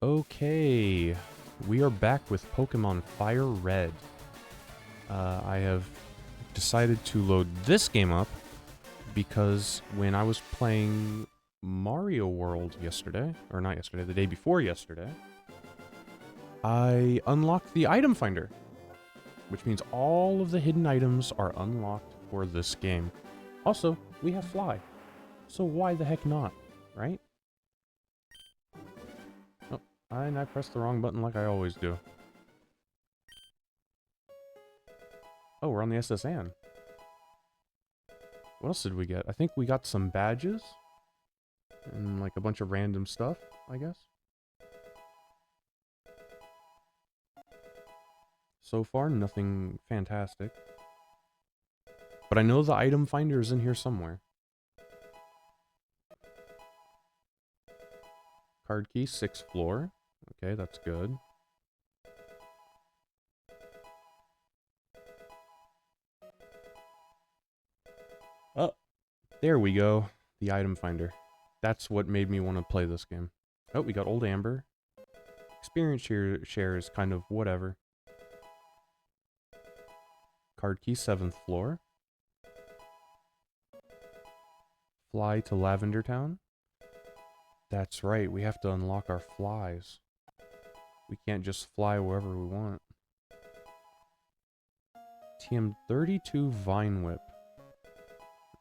Okay, we are back with Pokemon Firered. I have decided to load this game up because when I was playing Mario World yesterday, or not yesterday, the day before yesterday, I unlocked the item finder, which means all of the hidden items are unlocked for this game. Also, we have Fly, so why the heck not, right? And I pressed the wrong button like I always do. Oh, we're on the SSN. What else did we get? I think we got some badges. And like a bunch of random stuff, I guess. So far, nothing fantastic. But I know the item finder is in here somewhere. Card key, 6th floor. Okay, that's good. Oh, there we go. The item finder. That's what made me want to play this game. Oh, we got Old Amber. Experience share is kind of whatever. Card key, 7th floor. Fly to Lavender Town. That's right, we have to unlock our flies. We can't just fly wherever we want. TM32 Vine Whip.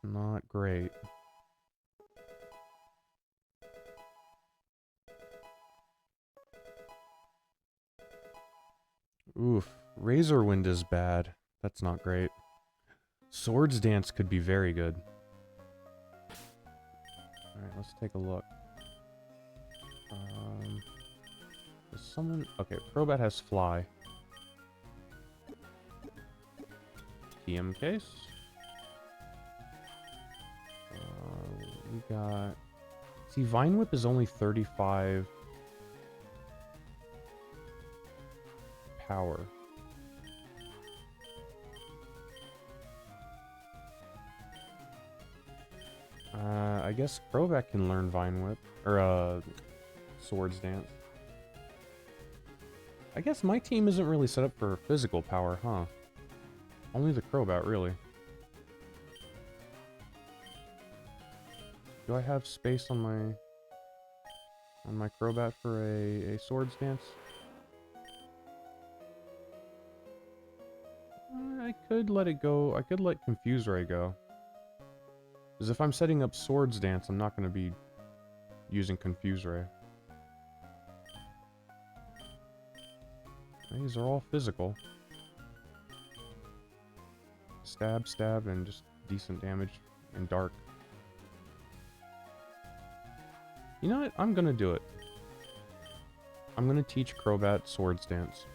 Not great. Oof. Razor Wind is bad. That's not great. Swords Dance could be very good. Alright, let's take a look. Does someone... Okay, Crobat has Fly. TM case. We got... See, Vine Whip is only 35... power. I guess Crobat can learn Vine Whip. Or, Swords Dance. I guess my team isn't really set up for physical power, huh? Only the Crobat, really. Do I have space on my Crobat for a Swords Dance? I could let it go. I could let Confuse Ray go. Because if I'm setting up Swords Dance, I'm not going to be using Confuse Ray. These are all physical. Stab, stab, and just decent damage. And dark. You know what? I'm gonna do it. I'm gonna teach Crobat Swords Dance.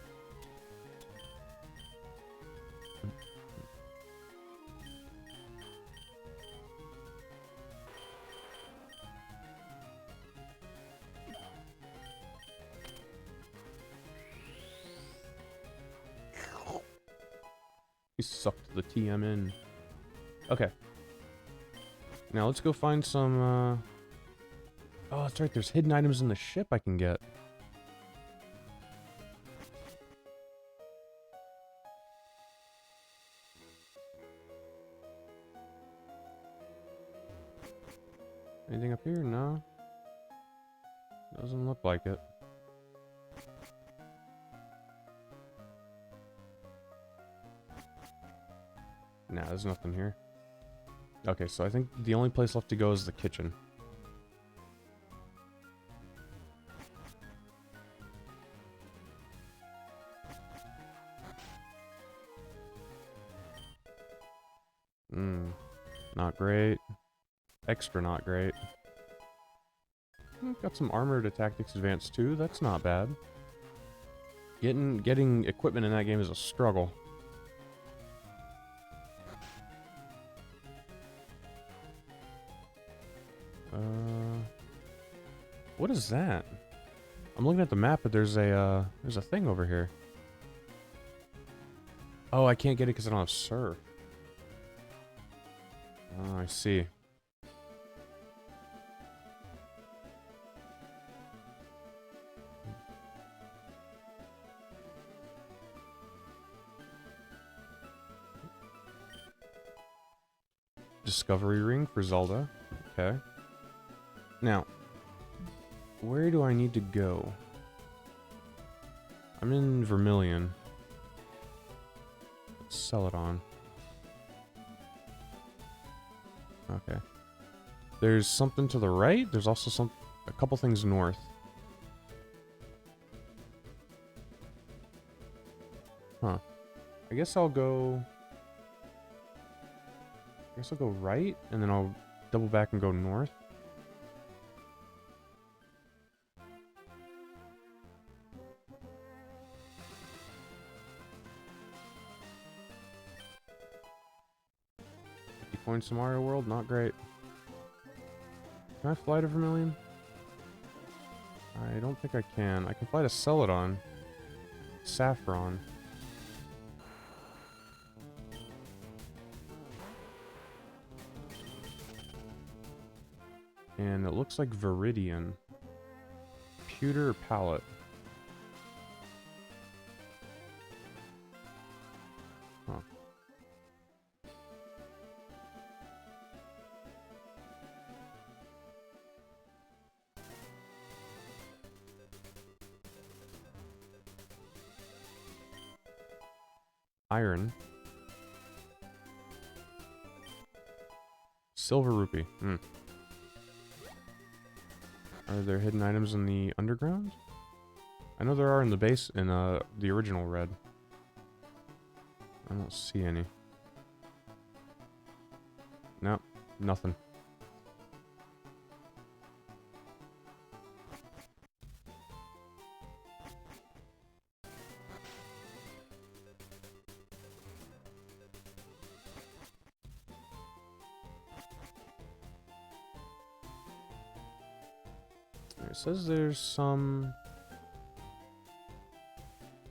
He sucked the TM in. Okay. Now let's go find some, Oh, that's right, there's hidden items in the ship I can get. Anything up here? No. Doesn't look like it. Nah, there's nothing here. Okay, so I think the only place left to go is the kitchen. Not great. Extra not great. Got some armored tactics advance too, that's not bad. Getting equipment in that game is a struggle. What is that? I'm looking at the map, but there's a thing over here. Oh, I can't get it because I don't have Surf. Oh, I see. Discovery ring for Zelda. Okay. Now, where do I need to go? I'm in Vermilion. Let's sell it on. Okay. There's something to the right. There's also a couple things north. Huh. I guess I'll go right, and then I'll double back and go north. Coins to Mario World, not great. Can I fly to Vermilion? I don't think I can. I can fly to Celadon. Saffron. And it looks like Viridian. Pewter palette. Huh. Iron. Silver rupee. Hmm. Are there hidden items in the underground? I know there are in the base, in the original red. I don't see any. Nope, nothing. It says there's some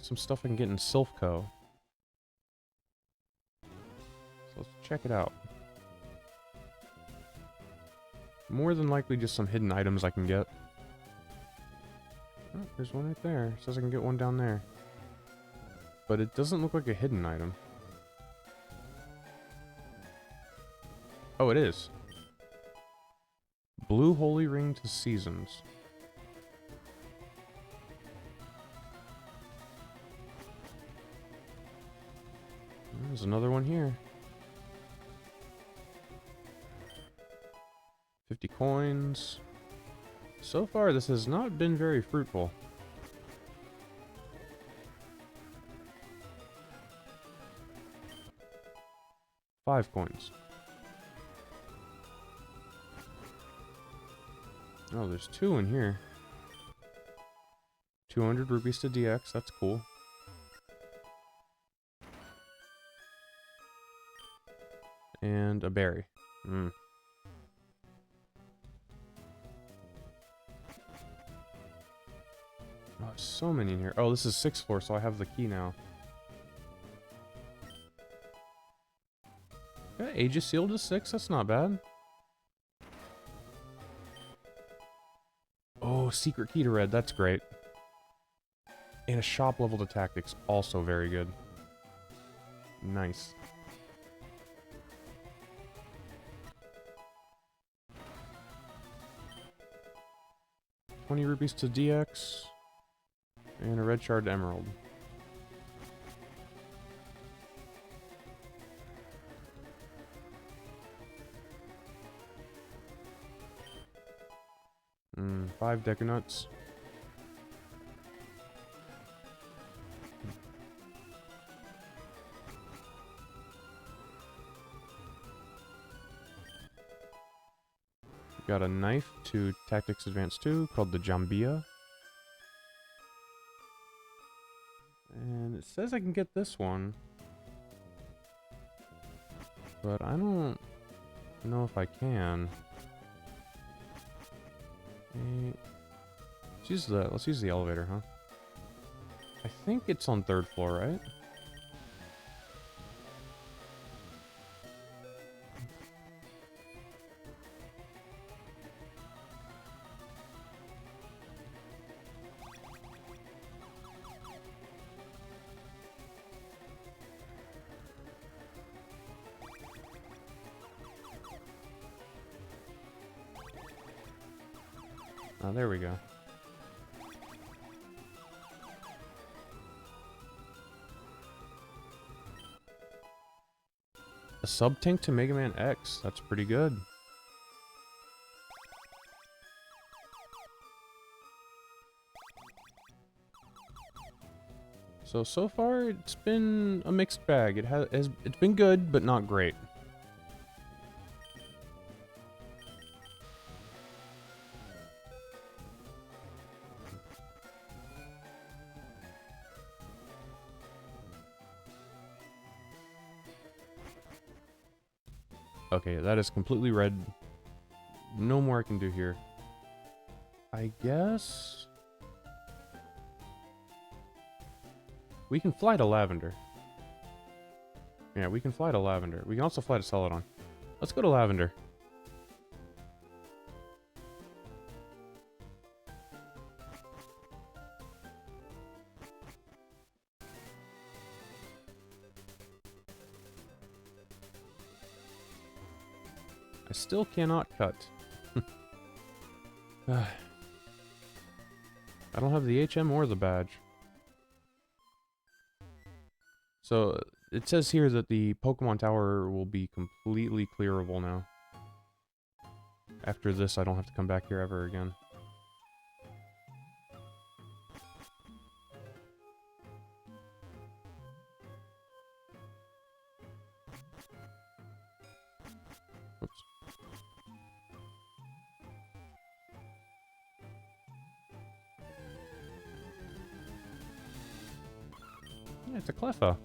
stuff I can get in Silphco. So let's check it out. More than likely just some hidden items I can get. Oh, there's one right there. It says I can get one down there. But it doesn't look like a hidden item. Oh, it is. Blue Holy Ring to Seasons. There's another one here. 50 coins. So far, this has not been very fruitful. Five coins. Oh, there's two in here. 200 rupees to DX, that's cool. And a berry. Hmm. Oh, so many in here. Oh, this is 6th floor, so I have the key now. Okay, Aegis Seal to 6, that's not bad. Oh, secret key to red, that's great. And a shop level to tactics, also very good. Nice. $20 rupees to DX. And a red shard to emerald. Five Deku Nuts. Got a knife to Tactics Advance 2 called the Jambia. And it says I can get this one. But I don't know if I can. Let's use the elevator, huh? I think it's on 3rd floor, right? Oh, there we go. A sub-tank to Mega Man X. That's pretty good. So far, it's been a mixed bag. It's been good, but not great. Okay, that is completely red. No more I can do here. I guess we can fly to Lavender. Yeah, we can fly to Lavender. We can also fly to Celadon. Let's go to Lavender. I still cannot cut. I don't have the HM or the badge. So, it says here that the Pokemon Tower will be completely clearable now. After this, I don't have to come back here ever again. Oops. Yeah, it's a Cleffa.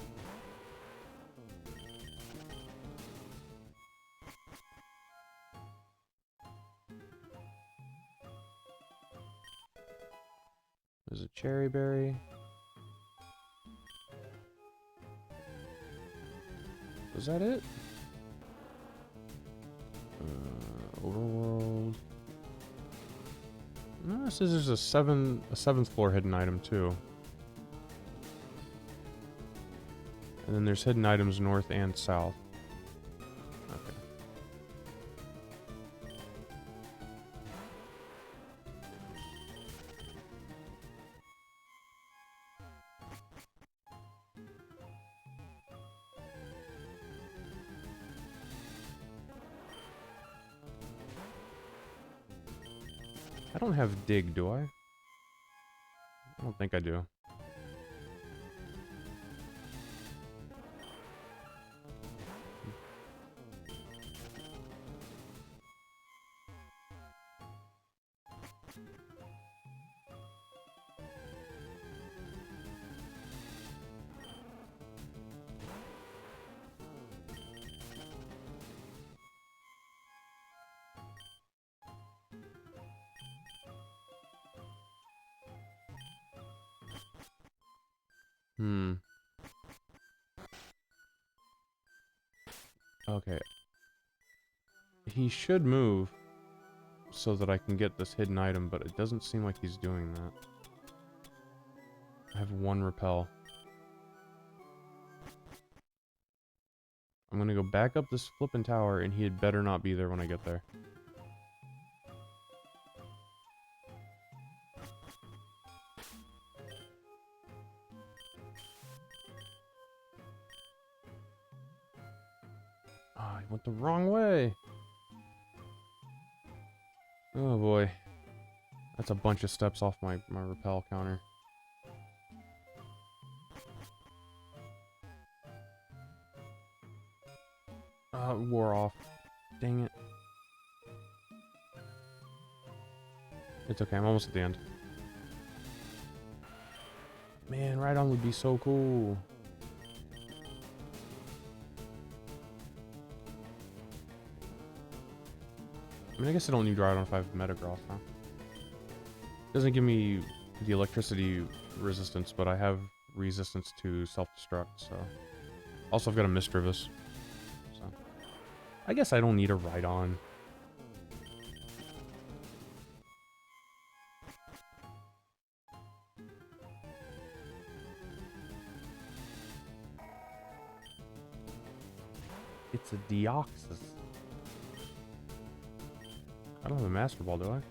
There's a Cherry Berry. Was that it? Overworld. No, it says there's a seventh floor hidden item too. And then there's hidden items north and south. Okay. I don't have dig, do I? I don't think I do. Okay. He should move so that I can get this hidden item, but it doesn't seem like he's doing that. I have one repel. I'm gonna go back up this flippin' tower, and he had better not be there when I get there. Ah, I went the wrong way. Oh boy. That's a bunch of steps off my repel counter. It wore off. Dang it. It's okay, I'm almost at the end. Man, Ride-On would be so cool. I mean, I guess I don't need Ride-On if I have Metagross, huh? Doesn't give me the electricity resistance, but I have resistance to self-destruct, so... Also, I've got a Misdreavus. So... I guess I don't need a Ride-On. It's a Deoxys. I don't have a Master Ball, do I?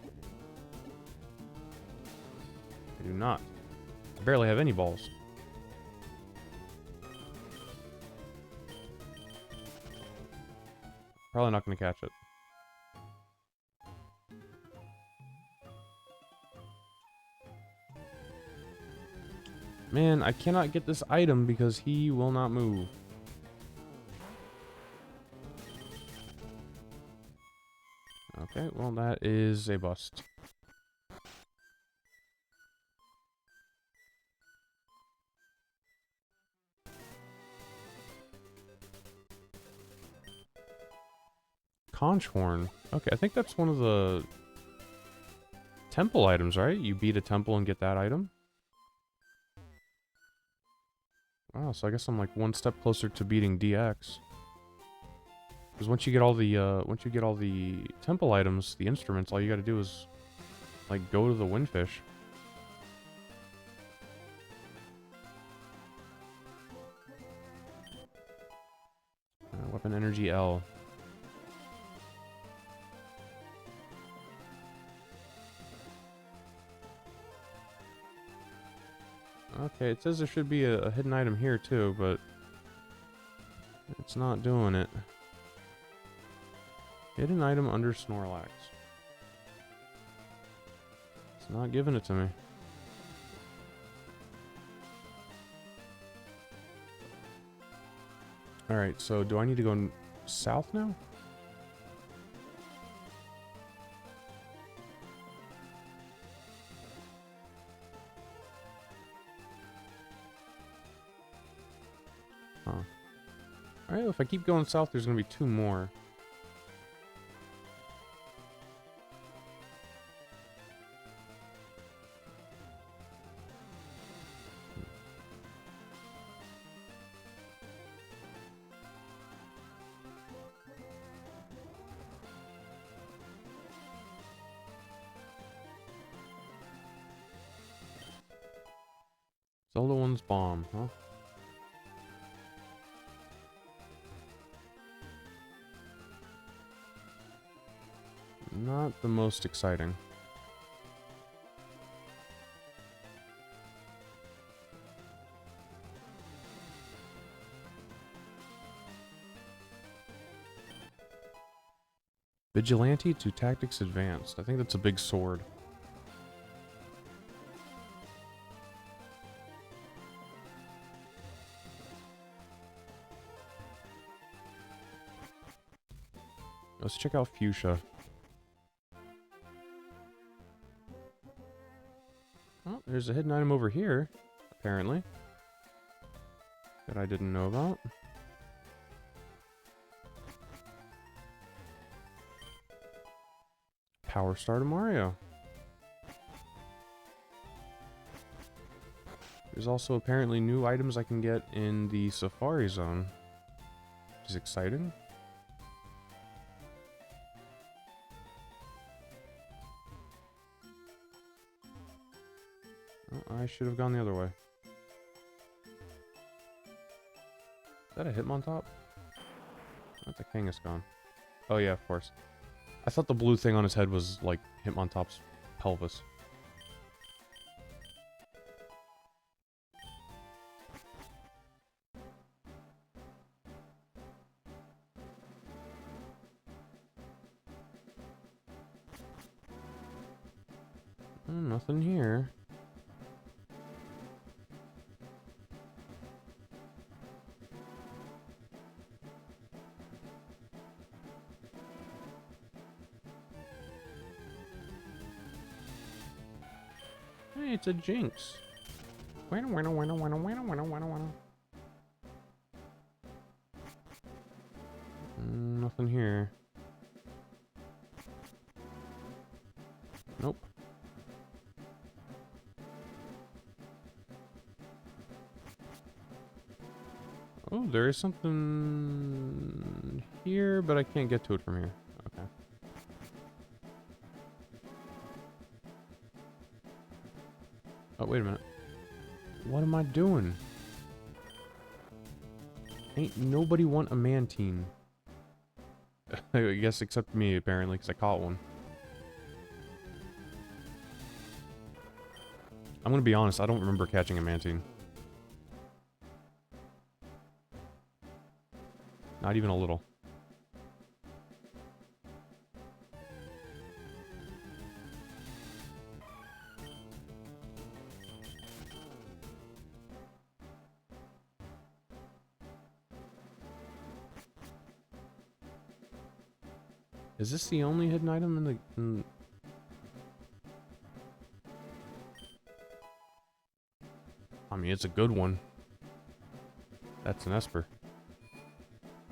do not. I barely have any balls. Probably not going to catch it. Man, I cannot get this item because he will not move. Okay, well that is a bust. Conch horn. Okay, I think that's one of the temple items, right? You beat a temple and get that item. Wow, so I guess I'm like one step closer to beating DX. Because once you get all the temple items, the instruments, all you got to do is like go to the windfish. Weapon energy L. Okay, it says there should be a hidden item here too, but it's not doing it. Hidden item under Snorlax. It's not giving it to me. Alright, so do I need to go south now? Huh. Alright, well, if I keep going south, there's gonna be two more. Zelda one's bomb, huh? Not the most exciting. Vigilante to Tactics Advanced. I think that's a big sword. Let's check out Fuchsia. Oh, there's a hidden item over here, apparently, that I didn't know about. Power Star to Mario. There's also apparently new items I can get in the Safari Zone, which is exciting. Oh, I should have gone the other way. Is that a Hitmontop? That's a Kangaskhan. Oh yeah, of course. I thought the blue thing on his head was like Hitmontop's pelvis. Nothing here. Hey, it's a Jinx. Nothing here. Nope. Oh, there is something here, but I can't get to it from here. Okay. Oh, wait a minute. What am I doing? Ain't nobody want a Mantine. I guess except me, apparently, because I caught one. I'm gonna be honest, I don't remember catching a mantine. Not even a little. Is this the only hidden item in the... I mean, it's a good one. That's an Esper.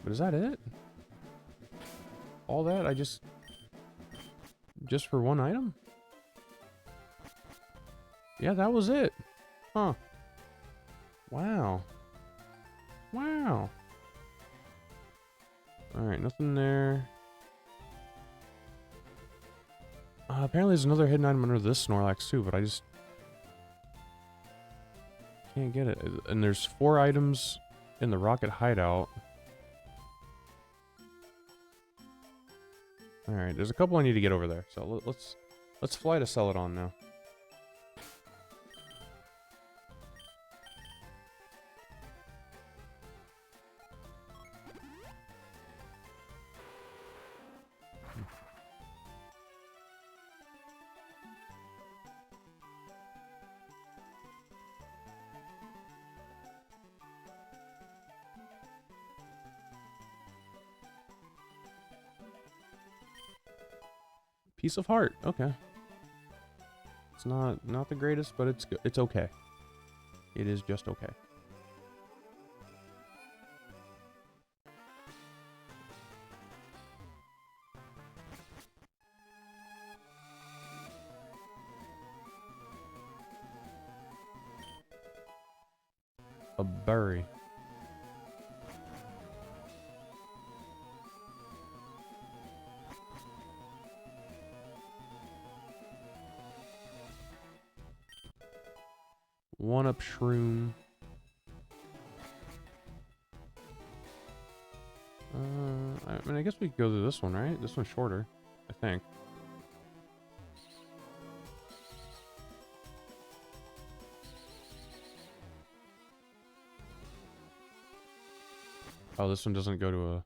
But is that it? All that? I just for one item? Yeah, that was it. Huh. Wow. Wow. Alright, nothing there. Apparently there's another hidden item under this Snorlax too, but I just can't get it. And there's 4 items in the rocket hideout. Alright, there's a couple I need to get over there. So let's fly to Celadon now. Piece of heart. Okay. It's not the greatest, but it's okay. It is just okay. A berry. One-up shroom. I mean, I guess we could go to this one, right? This one's shorter, I think. Oh, this one doesn't go to a...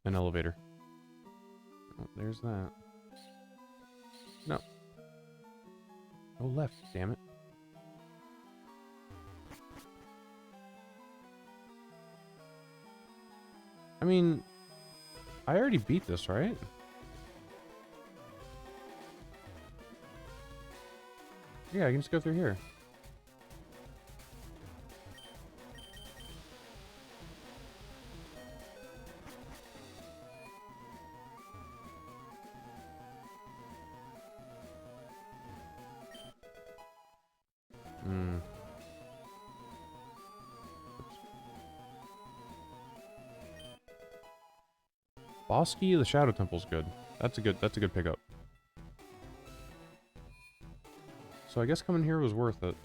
an elevator. Oh, there's that. No. Oh, left, damn it. I mean, I already beat this, right? Yeah, I can just go through here. Bosky, the Shadow Temple's good. That's a good pickup. So I guess coming here was worth it.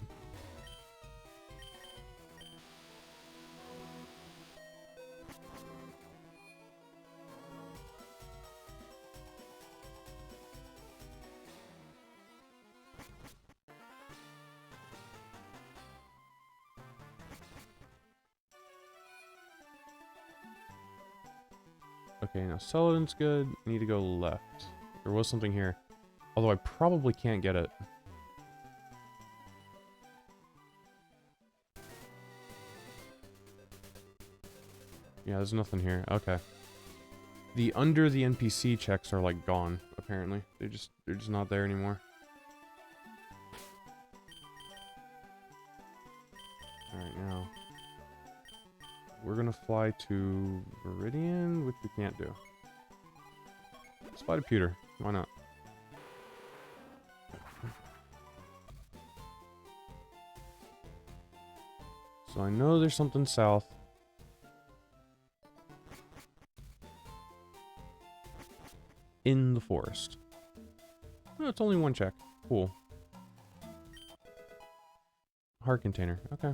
Okay, now Celadon's good. Need to go left. There was something here. Although I probably can't get it. Yeah, there's nothing here. Okay. The under the NPC checks are like gone, apparently. They're just not there anymore. Alright, now we're gonna fly to Viridian, which we can't do. Let's fly to Pewter. Why not? So I know there's something south. In the forest. Oh, it's only one check. Cool. Heart container. Okay.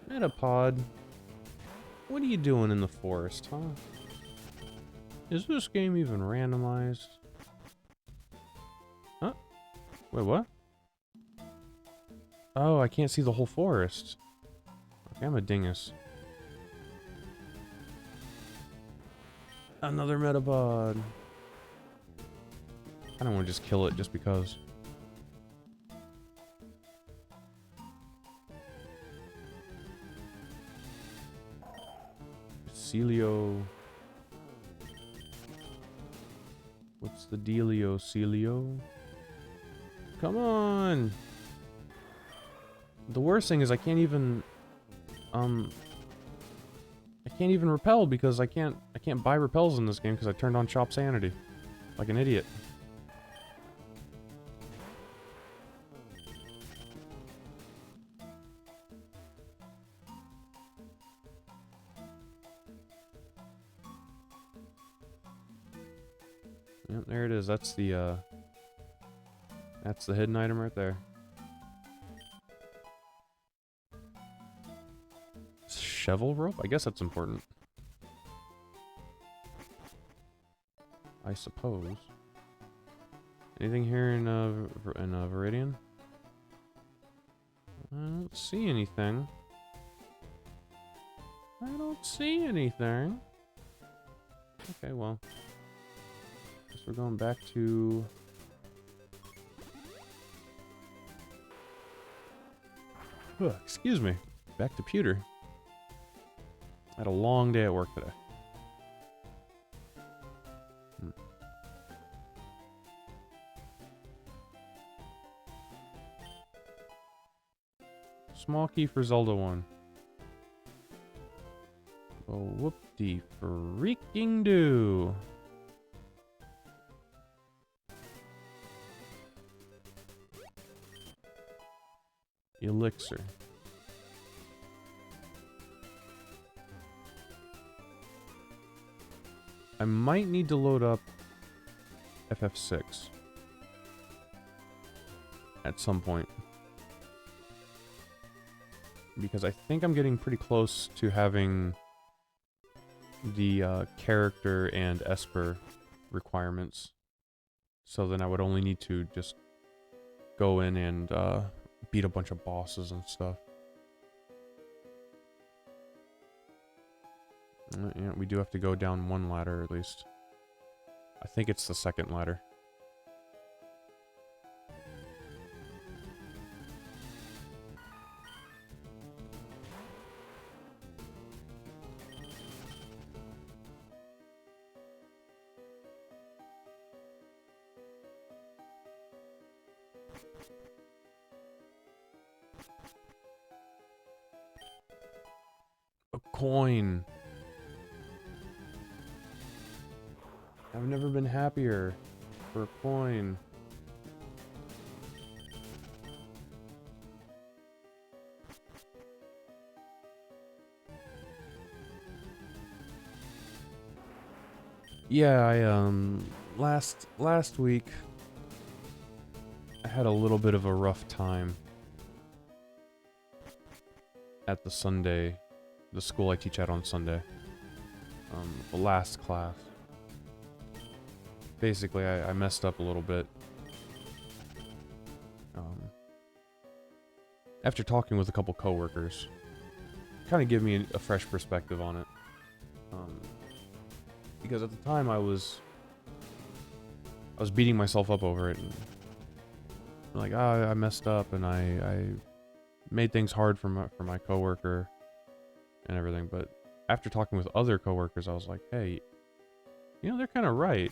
Metapod. What are you doing in the forest, huh? Is this game even randomized? Huh? Wait, what? Oh, I can't see the whole forest. Okay, I'm a dingus. Another Metapod. I don't want to just kill it just because. Celio. What's the dealio, Celio? Come on! The worst thing is I can't even repel because I can't buy repels in this game because I turned on Shopsanity. Like an idiot. Yep, there it is. That's the hidden item right there. Shovel rope? I guess that's important. I suppose. Anything here in Viridian? I don't see anything. I don't see anything. Okay, well. Guess we're going back to... Ugh, excuse me. Back to pewter. I had a long day at work today. Small key for Zelda 1. Oh, whoop-de freaking do. Elixir. I might need to load up FF6 at some point. Because I think I'm getting pretty close to having the character and Esper requirements. So then I would only need to just go in and beat a bunch of bosses and stuff. Yeah, we do have to go down one ladder at least. I think it's the second ladder. A coin. I've never been happier for a coin. Yeah, I last week I had a little bit of a rough time at the school I teach at on Sunday. The last class. Basically, I messed up a little bit. After talking with a couple coworkers, kind of give me a fresh perspective on it. Because at the time I was beating myself up over it, and like, I messed up, and I made things hard for my coworker and everything. But after talking with other coworkers, I was like, hey, you know, they're kind of right.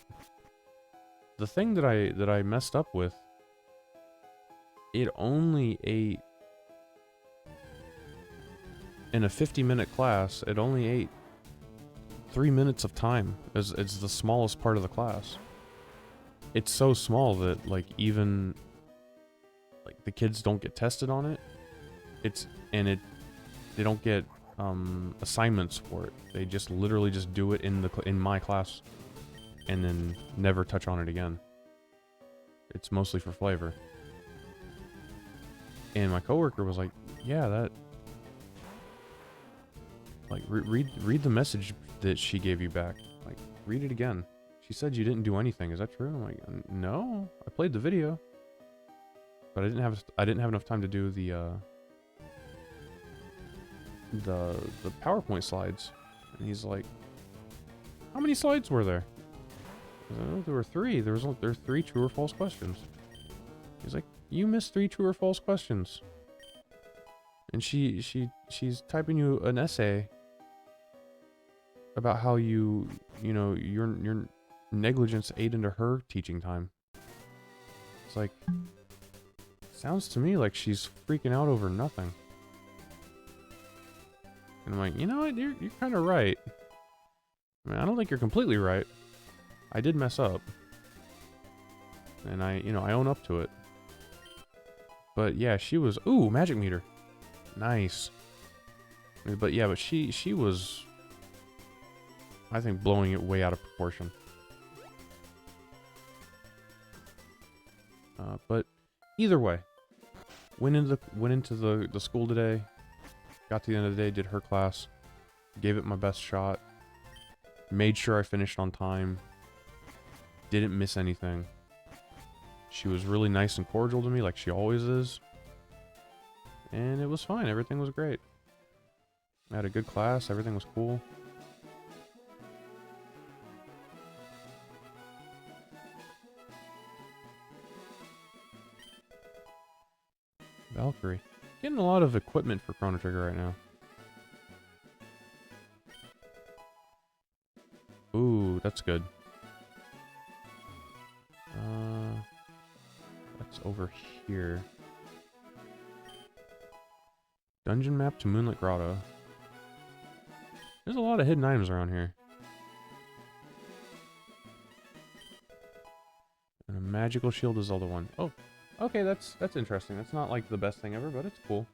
The thing that I messed up with, it only ate in a 50-minute class. It only ate 3 minutes of time. It's the smallest part of the class. It's so small that like even like the kids don't get tested on it. They don't get assignments for it. They just literally just do it in my class. And then never touch on it again. It's mostly for flavor. And my coworker was like, yeah, that... Like, read the message that she gave you back. Like, read it again. She said you didn't do anything. Is that true? I'm like, no, I played the video, but I didn't have enough time to do the PowerPoint slides. And he's like, how many slides were there? I said, oh, there were 3. There were 3 true or false questions. He's like, you missed 3 true or false questions. And she's typing you an essay about how your negligence ate into her teaching time. It's like, sounds to me like she's freaking out over nothing. And I'm like, you know what? You're kind of right. I mean, I don't think you're completely right. I did mess up. And I own up to it. But yeah, she was, ooh, magic meter. Nice. But yeah, she was, I think, blowing it way out of proportion. But either way, went into the school today. Got to the end of the day, did her class, gave it my best shot, made sure I finished on time, didn't miss anything. She was really nice and cordial to me, like she always is. And it was fine. Everything was great. I had a good class. Everything was cool. Valkyrie. Getting a lot of equipment for Chrono Trigger right now. Ooh, that's good. That's over here. Dungeon map to Moonlit Grotto. There's a lot of hidden items around here. And a magical shield is Zelda 1. Oh, okay, that's interesting. That's not like the best thing ever, but it's cool.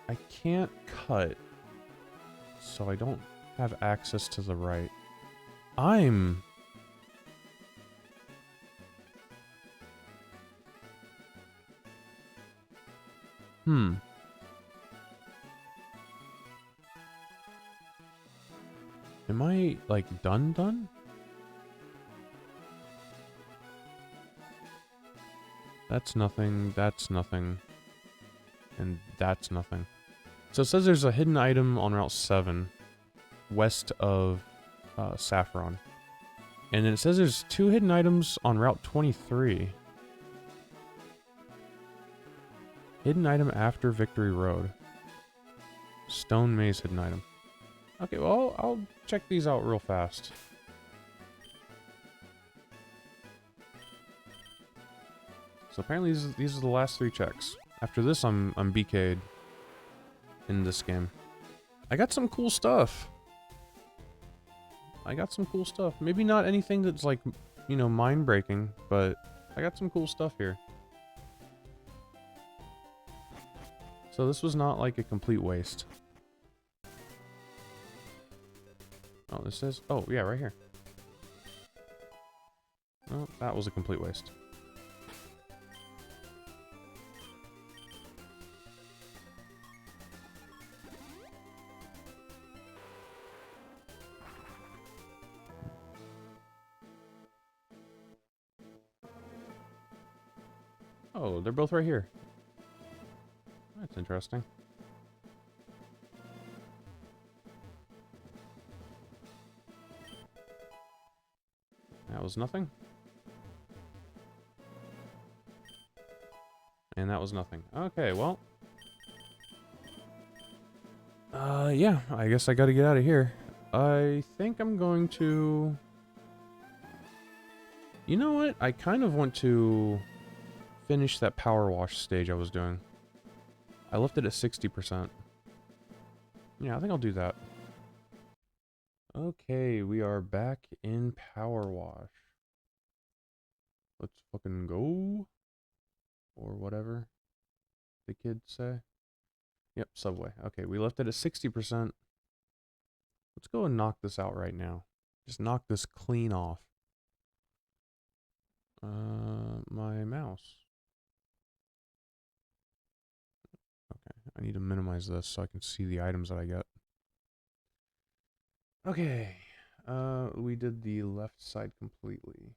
I can't cut, so I don't have access to the right. I'm... Am I, like, done? That's nothing, and that's nothing. So it says there's a hidden item on Route 7, west of Saffron. And then it says there's 2 hidden items on Route 23. Hidden item after Victory Road. Stone Maze hidden item. Okay, well, I'll check these out real fast. So apparently these are the last 3 checks. After this, I'm BK'd in this game. I got some cool stuff. Maybe not anything that's like, mind-breaking, but I got some cool stuff here. So this was not like a complete waste. Oh, this says... Oh, yeah, right here. Oh, that was a complete waste. Oh, they're both right here. That's interesting. That was nothing. And that was nothing. Okay, well. Yeah, I guess I gotta get out of here. I think I'm going to... You know what? I kind of want to finish that power wash stage I was doing. I left it at 60%. Yeah, I think I'll do that. Okay, we are back in power wash. Let's fucking go. Or whatever the kids say. Yep, Subway. Okay, we left it at 60%. Let's go and knock this out right now. Just knock this clean off. My mouse. I need to minimize this so I can see the items that I get. Okay. We did the left side completely.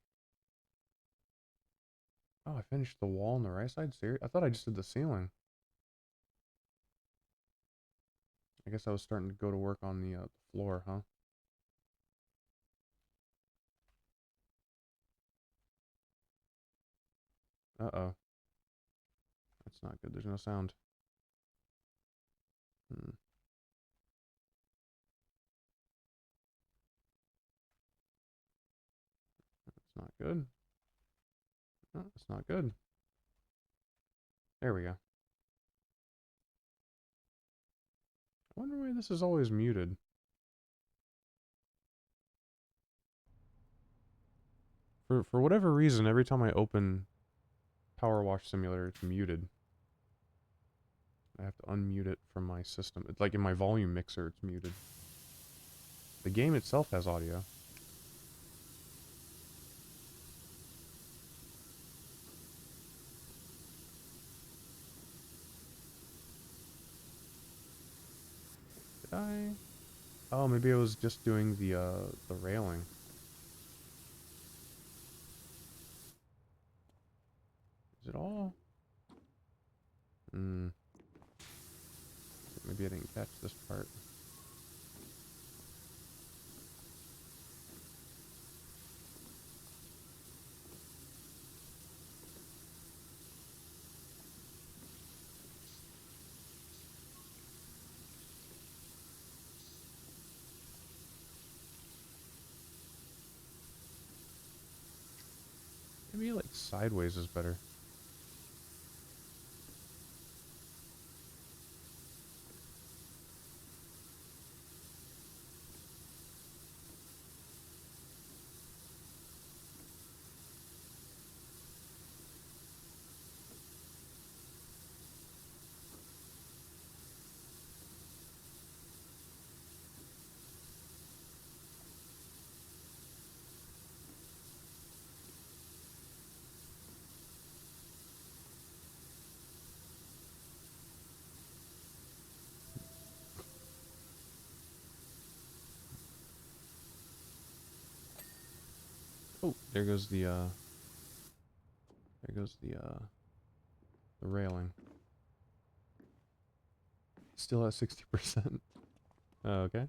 Oh, I finished the wall on the right side? Serious? I thought I just did the ceiling. I guess I was starting to go to work on the floor, huh? Uh-oh. That's not good. There's no sound. That's not good. No, that's not good. There we go. I wonder why this is always muted. For whatever reason, every time I open Power Wash Simulator, it's muted. I have to unmute it from my system. It's like in my volume mixer, it's muted. The game itself has audio. Did I? Oh, maybe I was just doing the railing. Is it all? Maybe I didn't catch this part. Maybe like sideways is better. Oh, there goes the railing. Still at 60%. Okay.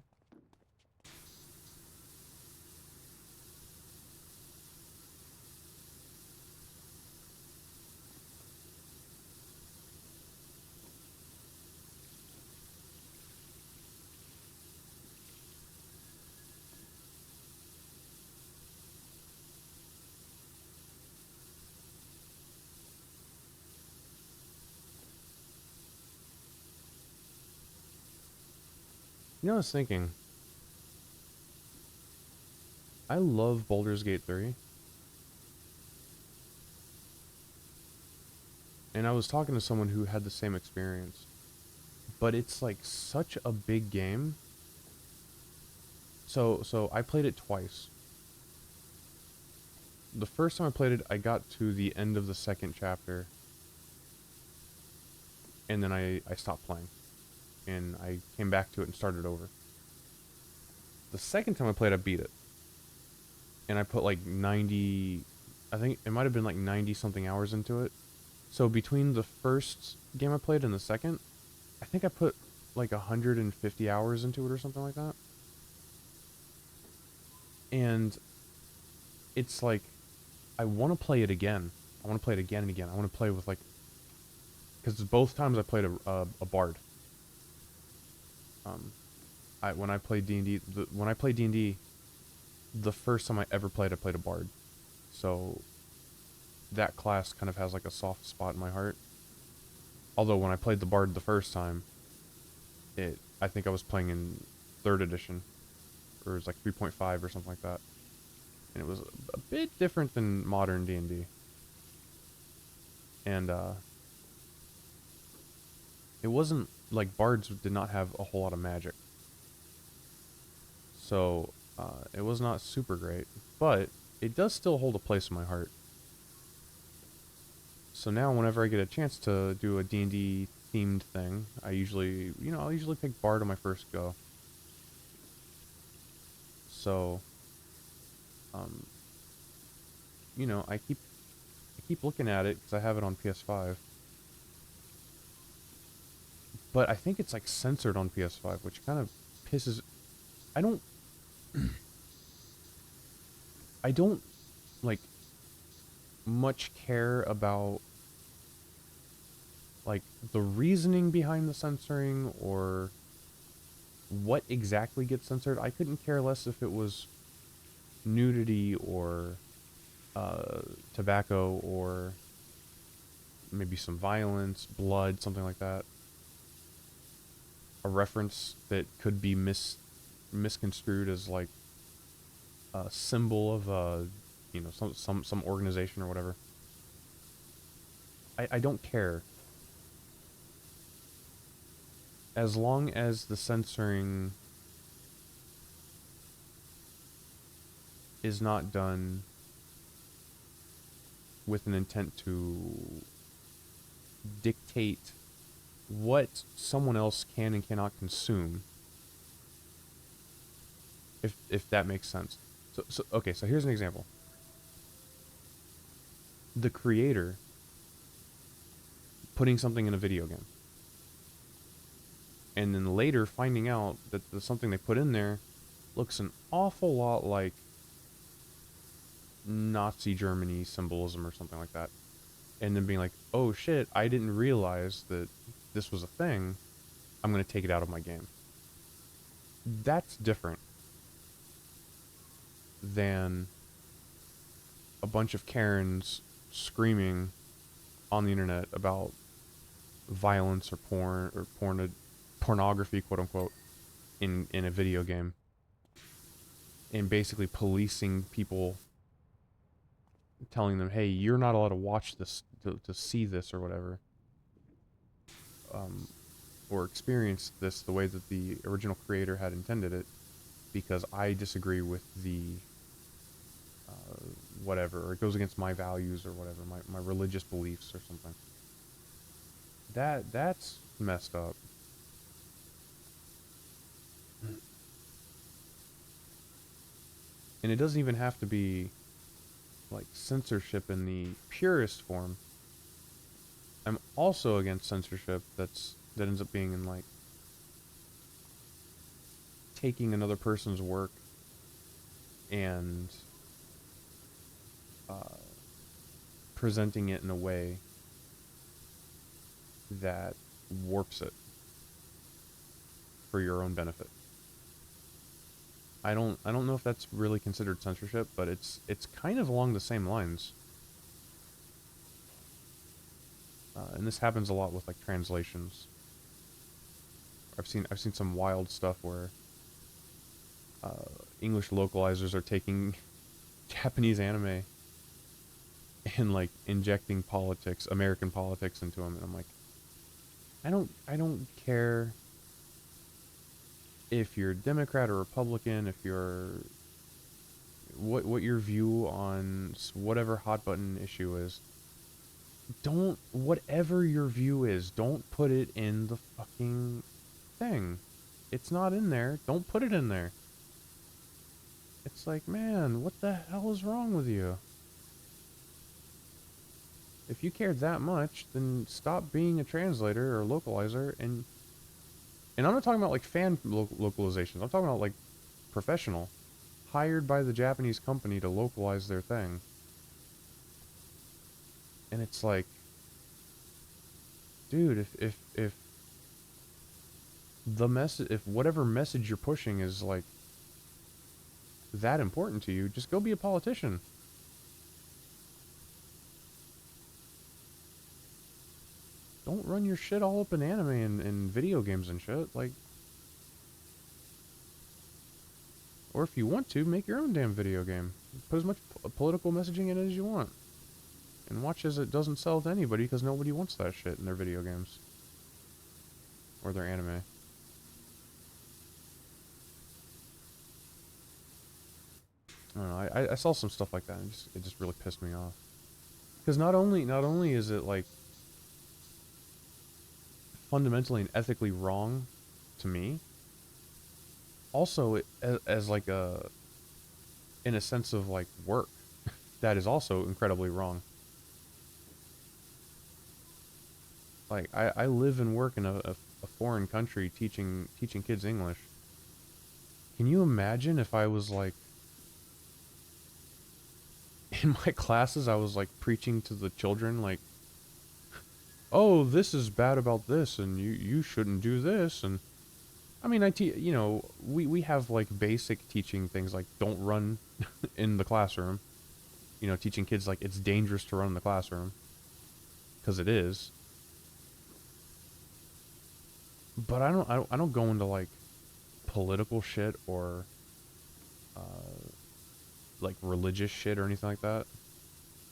You know, I was thinking, I love Baldur's Gate 3. And I was talking to someone who had the same experience. But it's like such a big game. So I played it twice. The first time I played it, I got to the end of the second chapter. And then I stopped playing. And I came back to it and started over. The second time I played, I beat it. And I put like 90... I think it might have been like 90 something hours into it. So between the first game I played and the second, I think I put like 150 hours into it or something like that. And it's like, I want to play it again. I want to play it again and again. I want to play with like, because both times I played a bard. When I played D&D, when I played D&D, the first time I ever played, I played a bard. So that class kind of has like a soft spot in my heart. Although when I played the bard the first time, I think I was playing in 3rd edition, or it was like 3.5 or something like that. And it was a bit different than modern D&D. And it wasn't like bards did not have a whole lot of magic. So it was not super great, but it does still hold a place in my heart. So now whenever I get a chance to do a D&D themed thing. I'll usually pick Bard on my first go. So, um, I keep looking at it because I have it on PS5. But I think it's like censored on PS5, which kind of pisses. I don't. I don't like much care about like the reasoning behind the censoring or what exactly gets censored. I couldn't care less if it was nudity or tobacco or maybe some violence, blood, something like that. A reference that could be misconstrued as like a symbol of some organization or whatever. I don't care as long as the censoring is not done with an intent to dictate what someone else can and cannot consume. If that makes sense. So okay, so here's an example. The creator putting something in a video game. And then later finding out that something they put in there looks an awful lot like Nazi Germany symbolism or something like that. And then being like, oh shit, I didn't realize that this was a thing. I'm going to take it out of my game. That's different than a bunch of Karens screaming on the internet about violence or pornography, quote unquote, in a video game, and basically policing people, telling them, hey, you're not allowed to watch this, to see this or whatever, or experience this the way that the original creator had intended it, because I disagree with the whatever, or it goes against my values or whatever, my religious beliefs or something. That's messed up. And it doesn't even have to be like censorship in the purest form. I'm also against censorship that ends up being in like taking another person's work and presenting it in a way that warps it for your own benefit. I don't know if that's really considered censorship, but it's kind of along the same lines. And this happens a lot with like translations. I've seen some wild stuff where English localizers are taking Japanese anime and like injecting politics, American politics into them, and I'm like, I don't care if you're Democrat or Republican, if you're what your view on whatever hot button issue is. Don't, whatever your view is, don't put it in the fucking thing. It's not in there. Don't put it in there. It's like, man, what the hell is wrong with you? If you cared that much, then stop being a translator or localizer. And I'm not talking about like fan localizations. I'm talking about like professional, hired by the Japanese company to localize their thing. And it's like, dude, if the message, if whatever message you're pushing is like that important to you, just go be a politician. Don't run your shit all up in anime and video games and shit. Like, or if you want to, make your own damn video game. Put as much political messaging in it as you want. And watch as it doesn't sell to anybody, because nobody wants that shit in their video games. Or their anime. I don't know, I saw some stuff like that, and it just really pissed me off. Because not only is it like fundamentally and ethically wrong to me. Also, as like a, in a sense of like work, that is also incredibly wrong. Like I live and work in a foreign country teaching kids English. Can you imagine if I was like in my classes I was like preaching to the children like, oh, this is bad about this and you shouldn't do this. And I mean, you know, we have like basic teaching things like don't run in the classroom. You know, teaching kids like it's dangerous to run in the classroom because it is. But I don't go into like political shit or like religious shit or anything like that.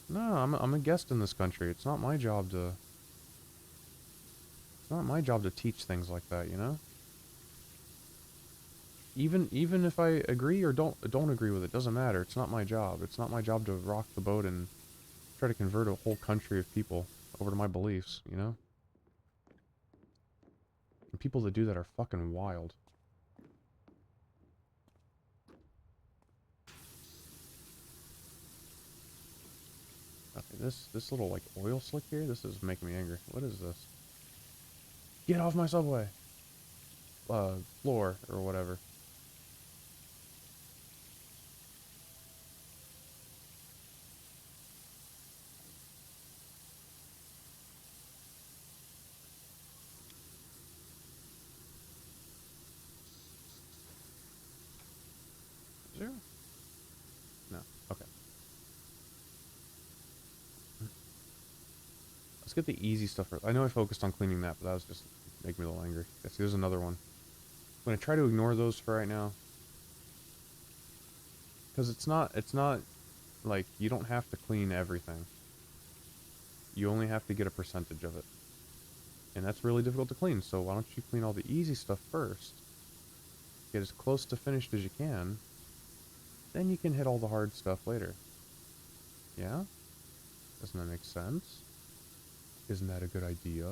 No, I'm a guest in this country. It's not my job to. It's not my job to teach things like that, you know. Even if I agree or don't agree with it, doesn't matter. It's not my job. It's not my job to rock the boat and try to convert a whole country of people over to my beliefs, you know. And people that do that are fucking wild. Okay, this little like oil slick here, this is making me angry. What is this? Get off my subway! Floor or whatever. Zero? No. Okay. Let's get the easy stuff first. I know I focused on cleaning that, but that was just making me a little angry. Okay, see, there's another one. I'm gonna try to ignore those for right now. Because it's not, like, you don't have to clean everything. You only have to get a percentage of it. And that's really difficult to clean, so why don't you clean all the easy stuff first? Get as close to finished as you can. Then you can hit all the hard stuff later. Yeah? Doesn't that make sense? Isn't that a good idea?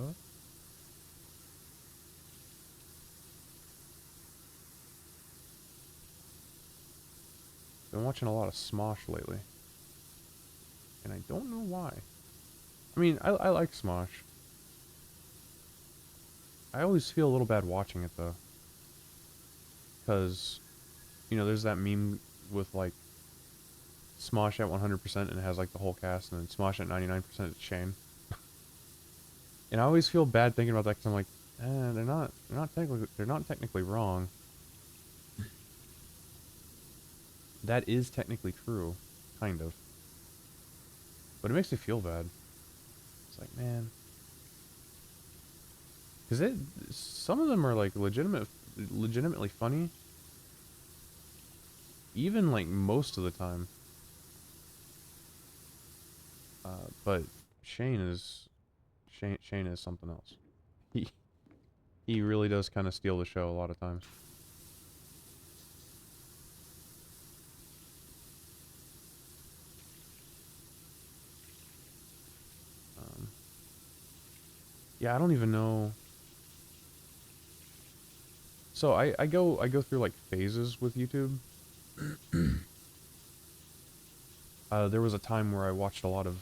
Been watching a lot of Smosh lately. And I don't know why. I mean, I like Smosh. I always feel a little bad watching it, though. Because, you know, there's that meme with, like, Smosh at 100% and it has, like, the whole cast, and then Smosh at 99% it's Shane. And I always feel bad thinking about that because I'm like, they're not technically wrong. That is technically true, kind of. But it makes me feel bad. It's like, man, because some of them are like legitimately funny. Even like most of the time. But Shane is something else. He really does kind of steal the show a lot of times. Yeah, I don't even know. So I go through like phases with YouTube. There was a time where I watched a lot of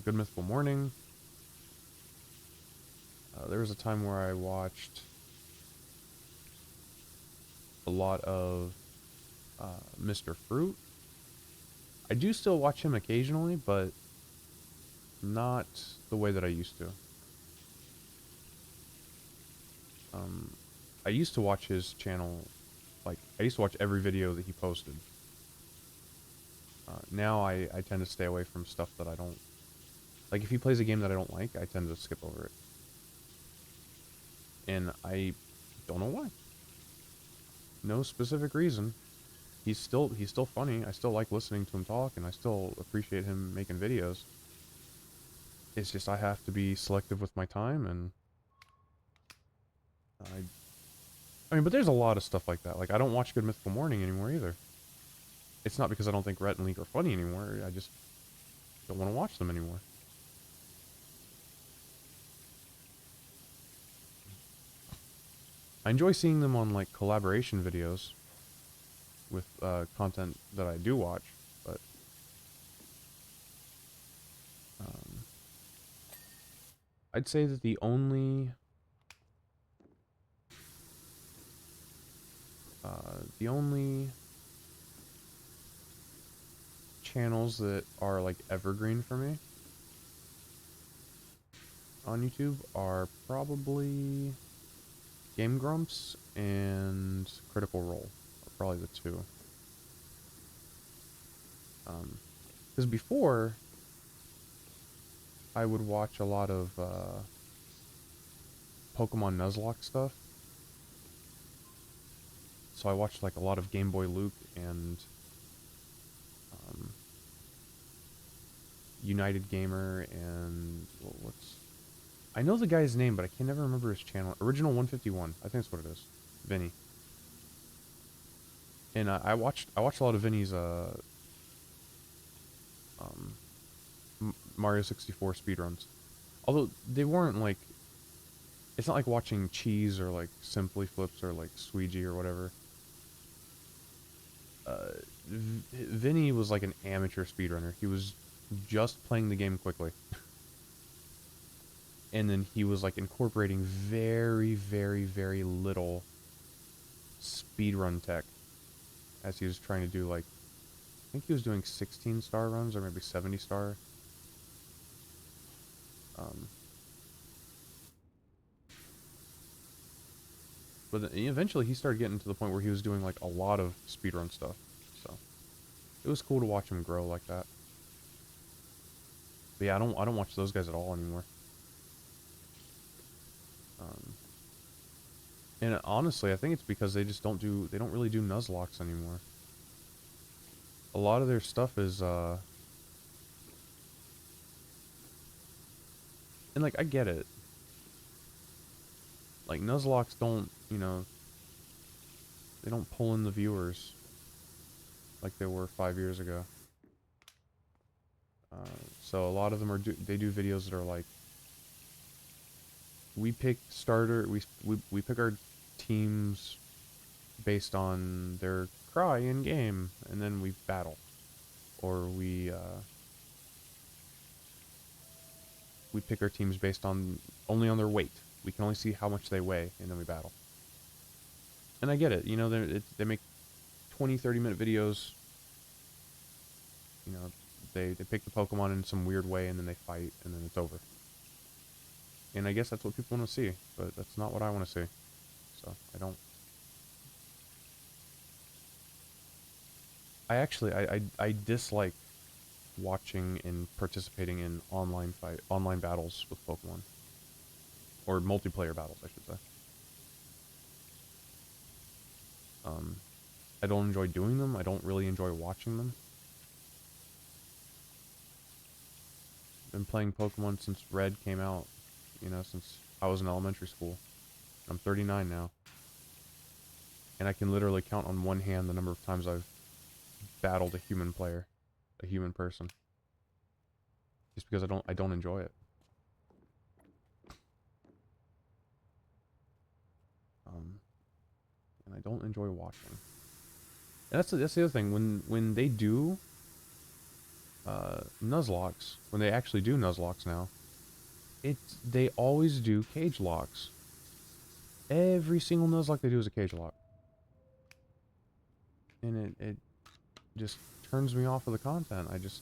Good Mythical Morning. There was a time where I watched a lot of Mr. Fruit. I do still watch him occasionally, but not the way that I used to. I used to watch his channel, like, I used to watch every video that he posted. Now I tend to stay away from stuff that I don't... Like, if he plays a game that I don't like, I tend to skip over it. And I don't know why. No specific reason. He's still funny. I still like listening to him talk, and I still appreciate him making videos. It's just I have to be selective with my time, and... I mean, but there's a lot of stuff like that. Like, I don't watch Good Mythical Morning anymore either. It's not because I don't think Rhett and Leek are funny anymore. I just don't want to watch them anymore. I enjoy seeing them on like collaboration videos with content that I do watch, but um, I'd say that the only channels that are like evergreen for me on YouTube are probably Game Grumps and Critical Role are probably the two. Because before, I would watch a lot of Pokemon Nuzlocke stuff. So I watched like a lot of Game Boy Luke and um, United Gamer and what's... I know the guy's name, but I can never remember his channel. Original 151, I think that's what it is. Vinny. And I watched a lot of Vinny's Mario 64 speedruns. Although they weren't like, it's not like watching Cheese or like Simply Flips or like Squeegee or whatever. Vinny was like an amateur speedrunner. He was just playing the game quickly. And then he was like incorporating very, very, very little speedrun tech as he was trying to do like, I think he was doing 16-star runs or maybe 70-star. But then eventually he started getting to the point where he was doing like a lot of speedrun stuff. So it was cool to watch him grow like that. But yeah, I don't watch those guys at all anymore. And honestly, I think it's because they don't really do Nuzlocks anymore. A lot of their stuff is and like I get it. Like Nuzlocks don't, they don't pull in the viewers like they were 5 years ago. So a lot of them they do videos that are like, we pick we pick our teams based on their cry in game, and then we battle, or we pick our teams based on only on their weight. We can only see how much they weigh, and then we battle. And I get it, they make 20-30 minute videos. They pick the Pokemon in some weird way, and then they fight, and then it's over. And I guess that's what people want to see, but that's not what I want to see. So I don't. I dislike watching and participating in online battles with Pokemon, or multiplayer battles, I should say. I don't enjoy doing them. I don't really enjoy watching them. Been playing Pokemon since Red came out, since I was in elementary school. I'm 39 now. And I can literally count on one hand the number of times I've battled a human player, a human person. Just because I don't enjoy it. And I don't enjoy watching. And that's the other thing. When they do Nuzlocks, when they actually do Nuzlocks now, they always do cage locks. Every single Nuzlocke they do is a cage lock. And it just turns me off of the content. I just...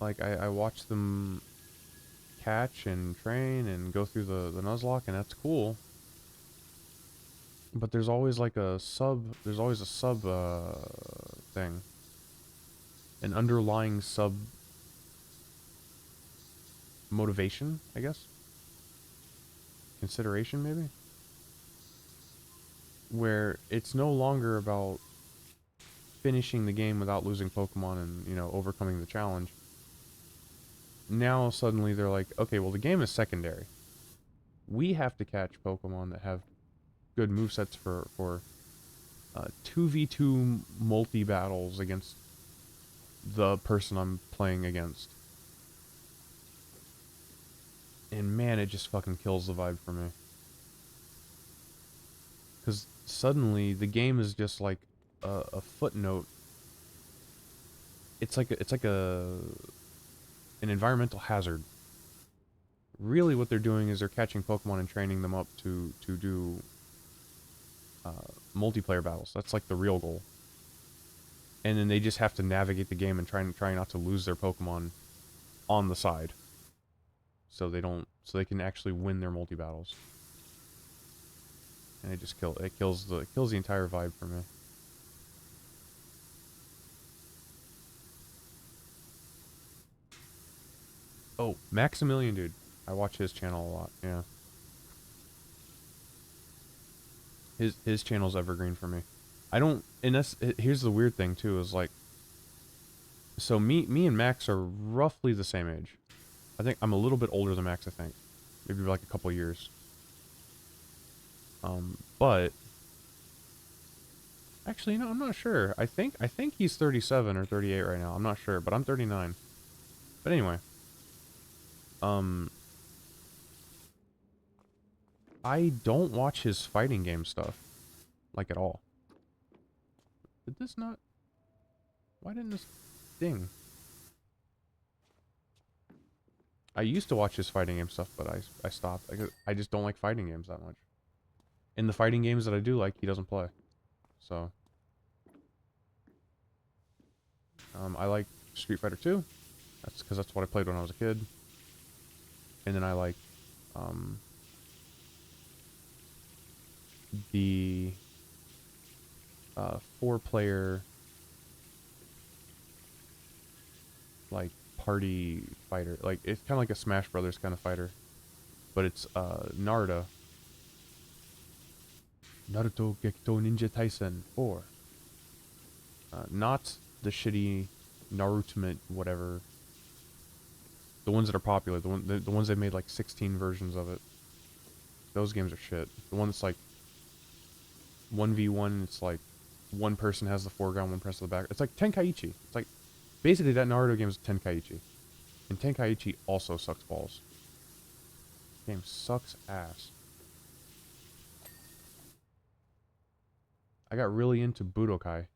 Like, I watch them catch and train and go through the Nuzlocke, and that's cool. But there's always like there's always a sub thing. An underlying sub motivation, I guess? Consideration, maybe? Where it's no longer about finishing the game without losing Pokemon and, overcoming the challenge. Now suddenly they're like, okay, well the game is secondary. We have to catch Pokemon that have good movesets for 2v2 multi-battles against the person I'm playing against. And man, it just fucking kills the vibe for me. Because suddenly the game is just like a footnote. It's like an environmental hazard. Really, what they're doing is they're catching Pokemon and training them up to do multiplayer battles. That's like the real goal. And then they just have to navigate the game and try not to lose their Pokemon on the side, so they can actually win their multi battles. And it just kills the entire vibe for me. Oh, Maximilian, dude. I watch his channel a lot. Yeah. His channel's evergreen for me. I don't, and here's the weird thing too, is like, so me and Max are roughly the same age. I think I'm a little bit older than Max, I think. Maybe like a couple years. But actually, no, I'm not sure. I think he's 37 or 38 right now. I'm not sure, but I'm 39. But anyway, I don't watch his fighting game stuff, like, at all. Did this not? Why didn't this ding? I used to watch his fighting game stuff, but I stopped. I just don't like fighting games that much. And the fighting games that I do like, he doesn't play. So, I like Street Fighter 2. That's because that's what I played when I was a kid. And then I like, the 4-player, like, party fighter. Like, it's kind of like a Smash Brothers kind of fighter, but it's Naruto Gekito Ninja Taisen 4. Not the shitty Naruto whatever, the ones that are popular, the ones they made like 16 versions of it. Those games are shit. The one that's like 1v1, it's like one person has the foreground, one person has the back. It's like Tenkaichi. It's like basically that Naruto game is Tenkaichi. And Tenkaichi also sucks balls. Game sucks ass. I got really into Budokai.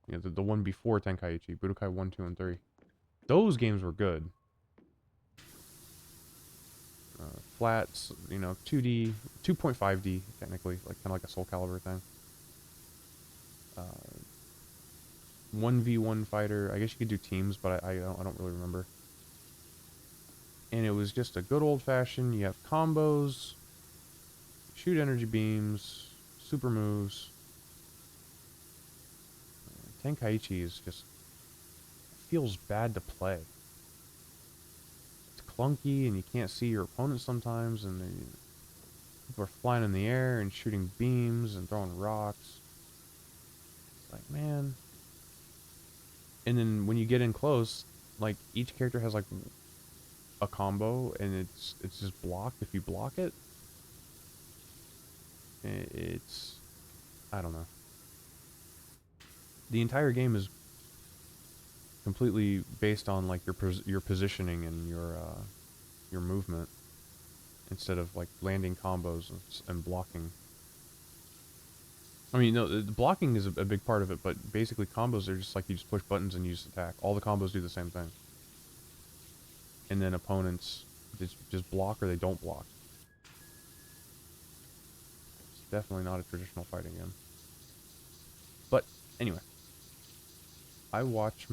You know, the one before Tenkaichi. Budokai 1, 2, and 3. Those games were good. Flats, you know, 2D, 2.5D, technically. Like, kind of like a Soul Calibur thing. 1v1 fighter. I guess you could do teams, but I don't really remember. And it was just a good old-fashioned, you have combos, shoot energy beams, super moves. Tenkaichi is just, feels bad to play. It's clunky, and you can't see your opponent sometimes, and people are flying in the air and shooting beams and throwing rocks. It's like, man. And then when you get in close, like, each character has like a combo, and it's just blocked if you block it. It's, I don't know. The entire game is completely based on like your positioning and your movement, instead of like landing combos and blocking. I mean, no, the blocking is a big part of it, but basically combos are just like you just push buttons and you just attack. All the combos do the same thing. And then opponents just block or they don't block. It's definitely not a traditional fighting game. But anyway, I watch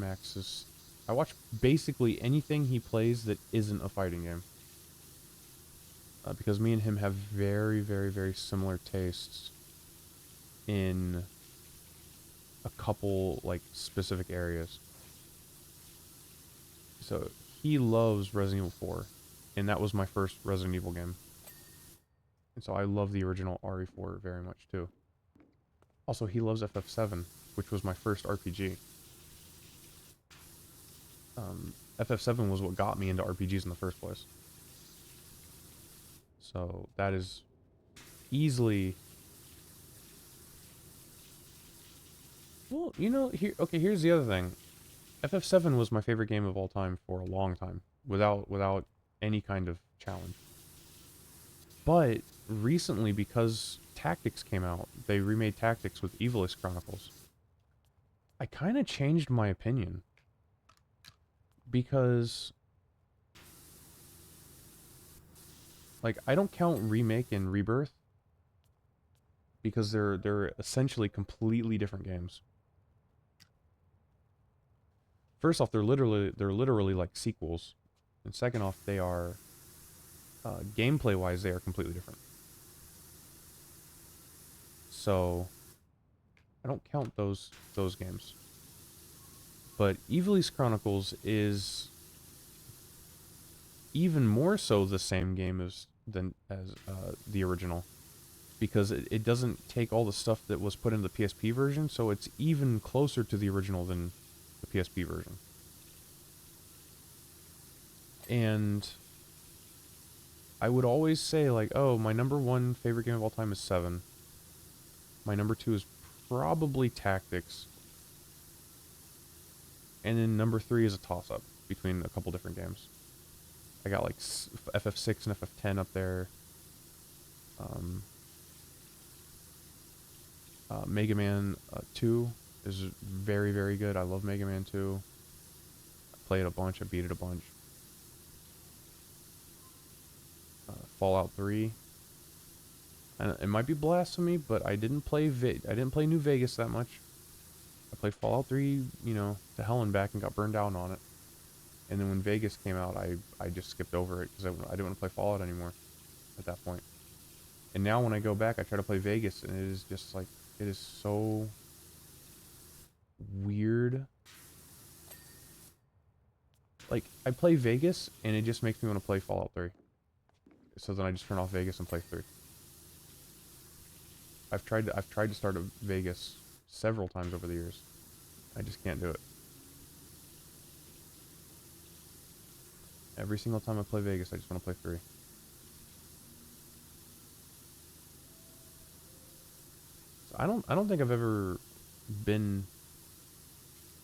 basically anything he plays that isn't a fighting game. Because me and him have very, very, very similar tastes in a couple, like, specific areas. So, he loves Resident Evil 4, and that was my first Resident Evil game. And so I love the original RE4 very much, too. Also, he loves FF7, which was my first RPG. FF7 was what got me into RPGs in the first place. So, that is easily... Well, you know, here's the other thing. FF7 was my favorite game of all time for a long time, without any kind of challenge. But recently, because Tactics came out, they remade Tactics with Evilist Chronicles. I kind of changed my opinion. Because, like, I don't count Remake and Rebirth. Because they're essentially completely different games. First off, they're literally like sequels. And second off, they are, gameplay-wise, they are completely different. So, I don't count those games. But Evilist Chronicles is even more so the same game as the original, because it doesn't take all the stuff that was put in the PSP version, so it's even closer to the original than the PSP version. And I would always say, like, oh, my number 1 favorite game of all time is 7. My number 2 is probably Tactics. And then number 3 is a toss-up between a couple different games. I got like FF6 and FF10 up there. Mega Man 2 is very, very good. I love Mega Man 2. I played a bunch. I beat it a bunch. Fallout 3. And it might be blasphemy, but I didn't play New Vegas that much. I played Fallout 3, you know, to hell and back, and got burned out on it. And then when Vegas came out, I just skipped over it because I didn't want to play Fallout anymore at that point. And now when I go back, I try to play Vegas, and it is just like, it is so weird. Like, I play Vegas, and it just makes me want to play Fallout 3. So then I just turn off Vegas and play 3. I've tried to start a Vegas several times over the years. I just can't do it. Every single time I play Vegas, I just want to play 3. So I don't think I've ever been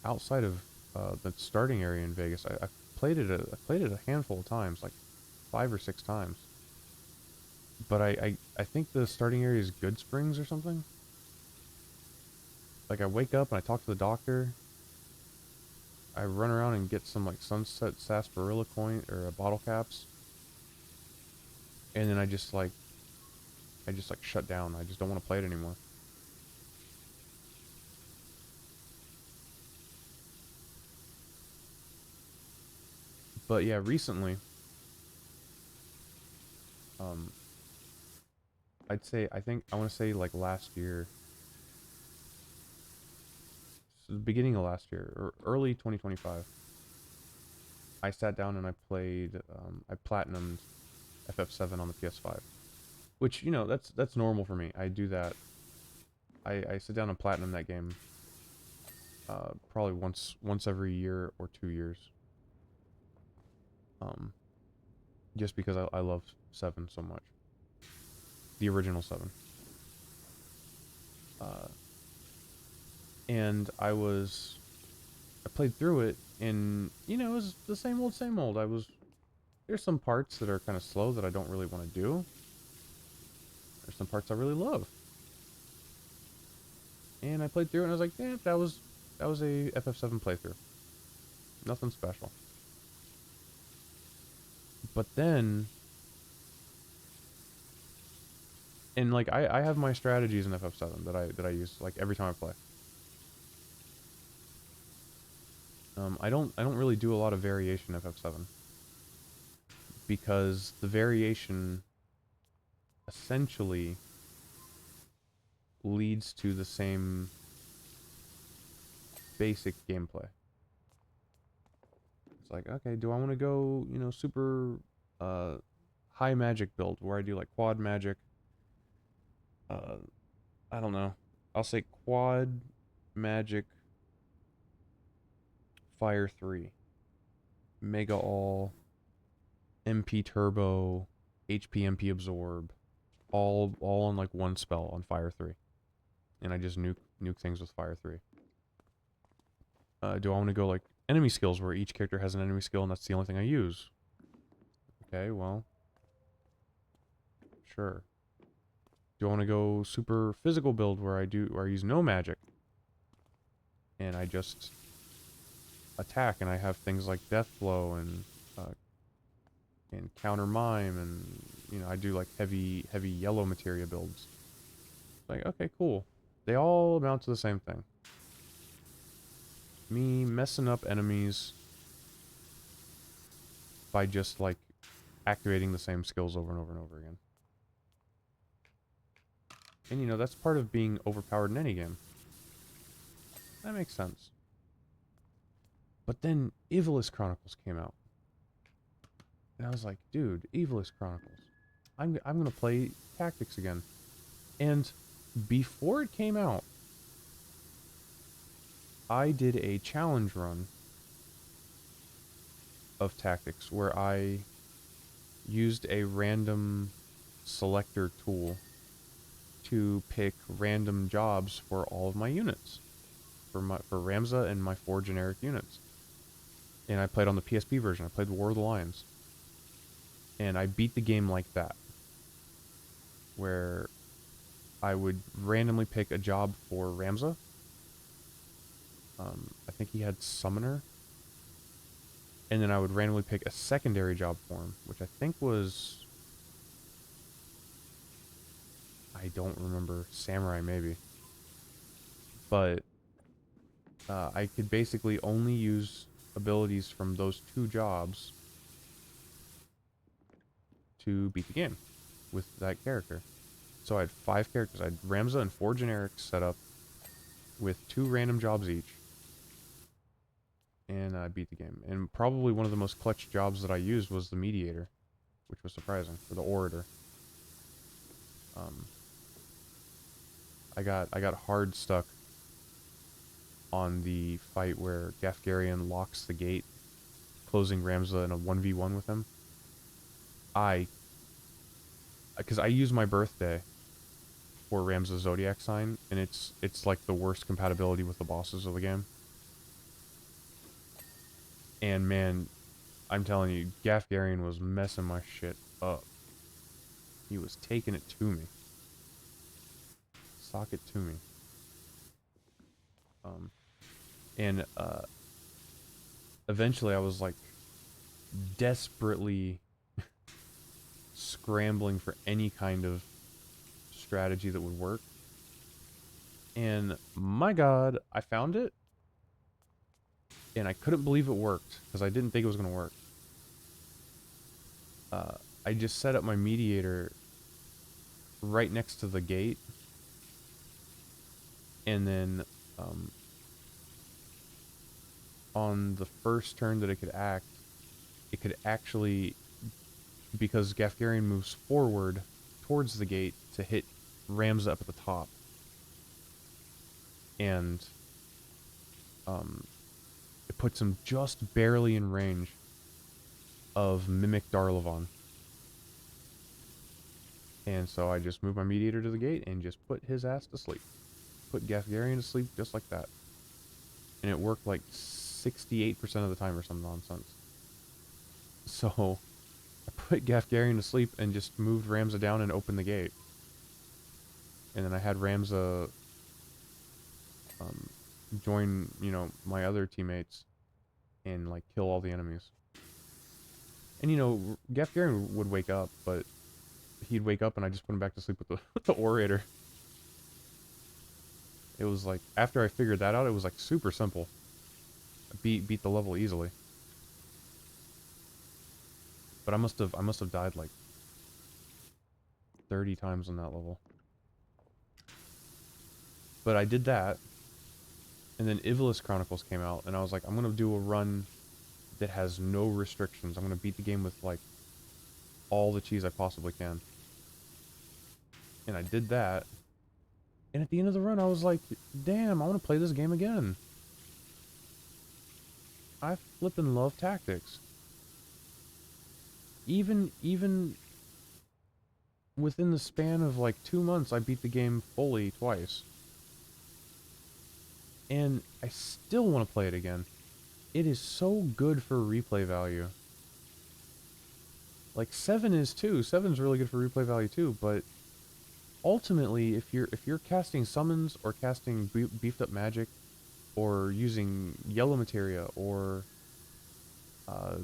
outside of the starting area in Vegas. I played it a handful of times, like 5 or 6 times. But I think the starting area is Good Springs or something. Like, I wake up and I talk to the doctor. I run around and get some like Sunset Sarsaparilla coin or bottle caps. And then I just like shut down. I just don't want to play it anymore. But yeah, recently, I want to say like last year, so the beginning of last year, or early 2025, I sat down and I played, I platinumed FF7 on the PS5. Which, you know, that's normal for me. I do that. I sit down and platinum that game probably once every year or 2 years. Just because I love 7 so much. The original 7. And I played through it, and, you know, it was the same old, same old. There's some parts that are kind of slow that I don't really want to do. There's some parts I really love. And I played through it, and I was like, yeah, that was a FF7 playthrough. Nothing special. But then, and like, I have my strategies in FF7 that I use like every time I play. I don't really do a lot of variation in FF7 because the variation essentially leads to the same basic gameplay. It's like, okay, do I want to go, you know, super high magic build where I do like quad magic? I don't know. I'll say quad magic Fire 3. Mega All, MP Turbo, HP MP Absorb, all on like one spell on Fire 3. And I just nuke things with Fire 3. Do I want to go like enemy skills where each character has an enemy skill and that's the only thing I use? Okay, well, sure. Do I want to go super physical build where I use no magic and I just attack and I have things like death blow and counter mime and I do like heavy yellow materia builds. Like, okay, cool. They all amount to the same thing. Me messing up enemies by just like activating the same skills over and over and over again. And that's part of being overpowered in any game. That makes sense. But then Evilus Chronicles came out. And I was like, dude, Evilus Chronicles. I'm gonna play Tactics again. And before it came out, I did a challenge run of Tactics where I used a random selector tool to pick random jobs for all of my units. For Ramza and my 4 generic units. And I played on the PSP version. I played War of the Lions. And I beat the game like that. Where I would randomly pick a job for Ramza. I think he had Summoner. And then I would randomly pick a secondary job for him, which I think was... I don't remember. Samurai, maybe. But I could basically only use abilities from those 2 jobs to beat the game with that character. So I had 5 characters. I had Ramza and 4 generics set up with 2 random jobs each. And I beat the game. And probably one of the most clutch jobs that I used was the Mediator, which was surprising, or the Orator. I got hard stuck on the fight where Gafgarian locks the gate, closing Ramza in a 1v1 with him. Because I use my birthday for Ramza's Zodiac sign, and it's like the worst compatibility with the bosses of the game. And man, I'm telling you, Gafgarian was messing my shit up. He was taking it to me. Sock it to me. And eventually I was like desperately scrambling for any kind of strategy that would work. And my god, I found it. And I couldn't believe it worked, because I didn't think it was going to work. I just set up my Mediator right next to the gate. And then on the first turn that it could actually, because Gafgarian moves forward towards the gate to hit Ramza up at the top. And it puts him just barely in range of Mimic Darlavon. And so I just moved my Mediator to the gate and just put his ass to sleep. Put Gafgarian to sleep just like that. And it worked like 68% of the time or some nonsense. So I put Gafgarian to sleep and just moved Ramza down and opened the gate. And then I had Ramza join, my other teammates and like kill all the enemies. And Gafgarian would wake up, but he'd wake up and I just put him back to sleep with the Orator. It was like, after I figured that out, it was like super simple. I beat the level easily. But I must have died like 30 times on that level. But I did that. And then Evilus Chronicles came out, and I was like, I'm gonna do a run that has no restrictions. I'm gonna beat the game with like all the cheese I possibly can. And I did that. And at the end of the run, I was like, damn, I want to play this game again. I flippin' love Tactics. Even within the span of like 2 months, I beat the game fully twice. And I still want to play it again. It is so good for replay value. Like 7 is too. 7's really good for replay value too, but ultimately, if you're casting summons or casting beefed up magic, or using yellow materia, or uh,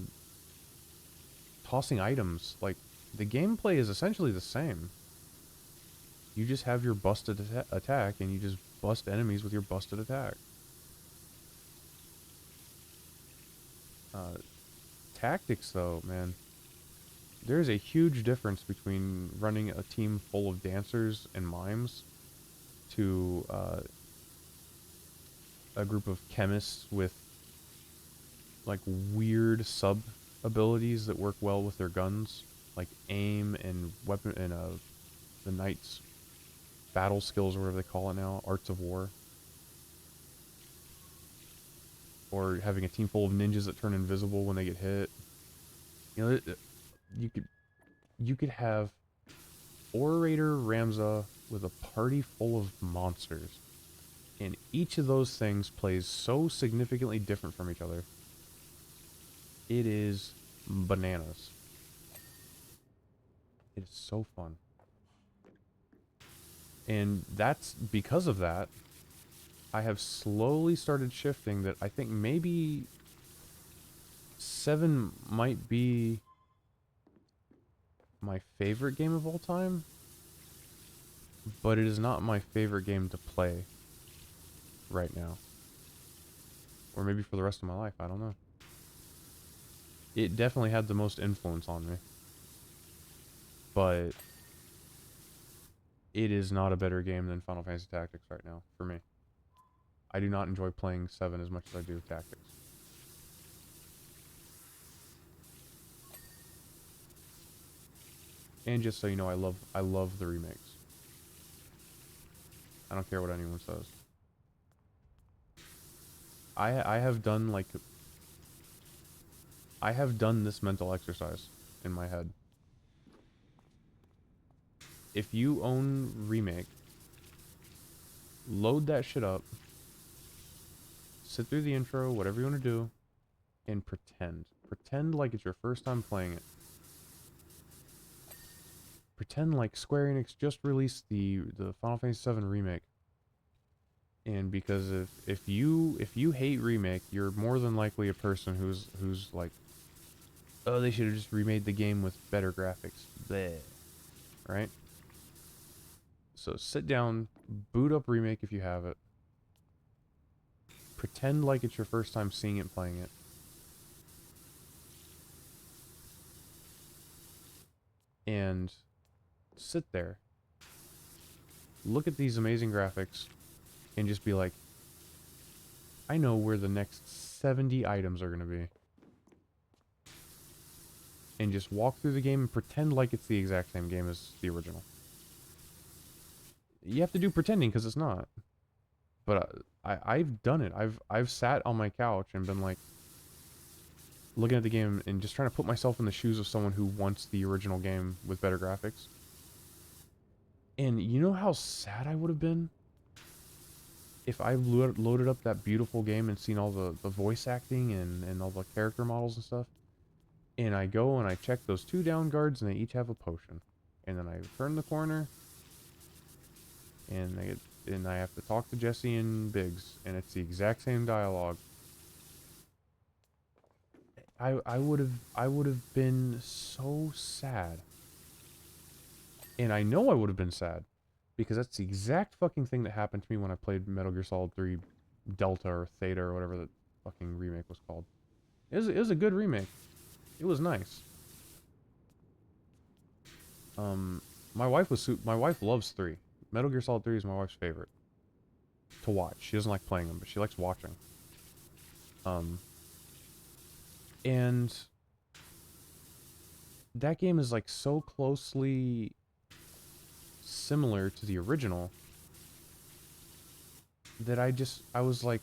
tossing items, like, the gameplay is essentially the same. You just have your busted attack, and you just bust enemies with your busted attack. Uh, Tactics, though, man. There's a huge difference between running a team full of dancers and mimes to a group of chemists with, like, weird sub abilities that work well with their guns, like aim and weapon and the knight's battle skills, or whatever they call it now, arts of war, or having a team full of ninjas that turn invisible when they get hit. You know, you could you could have Orator Ramza with a party full of monsters, and each of those things plays so significantly different from each other. It is bananas. It is so fun. And that's because of that, I have slowly started shifting that I think maybe 7 might be my favorite game of all time, but it is not my favorite game to play right now. Or maybe for the rest of my life, I don't know. It definitely had the most influence on me. But it is not a better game than Final Fantasy Tactics right now, for me. I do not enjoy playing 7 as much as I do Tactics. And just so you know, I love the remakes. I don't care what anyone says. I have done, like, I have done this mental exercise in my head. If you own Remake, load that shit up, sit through the intro, whatever you want to do, and pretend. Pretend like it's your first time playing it. Pretend like Square Enix just released the Final Fantasy VII Remake. And because if you hate Remake, you're more than likely a person who's like, oh, they should have just remade the game with better graphics. Bleh. Right? So sit down, boot up Remake if you have it. Pretend like it's your first time seeing it, playing it. And sit there. Look at these amazing graphics and just be like, I know where the next 70 items are going to be. And just walk through the game and pretend like it's the exact same game as the original. You have to do pretending because it's not. But I've done it. I've sat on my couch and been like, looking at the game and just trying to put myself in the shoes of someone who wants the original game with better graphics. And you know how sad I would have been if I loaded up that beautiful game and seen all the voice acting and all the character models and stuff. And I go and I check those 2 down guards and they each have a potion. And then I turn the corner and I have to talk to Jesse and Biggs, and it's the exact same dialogue. I would have been so sad. And I know I would have been sad because that's the exact fucking thing that happened to me when I played Metal Gear Solid 3 Delta or Theta or whatever the fucking remake was called. It was a good remake. It was nice. My wife loves 3. Metal Gear Solid 3 is my wife's favorite to watch. She doesn't like playing them, but she likes watching. And that game is like so closely similar to the original that I was like,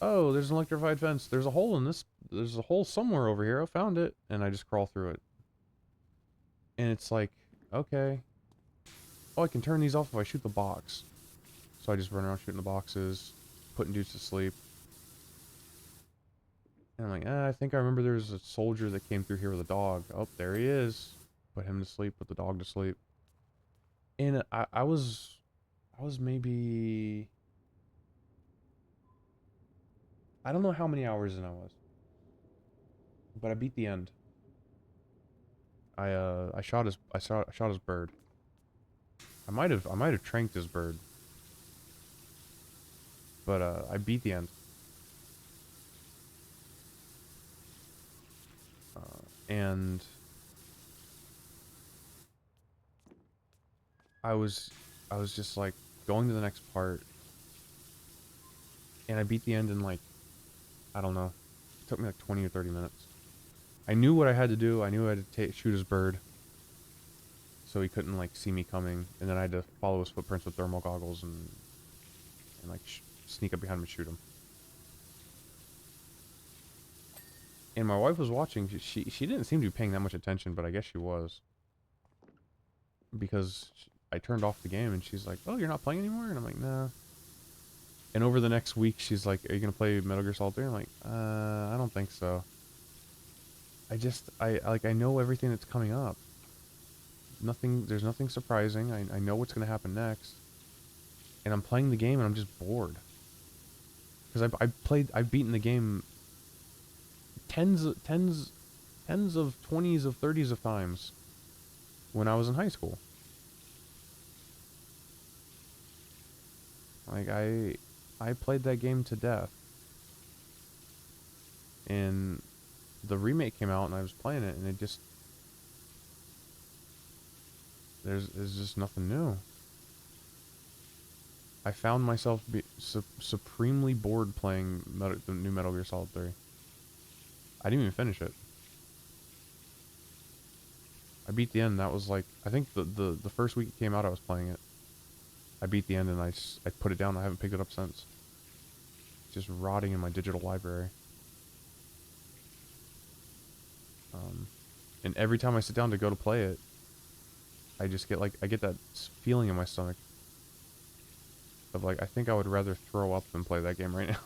oh, there's an electrified fence. There's a hole somewhere over here. I found it. And I just crawl through it. And it's like, okay. Oh, I can turn these off if I shoot the box. So I just run around shooting the boxes, putting dudes to sleep. And I'm like, I think I remember there was a soldier that came through here with a dog. Oh, there he is. Put him to sleep, put the dog to sleep. And I was maybe, I don't know how many hours in I was, but I beat the end. I shot his bird. I might have tranked his bird, but I beat the end. And I was I was just like going to the next part, and I beat the end in like, I don't know. It took me like 20 or 30 minutes. I knew what I had to do. I knew I had to shoot his bird so he couldn't like see me coming, and then I had to follow his footprints with thermal goggles and like sneak up behind him and shoot him. And my wife was watching. She didn't seem to be paying that much attention, but I guess she was, because I turned off the game and she's like, "Oh, you're not playing anymore?" And I'm like, "Nah." And over the next week, she's like, "Are you gonna play Metal Gear Solid 3?" I'm like, I don't think so. I know everything that's coming up. There's nothing surprising. I know what's gonna happen next. And I'm playing the game and I'm just bored. Because I've beaten the game tens of 20s of 30s of times when I was in high school. Like, I played that game to death. And the remake came out and I was playing it, and there's just nothing new. I found myself supremely bored playing the new Metal Gear Solid 3. I didn't even finish it. I beat the end. That was like, I think the first week it came out, I was playing it. I beat the end and I put it down. I haven't picked it up since. It's just rotting in my digital library. And every time I sit down to go to play it, I just get like, I get that feeling in my stomach of like, I think I would rather throw up than play that game right now.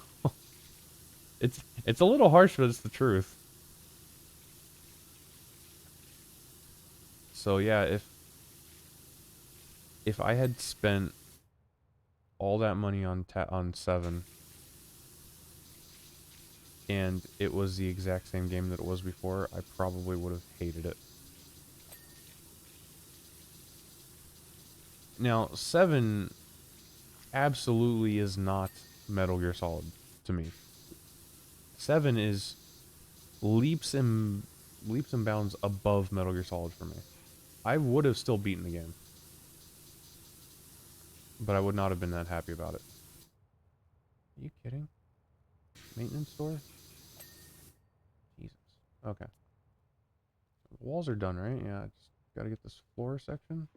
It's a little harsh, but it's the truth. So yeah, if I had spent all that money on 7, and it was the exact same game that it was before, I probably would have hated it. Now, 7 absolutely is not Metal Gear Solid to me. 7 is leaps and bounds above Metal Gear Solid for me. I would have still beaten the game, but I would not have been that happy about it. Are you kidding? Maintenance store? Jesus. Okay. The walls are done, right? Yeah, I just gotta get this floor section.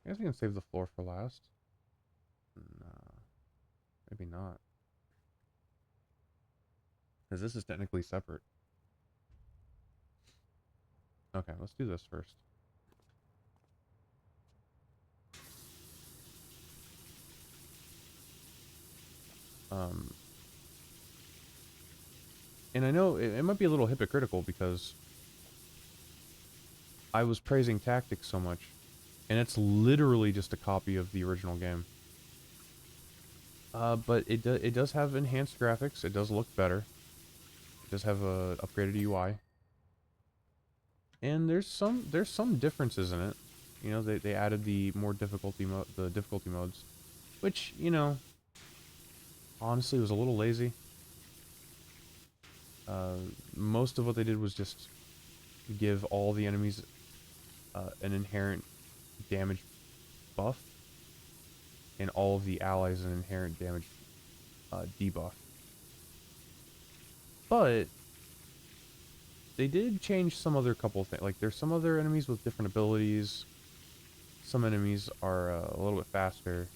I guess we can save the floor for last. No, maybe not. Because this is technically separate. Okay, let's do this first. Um, and I know it might be a little hypocritical because I was praising Tactics so much, and it's literally just a copy of the original game. But it does have enhanced graphics. It does look better. It does have a upgraded UI. And there's some differences in it. You know, they added the difficulty modes, which, you know, honestly was a little lazy. Most of what they did was just give all the enemies an inherent damage buff, and all of the allies an inherent damage debuff. But they did change some other couple things. Like, there's some other enemies with different abilities. Some enemies are a little bit faster.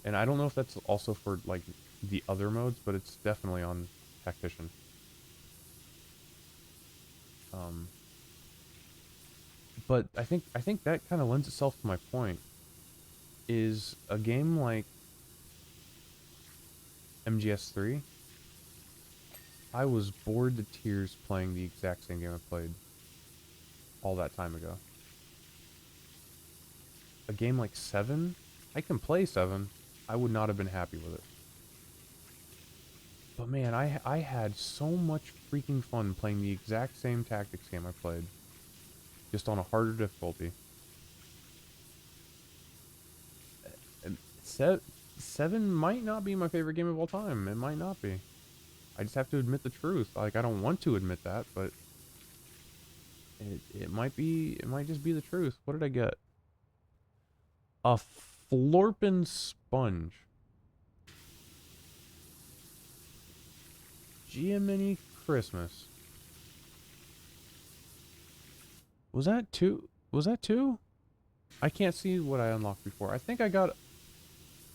And I don't know if that's also for, like, the other modes, but it's definitely on Tactician. But I think that kind of lends itself to my point. Is a game like MGS3, I was bored to tears playing the exact same game I played all that time ago. a game like 7, I can play 7. I would not have been happy with it. But man, I had so much freaking fun playing the exact same tactics game I played, just on a harder difficulty. And 7 might not be my favorite game of all time. It might not be. I just have to admit the truth. Like, I don't want to admit that, but it might be. It might just be the truth. What did I get? A Florpin sponge. Jiminy Christmas. Was that 2? Was that 2? I can't see what I unlocked before. I think I got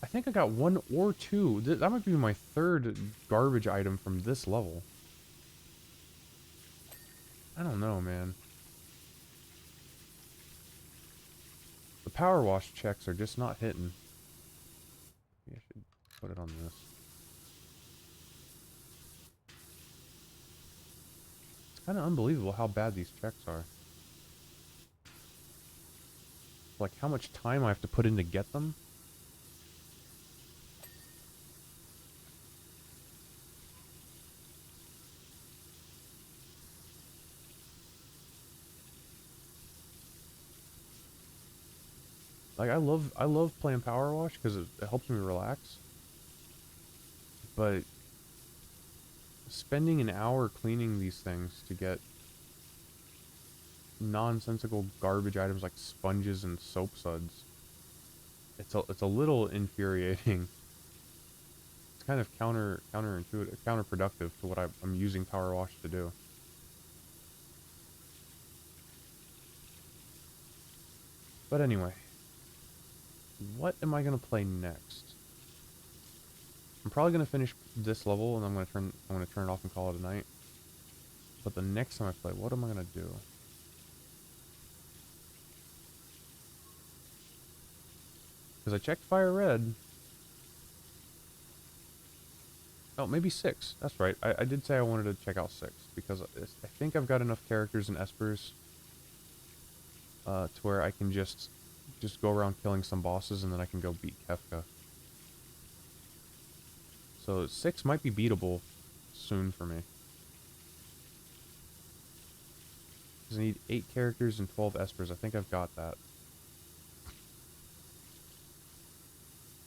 1 or 2. That might be my 3rd garbage item from this level. I don't know, man. The power wash checks are just not hitting. Maybe I should put it on this. It's kind of unbelievable how bad these checks are. Like, how much time I have to put in to get them. Like, I love playing Power Wash because it helps me relax. But spending an hour cleaning these things to get nonsensical garbage items like sponges and soap suds, it's a little infuriating. It's kind of counterintuitive, counterproductive to what I'm using Power Wash to do. But anyway, what am I gonna play next? I'm probably gonna finish this level and I'm gonna turn it off and call it a night. But the next time I play, what am I gonna do? Because I checked Firered. Oh, maybe 6. That's right. I did say I wanted to check out 6 because I think I've got enough characters in Espers to where I can just go around killing some bosses and then I can go beat Kefka. So 6 might be beatable soon for me. Because I need 8 characters and 12 Espers. I think I've got that.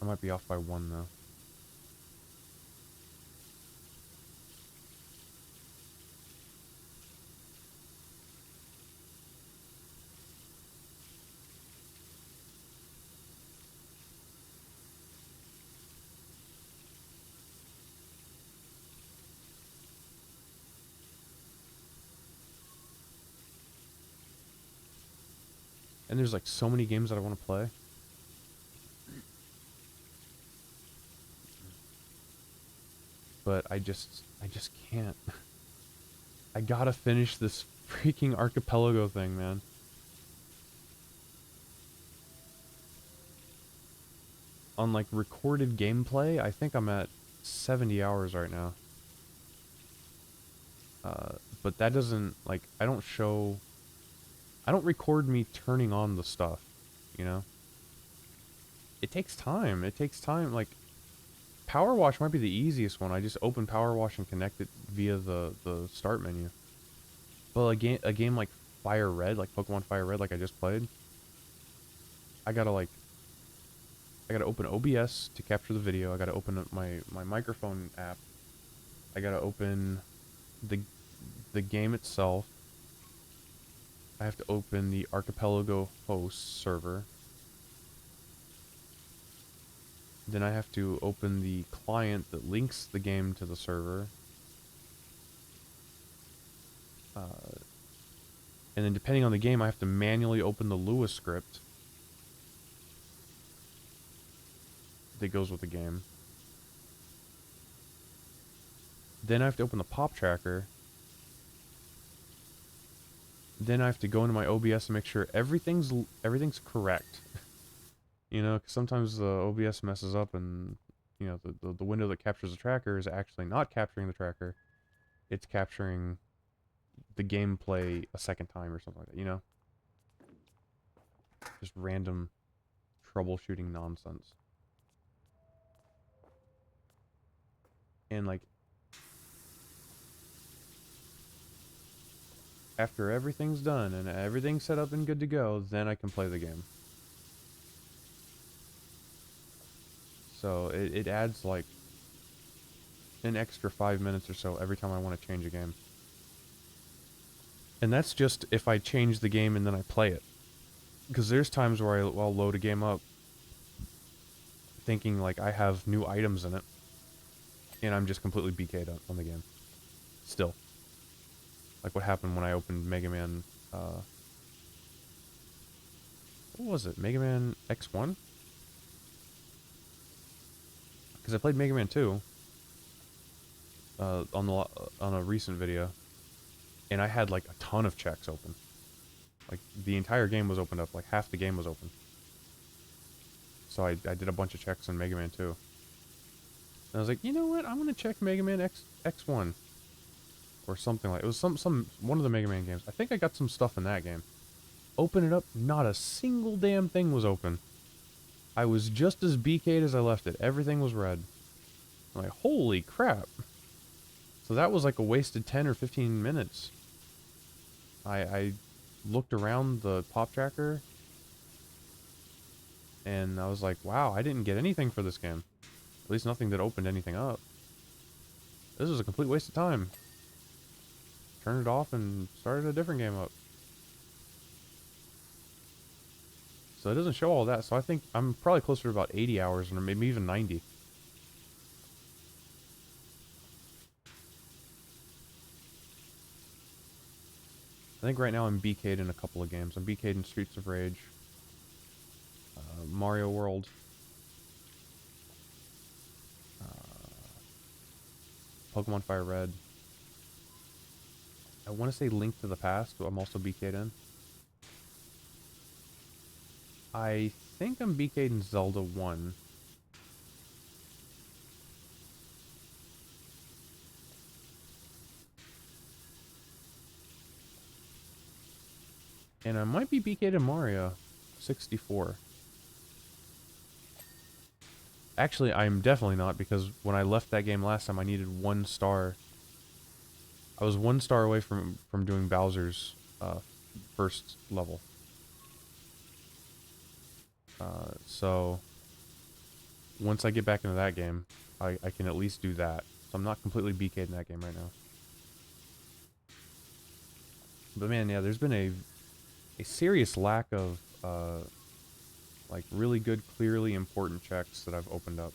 I might be off by 1 though. And there's like so many games that I want to play. But I just can't. I gotta finish this freaking archipelago thing, man. On like recorded gameplay, I think I'm at 70 hours right now. But that doesn't, like, I don't record me turning on the stuff, you know? It takes time. It takes time. Like, Power Wash might be the easiest one. I just open Power Wash and connect it via the start menu. But a game like Firered, like Pokemon Firered, like I just played, I gotta open OBS to capture the video. I gotta open up my microphone app. I gotta open the game itself. I have to open the Archipelago host server. Then I have to open the client that links the game to the server. And then depending on the game, I have to manually open the Lua script that goes with the game. Then I have to open the pop tracker. Then I have to go into my OBS and make sure everything's correct. You know, 'cause sometimes the OBS messes up and, you know, the window that captures the tracker is actually not capturing the tracker. It's capturing the gameplay a second time or something like that, you know? Just random troubleshooting nonsense. And like, after everything's done and everything's set up and good to go, then I can play the game. So it adds like an extra 5 minutes or so every time I want to change a game. And that's just if I change the game and then I play it. Because there's times where I'll load a game up thinking like I have new items in it, and I'm just completely BK'd on the game. Still. Like what happened when I opened Mega Man, what was it? Mega Man X1? Because I played Mega Man 2 on a recent video, and I had like a ton of checks open. Like the entire game was opened up, like half the game was open. So I did a bunch of checks on Mega Man 2. And I was like, you know what? I'm gonna check Mega Man X1 or something like it was one of the Mega Man games. I think I got some stuff in that game. Open it up, not a single damn thing was open. I was just as BK'd as I left it. Everything was red. I'm like, holy crap. So that was like a wasted 10 or 15 minutes. I looked around the pop tracker, and I was like, wow, I didn't get anything for this game. At least nothing that opened anything up. This was a complete waste of time. Turned it off and started a different game up. So it doesn't show all that, so I think I'm probably closer to about 80 hours, or maybe even 90. I think right now I'm BK'd in a couple of games. I'm BK'd in Streets of Rage, Mario World, Pokemon Fire Red. I want to say Link to the Past, but I'm also BK'd in. I think I'm BK'd in Zelda 1. And I might be BK'd in Mario 64. Actually, I'm definitely not, because when I left that game last time, I needed 1 star. I was 1 star away from doing Bowser's first level. So once I get back into that game, I can at least do that. So I'm not completely BK'd in that game right now. But man, yeah, there's been a serious lack of like really good, clearly important checks that I've opened up.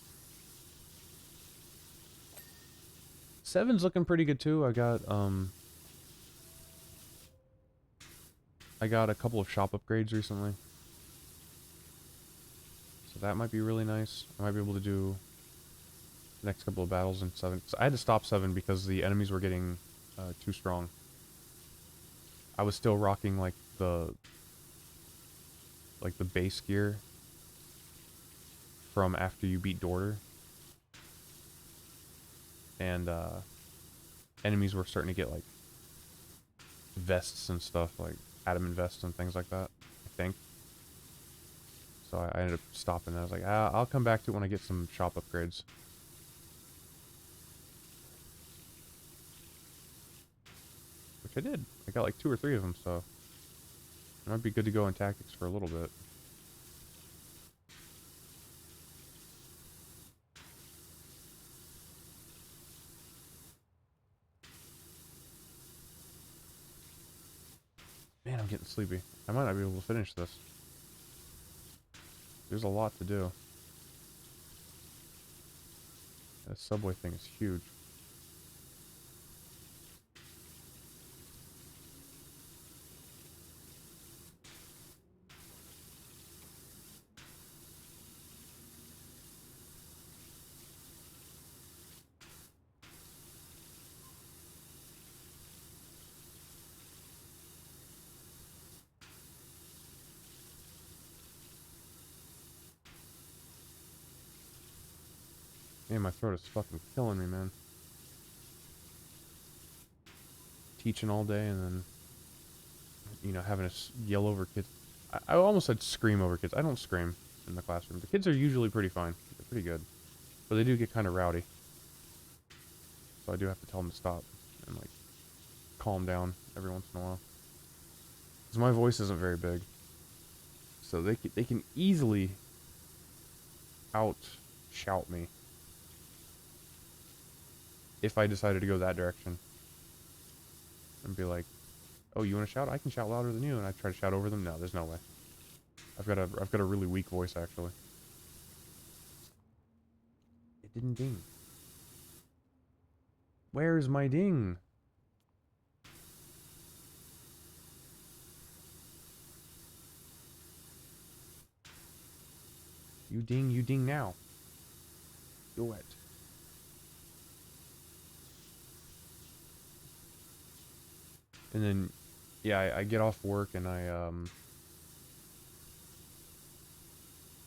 7's looking pretty good too. I got a couple of shop upgrades recently. So that might be really nice. I might be able to do the next couple of battles in 7. So I had to stop 7 because the enemies were getting too strong. I was still rocking like the base gear from after you beat Dorter. And enemies were starting to get like vests and stuff, like adamant vests and things like that, I think. So I ended up stopping. I was like, I'll come back to it when I get some shop upgrades. Which I did. I got like 2 or 3 of them, so it might be good to go in tactics for a little bit. Man, I'm getting sleepy. I might not be able to finish this. There's a lot to do. That subway thing is huge. Man, my throat is fucking killing me, man. Teaching all day and then, you know, having to yell over kids. I almost said scream over kids. I don't scream. in the classroom. The kids are usually pretty fine. They're pretty good. But they do get kind of rowdy. So I do have to tell them to stop and, like, calm down every once in a while. Because my voice isn't very big. So they can easily out-shout me if I decided to go that direction. And be like, oh, you want to shout? I can shout louder than you. And I try to shout over them. No, there's no way. I've got a really weak voice, actually. It didn't ding. Where's my ding? You ding now. Do it. And then, yeah, I get off work and I,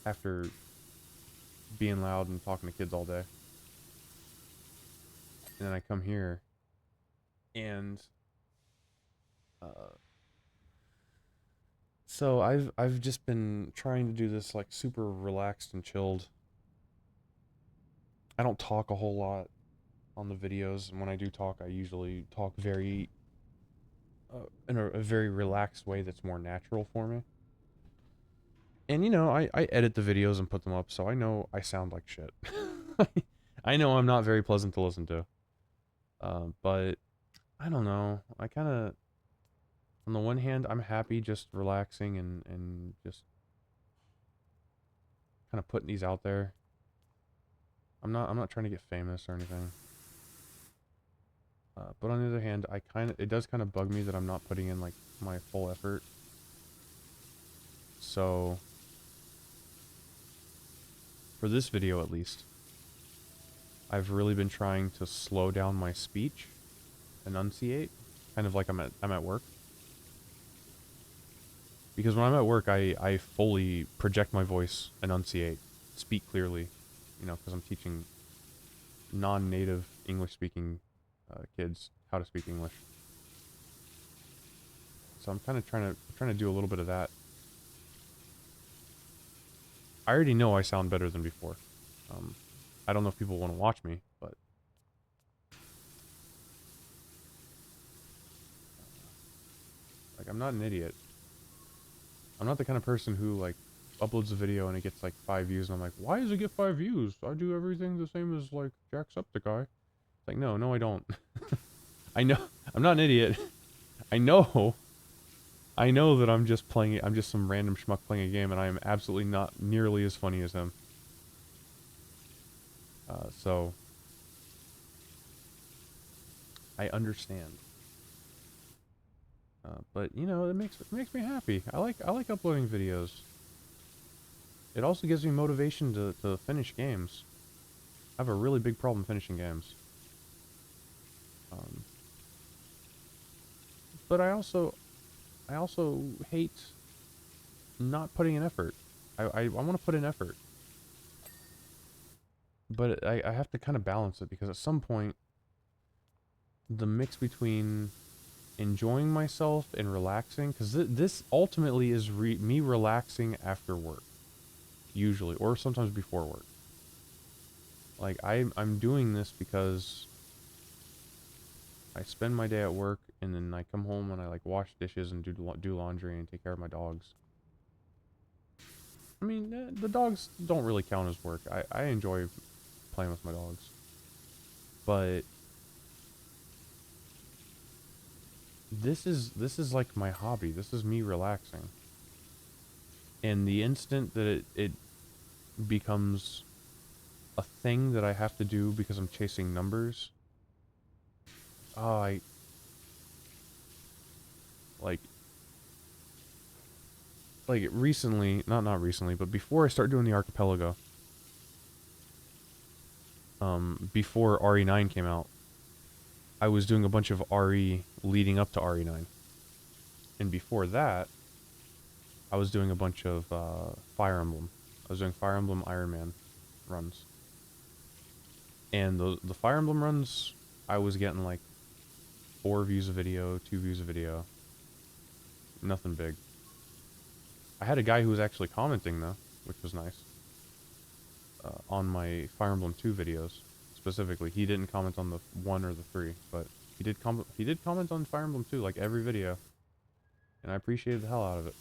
after being loud and talking to kids all day, and then I come here, and, so I've just been trying to do this, like, super relaxed and chilled. I don't talk a whole lot on the videos, and when I do talk, I usually talk very, in a very relaxed way that's more natural for me. And, you know, I edit the videos and put them up, so I know I sound like shit. I know I'm not very pleasant to listen to. But, I don't know. I kind of, on the one hand, I'm happy just relaxing and just kind of putting these out there. I'm not trying to get famous or anything. But on the other hand, it does kind of bug me that I'm not putting in, like, my full effort. So, for this video at least, I've really been trying to slow down my speech, enunciate, kind of like I'm at work. Because when I'm at work, I fully project my voice, enunciate, speak clearly, you know, because I'm teaching non-native English-speaking kids how to speak English. So I'm kind of trying to do a little bit of that. I already know I sound better than before. I don't know if people want to watch me, but like, I'm not an idiot. I'm not the kind of person who, like, uploads a video and it gets like 5 views and I'm like, why does it get 5 views? I do everything the same as, like, Jacksepticeye. It's like, no, I don't. I know, I'm not an idiot. I know that I'm just some random schmuck playing a game, and I am absolutely not nearly as funny as him. So I understand. But, you know, it makes me happy. I like uploading videos. It also gives me motivation to finish games. I have a really big problem finishing games. But I also hate not putting in effort. I want to put in effort. But I have to kind of balance it, because at some point, the mix between enjoying myself and relaxing, because this ultimately is me relaxing after work, usually, or sometimes before work. Like, I'm doing this because I spend my day at work, and then I come home and I, like, wash dishes and do laundry and take care of my dogs. I mean, the dogs don't really count as work. I enjoy playing with my dogs. But this is like my hobby. This is me relaxing. And the instant that it becomes a thing that I have to do because I'm chasing numbers, oh, like recently, not recently, but before I start doing the archipelago, before RE9 came out, I was doing a bunch of RE leading up to RE9. And before that, I was doing a bunch of Fire Emblem. I was doing Fire Emblem Iron Man runs. And the Fire Emblem runs, I was getting like 4 views a video, 2 views a video. Nothing big. I had a guy who was actually commenting, though. which was nice. On my Fire Emblem 2 videos, specifically. He didn't comment on the 1 or the 3, but he did comment on Fire Emblem 2, like, every video. And I appreciated the hell out of it.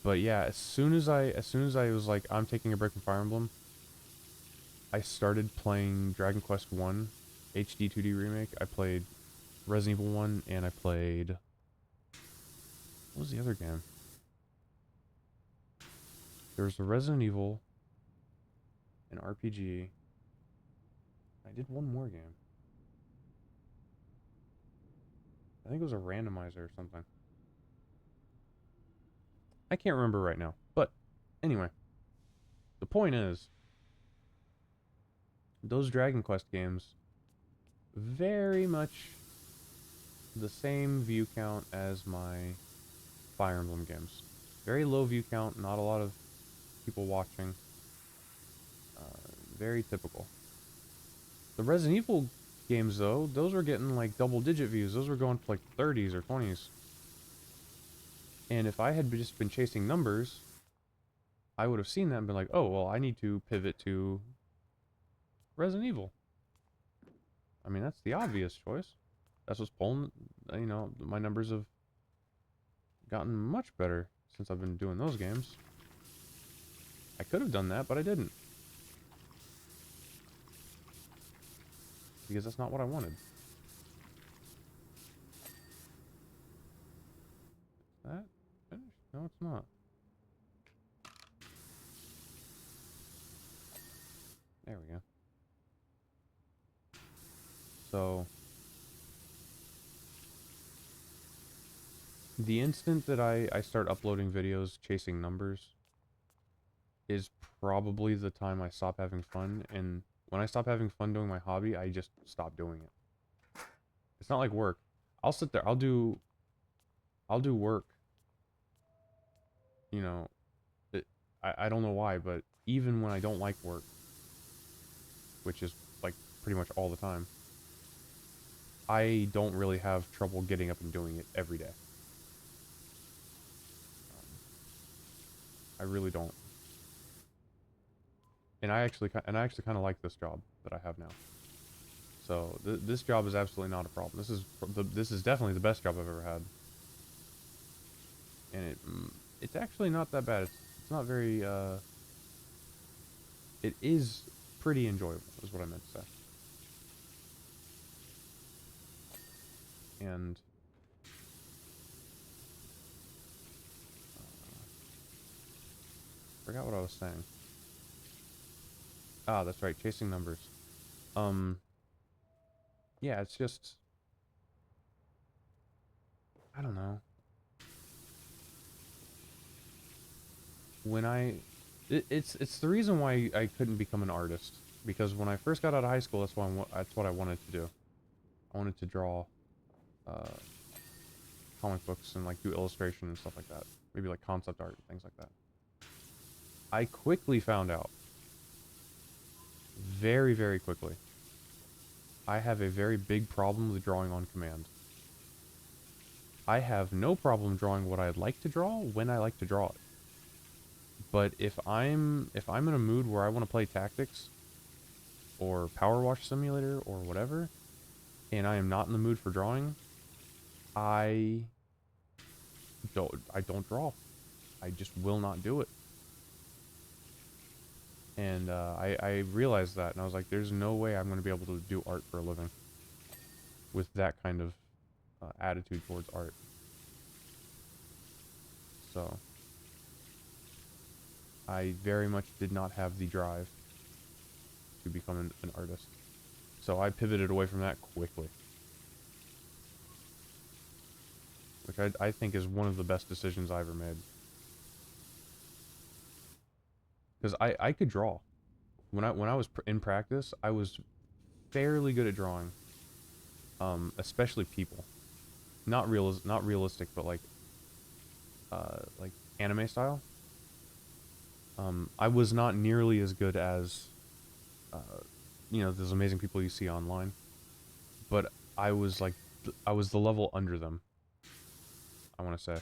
But yeah, as soon as I was like, I'm taking a break from Fire Emblem, I started playing Dragon Quest 1 HD 2D Remake. I played Resident Evil 1, and I played... What was the other game? There was the Resident Evil, an RPG. I did one more game. I think it was a randomizer or something. I can't remember right now. But, anyway. The point is, those Dragon Quest games, very much the same view count as my Fire Emblem games. Very low view count, not a lot of people watching. Very typical. The Resident Evil games, though, those were getting like double-digit views. Those were going for like 30s or 20s. And if I had just been chasing numbers, I would have seen that and been like, oh, well, I need to pivot to Resident Evil. I mean, that's the obvious choice. That's what's pulling, you know, my numbers have gotten much better since I've been doing those games. I could have done that, but I didn't. Because that's not what I wanted. Is that finished? No, it's not. There we go. So, the instant that I start uploading videos chasing numbers is probably the time I stop having fun, and when I stop having fun doing my hobby, I just stop doing it. It's not like work. I'll sit there, I'll do work. You know, I don't know why, but even when I don't like work, which is like pretty much all the time, I don't really have trouble getting up and doing it every day. I really don't. And I actually kind of like this job that I have now. So this job is absolutely not a problem. This is definitely the best job I've ever had. And it's actually not that bad. It's not very it is pretty enjoyable, is what I meant to say. And forgot what I was saying. Ah, that's right, chasing numbers. Yeah, it's just, I don't know. When it's the reason why I couldn't become an artist, because when I first got out of high school, that's what I wanted to do. I wanted to draw comic books and like do illustration and stuff like that. Maybe like concept art and things like that. I quickly found out, very, very quickly, I have a very big problem with drawing on command. I have no problem drawing what I'd like to draw when I like to draw it. But if I'm in a mood where I want to play Tactics or Power Wash Simulator or whatever, and I am not in the mood for drawing, I don't draw. I just will not do it. And I realized that, and I was like, there's no way I'm going to be able to do art for a living with that kind of attitude towards art. So I very much did not have the drive to become an artist. So I pivoted away from that quickly. Which I think is one of the best decisions I ever made. Because I could draw. When I was in practice, I was fairly good at drawing. Especially people. Not realistic, but like anime style. I was not nearly as good as, you know, those amazing people you see online. But I was like, I was the level under them, I want to say.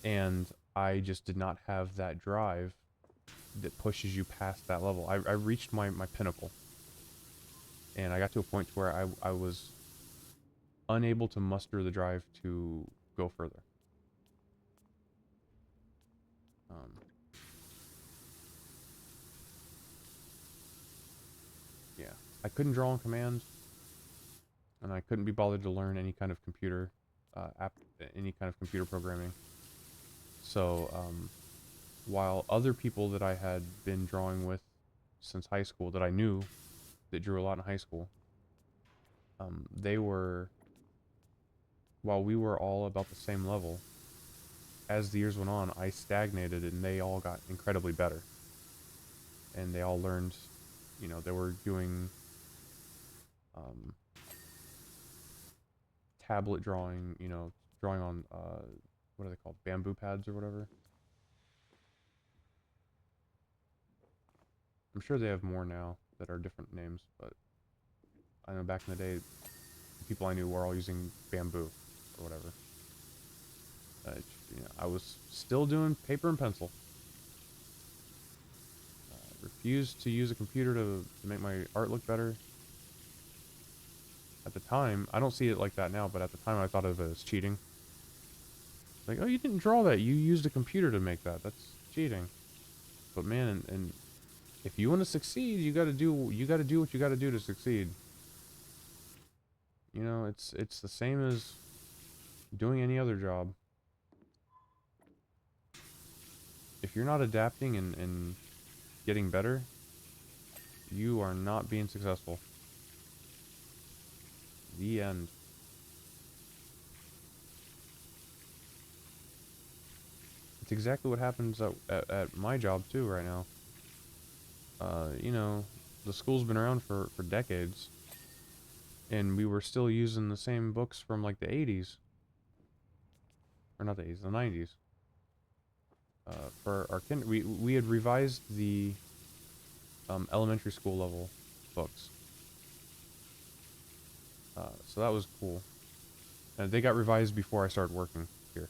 And I just did not have that drive that pushes you past that level. I reached my pinnacle. And I got to a point where I was unable to muster the drive to go further. Yeah. I couldn't draw on command, and I couldn't be bothered to learn any kind of computer any kind of computer programming. So, while other people that I had been drawing with since high school that I knew that drew a lot in high school, they were, while we were all about the same level, as the years went on, I stagnated and they all got incredibly better. And they all learned, you know, they were doing tablet drawing, you know, drawing on, what are they called? Bamboo pads or whatever. I'm sure they have more now that are different names, but I know back in the day, the people I knew were all using bamboo or whatever. You know, I was still doing paper and pencil. Refused to use a computer to make my art look better. At the time, I don't see it like that now, but at the time I thought of it as cheating. Like, oh, you didn't draw that. You used a computer to make that. That's cheating. But man, and if you want to succeed, you got to do what you got to do to succeed. You know, it's the same as doing any other job. If you're not adapting and getting better, you are not being successful. The end. It's exactly what happens at my job too right now. You know, the school's been around for decades, and we were still using the same books from like the 80s. Or not the 80s, the 90s. For our we had revised the elementary school level books. So that was cool. And they got revised before I started working here.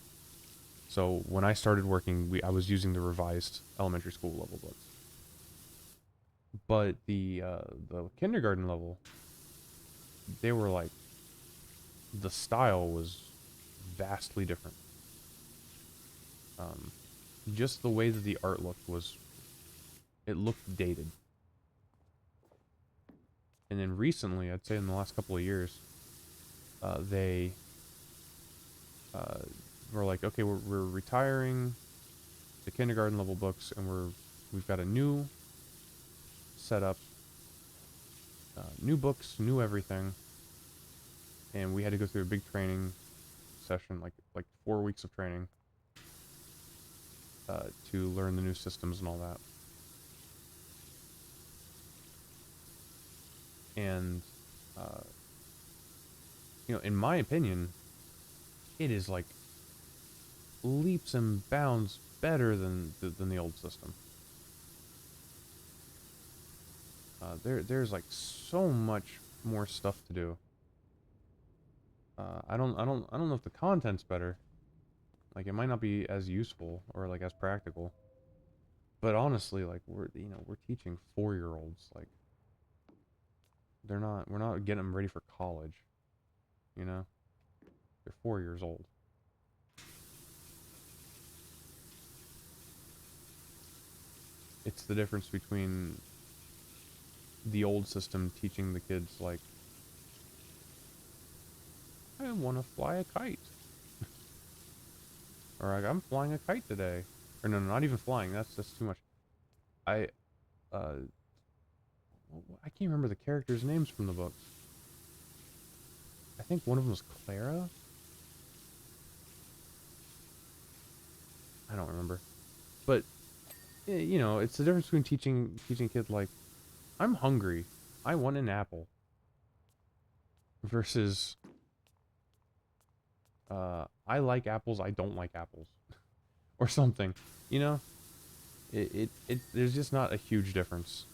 So when I started working, I was using the revised elementary school level books. But the kindergarten level, they were like, the style was vastly different. Just the way that the art looked it looked dated. And then recently, I'd say in the last couple of years, they were like, okay, we're retiring the kindergarten level books, and we've got a new setup, new books, new everything, and we had to go through a big training session, like 4 weeks of training, to learn the new systems and all that. And you know, in my opinion, it is like leaps and bounds better than the old system. There's like so much more stuff to do. I don't know if the content's better. Like, it might not be as useful or like as practical. But honestly, like, we're teaching 4-year-olds, like, we're not getting them ready for college. You know? They're 4 years old. It's the difference between the old system teaching the kids, like, I want to fly a kite. Or like, I'm flying a kite today. Or no, not even flying. That's too much. I can't remember the characters' names from the books. I think one of them was Clara. I don't remember. But you know, it's the difference between teaching kids, like, I'm hungry, I want an apple, versus I like apples, I don't like apples, or something. You know, there's just not a huge difference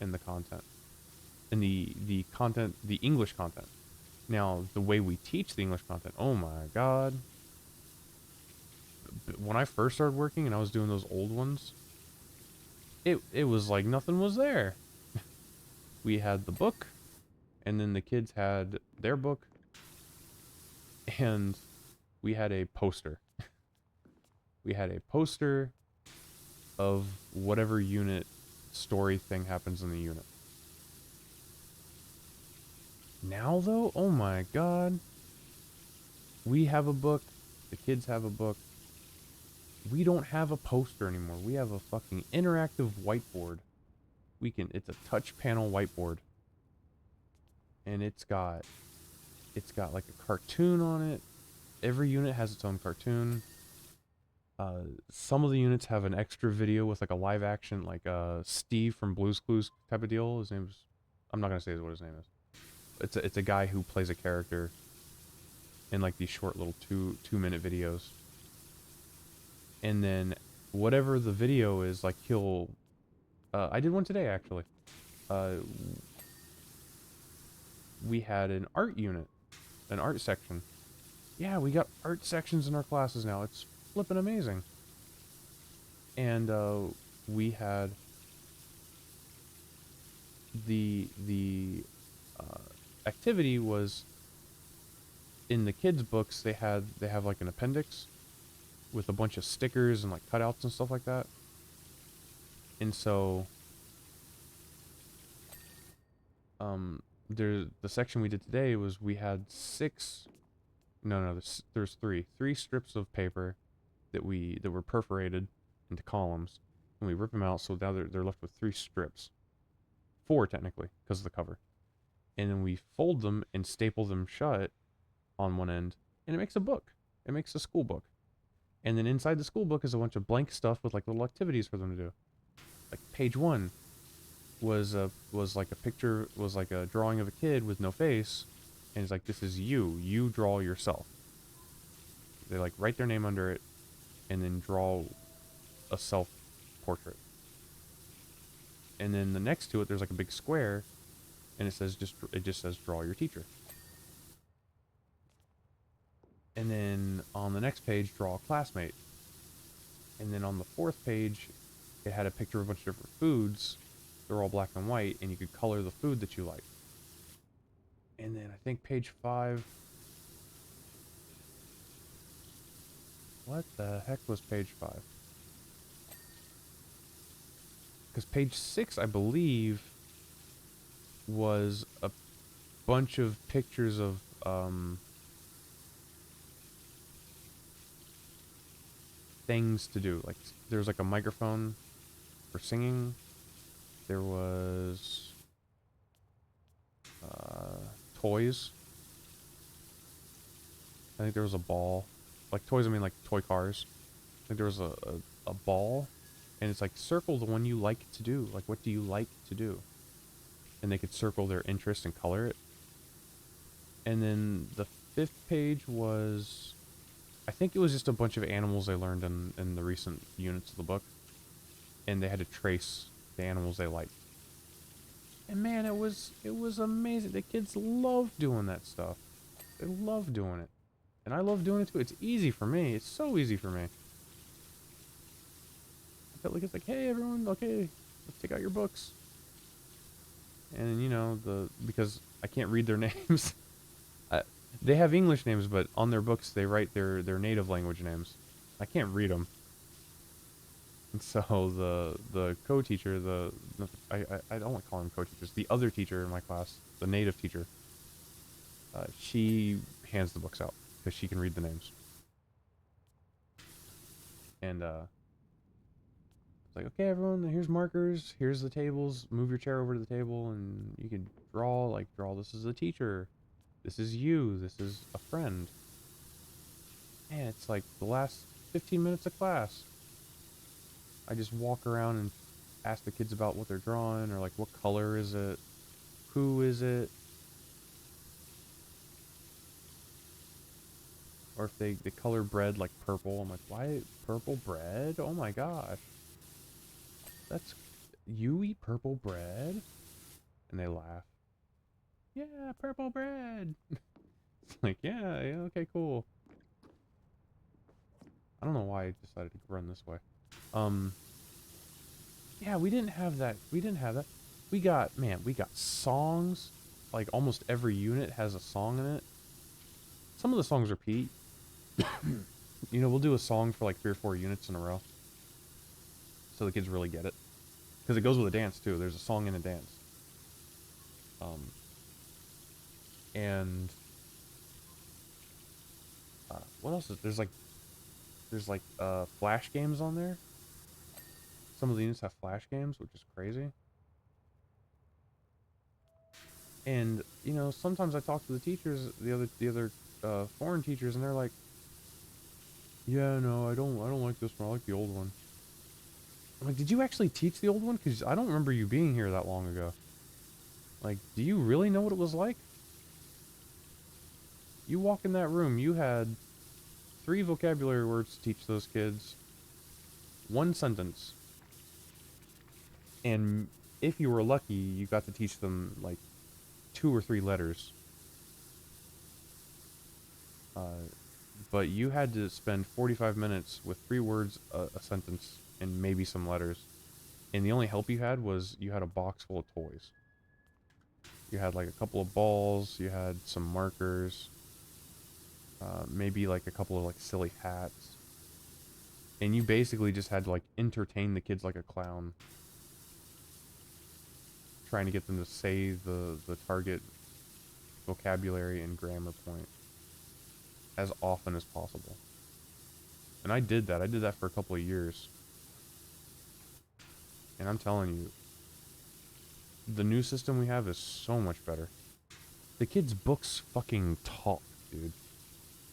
in the content, in the content, the English content. Now, the way we teach the English content, oh my god, when I first started working and I was doing those old ones, it was like nothing was there. We had the book, and then the kids had their book, and we had a poster. We had a poster of whatever unit story thing happens in the unit. Now though, oh my god. We have a book, the kids have a book. We don't have a poster anymore. We have a fucking interactive whiteboard. It's a touch panel whiteboard. And it's got like a cartoon on it. Every unit has its own cartoon. Some of the units have an extra video with like a live action, like Steve from Blue's Clues type of deal. His name's, I'm not gonna say what his name is. It's a guy who plays a character in like these short little two-minute videos. And then whatever the video is, like he'll, I did one today actually. We had an art unit, an art section. Yeah, we got art sections in our classes now. It's flipping amazing. And we had the activity was in the kids' books. They have like an appendix with a bunch of stickers and like cutouts and stuff like that. And so the section we did today was we had there's three strips of paper that were perforated into columns, and we rip them out, so now they're left with 3 strips. 4 technically because of the cover. And then we fold them and staple them shut on one end, and it makes a book. It makes a school book. And then inside the school book is a bunch of blank stuff with like little activities for them to do. Like page 1 was like a picture, was like a drawing of a kid with no face, and it's like, this is you draw yourself. They like write their name under it and then draw a self portrait. And then the next to it there's like a big square, and it just says draw your teacher. And then on the next page, draw a classmate. And then on the 4th page, it had a picture of a bunch of different foods. They're all black and white, and you could color the food that you like. And then I think page 5... What the heck was page 5? Because page 6, I believe, was a bunch of pictures of, things to do. Like, there was like a microphone for singing. There was toys. I think there was a ball. Like toys, I mean like toy cars. I think there was a ball, and it's like circle the one you like to do. Like, what do you like to do? And they could circle their interest and color it. And then the 5th page was, I think it was just a bunch of animals they learned in the recent units of the book. And they had to trace the animals they liked. And man, it was amazing. The kids love doing that stuff. They love doing it. And I love doing it too. It's easy for me. It's so easy for me. I felt like it's like, hey everyone, okay, let's take out your books. And you know, because I can't read their names. They have English names, but on their books they write their native language names. I can't read them. And so the co-teacher, I don't want to call them co-teachers, the other teacher in my class, the native teacher, she hands the books out because she can read the names. And it's like, okay everyone, here's markers, here's the tables, move your chair over to the table, and you can draw this is a teacher, this is you, this is a friend. Man, it's like the last 15 minutes of class. I just walk around and ask the kids about what they're drawing, or like, what color is it? Who is it? Or if they color bread like purple, I'm like, why purple bread? Oh my gosh. You eat purple bread? And they laugh. Yeah, purple bread. It's like, yeah, okay, cool. I don't know why I decided to run this way. Yeah, we didn't have that. We didn't have that. We got, man, we got songs. Like, almost every unit has a song in it. Some of the songs repeat. You know, we'll do a song for like 3 or 4 units in a row. So the kids really get it. Because it goes with a dance, too. There's a song and a dance. And... what else is... There's like, flash games on there. Some of the units have flash games, which is crazy. And, you know, sometimes I talk to the teachers, the other foreign teachers, and they're like, yeah, no, I don't like this one. I like the old one. I'm like, did you actually teach the old one? Because I don't remember you being here that long ago. Like, do you really know what it was like? You walk in that room, you had 3 vocabulary words to teach those kids. 1 sentence. And if you were lucky, you got to teach them, like, 2 or 3 letters. But you had to spend 45 minutes with 3 words a sentence and maybe some letters. And the only help you had was you had a box full of toys. You had like a couple of balls, you had some markers, maybe like a couple of like silly hats. And you basically just had to like entertain the kids like a clown. Trying to get them to say the target vocabulary and grammar point as often as possible. And I did that. I did that for a couple of years. And I'm telling you, the new system we have is so much better. The kids' books fucking talk, dude.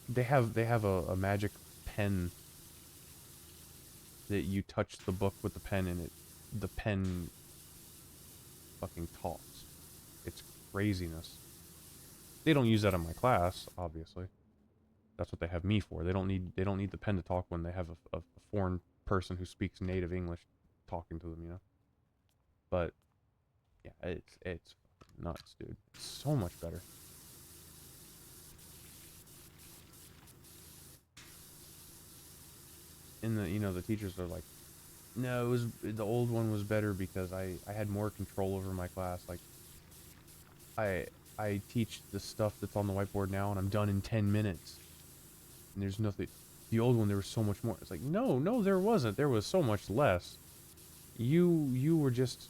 They have a magic pen that you touch the book with the pen and the pen fucking talks. It's craziness. They don't use that in my class, obviously. That's what they have me for. They don't need the pen to talk when they have a foreign person who speaks native English talking to them, you know. But yeah, it's nuts, dude. It's so much better. And the teachers are like, no, the old one was better because I had more control over my class. Like, I teach the stuff that's on the whiteboard now, and I'm done in 10 minutes. And there's nothing. The old one, there was so much more. It's like, no, there wasn't. There was so much less. You were just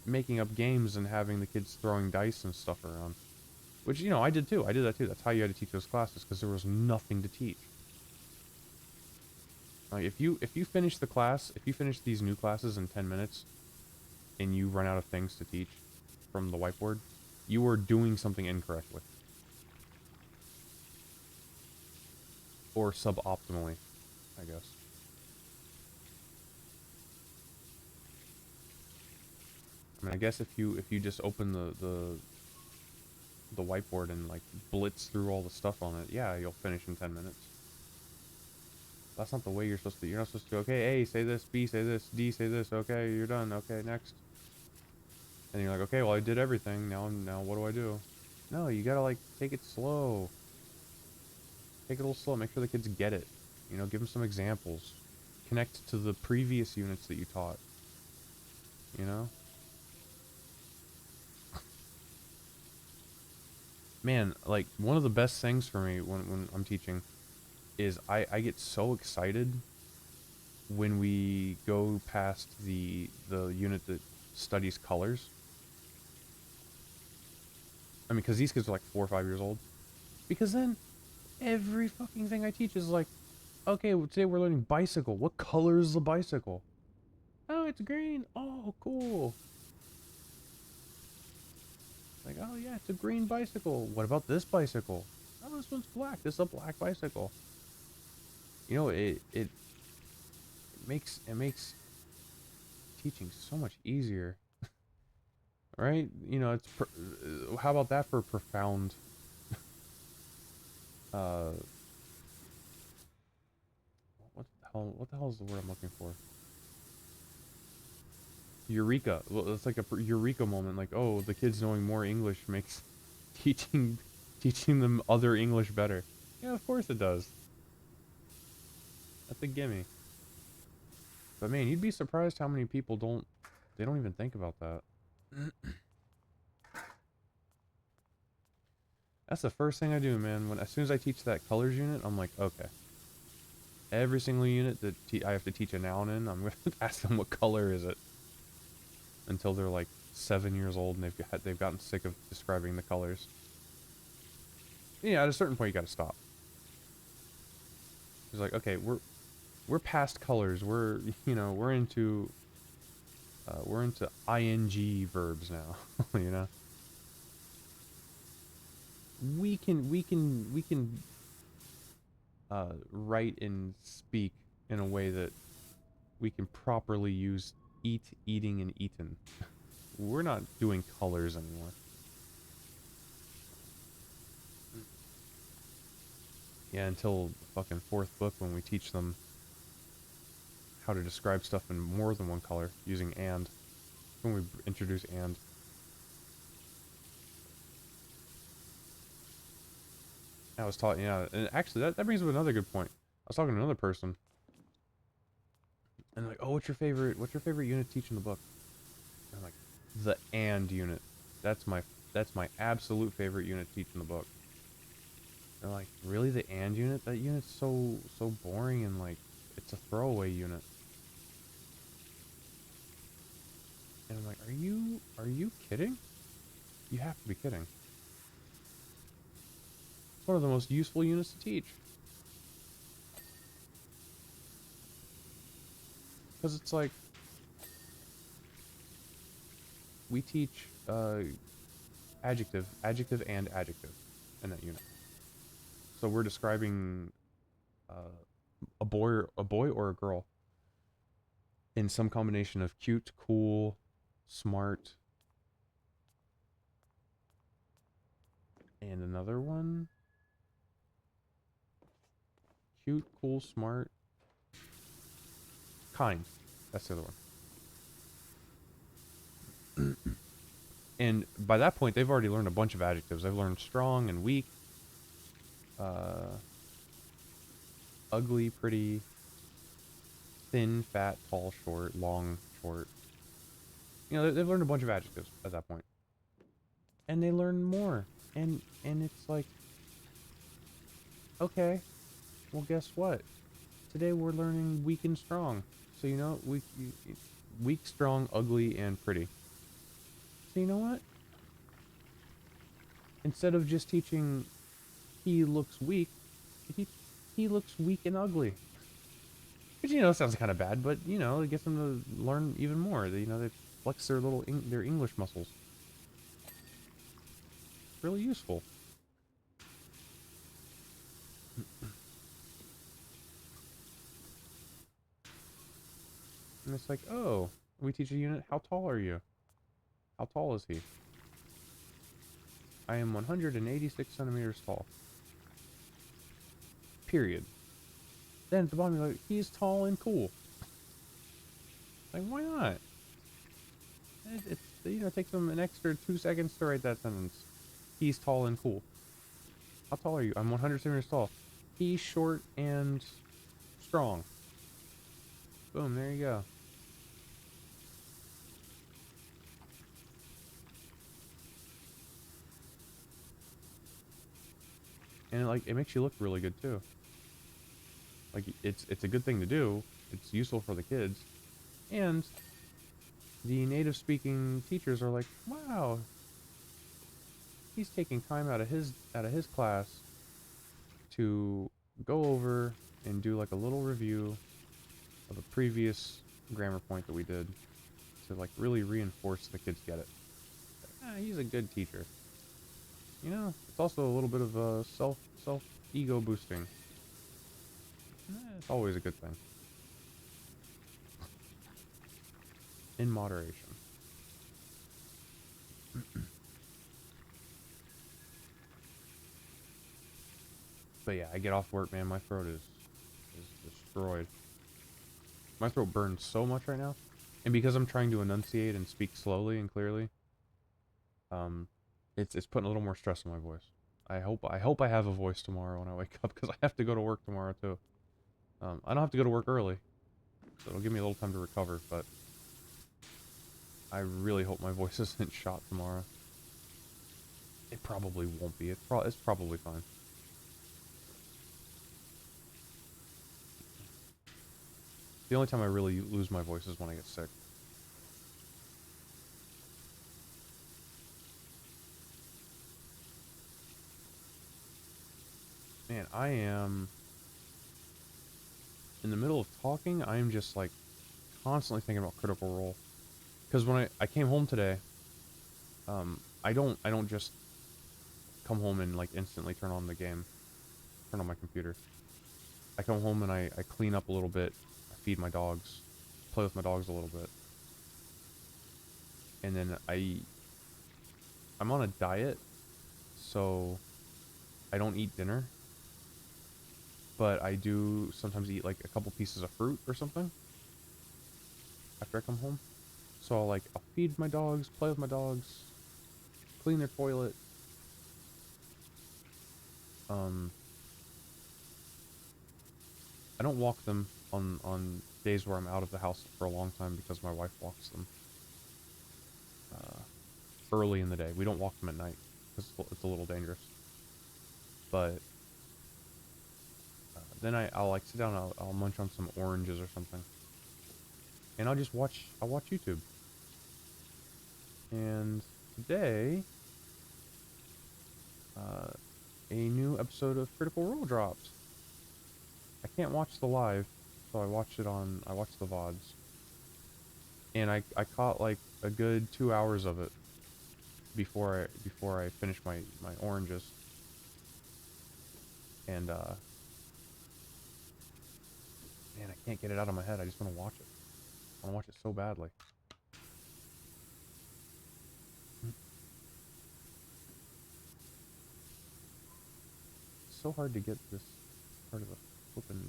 making up games and having the kids throwing dice and stuff around. Which, you know, I did too. I did that too. That's how you had to teach those classes, because there was nothing to teach. Like, if you finish the class, if you finish these new classes in 10 minutes, and you run out of things to teach from the whiteboard, you are doing something incorrectly. Or suboptimally, I guess. I mean, I guess if you just open the whiteboard and like blitz through all the stuff on it, yeah, you'll finish in 10 minutes. That's not the way you're supposed to. You're not supposed to go, okay, A, say this, B, say this, D, say this. Okay, you're done. Okay, next. And you're like, okay, well, I did everything. Now what do I do? No, you gotta like take it slow. Take it a little slow. Make sure the kids get it. You know, give them some examples. Connect to the previous units that you taught. You know? Man, like, one of the best things for me when I'm teaching is I get so excited when we go past the unit that studies colors. I mean, because these kids are like 4 or 5 years old. Because then every fucking thing I teach is like, okay, well, today we're learning bicycle. What color is the bicycle? Oh, it's green. Oh, cool. Like, oh yeah, it's a green bicycle. What about this bicycle? Oh, this one's black. This is a black bicycle. You know, it makes teaching so much easier, right? You know, how about that for profound? What the hell is the word I'm looking for? Eureka. Well, it's like a eureka moment. Like, oh, the kids knowing more English makes teaching them other English better. Yeah, of course it does. That's a gimme. But man, you'd be surprised how many people they don't even think about that. That's the first thing I do, man. As soon as I teach that colors unit, I'm like, okay. Every single unit that I have to teach a noun in, I'm going to ask them what color is it. Until they're like 7 years old and they've gotten sick of describing the colors. Yeah, at a certain point you got to stop. It's like, okay, we're past colors. We're we're into ing verbs now. You know, we can write and speak in a way that we can properly use eat, eating, and eaten. We're not doing colors anymore. Yeah, until fucking fourth book when we teach them how to describe stuff in more than one color using and. When we introduce and. I was taught, yeah, and actually that brings up another good point. I was talking to another person, and they're like, "Oh, what's your favorite unit to teach in the book?" And I'm like, "The and unit. That's my absolute favorite unit to teach in the book." They're like, "Really, the and unit? That unit's so boring and like it's a throwaway unit." And I'm like, "Are you kidding? You have to be kidding. It's one of the most useful units to teach." Because it's like, we teach adjective and adjective in that unit. So we're describing a boy or a girl in some combination of cute, cool, smart, and another one. Cute, cool, smart, kind. That's the other one. And by that point, they've already learned a bunch of adjectives. They've learned strong and weak, uh, ugly, pretty, thin, fat, tall, short, long, short. You know, they've learned a bunch of adjectives at that point. And they learn more. And it's like, okay, well, guess what? Today we're learning weak and strong. So, you know, weak, strong, ugly, and pretty. So, you know what? Instead of just teaching he looks weak, he looks weak and ugly. Which, you know, sounds kind of bad, but, you know, it gets them to learn even more. They, you know, they flex their their English muscles. Really useful. And it's like, oh, we teach a unit, how tall are you? How tall is he? I am 186 centimeters tall. Period. Then at the bottom, you're like, he's tall and cool. Like, why not? It's, you know, it takes them an extra 2 seconds to write that sentence. He's tall and cool. How tall are you? I'm 100 centimeters tall. He's short and strong. Boom, there you go. And it makes you look really good too. Like, it's a good thing to do. It's useful for the kids. And the native speaking teachers are like, wow, he's taking time out of his class to go over and do like a little review of a previous grammar point that we did to like really reinforce the kids get it. He's a good teacher. You know, it's also a little bit of self ego boosting. It's always a good thing. In moderation. But yeah, I get off work, man, my throat is destroyed. My throat burns so much right now. And because I'm trying to enunciate and speak slowly and clearly, it's putting a little more stress on my voice. I hope I have a voice tomorrow when I wake up, because I have to go to work tomorrow too. I don't have to go to work early, so it'll give me a little time to recover, but I really hope my voice isn't shot tomorrow. It probably won't be. It's probably fine. The only time I really lose my voice is when I get sick. Man, I am... In the middle of talking, I am just, like, constantly thinking about Critical Role. Because when I came home today, I don't just come home and, like, instantly turn on the game. Turn on my computer. I come home and I clean up a little bit. I feed my dogs. Play with my dogs a little bit. And then I'm on a diet, so I don't eat dinner. But I do sometimes eat, like, a couple pieces of fruit or something after I come home. So I'll feed my dogs, play with my dogs, clean their toilet. I don't walk them on days where I'm out of the house for a long time because my wife walks them early in the day. We don't walk them at night because it's a little dangerous. But then I'll like sit down and I'll munch on some oranges or something. And I'll watch YouTube. And today, a new episode of Critical Role dropped. I can't watch the live, so I watched the VODs. And I caught like a good 2 hours of it before I finished my oranges. And man, I can't get it out of my head. I just want to watch it. I want to watch it so badly. It's so hard to get this part of the flipping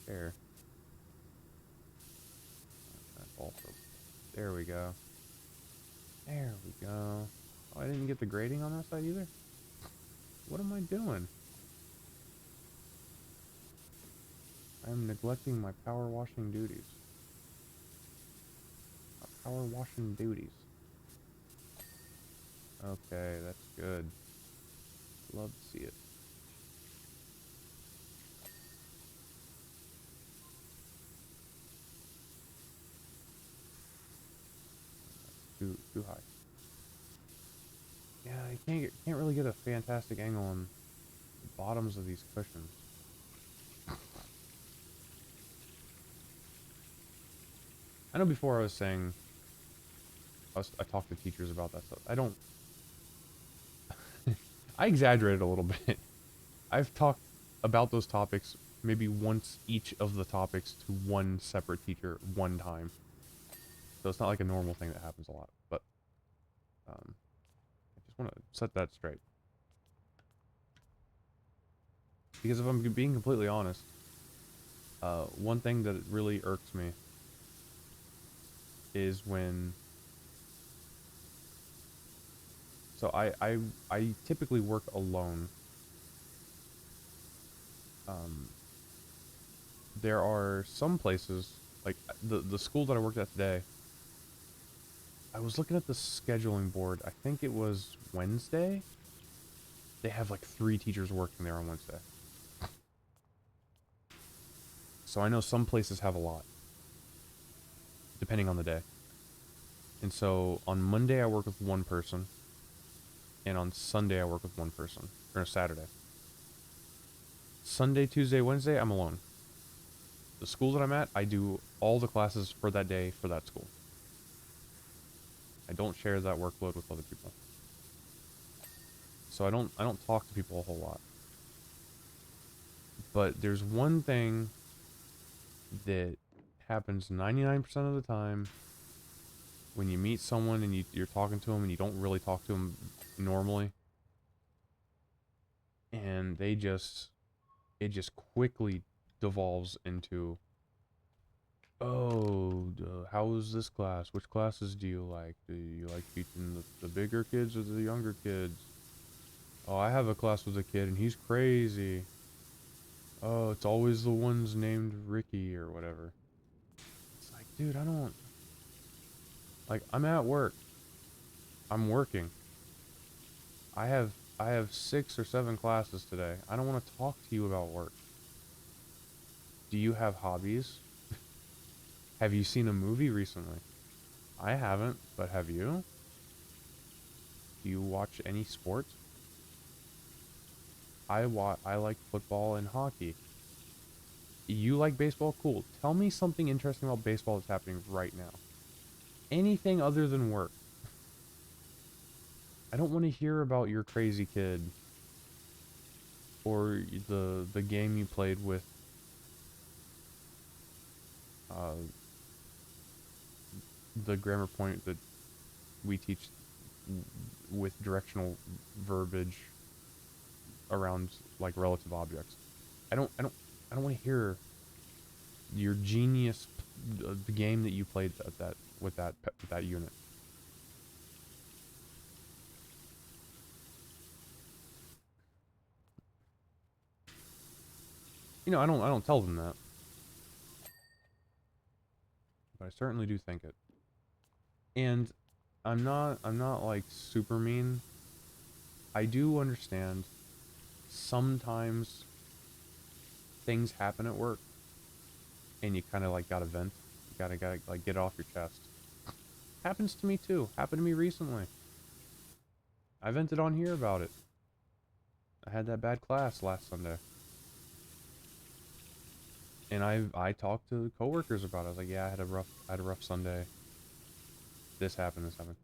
chair. Also, there we go. There we go. Oh, I didn't get the grading on that side either. What am I doing? I'm neglecting my power washing duties. My power washing duties. Okay, that's good. Love to see it. Too high. Yeah, I can't really get a fantastic angle on the bottoms of these cushions. I know before I was saying I talked to teachers about that stuff. I don't. I exaggerated a little bit. I've talked about those topics maybe once each of the topics to one separate teacher one time. So it's not like a normal thing that happens a lot. But I just want to set that straight. Because if I'm being completely honest, one thing that really irks me is when... So I typically work alone. There are some places, like the school that I worked at today, I was looking at the scheduling board. I think it was Wednesday. They have like 3 teachers working there on Wednesday. So I know some places have a lot, depending on the day. And so on Monday I work with one person, and on Sunday I work with one person, or Saturday. Sunday, Tuesday, Wednesday, I'm alone. The school that I'm at, I do all the classes for that day for that school. I don't share that workload with other people. So I don't talk to people a whole lot. But there's one thing that happens 99% of the time when you meet someone and you're talking to them and you don't really talk to them normally. And it just quickly devolves into, oh, how is this class? Which classes do you like? Do you like teaching the bigger kids or the younger kids? Oh, I have a class with a kid and he's crazy. Oh, it's always the ones named Ricky or whatever. It's like, dude, I don't... Like, I'm at work. I'm working. I have 6 or 7 classes today. I don't want to talk to you about work. Do you have hobbies? Have you seen a movie recently? I haven't, but have you? Do you watch any sports? I like football and hockey. You like baseball? Cool. Tell me something interesting about baseball that's happening right now. Anything other than work. I don't want to hear about your crazy kid or the game you played with uh, the grammar point that we teach with directional verbiage around like relative objects. I don't want to hear your genius the game that you played at that with that unit. You know, I don't tell them that, but I certainly do think it. And I'm not like super mean. I do understand sometimes things happen at work and you kind of like gotta vent. You gotta like get it off your chest. Happens to me too. Happened to me recently. I vented on here about it. I had that bad class last Sunday. And I talked to coworkers about it. I was like, yeah, I had a rough Sunday. This happened, this happened.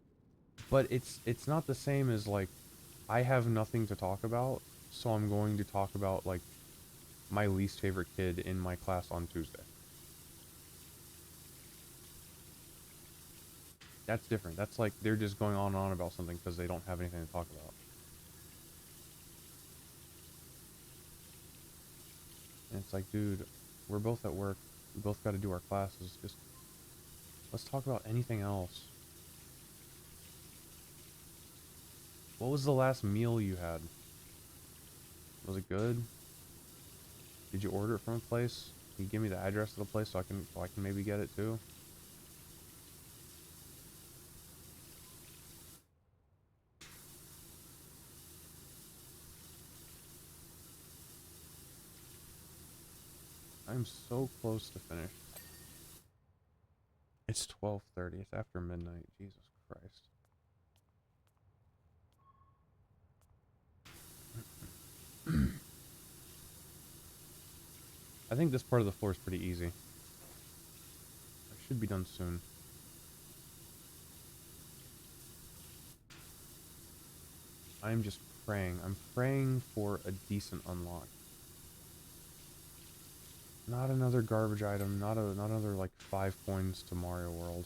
But it's not the same as like I have nothing to talk about, so I'm going to talk about like my least favorite kid in my class on Tuesday. That's different. That's like they're just going on and on about something because they don't have anything to talk about. And it's like, dude, we're both at work. We both got to do our classes. Just let's talk about anything else. What was the last meal you had? Was it good? Did you order it from a place? Can you give me the address of the place so I can maybe get it too? I'm so close to finish. It's 12:30. It's after midnight. Jesus Christ. I think this part of the floor is pretty easy. I should be done soon. I'm just praying. I'm praying for a decent unlock. Not another garbage item. Not another like 5 coins to Mario World.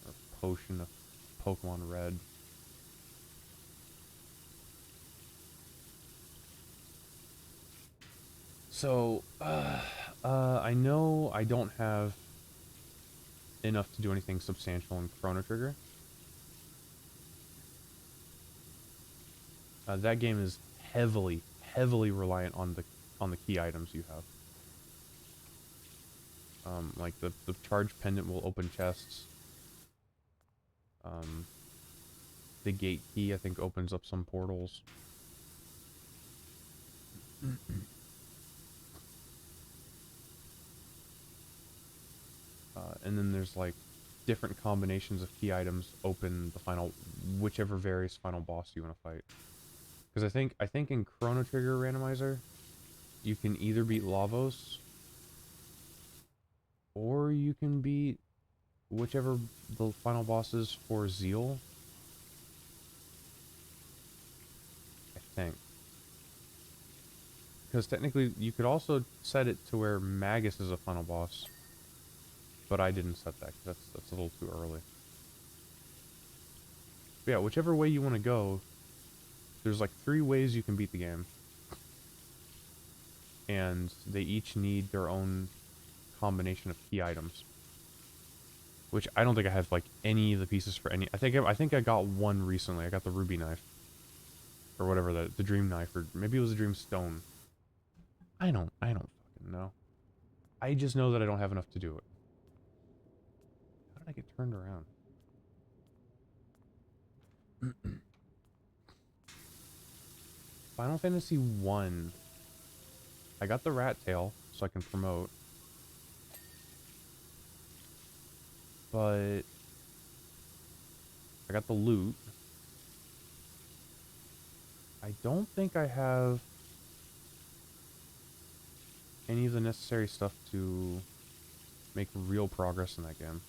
Or potion of Pokemon Red. So, I know I don't have enough to do anything substantial in Chrono Trigger. That game is heavily reliant on the key items you have. Like the charge pendant will open chests. The gate key I think opens up some portals. And then there's like different combinations of key items open the final, whichever various final boss you want to fight. Because I think in Chrono Trigger Randomizer, you can either beat Lavos, or you can beat whichever the final boss is for Zeal. I think. Because technically, you could also set it to where Magus is a final boss. But I didn't set that, because that's a little too early. But yeah, whichever way you want to go, there's like 3 ways you can beat the game. And they each need their own combination of key items. Which I don't think I have like any of the pieces for any. I think I got one recently. I got the ruby knife. Or whatever, the dream knife, or maybe it was a dream stone. I don't fucking know. I just know that I don't have enough to do it. How did I get turned around? Final Fantasy 1. I got the rat tail, so I can promote. But I got the loot. I don't think I have any of the necessary stuff to make real progress in that game.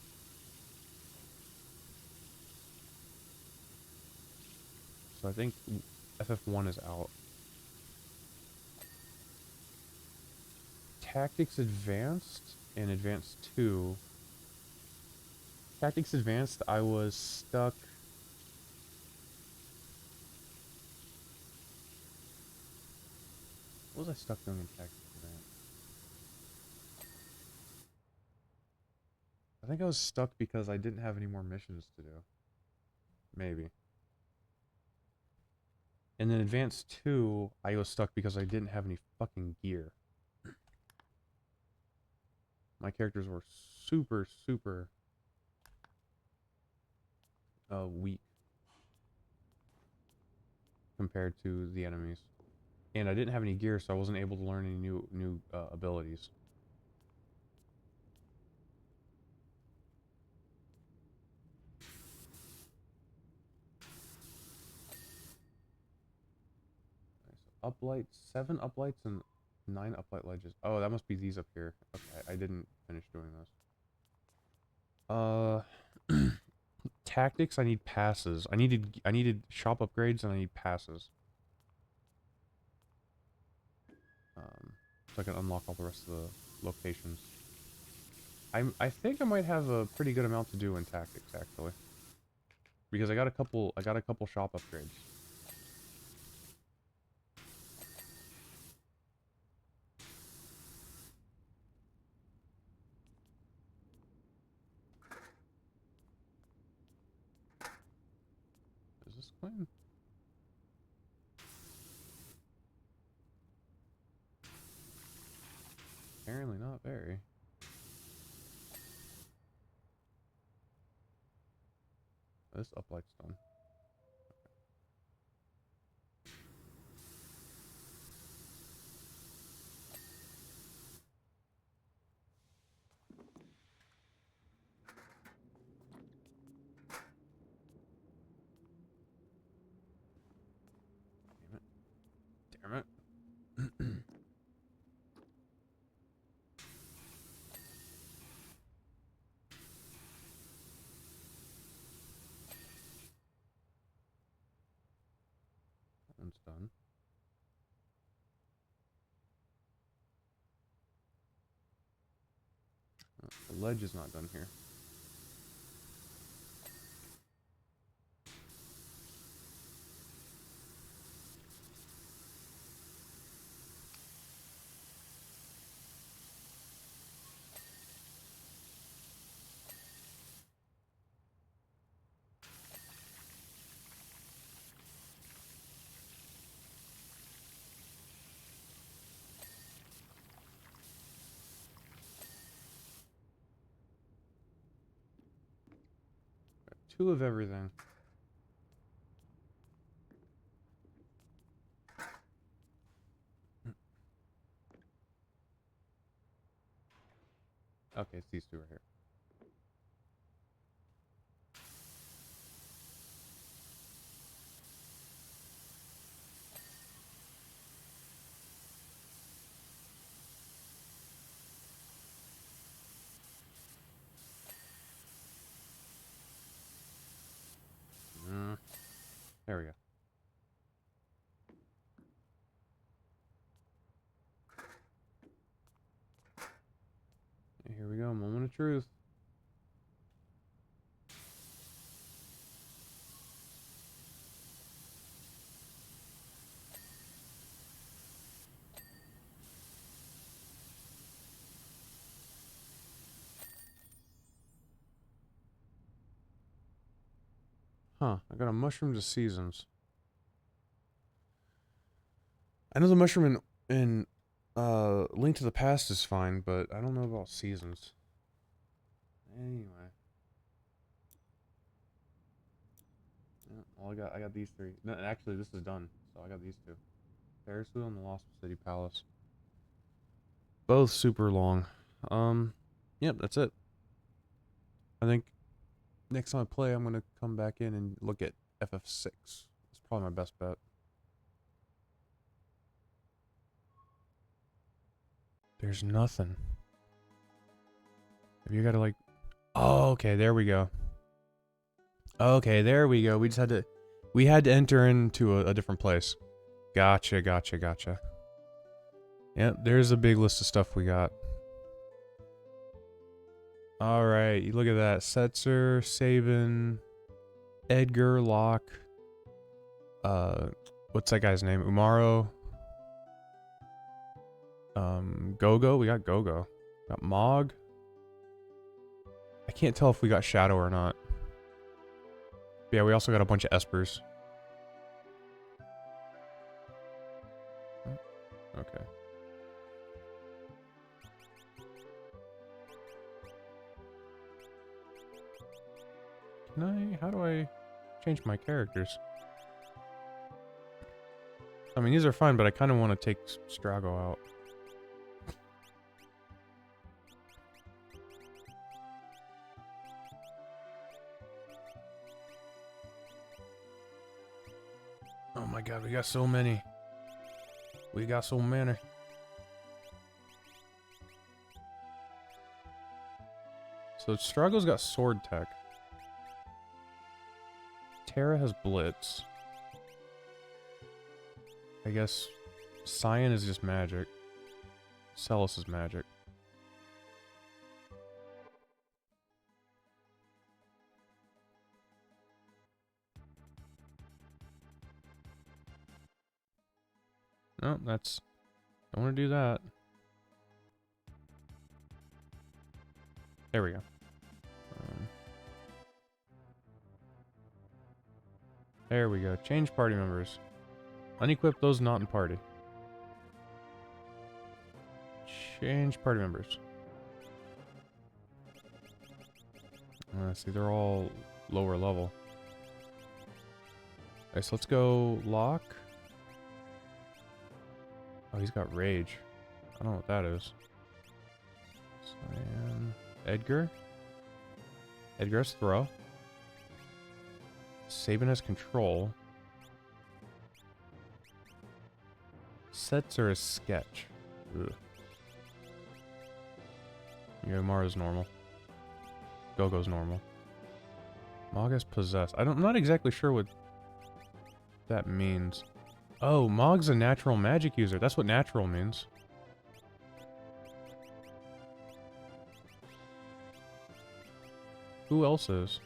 So I think FF1 is out. Tactics Advanced and Advanced 2. Tactics Advanced, I was stuck. What was I stuck doing in Tactics Advanced? I think I was stuck because I didn't have any more missions to do. Maybe. And then Advanced 2, I was stuck because I didn't have any fucking gear. My characters were super, super weak compared to the enemies. And I didn't have any gear, so I wasn't able to learn any new abilities. So uplights, 7 uplights and 9 uplight ledges. Oh, that must be these up here. Okay, I didn't finish doing this. Tactics, I need passes. I needed shop upgrades and I need passes. So I can unlock all the rest of the locations. I think I might have a pretty good amount to do in tactics actually. Because I got a couple shop upgrades. Is this clean? Apparently not very. This uplight's done. Damn it. Damn it. That one's done. Oh, the ledge is not done here. Got 2 of everything. Okay, it's these 2 right here. There we go. Here we go, moment of truth. Huh, I got a mushroom to seasons. I know the mushroom in Link to the Past is fine, but I don't know about seasons. Anyway. Yeah, well, I got these three. No, actually, this is done, so I got these two. Ferris wheel and the Lost City Palace. Both super long. Yep, that's it. I think next time I play, I'm gonna come back in and look at FF6. It's probably my best bet. There's nothing. Have you gotta like... Oh, okay, there we go. Okay, there we go. We just had to... We had to enter into a different place. Gotcha, gotcha, gotcha. Yep, there's a big list of stuff we got. Alright, you look at that. Setzer, Sabin, Edgar, Locke. What's that guy's name? Umaro. Gogo. We got Gogo. Got Mog. I can't tell if we got Shadow or not. But yeah, we also got a bunch of Espers. Okay. Can I... How do I change my characters? I mean, these are fine, but I kind of want to take Strago out. Oh my god, we got so many. We got so many. So Strago's got sword tech. Terra has blitz. I guess Cyan is just magic. Celis is magic. No, that's... Don't want to do that. There we go. There we go. Change party members. Unequip those not in party. Change party members. See, they're all lower level. Okay, so let's go Locke. Oh, he's got Rage. I don't know what that is. Cyan. Edgar. Edgar has Throw. Sabin has Control. Setzer is Sketch. Ugh. Yomara's normal. Gogo's normal. Mog is Possessed. I'm not exactly sure what that means. Oh, Mog's a natural magic user. That's what natural means. Who else is?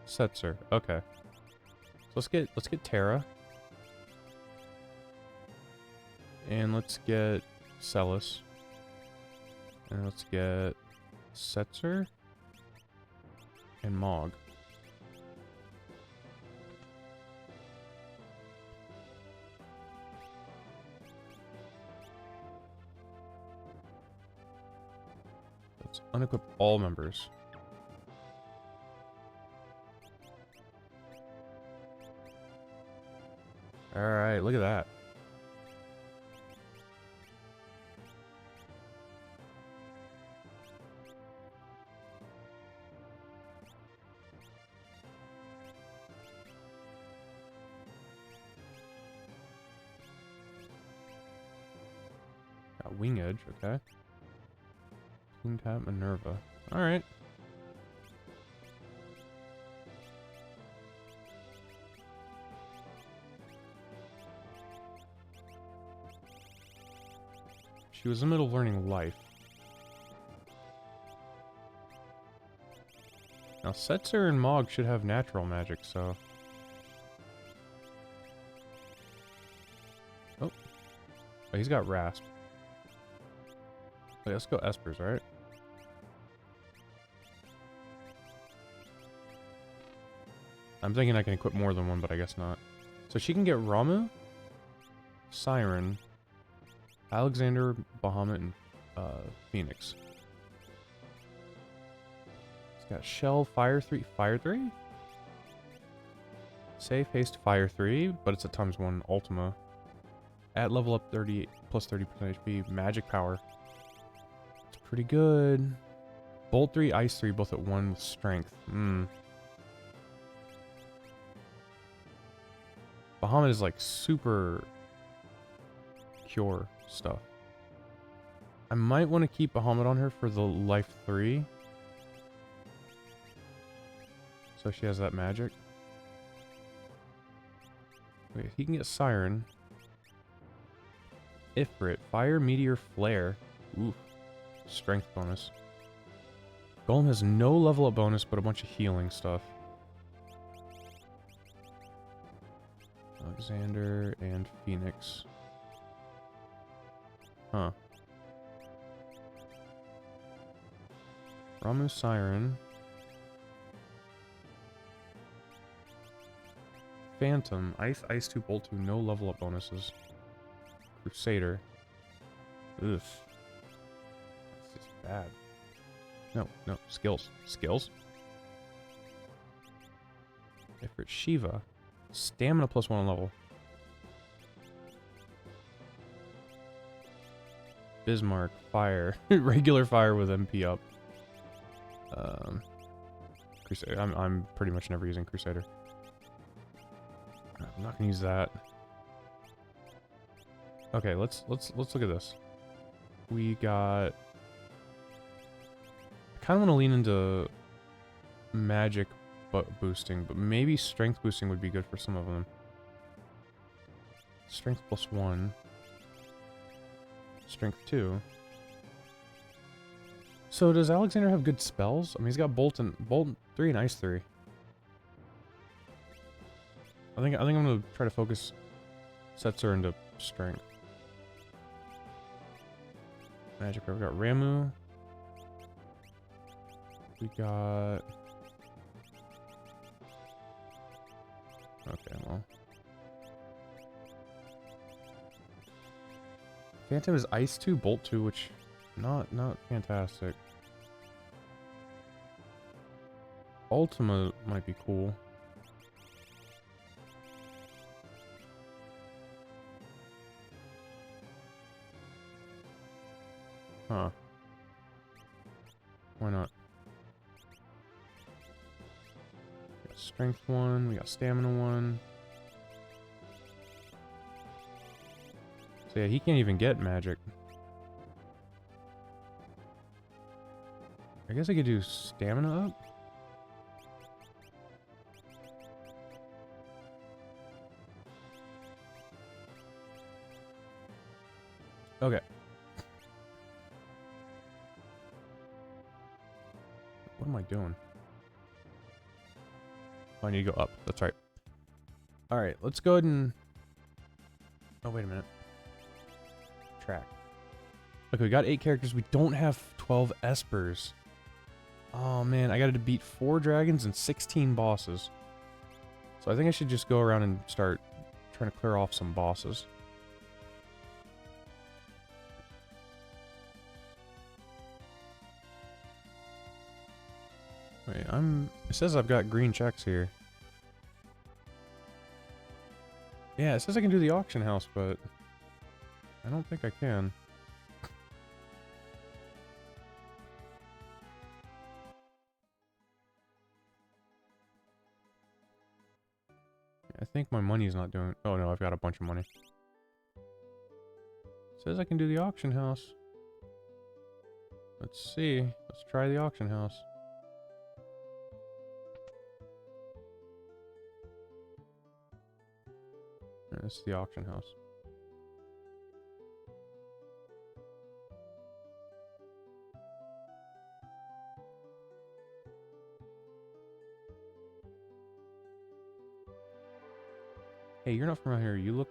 Setzer. Okay. So let's get Terra. And let's get Celis. And let's get Setzer and Mog. Let's unequip all members. Alright, look at that. Got Wing Edge, okay. King Tap Minerva. Alright. She was in the middle of learning Life. Now, Setzer and Mog should have natural magic, so... Oh. Oh, he's got Rasp. Wait, let's go Espers, right? I'm thinking I can equip more than one, but I guess not. So she can get Ramu, Siren, Alexander, Bahamut, and Phoenix. It's got Shell, Fire 3. Fire 3? Safe, Haste, Fire 3, but it's a ×1 Ultima. At level up 38, plus 30% HP, Magic Power. It's pretty good. Bolt 3, Ice 3, both at 1 with Strength. Bahamut is like super cure stuff. I might want to keep Bahamut on her for the life 3. So she has that magic. Wait, he can get Siren. Ifrit, Fire, Meteor, Flare. Oof. Strength bonus. Golem has no level up bonus, but a bunch of healing stuff. Alexander and Phoenix. Huh. Ramu, Siren. Phantom, Ice, Ice 2, Bolt 2, no level up bonuses. Crusader. Ugh. This is bad. No, skills. Skills? Ifrit, Shiva. Stamina +1 on level. Bismarck, Fire. Regular Fire with MP up. Crusader. I'm pretty much never using Crusader. I'm not gonna use that. Okay, let's look at this. We got. I kind of want to lean into magic boosting, but maybe strength boosting would be good for some of them. Strength +1. Strength 2. So does Alexander have good spells? I mean, he's got Bolt 3 and Ice 3. I think I'm gonna try to focus Setzer into strength. Magic. We got Ramu. We got. Okay, well. Phantom is Ice 2, Bolt 2, which not fantastic. Ultima might be cool. Huh. Why not? We got Strength 1, we got Stamina 1. So yeah, he can't even get magic. I guess I could do Stamina up? Okay. What am I doing? Oh, I need to go up. That's right. Alright, let's go ahead and... Oh, wait a minute. Track. Okay, we got 8 characters. We don't have 12 Espers. Oh, man. I got to beat 4 dragons and 16 bosses. So I think I should just go around and start trying to clear off some bosses. Wait, it says I've got green checks here. Yeah, it says I can do the auction house, but I don't think I can. I think my money's not doing... Oh no, I've got a bunch of money. It says I can do the auction house. Let's see. Let's try the auction house. This is the auction house. Hey, you're not from around here. You look...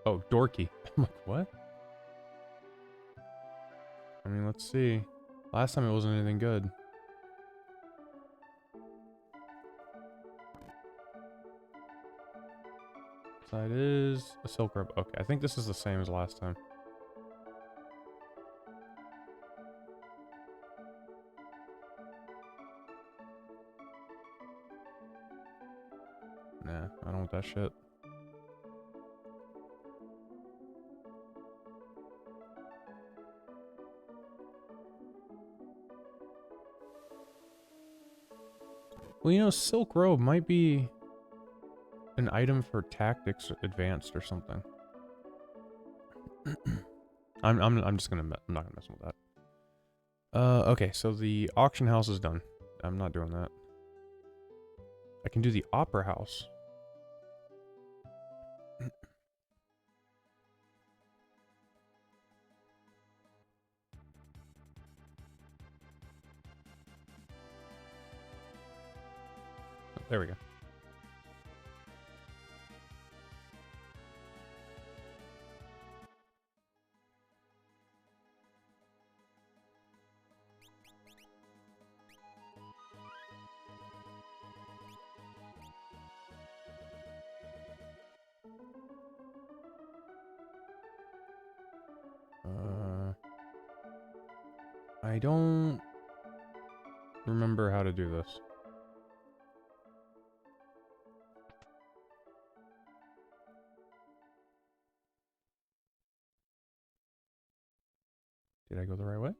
Oh, dorky. I'm like, what? I mean, let's see. Last time it wasn't anything good. Outside is a silk robe. Okay, I think this is the same as last time. Nah, I don't want that shit. Well, you know, silk robe might be an item for tactics advanced or something. I'm just gonna I'm not gonna mess with that. Okay, so the auction house is done. I'm not doing that. I can do the opera house. There we go. I don't remember how to do this. Did I go the right way?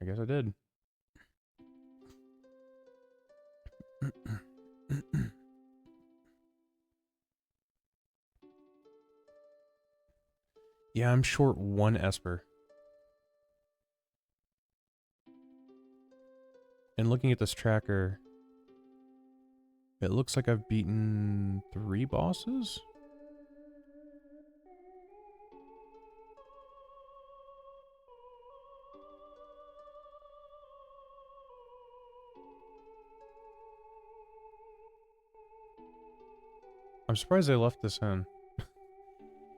I guess I did. Yeah, I'm short 1 Esper. And looking at this tracker, it looks like I've beaten 3 bosses? I'm surprised they left this in.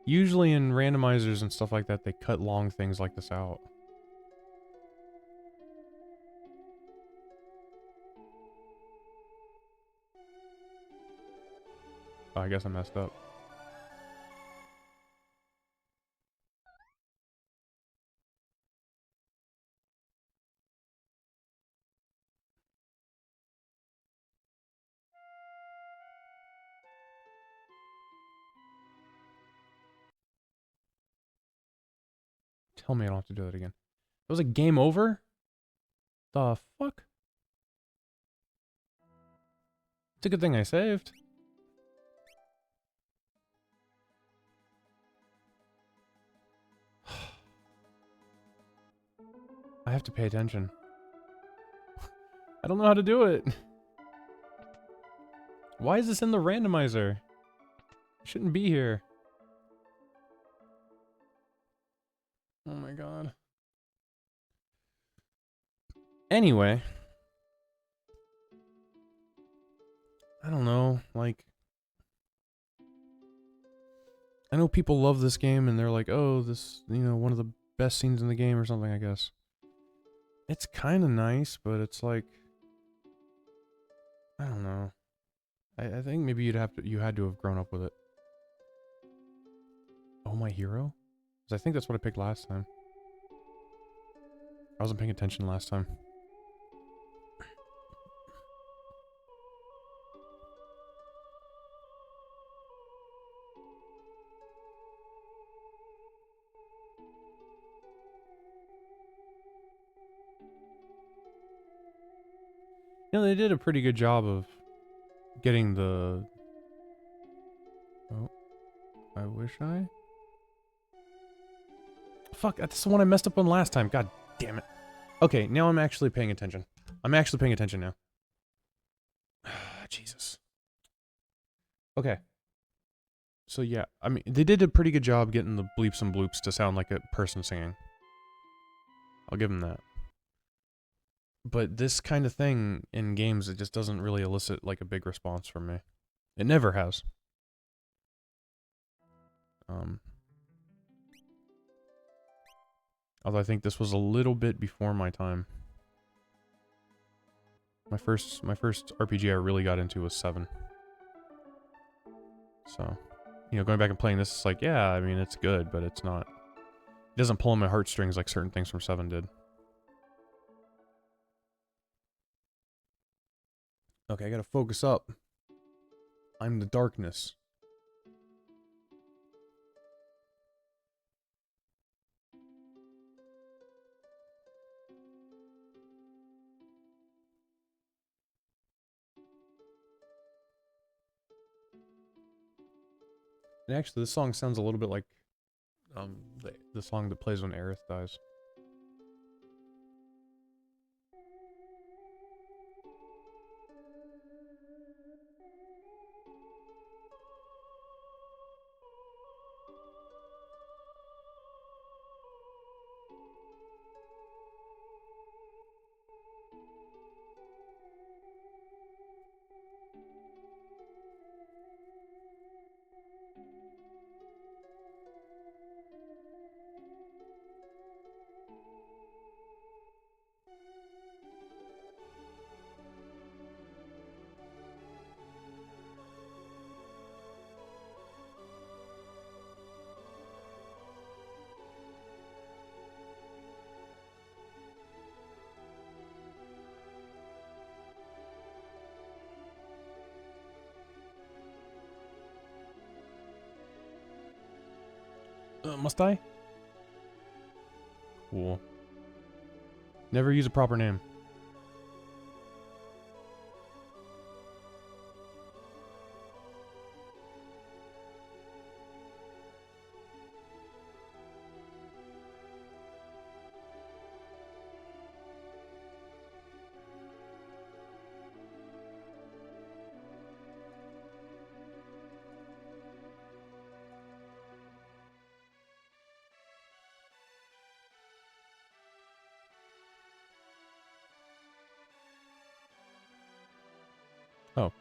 Usually in randomizers and stuff like that, they cut long things like this out. Oh, I guess I messed up. Tell me I don't have to do that again. It was a game over? The fuck? It's a good thing I saved. I have to pay attention. I don't know how to do it. Why is this in the randomizer? It shouldn't be here. Oh my god. Anyway. I don't know, like... I know people love this game and they're like, oh, this, you know, one of the best scenes in the game or something, I guess. It's kind of nice, but it's like... I don't know. I think maybe you had to have grown up with it. Oh, my hero? 'Cause I think that's what I picked last time. I wasn't paying attention last time. You know, they did a pretty good job of getting the... Oh. I wish I... Fuck, that's the one I messed up on last time. God damn it. Okay, now I'm actually paying attention. I'm actually paying attention now. Jesus. Okay. So yeah, I mean, they did a pretty good job getting the bleeps and bloops to sound like a person singing. I'll give them that. But this kind of thing in games, it just doesn't really elicit like a big response from me. It never has. Although I think this was a little bit before my time. My first RPG I really got into was 7. So, you know, going back and playing this, it's like, yeah, I mean, it's good, but it's not... It doesn't pull on my heartstrings like certain things from 7 did. Okay, I gotta focus up. I'm the darkness. And actually, this song sounds a little bit like the song that plays when Aerith dies. Must I? Cool. Never use a proper name. Oh. Okay.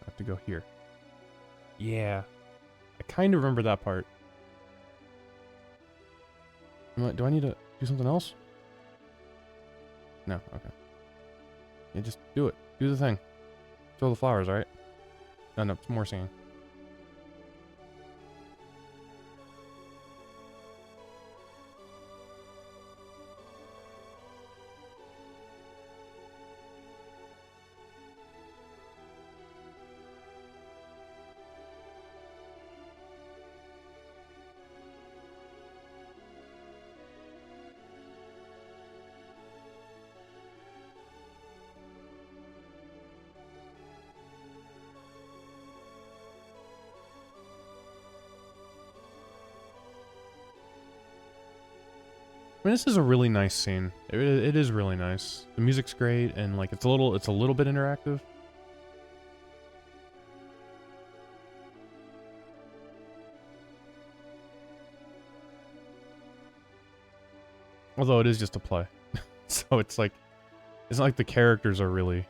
I have to go here. Yeah. I kind of remember that part. Do I need to do something else? No, okay. Yeah, just do it. Do the thing. Throw the flowers, right? No, no, it's more singing. I mean, this is a really nice scene. It is really nice. The music's great, and like it's a little bit interactive. Although it is just a play, so it's like it's not like the characters are really.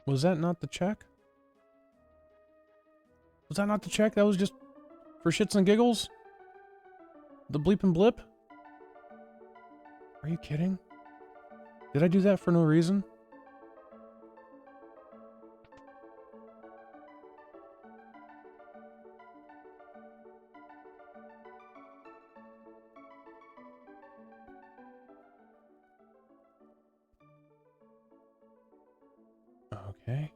Was that not the check? Was that not the check? That was just for shits and giggles? The bleep and blip? Are you kidding? Did I do that for no reason? Okay.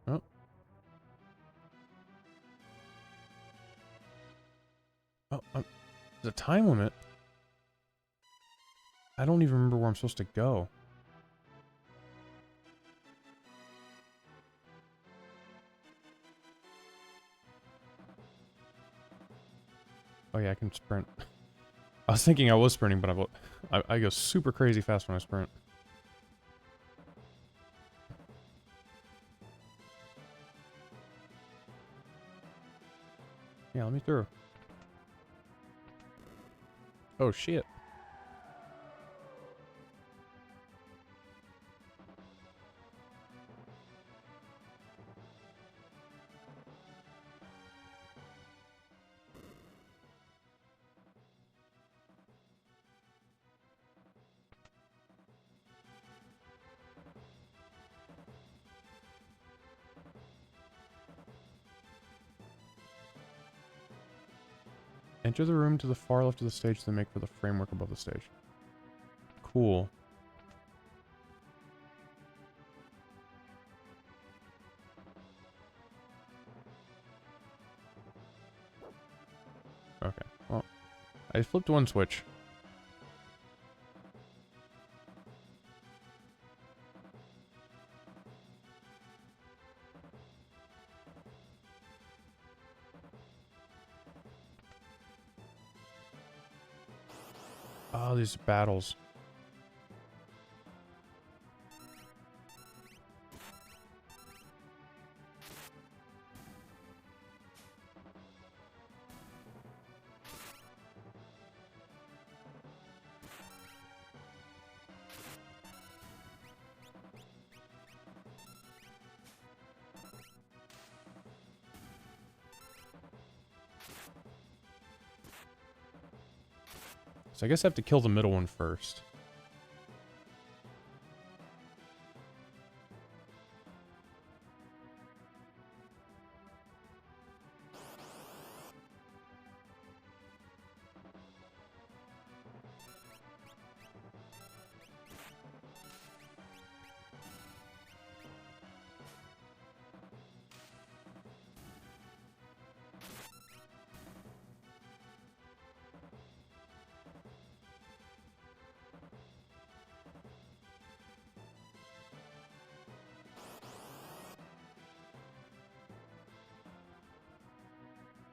Oh, There's a time limit. I don't even remember where I'm supposed to go. Oh yeah, I can sprint. I was thinking I was sprinting, but I go super crazy fast when I sprint. Yeah, let me through. Oh shit. Enter the room to the far left of the stage, then make for the framework above the stage. Cool. Okay, well, I flipped one switch. Oh, these battles. So I guess I have to kill the middle one first.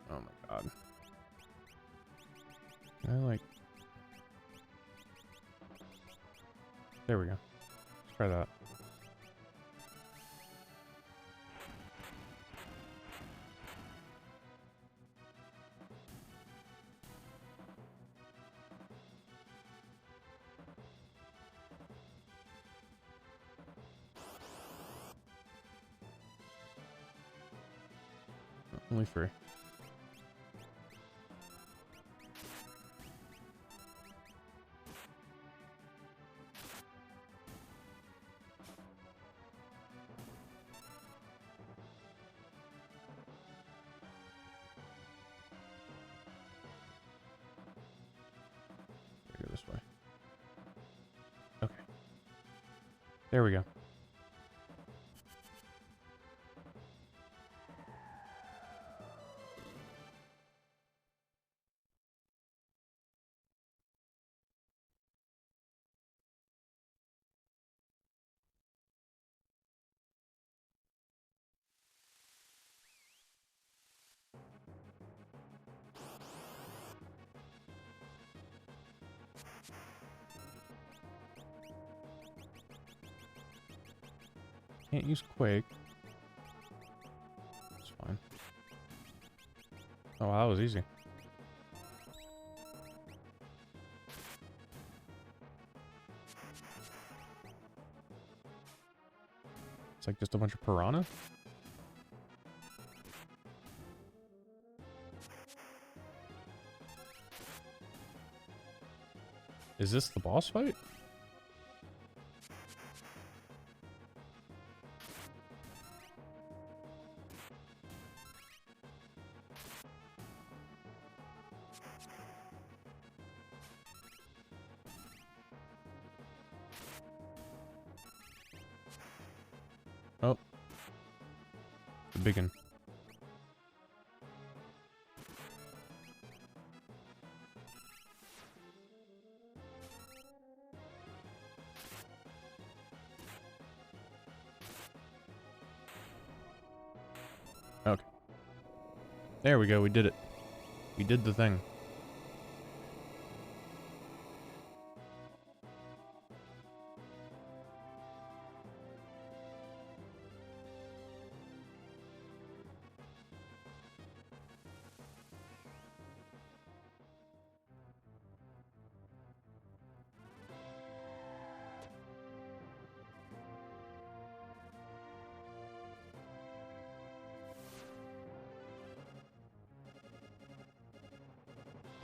Oh my god. Can I like... There we go. Let's try that. Only 3. Go this way. Okay. There we go. Can't use Quake. It's fine. Oh, wow, that was easy. It's like just a bunch of piranha? Is this the boss fight? Oh. The big one. Okay. There we go, we did it. We did the thing.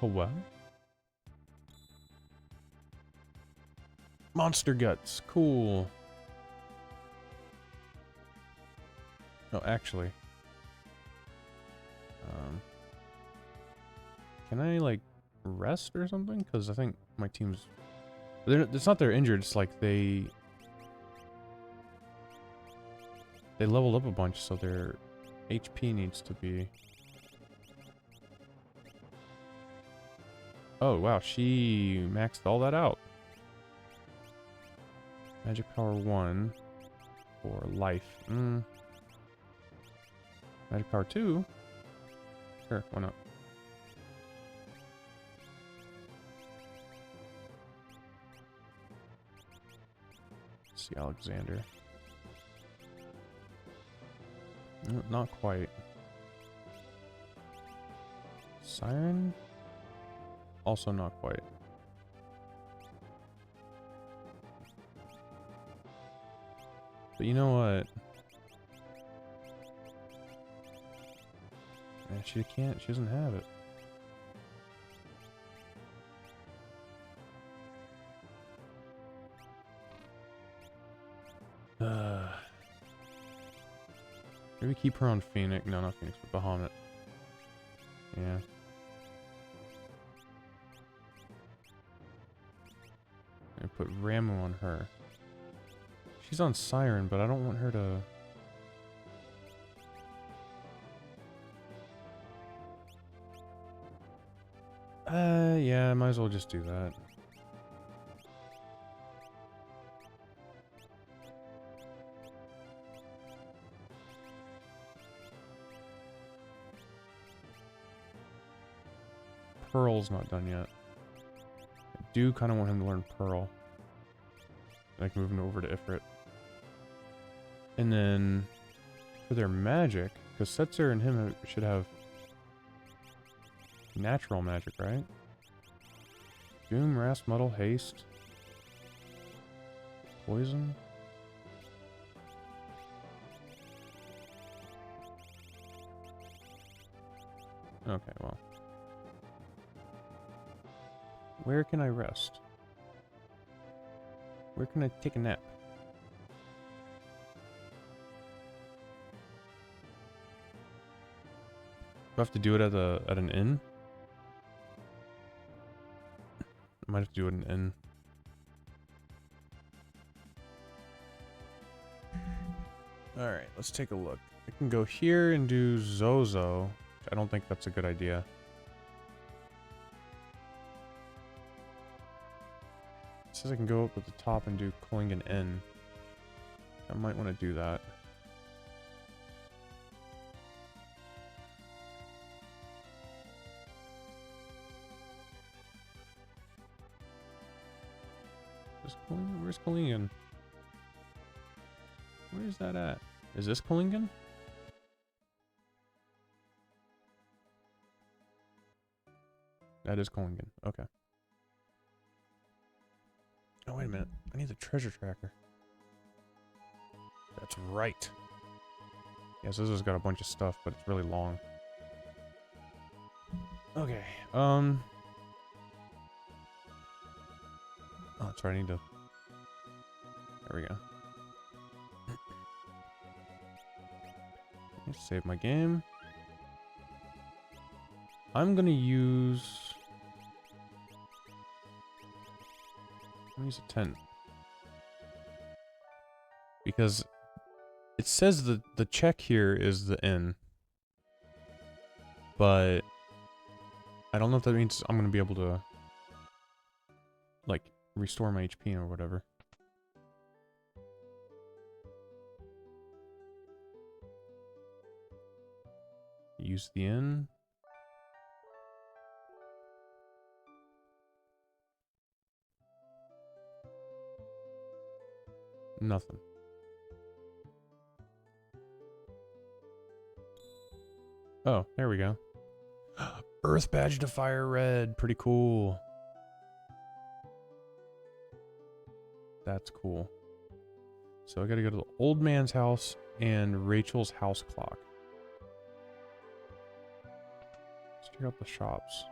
Oh, wow. Monster guts. Cool. No, actually. Can I, like, rest or something? Because I think my team's... It's not they're injured, it's like they leveled up a bunch, so their HP needs to be... Oh, wow, she maxed all that out. Magic power 1 for life. Magic power 2? Sure, why not? Let's see, Alexander. Not quite. Siren? Also not quite. But you know what? She can't. She doesn't have it. Maybe keep her on Phoenix. No, not Phoenix, but Bahamut. Yeah. And put Ramu on her. She's on Siren, but I don't want her to... yeah, I might as well just do that. Pearl's not done yet. I do kind of want him to learn Pearl. I can move him over to Ifrit. And then for their magic, because Setzer and him should have natural magic, right? Doom, Rasp, Muddle, Haste, Poison. Okay, well. Where can I rest? Where can I take a nap? Do I have to do it at an inn? I might have to do it at an inn. Alright, let's take a look. I can go here and do Zozo. I don't think that's a good idea. It says I can go up at the top and do Klingon Inn. I might want to do that. Where's Klingon? Where's that at? Is this Klingon? That is Klingon. Okay. Oh, wait a minute. I need the treasure tracker. That's right. Yes, this has got a bunch of stuff, but it's really long. Okay. Oh, that's right. I need to... There we go. Let's save my game. I'm gonna use... I'm gonna use a tent. Because it says the check here is the inn. But I don't know if that means I'm gonna be able to like restore my HP or whatever. Use the inn. Nothing. Oh, there we go. Earth badge to Firered. Pretty cool. That's cool. So I gotta go to the old man's house and Rachel's house clock. Let's check out the shops.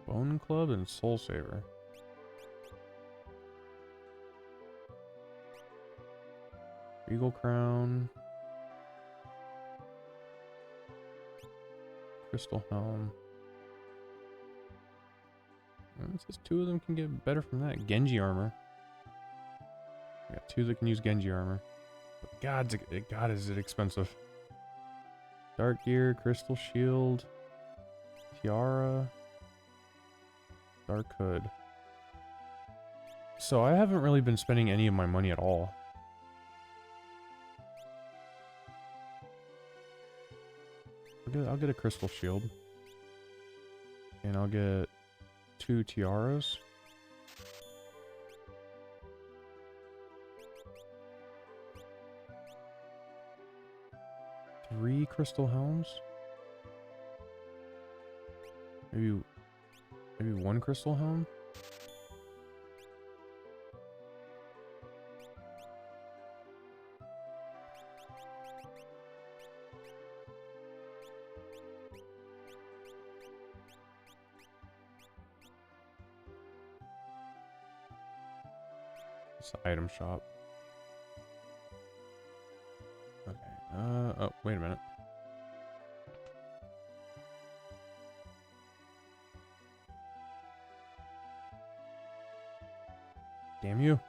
Bone Club and Soul Saver. Regal Crown. Crystal Helm. It says 2 of them can get better from that. Genji armor. I got 2 that can use Genji armor. But God, is it expensive. Dark Gear, Crystal Shield, Tiara, Dark Hood. So I haven't really been spending any of my money at all. I'll get a Crystal Shield. And I'll get 2 tiaras. Three Crystal Helms. Maybe 1 Crystal Helm. It's the item shop. Okay. Oh, wait a minute. Damn you.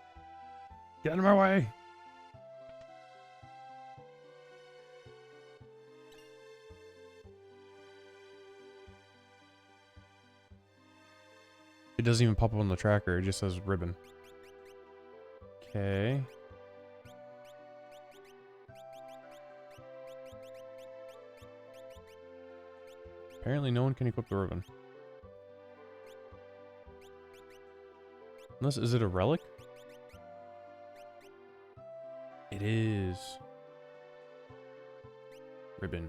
Get out of my way. It doesn't even pop up on the tracker. It just says ribbon. Okay. Apparently no one can equip the ribbon. Unless, is it a relic? It is. Ribbon.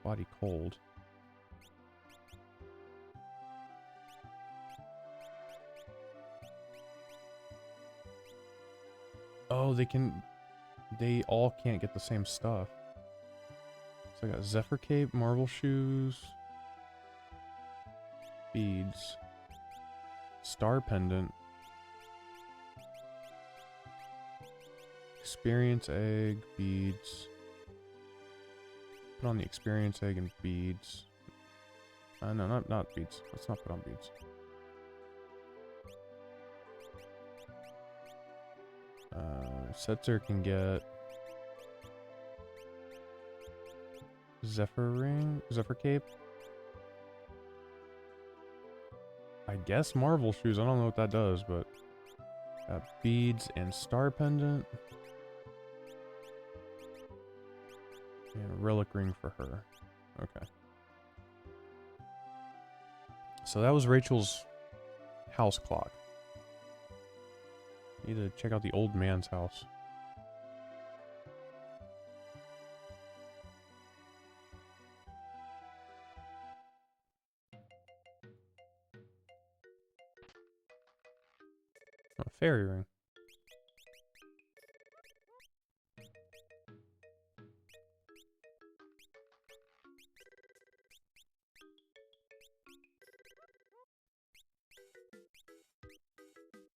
Body cold. Oh, they all can't get the same stuff. So I got Zephyr Cape, Marble Shoes, beads, Star Pendant, Experience Egg, beads. Put on the Experience Egg and beads. No, not beads. Let's not put on beads. Setzer can get Zephyr Ring, Zephyr Cape. I guess Marvel Shoes. I don't know what that does, but beads and Star Pendant. And a Relic Ring for her. Okay. So that was Rachel's house clock. Need to check out the old man's house. Oh, fairy ring.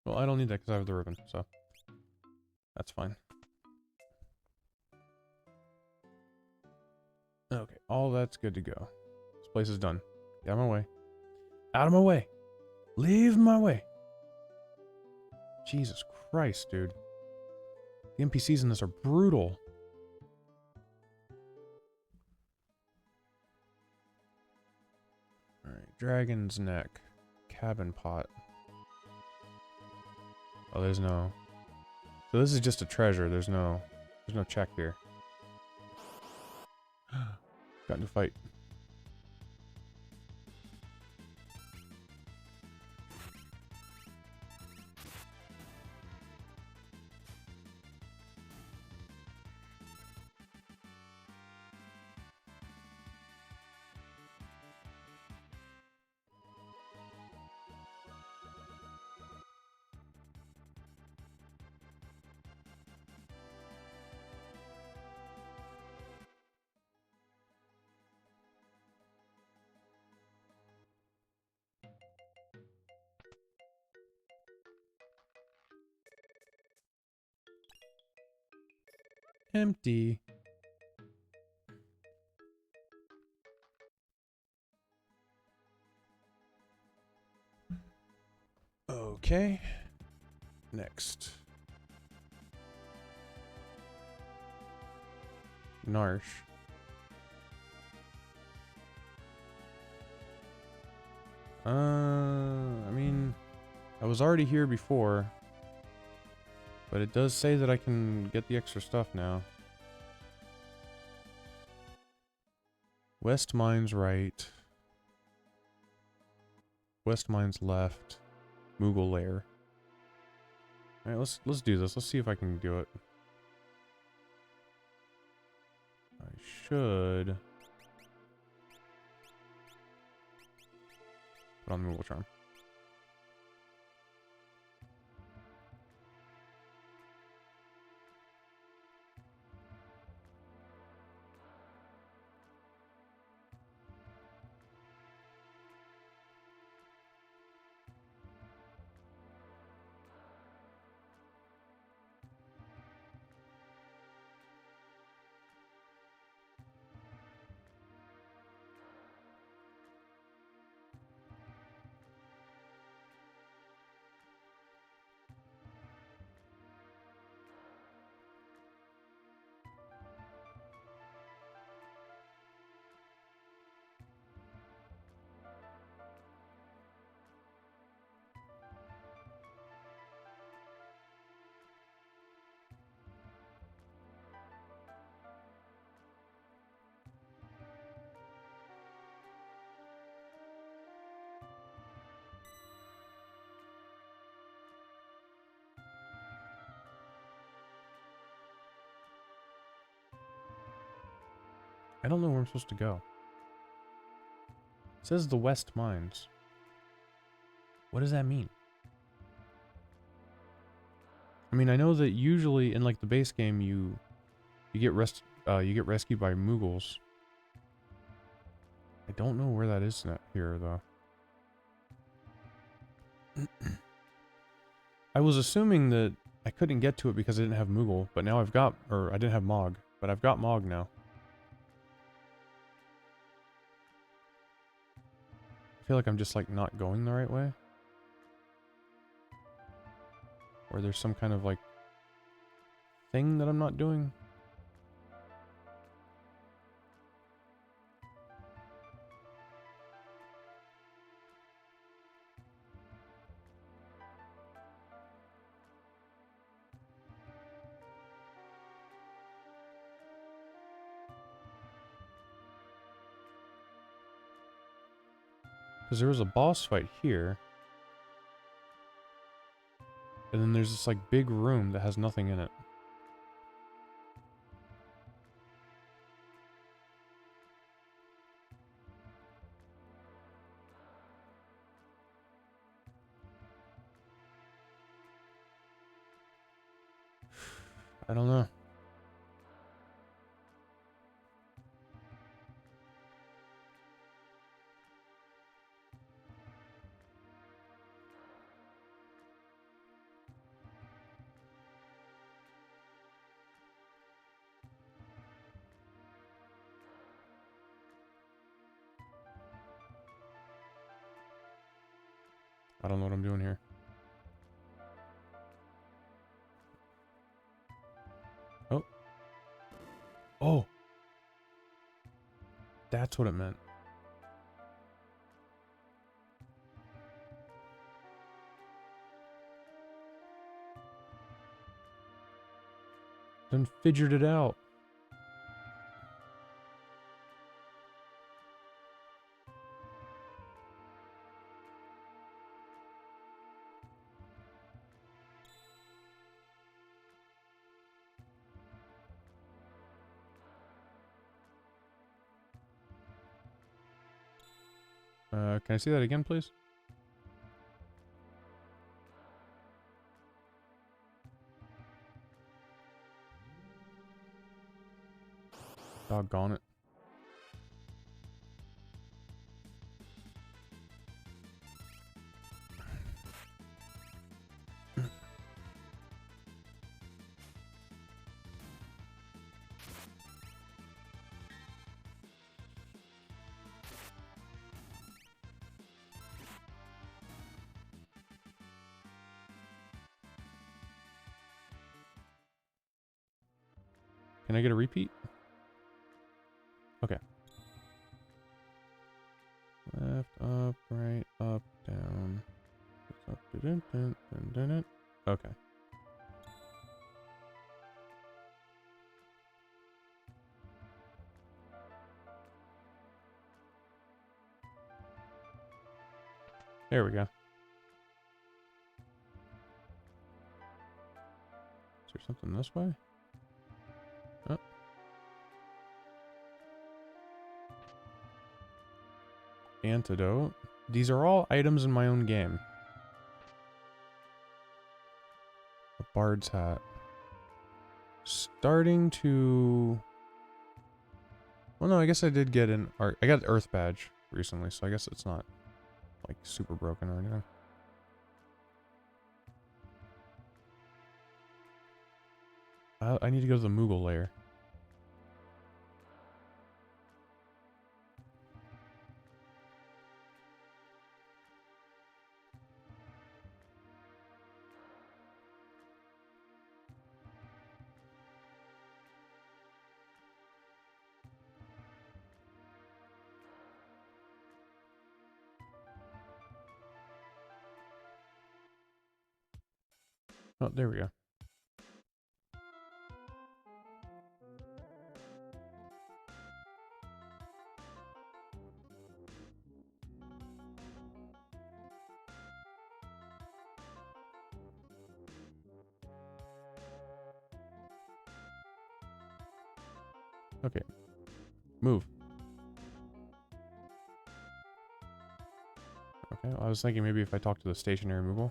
Well, I don't need that because I have the ribbon, so that's fine. Okay, all that's good to go. This place is done. Get out of my way. Out of my way! Leave my way! Jesus Christ, dude. The NPCs in this are brutal. Alright, Dragon's Neck. Cabin Pot. Oh, there's no So this is just a treasure. There's no check here. Got into a fight. Empty. Okay. Next. Narsh. I mean, I was already here before, but it does say that I can get the extra stuff now. West Mine's right. West Mine's left. Moogle Lair. Alright, let's do this. Let's see if I can do it. I should put on the Moogle Charm. I don't know where I'm supposed to go. It says the West Mines. What does that mean? I mean, I know that usually in like the base game you get rescued by Moogles. I don't know where that is here though. I was assuming that I couldn't get to it because I didn't have Moogle, but now I've got, or I didn't have Mog, but I've got Mog now. I feel like I'm just like not going the right way. Or there's some kind of like thing that I'm not doing. Because there was a boss fight here. And then there's this like big room that has nothing in it. I don't know. I don't know what I'm doing here. Oh. Oh. That's what it meant. Done figured it out. Can I see that again, please? Doggone it. Can I get a repeat? Okay. Left, up, right, up, down. Up, dun, dun, dun, dun, dun. Okay. There we go. Is there something this way? Oh. Antidote. These are all items in my own game. A bard's hat. Starting to... Well, no, I guess I did get an art. I got an earth badge recently, so I guess it's not like super broken or anything. I need to go to the Moogle lair. Oh, there we go. Okay. Move. Okay, well, I was thinking maybe if I talk to the stationary Moogle.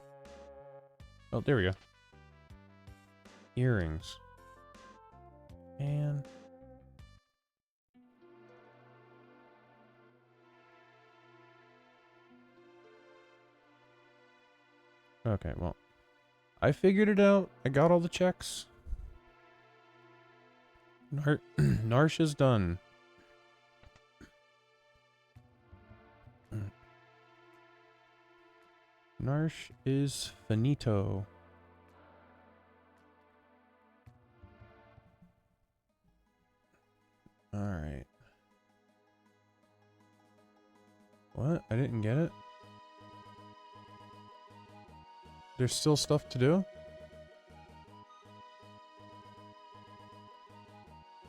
Oh, there we go. Earrings. Man. Okay, well. I figured it out. I got all the checks. Narsh is done. Narsh is finito. Alright. What? I didn't get it? There's still stuff to do?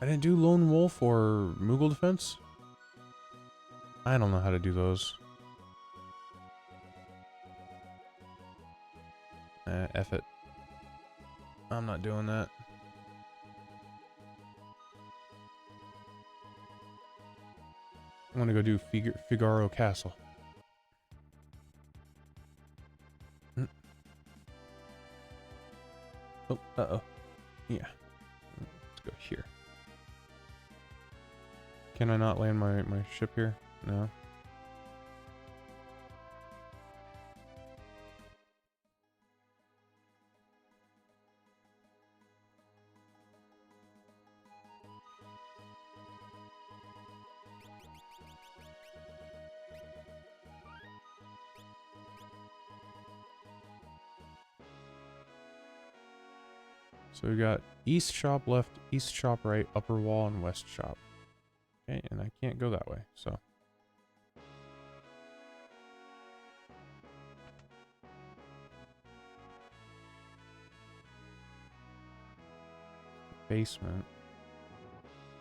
I didn't do Lone Wolf or Moogle Defense? I don't know how to do those. F it. I'm not doing that. I'm gonna go do Figaro Castle. Oh, uh-oh. Yeah. Let's go here. Can I not land my ship here? No. So we got east shop left, east shop right, upper wall, and west shop. Okay, and I can't go that way, so. Basement.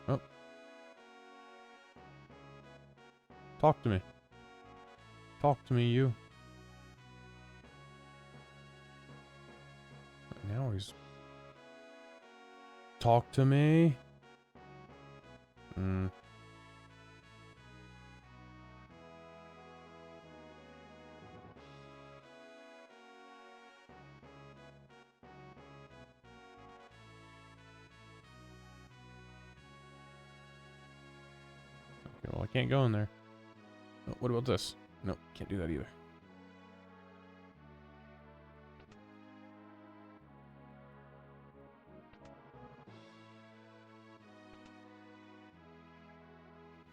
Oh. Talk to me. Talk to me, you. Now he's... Talk to me. Hmm. Okay, well, I can't go in there. Oh, what about this? Nope, can't do that either.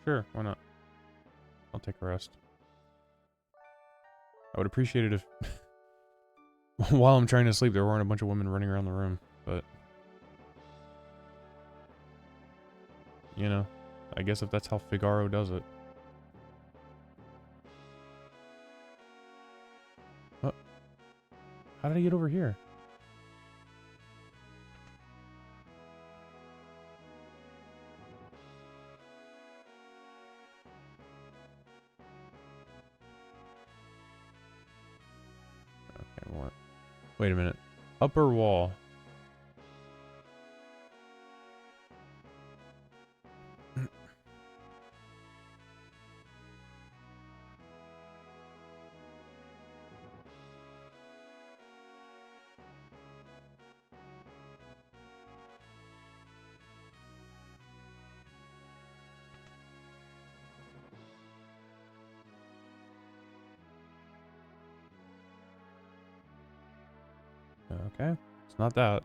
Sure, why not? I'll take a rest. I would appreciate it if while I'm trying to sleep there weren't a bunch of women running around the room, but you know, I guess if that's how Figaro does it. Oh. How did I get over here? Okay, what? Wait a minute. Upper wall. Okay, it's not that.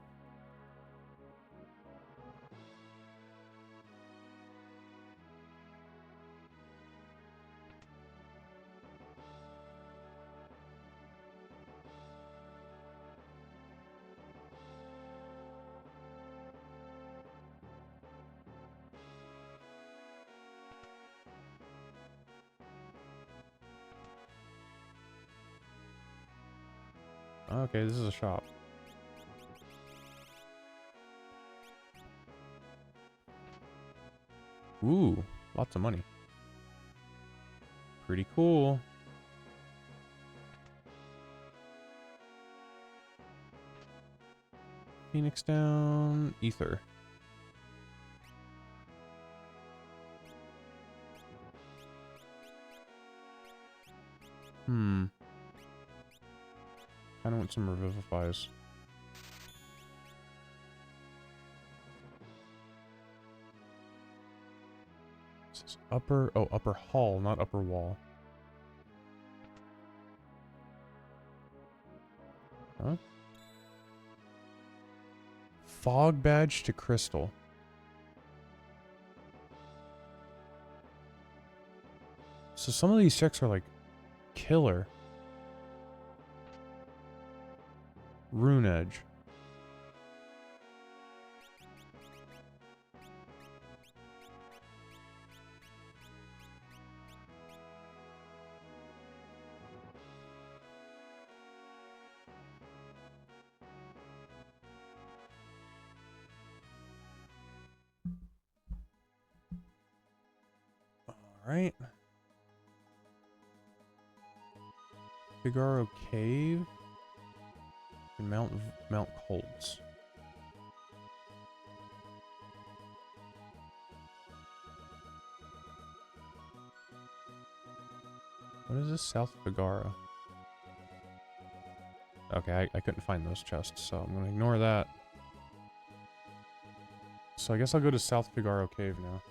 Okay, this is a shop. Ooh, lots of money. Pretty cool. Phoenix down, ether. Kind of want some revivifies. This is upper, oh, upper hall, not upper wall. Huh? Fog badge to Crystal. So some of these checks are like killer. Rune edge. All right. Figaro Cave and Mount Colts. What is this? South Figaro. Okay, I couldn't find those chests, so I'm gonna ignore that. So I guess I'll go to South Figaro Cave now.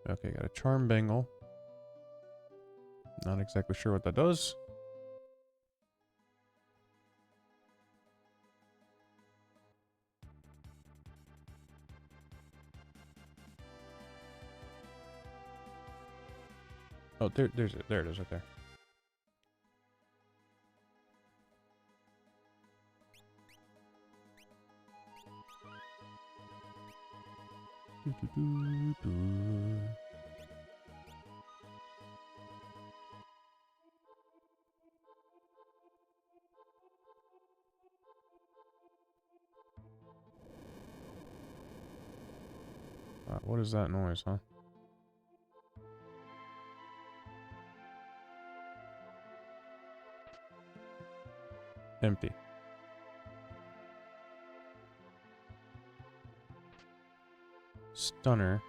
Okay, got a charm bangle. Not exactly sure what that does. Oh, there it is right there. What is that noise, huh? Empty. Stunner.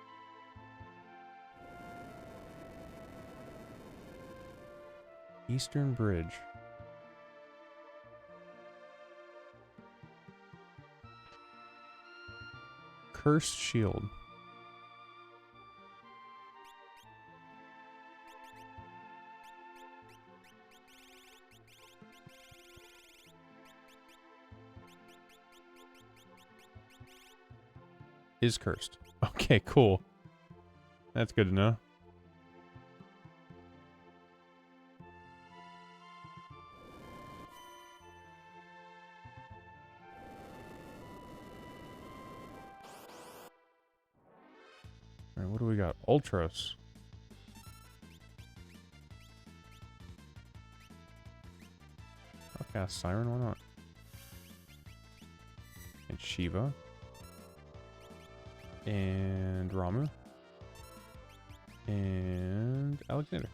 Eastern Bridge. Cursed Shield. Is cursed. Okay, cool. That's good to know. Alright, what do we got? Ultras. I'll cast Siren, why not? And Shiva. And Ramu. And Alexander.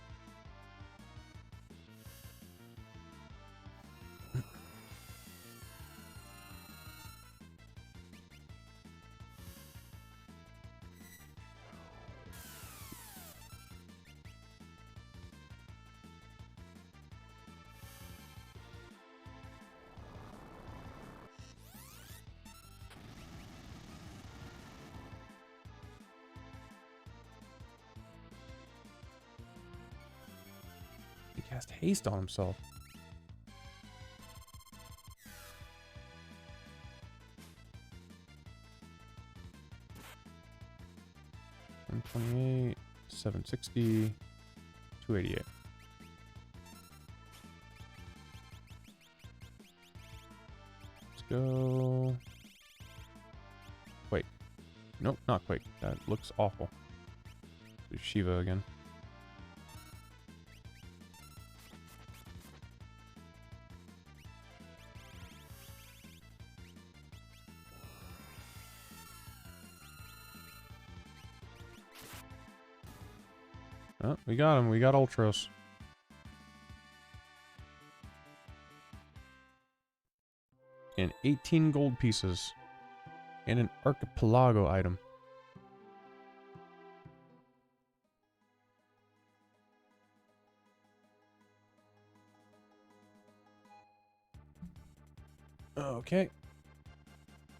He cast haste on himself. $128, $760, $288. Let's go. Quake. Nope, not Quake. That looks awful. Do Shiva again. Oh, we got him. We got Ultros. And 18 gold pieces. And an Archipelago item. Okay.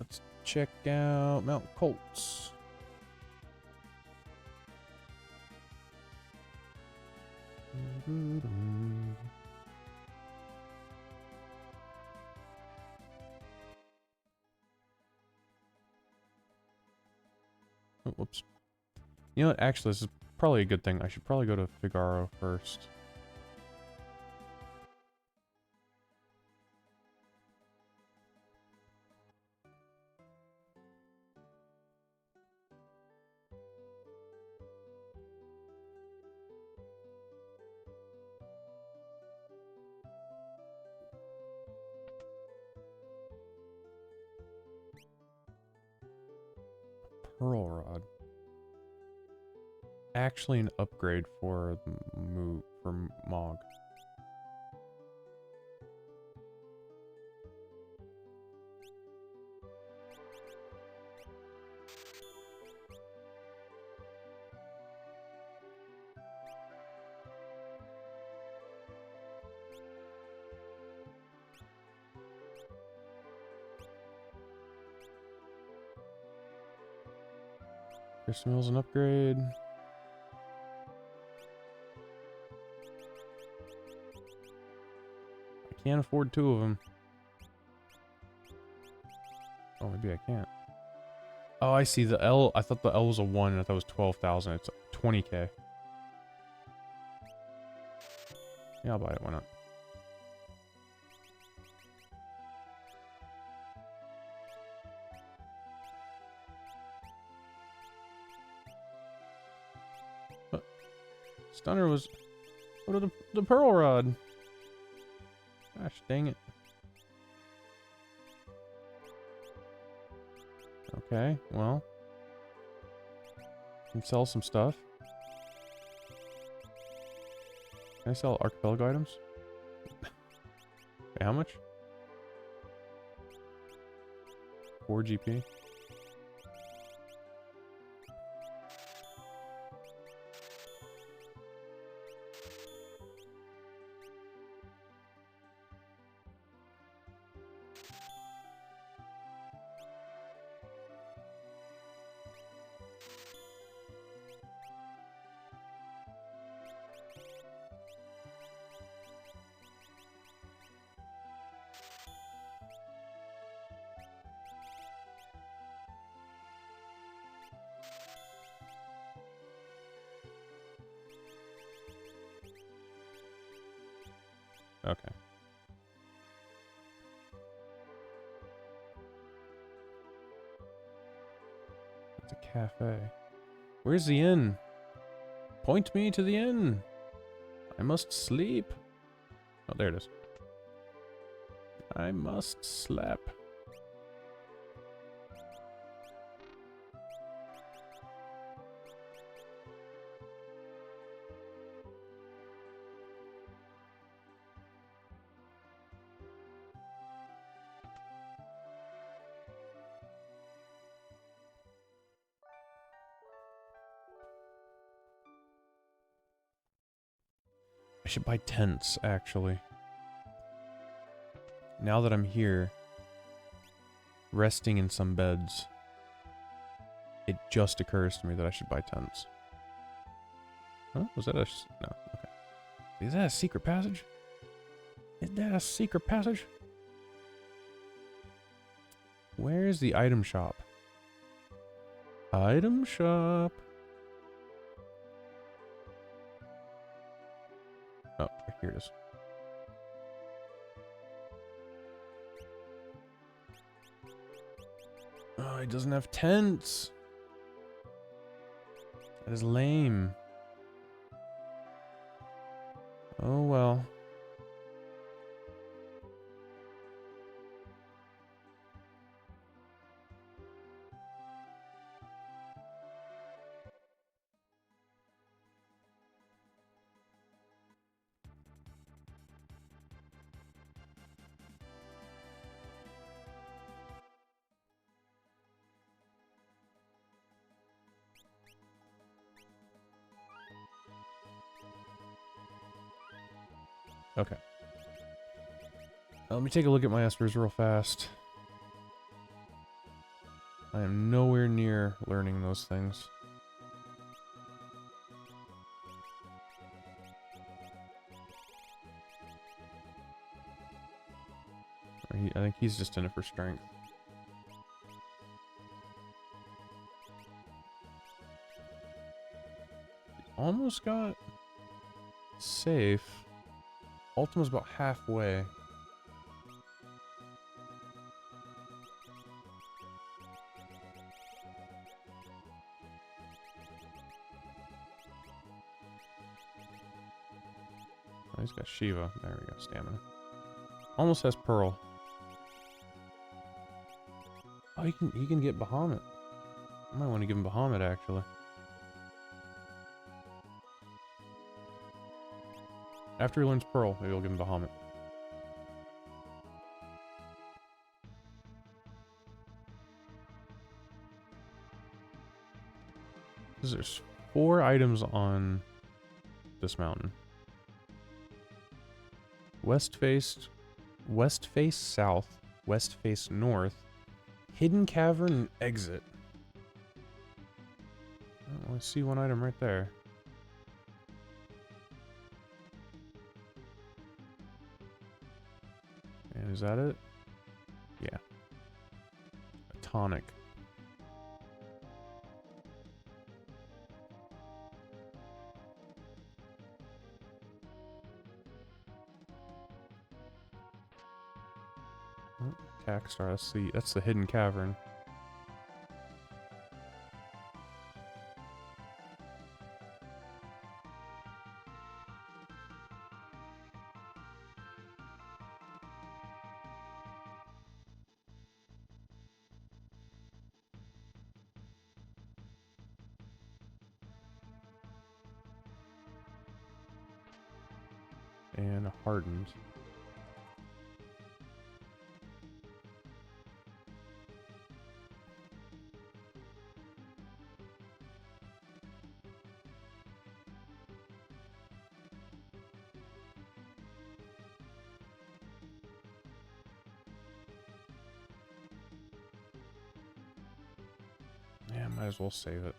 Let's check out Mount Colts. Oh, whoops. You know what? Actually, this is probably a good thing. I should probably go to Figaro first. Pearl Rod. Actually an upgrade for Mog. Chris Mill's an upgrade. I can't afford 2 of them. Oh, maybe I can't. Oh, I see. The L. I thought the L was a 1 and I thought it was 12,000. It's 20k. Yeah, I'll buy it. Why not? Stunner was... What are the Pearl Rod? Gosh, dang it. Okay, well. Can sell some stuff. Can I sell archipelago items? Okay, how much? 4 GP. Okay. It's a cafe. Where's the inn? Point me to the inn. I must sleep. Oh, there it is. I must slap. I should buy tents, actually. Now that I'm here, resting in some beds, it just occurs to me that I should buy tents. Huh? Was that a... No, okay. Is that a secret passage? Is that a secret passage? Where's the item shop? Item shop. Oh, here it is. Oh, he doesn't have tents. That is lame. Oh well. Okay. Let me take a look at my Espers real fast. I am nowhere near learning those things. I think he's just in it for strength. Almost got safe. Ultima's about halfway. Oh, he's got Shiva. There we go, stamina. Almost has Pearl. Oh, he can get Bahamut. I might want to give him Bahamut, actually. After he learns Pearl, maybe we'll give him Bahamut. There's 4 items on this mountain. West face south, west face north, hidden cavern and exit. I only see 1 item right there. And is that it? Yeah. A tonic. Oh, Cackstar, that's the hidden cavern. And hardened. Yeah, might as well save it.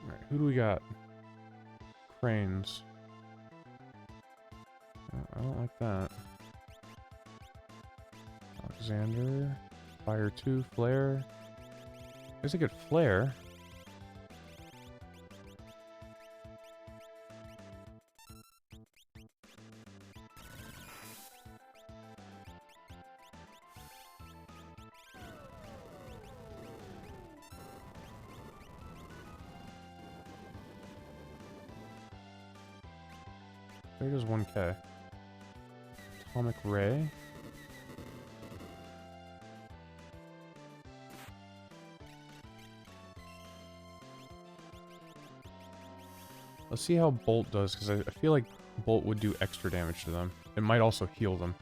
Alright, who do we got? Cranes. I don't like that. Alexander. Fire 2, Flare. I guess I get Flare. There goes 1K. Atomic Ray. Let's see how Bolt does, because I feel like Bolt would do extra damage to them. It might also heal them.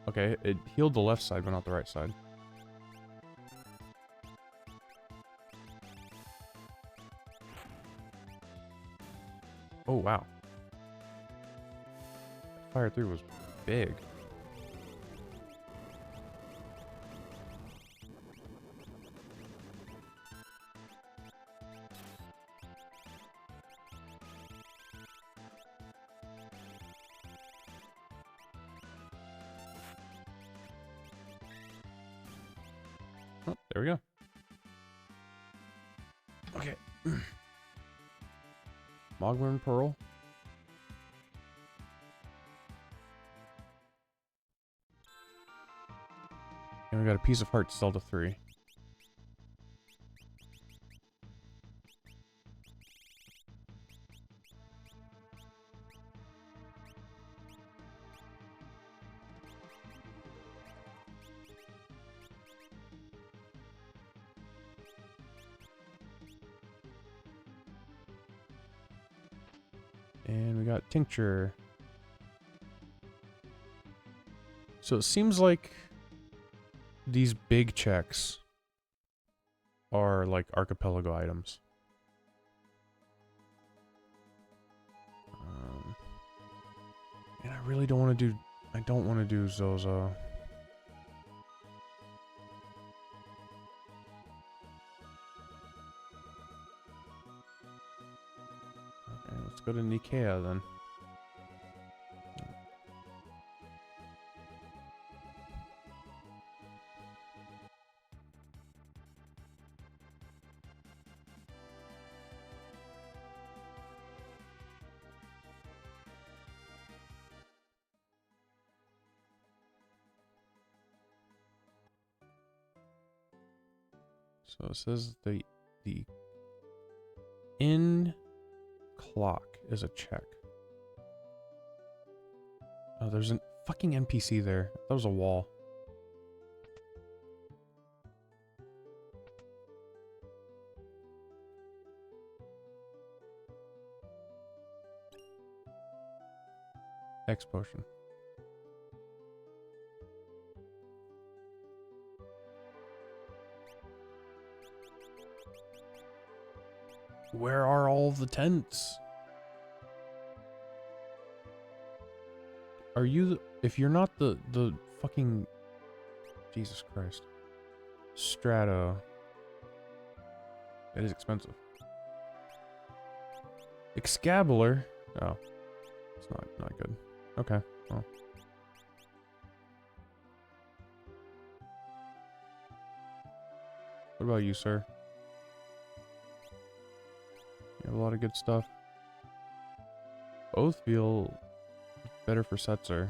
Okay, it healed the left side, but not the right side. Oh, wow. Fire 3 was big. Oh, there we go. Okay. Mogwyrm Pearl. And we got a piece of heart, Zelda 3. And we got Tincture. So it seems like these big checks are like archipelago items. And I really don't want to do... I don't want to do Zozo. Okay, let's go to Nikea then. So it says the in clock is a check. Oh, there's a fucking NPC there. That was a wall. X potion. Where are all the tents? Are you... if you're not the fucking... Jesus Christ. Strato. It is expensive. Excalibur. Oh, it's not good. Okay. Well. What about you, sir? You have a lot of good stuff. Both feel better for Setzer.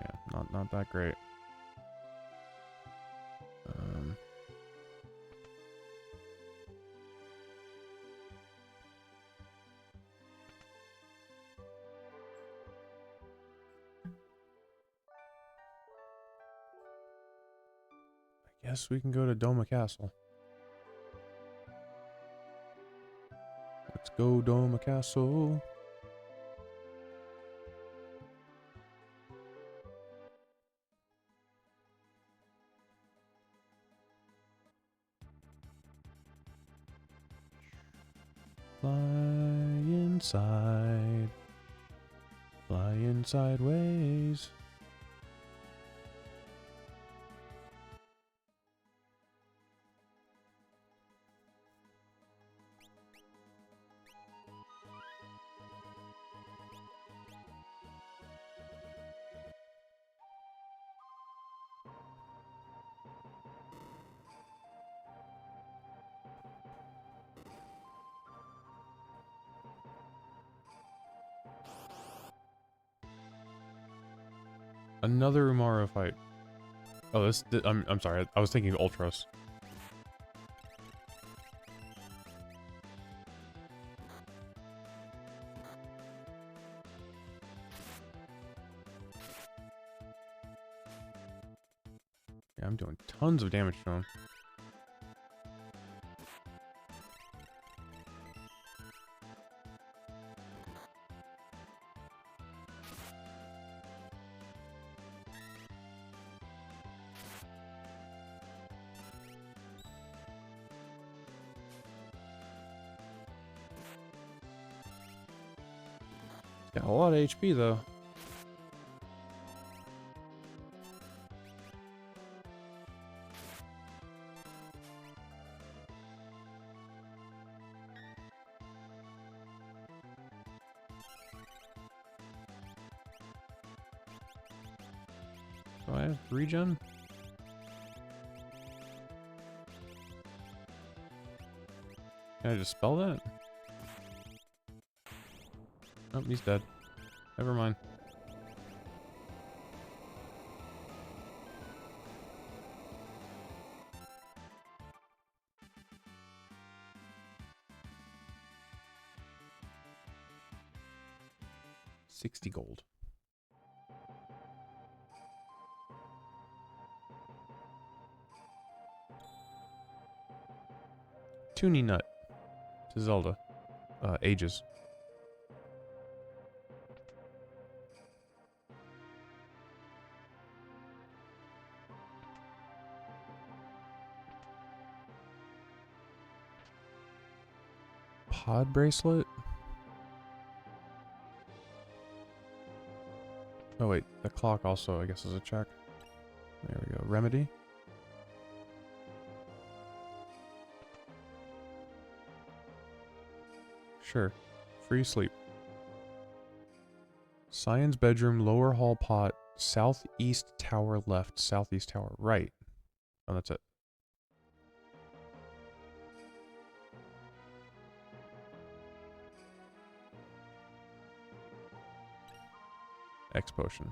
Yeah, not that great. I guess we can go to Doma Castle. Let's go Doma Castle. Flying sideways. Another Umaro fight. Oh, I'm sorry. I was thinking Ultros. Yeah, I'm doing tons of damage to him. Got a lot of HP though. Do I have regen? Can I just spell that? Oh, he's dead. Never mind. $60 gold. Toonie Nut to Zelda. Ages. Pod bracelet? Oh wait, the clock also I guess is a check. There we go. Remedy. Sure. Free sleep. Cyan's bedroom, lower hall pot, southeast tower left, southeast tower right. Oh, that's it. X potion.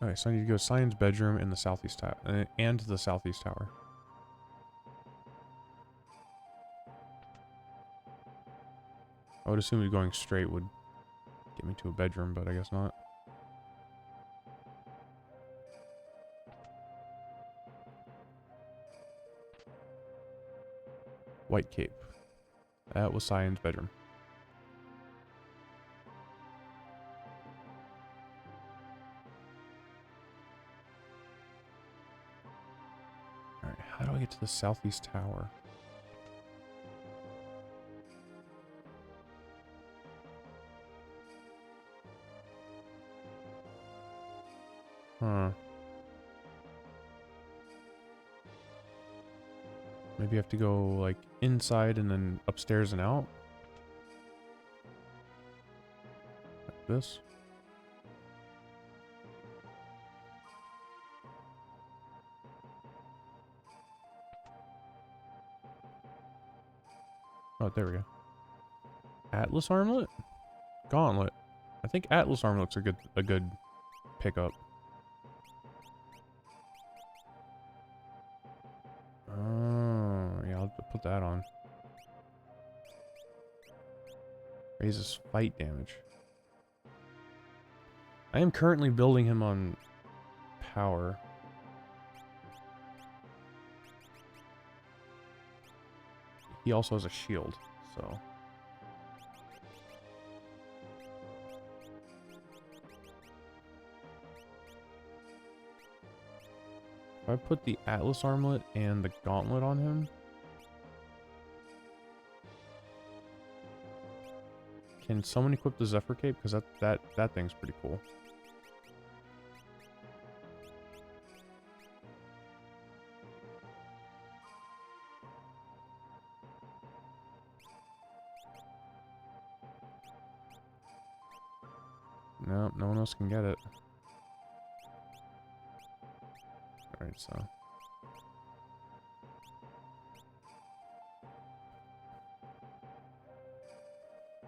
Alright, so I need to go Cyan's bedroom in the southeast tower, and the southeast tower. I would assume going straight would get me to a bedroom, but I guess not. White cape. That was Cyan's bedroom. Alright, how do I get to the southeast tower? Huh. Maybe you have to go, like, inside and then upstairs and out? Like this? Oh, there we go. Atlas Armlet? Gauntlet. I think Atlas Armlet's a good pickup. Oh, yeah, I'll have to put that on. Raises fight damage. I am currently building him on power. He also has a shield, so... If I put the Atlas Armlet and the Gauntlet on him... Can someone equip the Zephyr Cape? Because that thing's pretty cool. Nope, no one else can get it. Alright, so...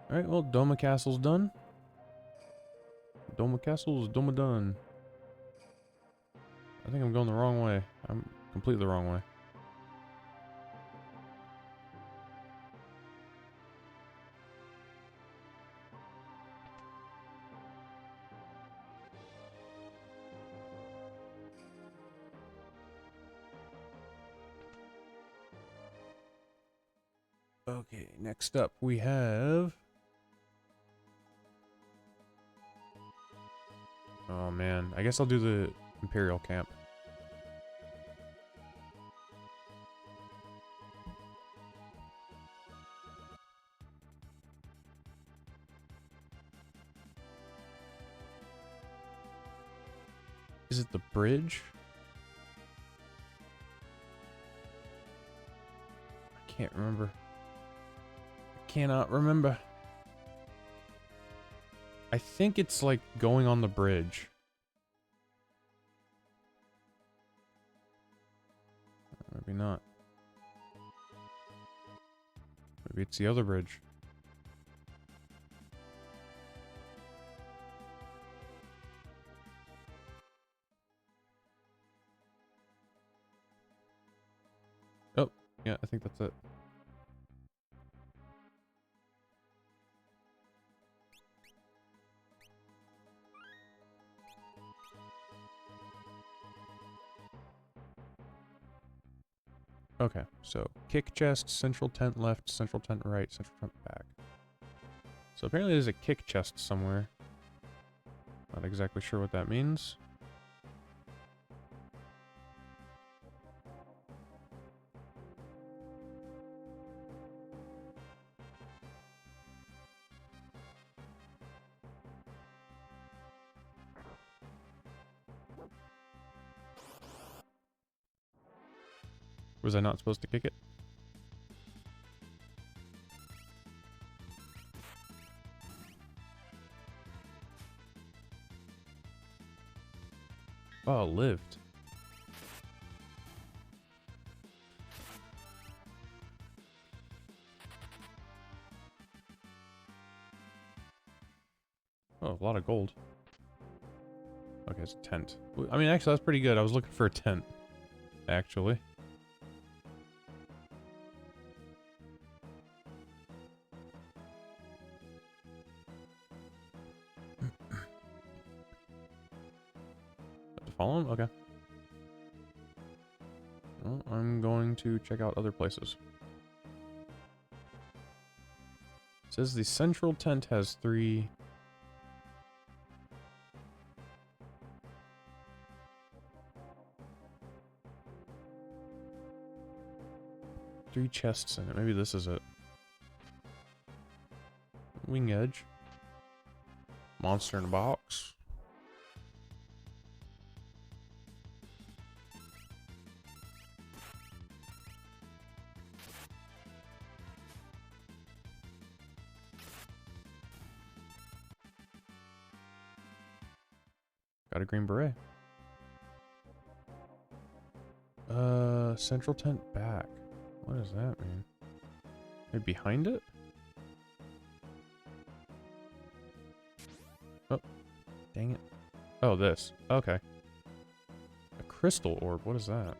Alright, well, Doma Castle's done. Doma Castle's Doma done. I think I'm going the wrong way. I'm completely the wrong way. Okay, next up we have... Oh man, I guess I'll do the Imperial Camp. Is it the bridge? I can't remember. I cannot remember. I think it's like going on the bridge. Maybe not. Maybe it's the other bridge. Oh, yeah, I think that's it. Okay, so kick chest, central tent left, central tent right, central tent back. So apparently there's a kick chest somewhere. Not exactly sure what that means. Was I not supposed to kick it? Oh, it lived. Oh, a lot of gold. Okay, it's a tent. I mean, actually, that's pretty good. I was looking for a tent, actually. Follow him? Okay. Well, I'm going to check out other places. It says the central tent has 3... chests in it. Maybe this is it. Wing edge. Monster in a box. Got a green beret. Central tent back. What does that mean? Maybe behind it? Oh, dang it. Oh, this. Okay. A crystal orb. What is that?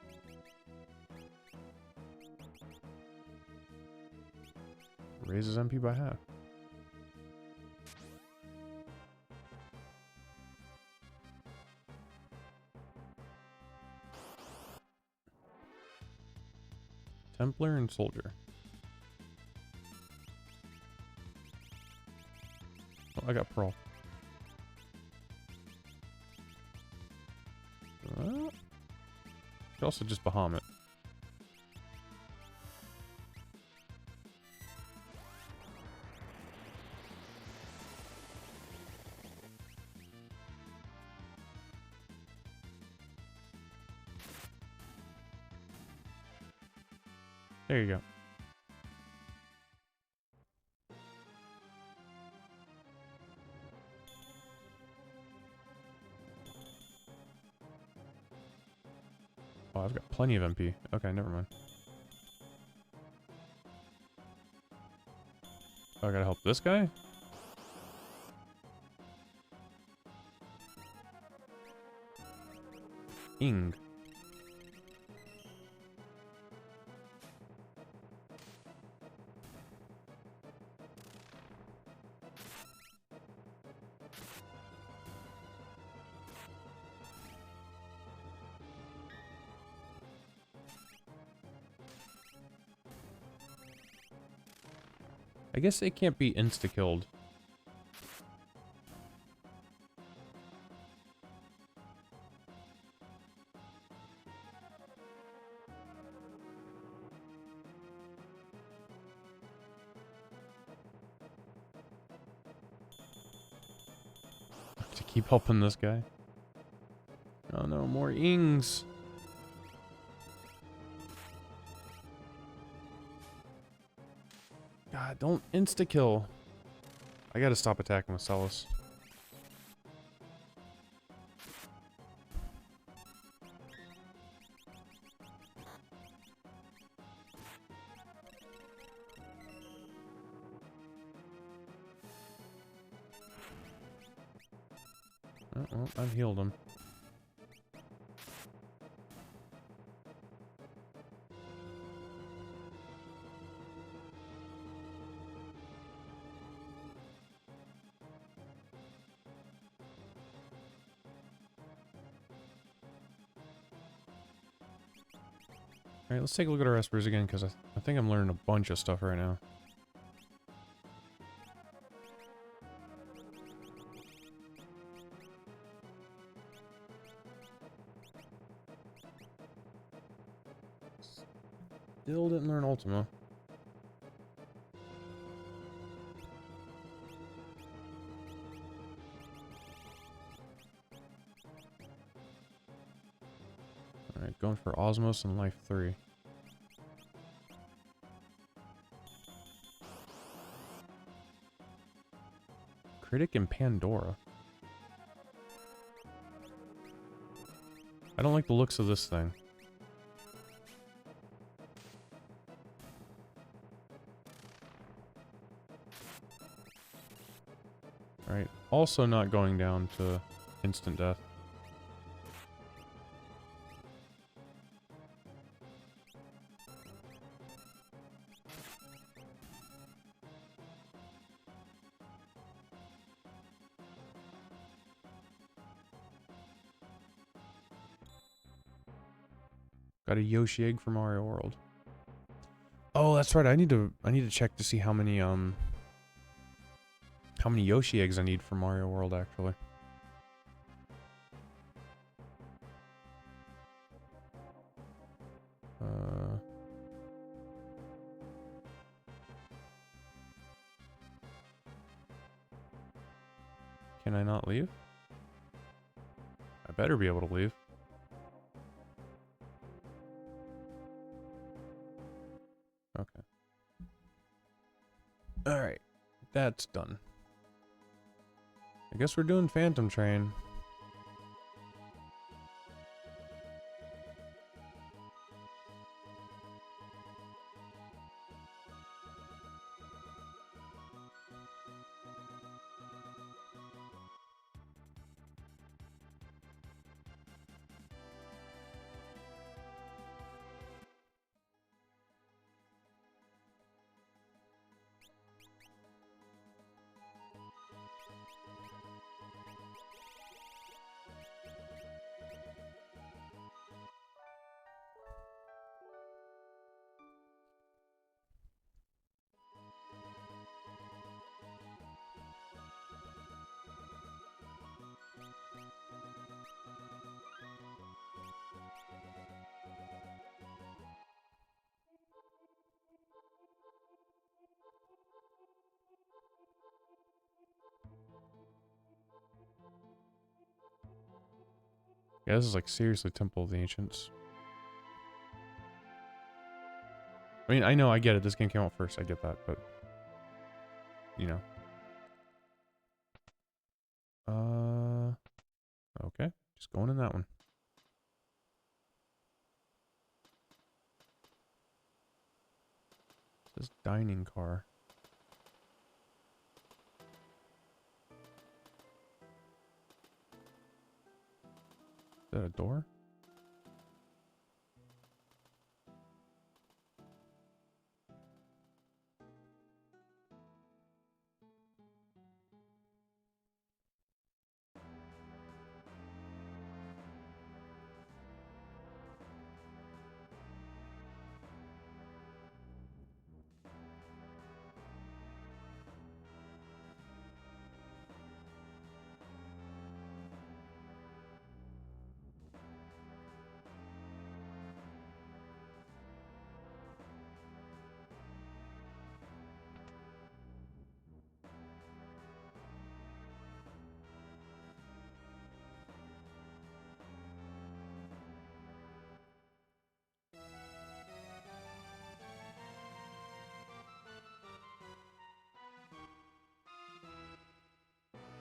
Raises MP by half. Templar and soldier. Oh, I got pearl. Could also just Bahamut. There you go. Oh, I've got plenty of MP. Okay, never mind. Oh, I gotta help this guy? Ing. I guess it can't be insta-killed. To keep helping this guy. Oh no, more ings. God, don't insta-kill. I gotta stop attacking with Celis. Oh, well, I've healed him. Alright, let's take a look at our Espers again, because I think I'm learning a bunch of stuff right now. Still didn't learn Ultima. Alright, going for Osmos and Life 3. Critic and Pandora. I don't like the looks of this thing. Alright, also not going down to instant death. Got a Yoshi egg for Mario World. Oh, that's right. I need to check to see how many Yoshi eggs I need for Mario World actually. Can I not leave? I better be able to leave. Okay. Alright. That's done. I guess we're doing Phantom Train. Yeah, this is like seriously Temple of the Ancients. I mean, I know, I get it. This game came out first. I get that, but you know. Okay. Just going in that one. This dining car. Is that a door?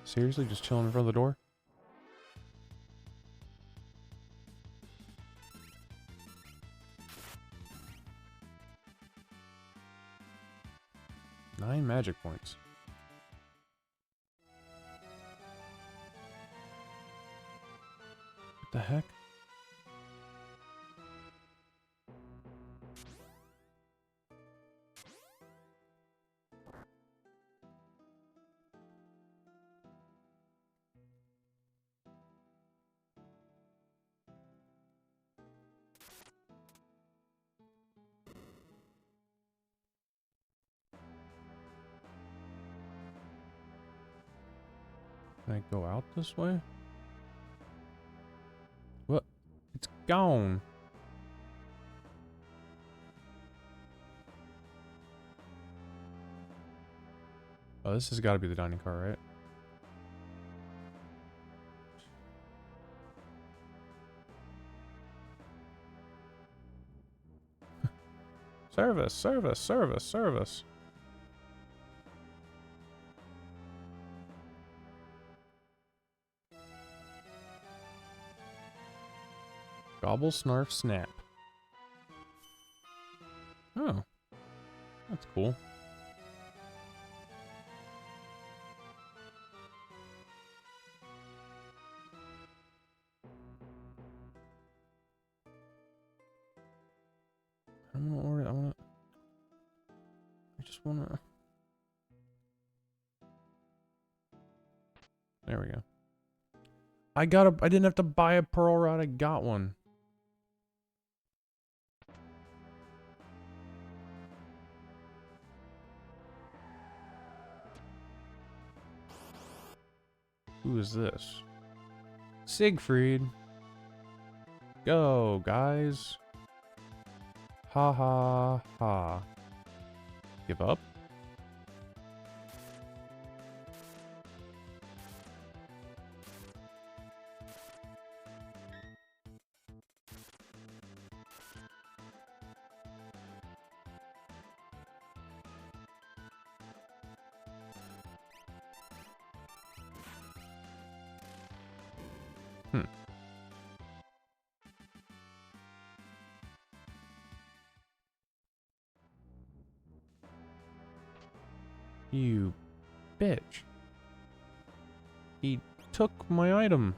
Seriously, just chilling in front of the door? Nine magic points. What the heck? Can I go out this way? What? It's gone. Oh, this has got to be the dining car, right? Service, service, service, service. Gobble, snarf, snap. Oh. That's cool. I'm gonna order, I just wanna... There we go. I didn't have to buy a pearl rod, I got one. Who is this? Siegfried. Go, guys. Ha ha ha. Give up? You bitch. He took my item.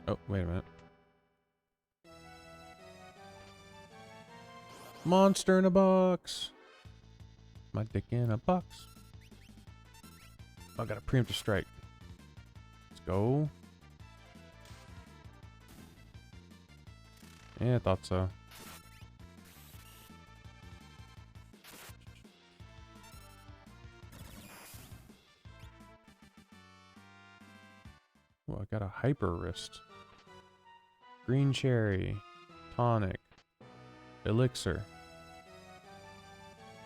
Oh, wait a minute. Monster in a box. My dick in a box. I got a preemptive strike. Let's go. Yeah, I thought so. Oh, I got a hyper wrist. Green cherry. Tonic. Elixir.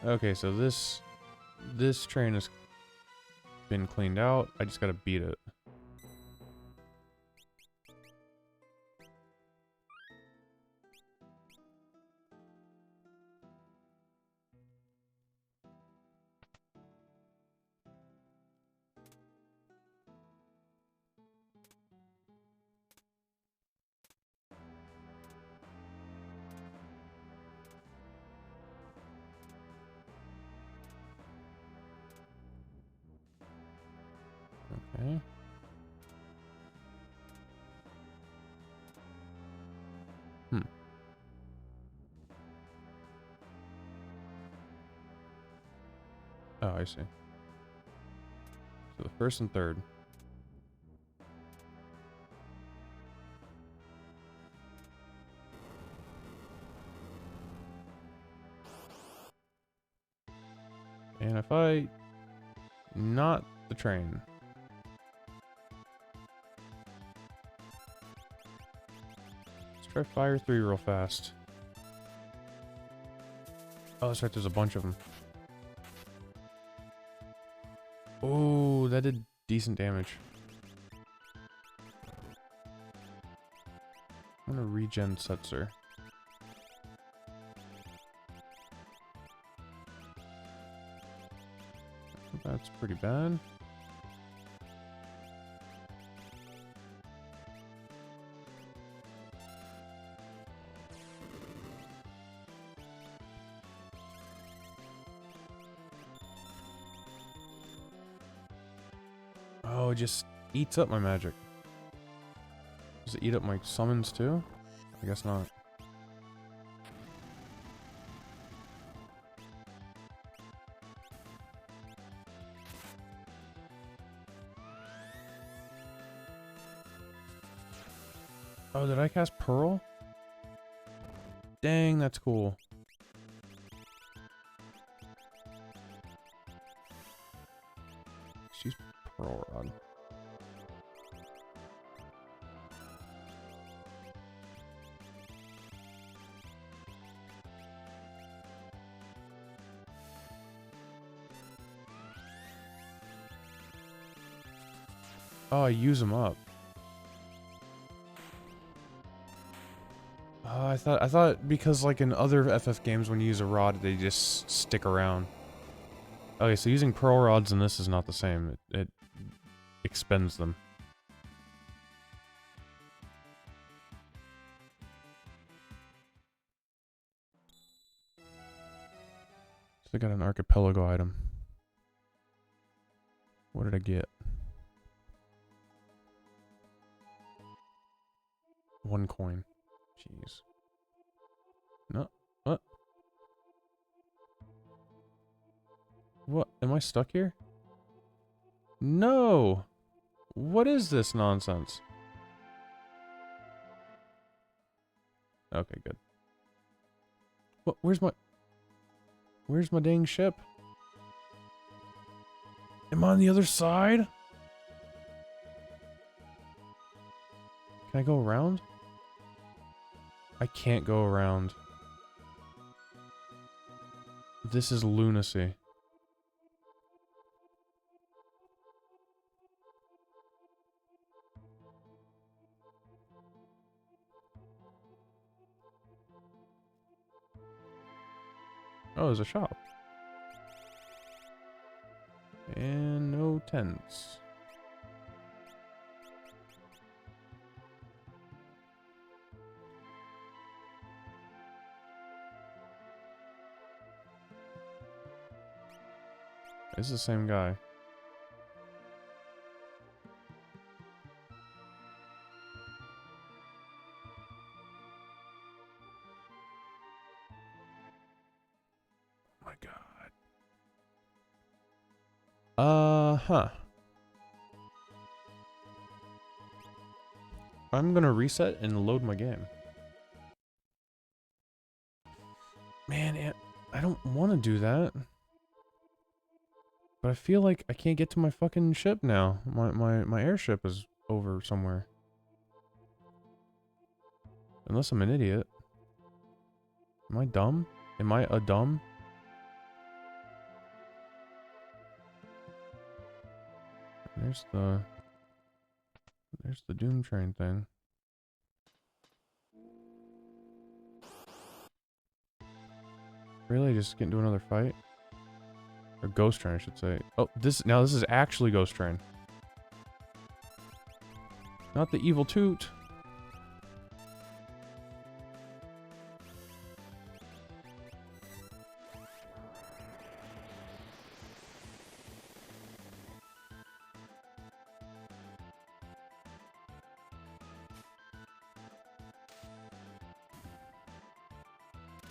Okay, so this train has been cleaned out. I just gotta beat it. Okay. Oh, I see. So the first and third. And if I... Not the train. Let's try Fire 3 real fast. Oh, that's right, there's a bunch of them. Oh, that did decent damage. I'm gonna regen Setzer. That's pretty bad. Oh, it just eats up my magic. Does it eat up my summons too? I guess not. Oh, did I cast Pearl? Dang, that's cool. She's Pearl Rod. Oh, I use them up. Oh, I thought because like in other FF games when you use a rod, they just stick around. Okay, so using Pearl Rods in this is not the same. It expends them. So I got an archipelago item. What did I get? 1 coin. Jeez. No. What? What? Am I stuck here? No! What is this nonsense? Okay, good. What? Where's my dang ship? Am I on the other side? Can I go around? I can't go around. This is lunacy. Oh, there's a shop. And no tents. It's the same guy. Oh my god. Huh. I'm gonna reset and load my game. Man, I don't want to do that. But I feel like I can't get to my fucking ship now. My airship is over somewhere. Unless I'm an idiot. Am I dumb? Am I a dumb? There's the Doom Train thing. Really? Just get into another fight? Or Ghost Train, I should say. Oh, this is actually Ghost Train. Not the evil toot.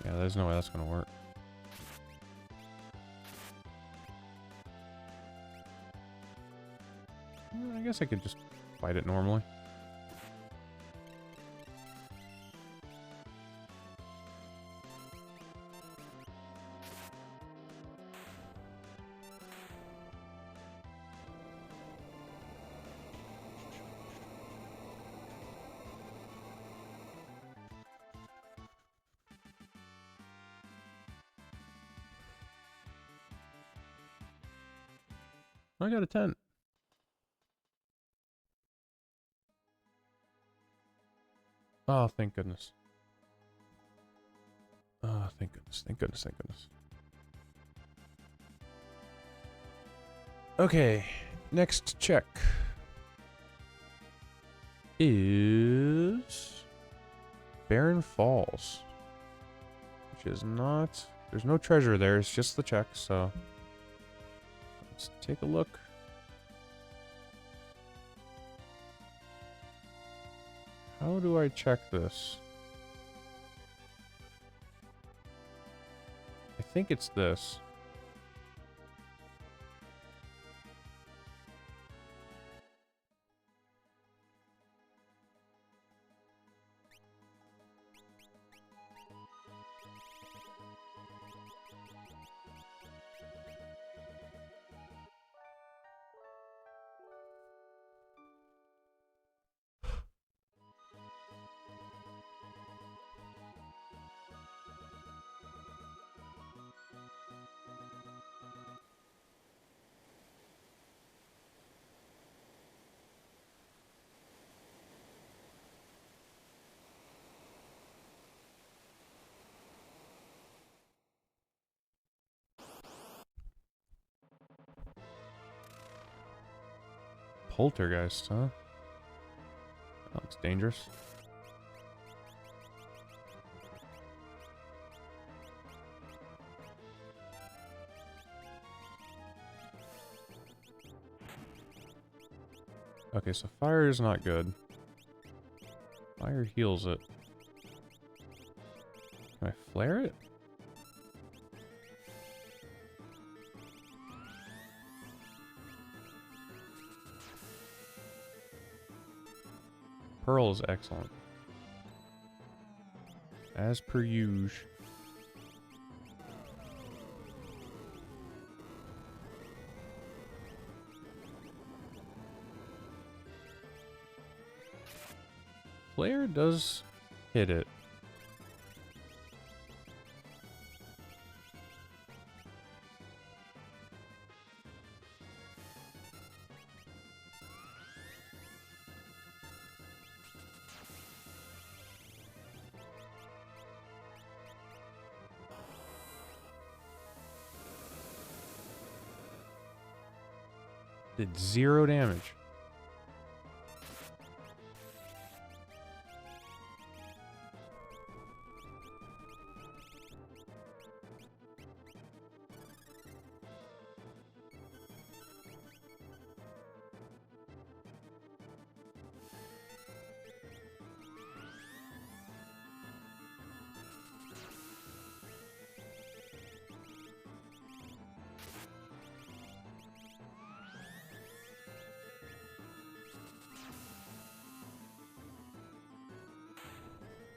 Yeah, there's no way that's gonna work. I guess I could just fight it normally. I got a tent. Oh, thank goodness. Oh, thank goodness, thank goodness, thank goodness. Okay, next check is Barren Falls, which is not, there's no treasure there, it's just the check, so let's take a look. How do I check this? I think it's this. Poltergeist, huh? That looks dangerous. Okay, so fire is not good. Fire heals it. Can I flare it? Pearl is excellent. As per usual. Flare does hit it. Did 0 damage.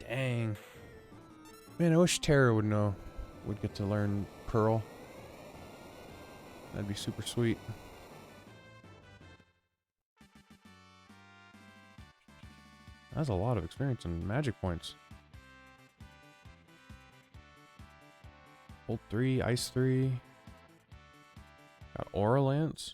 Dang. Man, I wish Terra would know. Would get to learn Pearl. That'd be super sweet. That's a lot of experience and magic points. Ult 3, Ice 3. Got Aura Lance.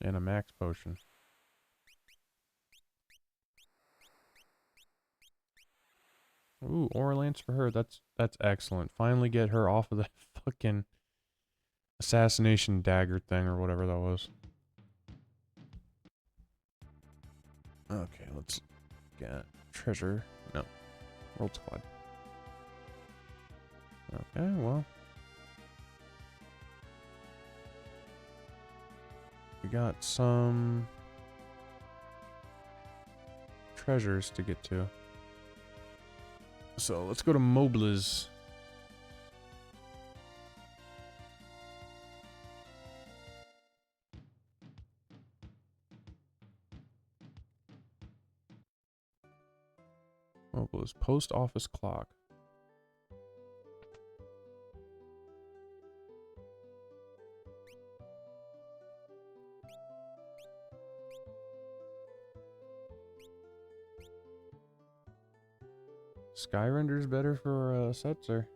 And a max potion. Ooh, Aura Lance for her. That's excellent. Finally get her off of that fucking assassination dagger thing or whatever that was. Okay, let's get treasure. No. World Squad. Okay, well. We got some treasures to get to. So let's go to Mobliz. Mobliz post office clock. Sky render's better for Setzer.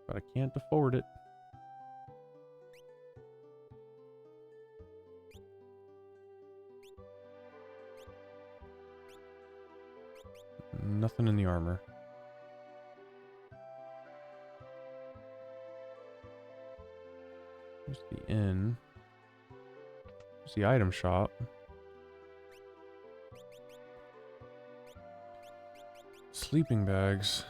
But I can't afford it. Nothing in the armor. There's the inn. There's the item shop. Sleeping bags.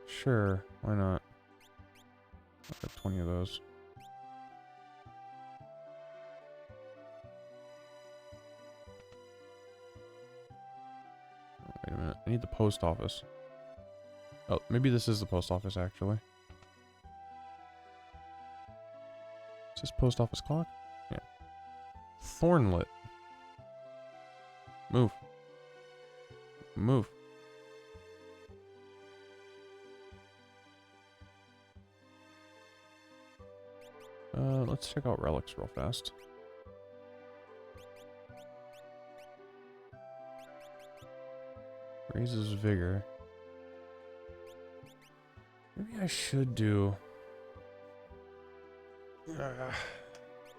Sure, why not? I've got 20 of those. Oh, wait a minute, I need the post office. Oh, maybe this is the post office actually. Is this post office clock? Yeah. Thornlit. Move. Move. Let's check out relics real fast. Raises vigor. Maybe I should do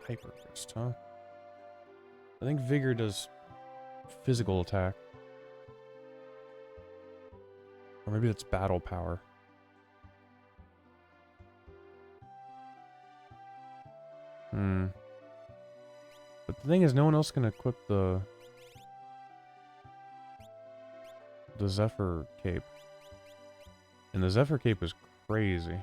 hyper burst, huh? I think vigor does physical attack. Or maybe it's battle power. But the thing is, no one else can equip the Zephyr cape. And the Zephyr cape is crazy.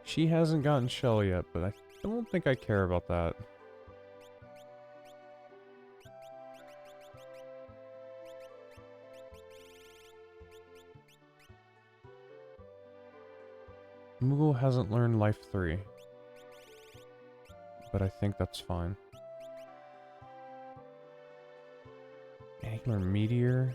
She hasn't gotten Shell yet, but I don't think I care about that. Moogle hasn't learned Life 3. But I think that's fine. And he can learn Meteor.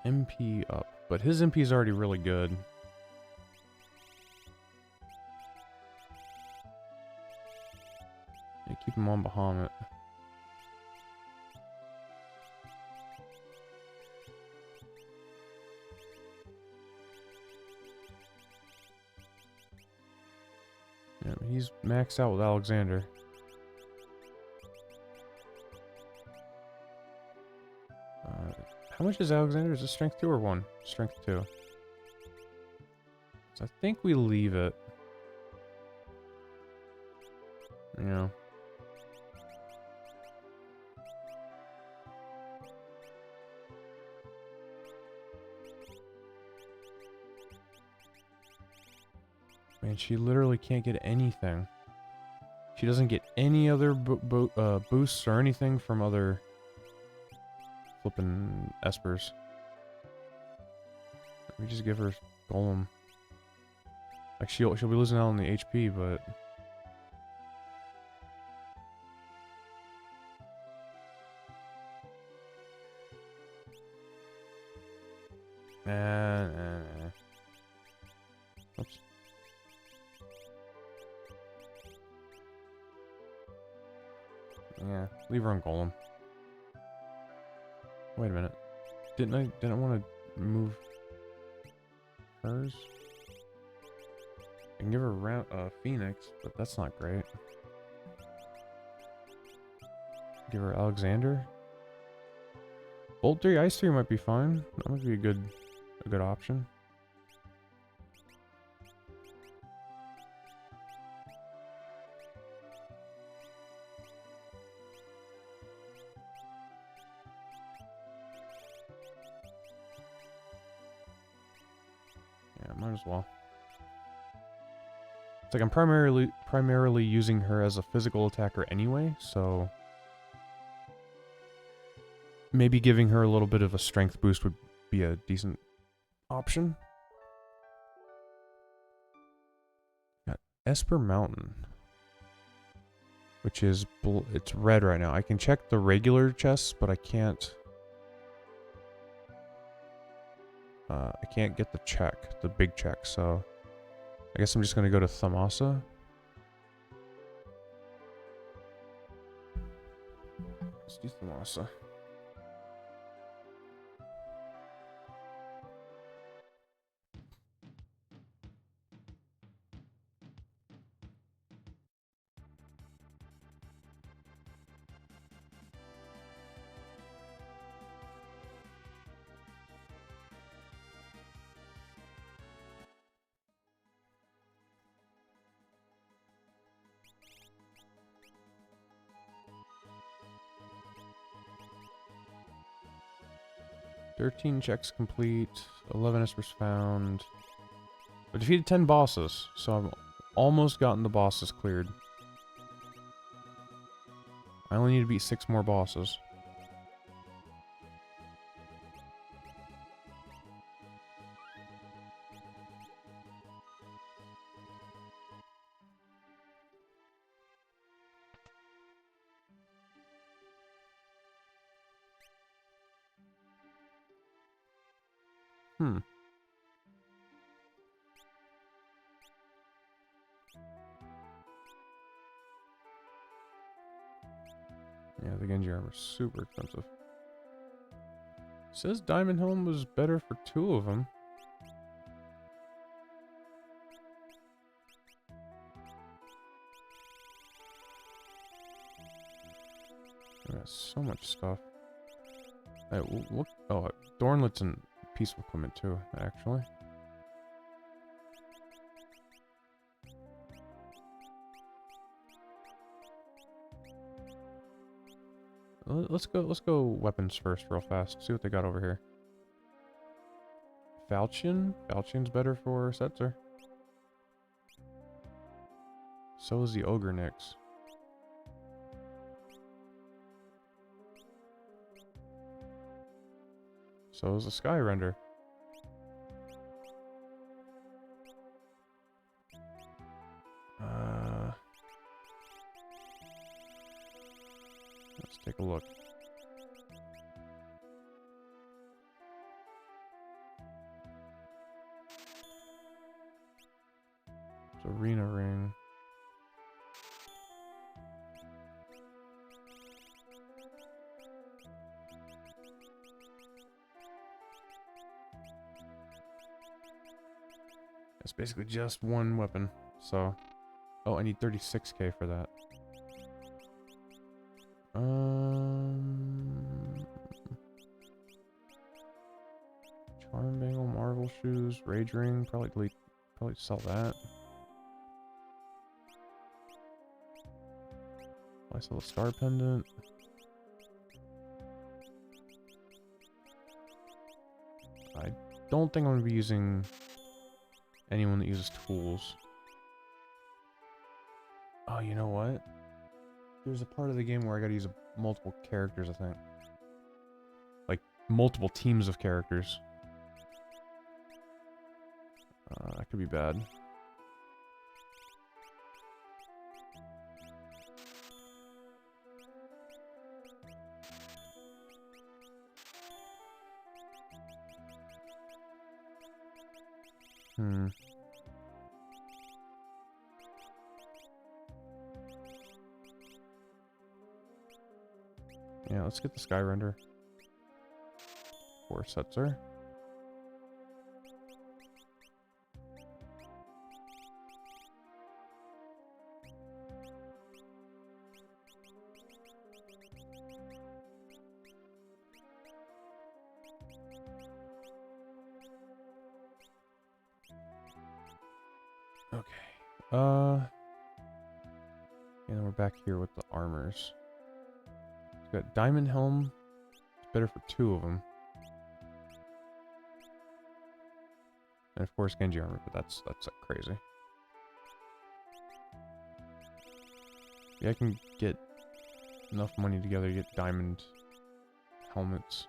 MP up. But his MP is already really good. Yeah, keep him on Bahamut. Yeah, he's maxed out with Alexander. How much is Alexander? Is it strength 2 or 1? Strength 2. So I think we leave it. Yeah. Man, she literally can't get anything. She doesn't get any other boosts or anything from other flipping Espers. Let me just give her Golem. Like she'll be losing out on the HP, but nah. Oops. Yeah, leave her on Golem. Wait a minute. Didn't I want to move hers? I can give her round Phoenix, but that's not great. Give her Alexander. Bolt 3, Ice 3 might be fine. That might be a good option. Yeah, might as well. It's like I'm primarily using her as a physical attacker anyway, so maybe giving her a little bit of a strength boost would be a decent option. Got Esper Mountain, which is it's red right now. I can check the regular chests, but I can't get the check, the big check, so I guess I'm just gonna go to Thamasa. Let's do Thamasa. "13 checks complete, 11 Espers found. I defeated 10 bosses, so I've almost gotten the bosses cleared. I only need to beat 6 more bosses. Yeah, the Genji armor is super expensive. Says Diamond Helm was better for 2 of them. I got so much stuff. Hey, look. Oh, Thornlet's a piece of equipment too, actually. Let's go weapons first real fast. See what they got over here. Falchion? Falchion's better for Setzer. So is the Ogre Nyx. So is the Sky Render. Let's take a look. It's Arena Ring. It's basically just one weapon, so... Oh, I need 36k for that. Charm Bangle, Marvel Shoes, Rage Ring. Probably sell that. I sell a Star Pendant. I don't think I'm going to be using anyone that uses tools. Oh, you know what? There's a part of the game where I gotta use multiple characters, I think. Like, multiple teams of characters. That could be bad. Yeah, let's get the Sky Render. For Setzer. Okay. And then we're back here with the armors. We've got Diamond Helm. It's better for 2 of them. And of course Genji armor, but that's like crazy. Yeah, I can get enough money together to get diamond helmets.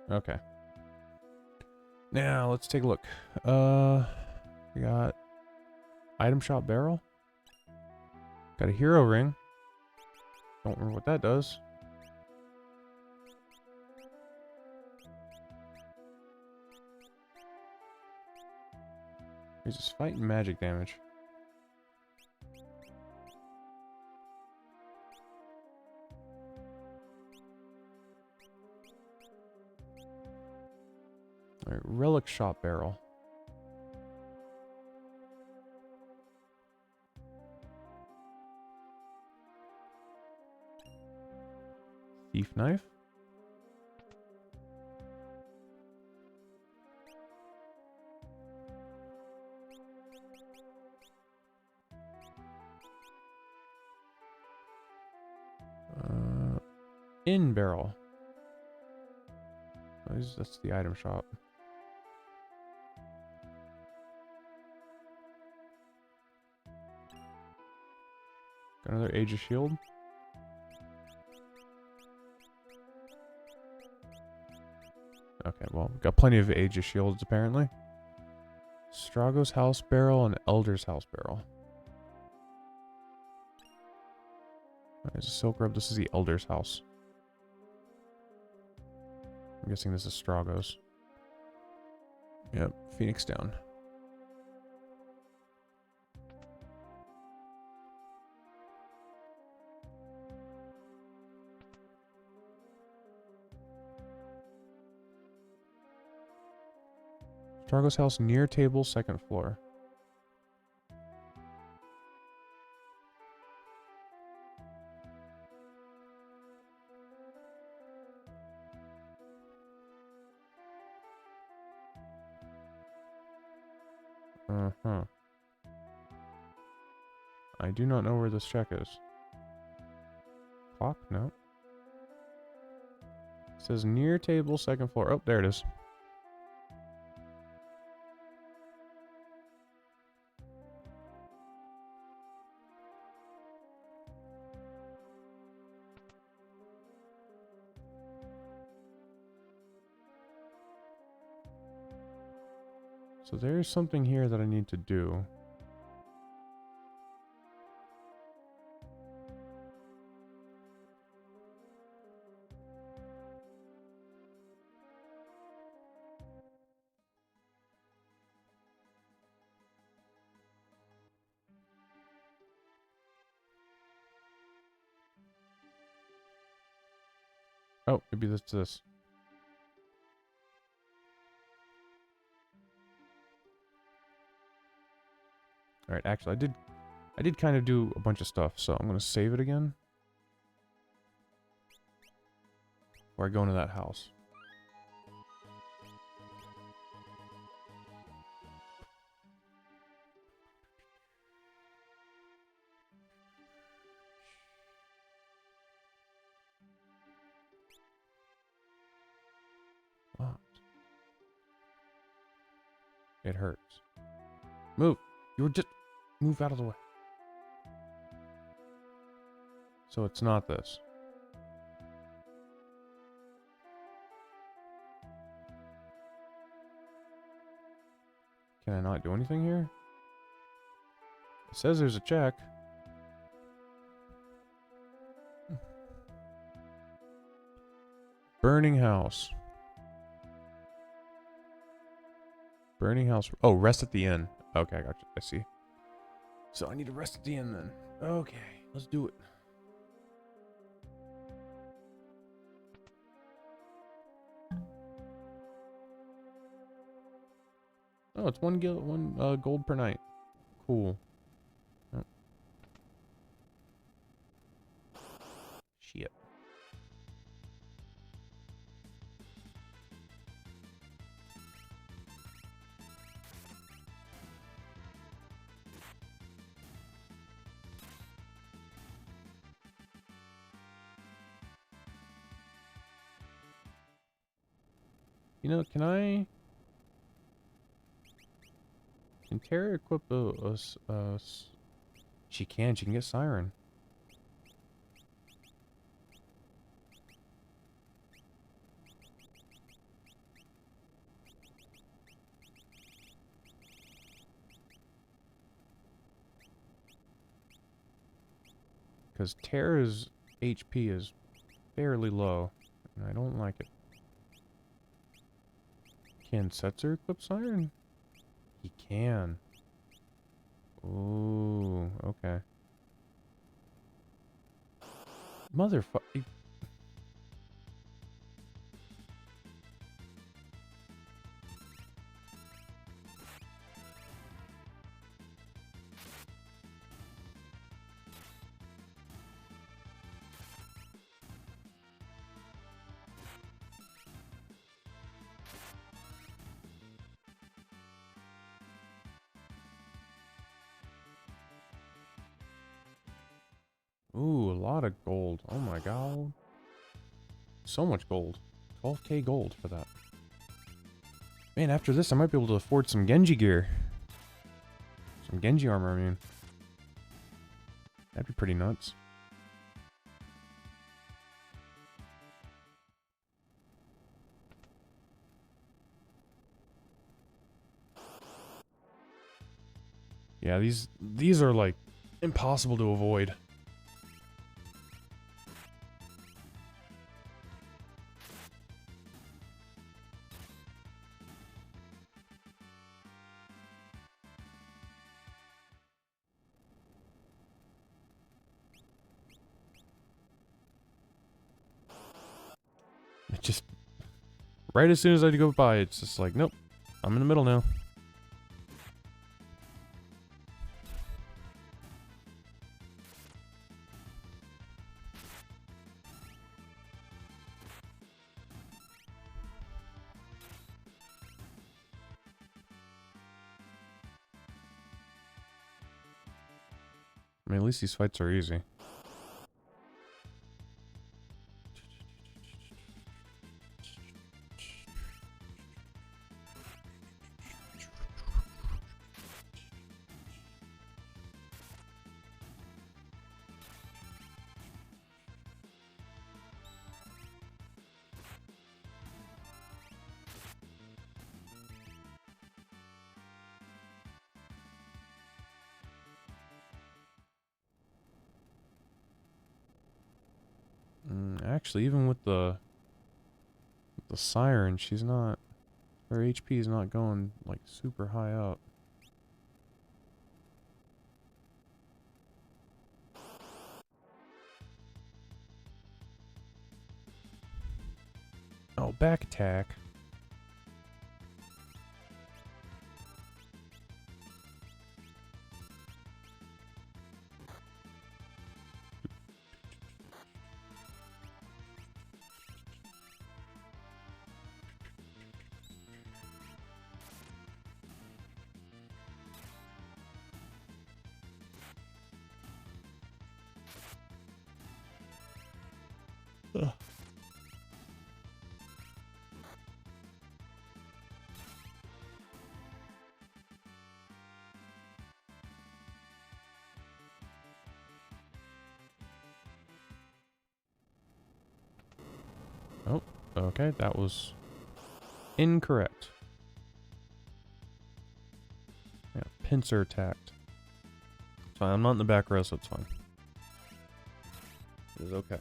Okay. Now, let's take a look. We got item shop barrel. Got a hero ring. Don't remember what that does. He's just fighting magic damage. Alright, relic shop barrel. Thief knife. In barrel. That's the item shop. Got another Age of Shield. Okay, well, got plenty of Age of Shields apparently. Strago's House Barrel and Elder's House Barrel. There's a Silk Rub. This is the Elder's House. I'm guessing this is Strago's. Yep, Phoenix down. Strago's house near table, 2nd floor. Uh-huh. I do not know where this check is. Clock? No. It says near table, 2nd floor. Oh, there it is. So there's something here that I need to do. Oh, maybe that's this. Alright, actually, I did kind of do a bunch of stuff, so I'm gonna save it again. Before I go into that house. What? It hurts. Move! You were just... Move out of the way. So it's not this. Can I not do anything here? It says there's a check. Burning house. Burning house. Oh, rest at the inn. Okay, I got you. I see. So I need to rest at the inn then. Okay, let's do it. Oh, it's one gold per night. Cool. Oh. Shit. You know, can Terra equip she can get Siren. Because Terra's HP is fairly low, and I don't like it. Can Setzer equip Siren? He can. Ooh, okay. Motherfucker. Ooh, a lot of gold. Oh my god. So much gold. 12k gold for that. Man, after this I might be able to afford some Genji gear. Some Genji armor, I mean. That'd be pretty nuts. Yeah, these are like impossible to avoid. It just right as soon as I go by, it's just like, nope, I'm in the middle now. I mean, at least these fights are easy. Actually, even with the Siren, she's not... Her HP is not going, like, super high up. Oh, back attack. Ugh. Oh, okay, that was incorrect. Yeah, pincer attacked. It's fine, I'm not in the back row, so it's fine. It is okay.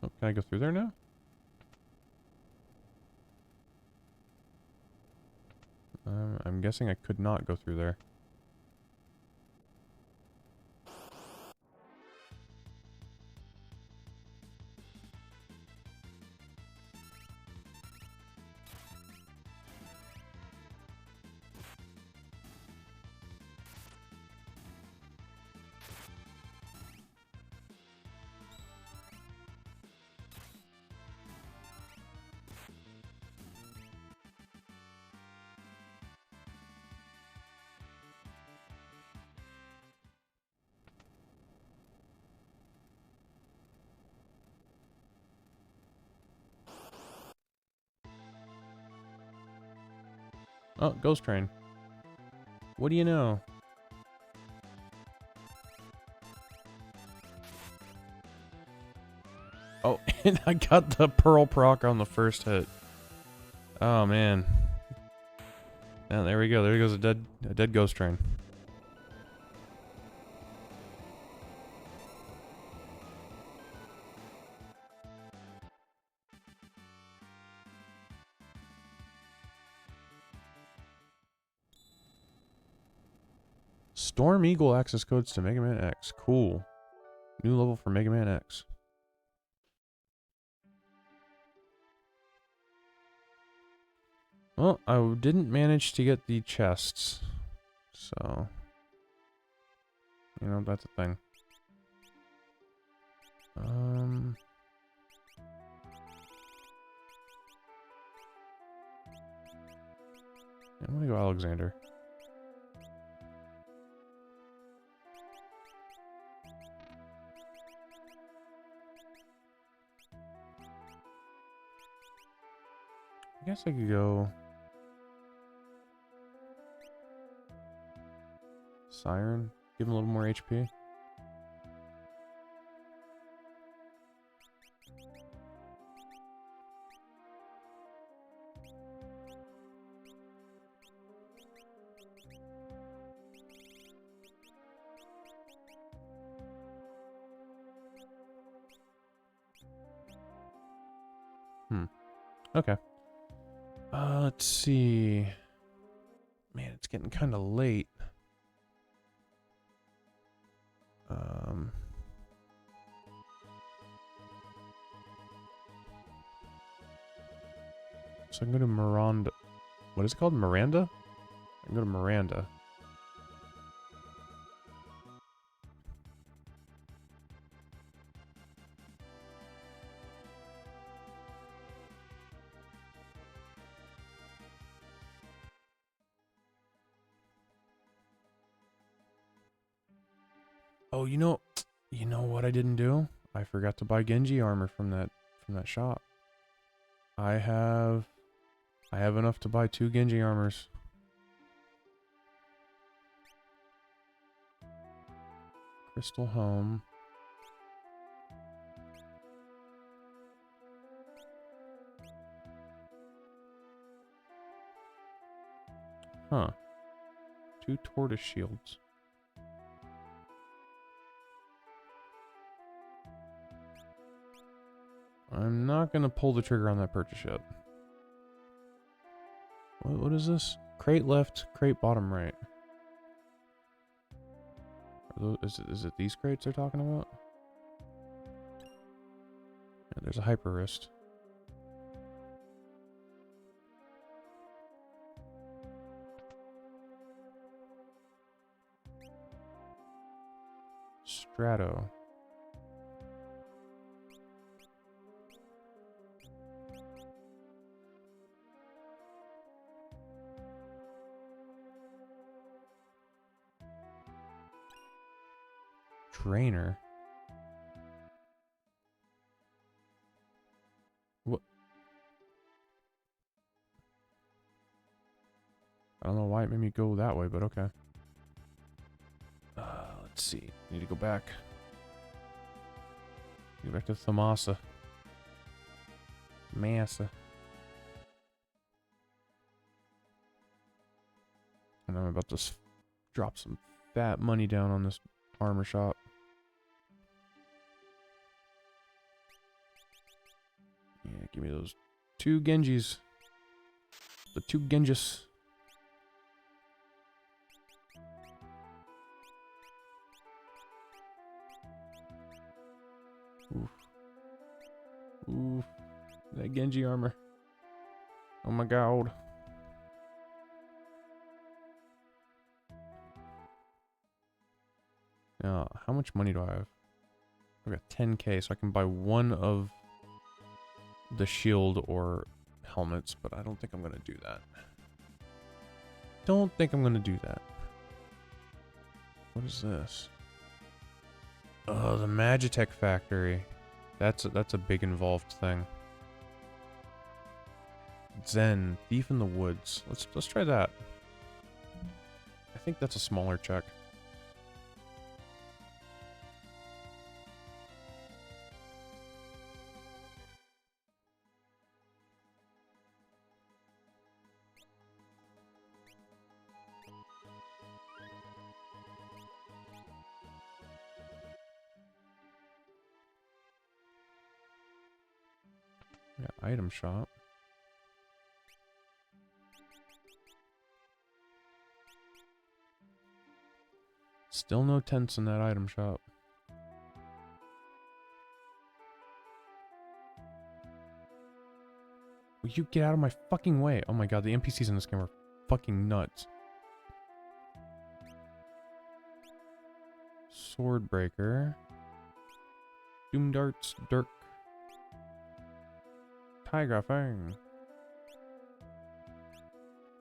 Oh, can I go through there now? I'm guessing I could not go through there. Oh, Ghost Train. What do you know? Oh, and I got the Pearl proc on the first hit. Oh, man. And there we go. There goes a dead Ghost Train. Storm Eagle access codes to Mega Man X. Cool. New level for Mega Man X. Well, I didn't manage to get the chests. So, you know, that's a thing. I'm gonna go Alexander. I guess I could go Siren. Give him a little more HP. Okay. Let's see. Man, it's getting kind of late. So I can go to Miranda. What is it called? Miranda? I can go to Miranda. Oh, you know what I didn't do? I forgot to buy Genji armor from that shop. I have enough to buy 2 Genji armors. Crystal Home. Huh. 2 tortoise shields. I'm not gonna pull the trigger on that purchase yet. What is this? Crate left, crate bottom right. Is it these crates they're talking about? Yeah, there's a hyper wrist. Strato. Trainer. What? I don't know why it made me go that way, but okay. Let's see. Need to go back. Get back to Thamasa. Massa. And I'm about to drop some fat money down on this armor shop. Yeah, give me those 2 Genjis. The 2 Genjis. Oof. Oof. That Genji armor. Oh my god. Now, how much money do I have? I've got 10k, so I can buy one of the shield or helmets, but I don't think I'm gonna do that. Don't think I'm gonna do that. What is this? Oh, the Magitech factory. That's a big involved thing. Zen, Thief in the Woods. Let's try that. I think that's a smaller check. Yeah, item shop. Still no tents in that item shop. Will you get out of my fucking way? Oh my god, the NPCs in this game are fucking nuts. Swordbreaker. Doom Darts, Dirk. Tiger Fang.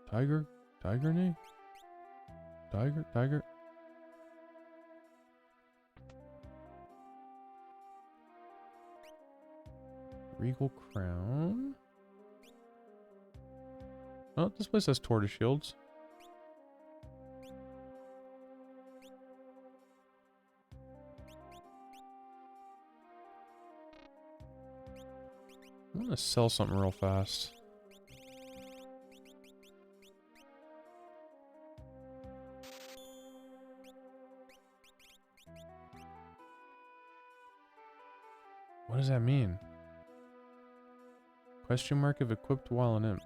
Tiger? Tiger knee? Tiger? Regal Crown. Oh, this place has tortoise shields. I'm gonna sell something real fast. What does that mean? Question mark if equipped while an imp.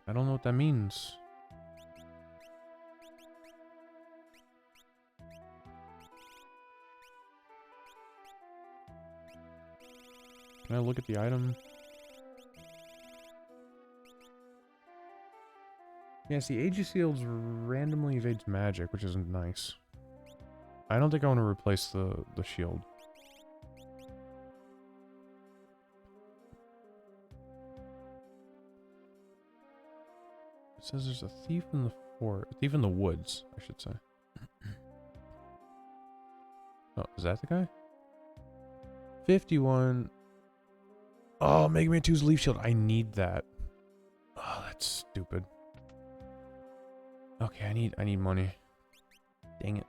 I don't know what that means. Can I look at the item? Yeah, see, Age of Seals randomly evades magic, which isn't nice. I don't think I want to replace the shield. It says there's a thief in the thief in the woods, I should say. Oh, is that the guy? 51. Oh, Mega Man 2's Leaf Shield. I need that. Oh, that's stupid. Okay, I need money. Dang it.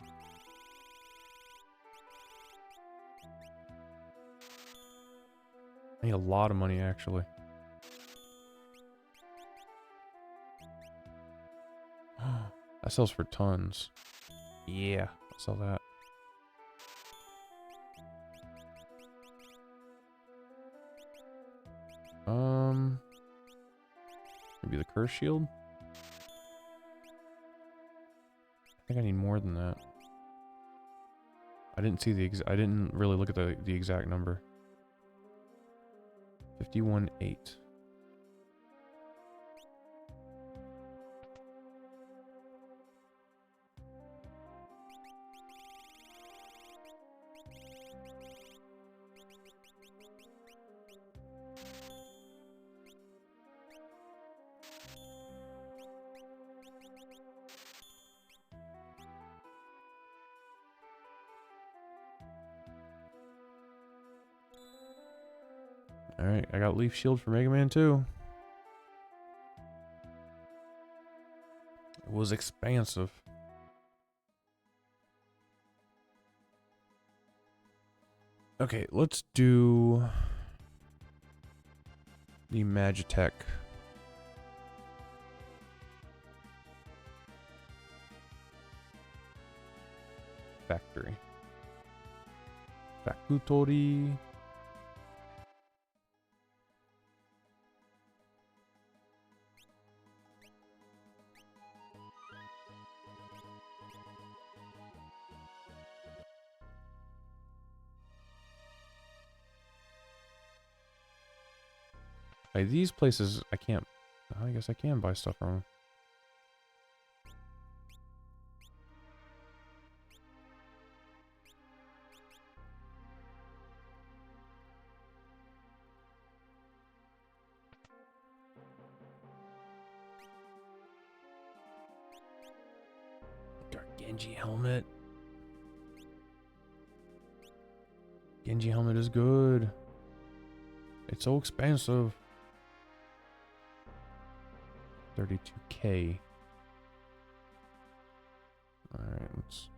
I need a lot of money, actually. That sells for tons. Yeah, I'll sell that. Maybe the curse shield? I think I need more than that. I didn't see I didn't really look at the exact number. 51.8. Alright, I got Leaf Shield for Mega Man 2. It was expansive. Okay, let's do the Magitech. Factory. Fakutori. Like these places, I can't. I guess I can buy stuff from them. Dark Genji helmet. Genji helmet is good. It's so expensive. 32K. Alright, let's...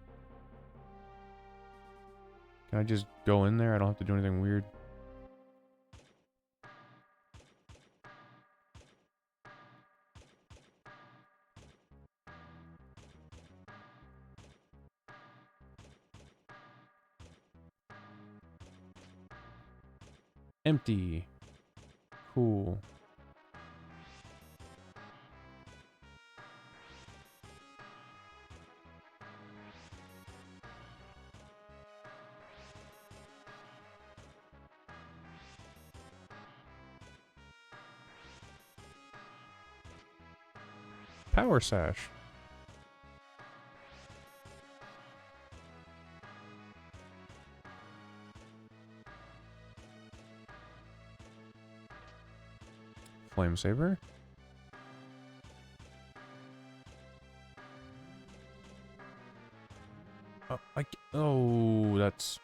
Can I just go in there? I don't have to do anything weird. Empty. Cool. Power Sash. Flame Saber. Oh, oh, that's...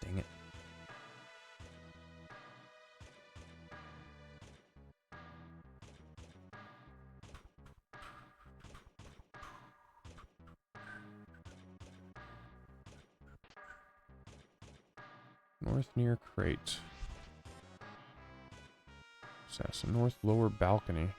Dang it. North near crate. Assassin North lower balcony.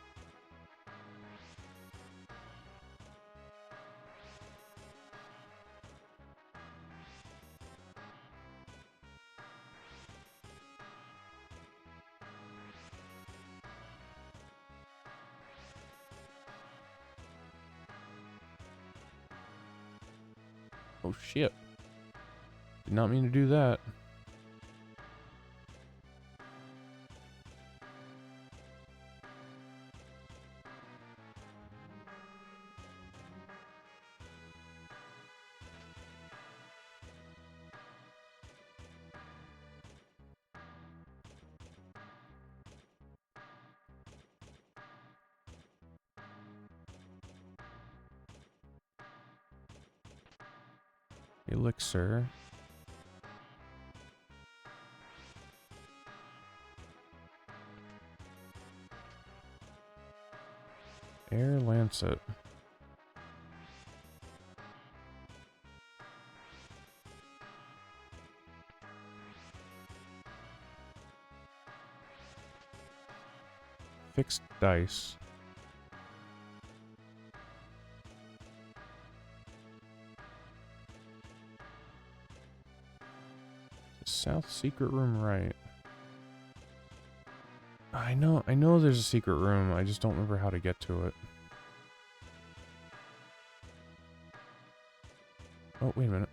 Oh shit. Did not mean to do that. Elixir. Air Lancet. Fixed dice. South secret room right. I know there's a secret room. I just don't remember how to get to it. Oh, wait a minute.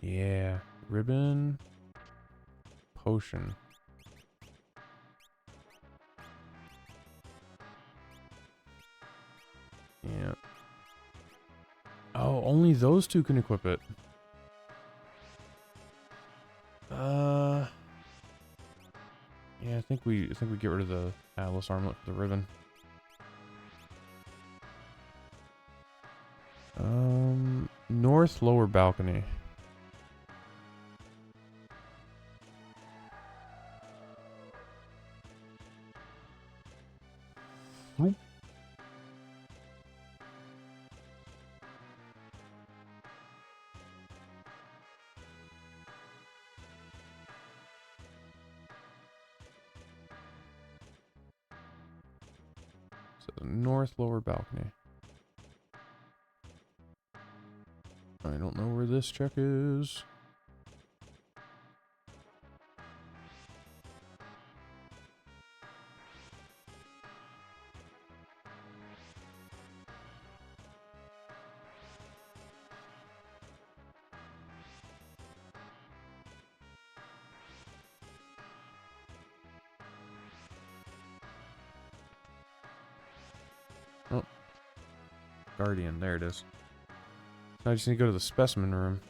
Yeah. Ribbon. Potion. Yeah. Oh, only those two can equip it. Yeah, I think we get rid of the Atlas armlet for the ribbon. North lower balcony. Oop. So the north lower balcony. I don't know where this check is. Oh. Guardian, there it is. Now I just need to go to the specimen room.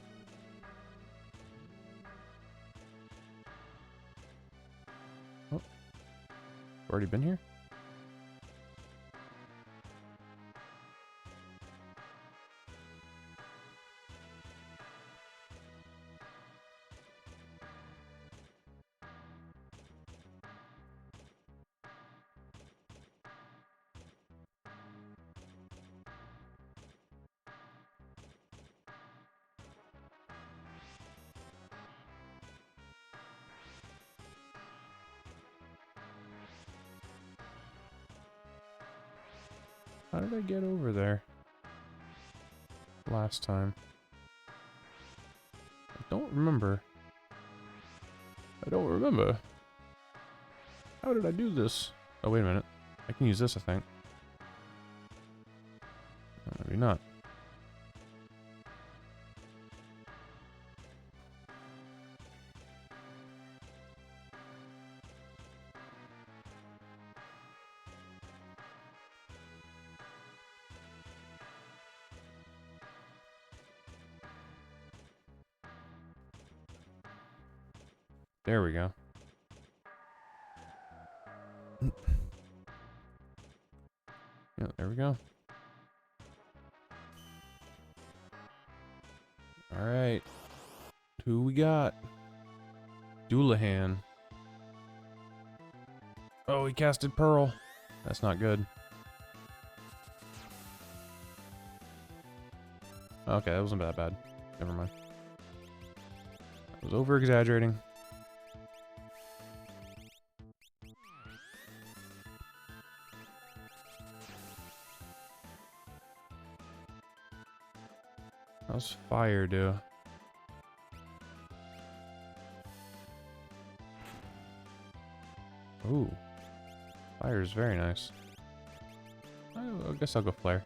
Oh. Already been here? How did I get over there last time? I don't remember. How did I do this? Oh, wait a minute. I can use this, I think. Oh, maybe not. There we go. Yeah, there we go. Alright. Who we got? Doulahan. Oh, he casted Pearl. That's not good. Okay, that wasn't that bad. Never mind. I was over-exaggerating. How's fire do? Ooh. Fire is very nice. I guess I'll go flare.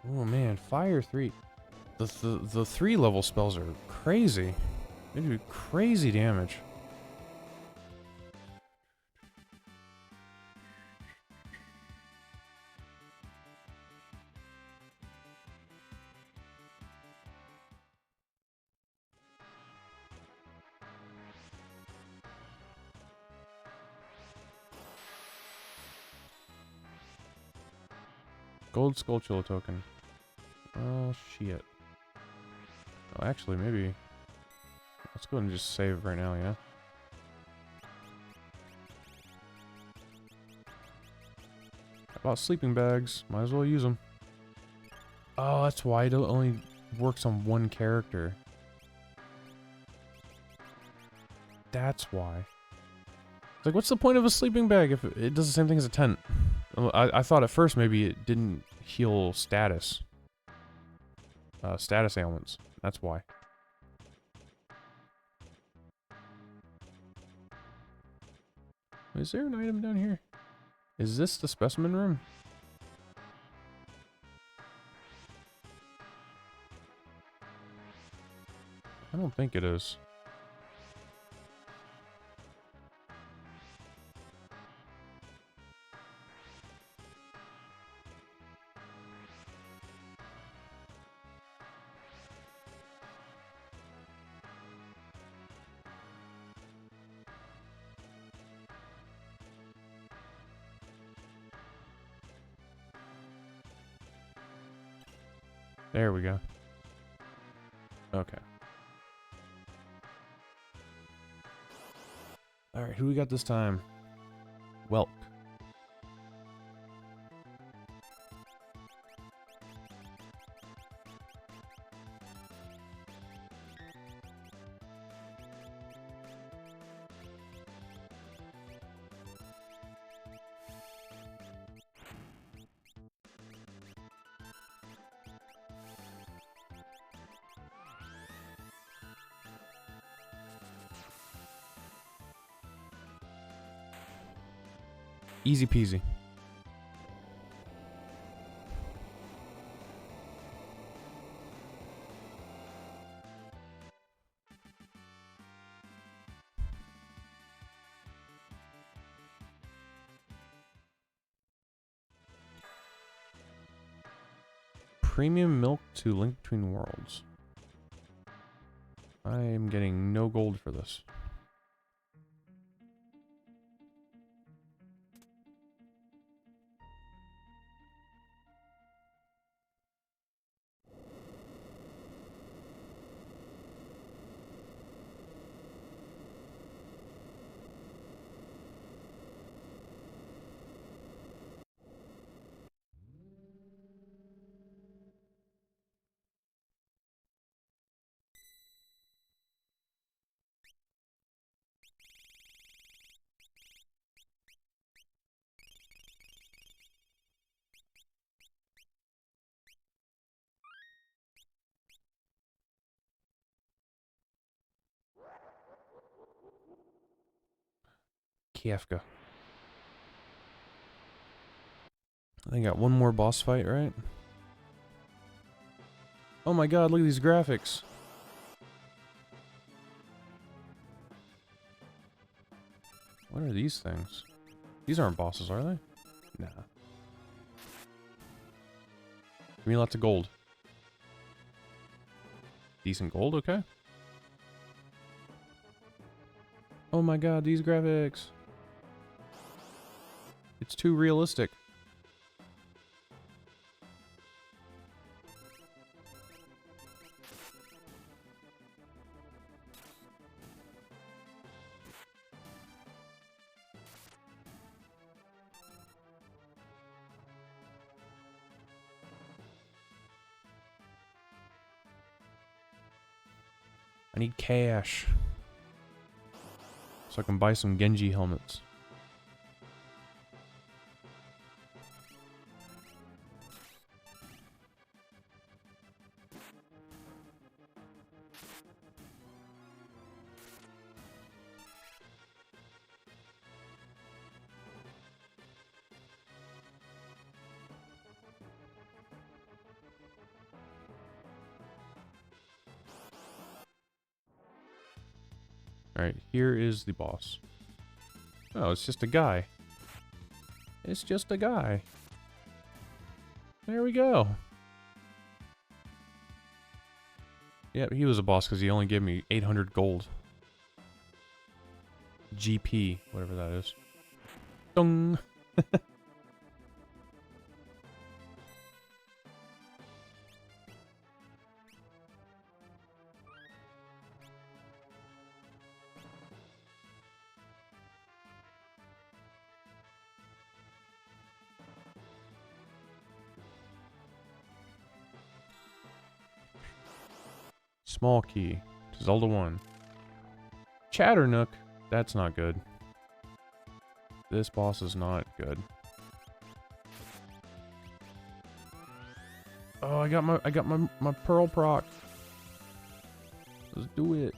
Oh man, fire 3. The 3-level spells are crazy. They do crazy damage. Gold Skulltula token. Oh shit. Oh, actually, maybe. Let's go ahead and just save right now, yeah? How about sleeping bags? Might as well use them. Oh, that's why it only works on one character. That's why. It's like, what's the point of a sleeping bag if it does the same thing as a tent? I thought at first maybe it didn't heal status. Status ailments. That's why. Is there an item down here? Is this the specimen room? I don't think it is. There we go. Okay. Alright, who we got this time? Welk. Easy peasy. Premium milk to Link Between Worlds. I am getting no gold for this. Kefka. I think I got one more boss fight, right? Oh my god, look at these graphics. What are these things? These aren't bosses, are they? Nah. Give me lots of gold. Decent gold, okay. Oh my god, these graphics. It's too realistic. I need cash. So I can buy some Genji helmets. Alright, here is the boss. Oh, it's just a guy. It's just a guy. There we go. Yep, he was a boss because he only gave me 800 gold. GP, whatever that is. Dong! Small key. Zelda 1. Chatternook. That's not good. This boss is not good. Oh, I got my pearl proc. Let's do it.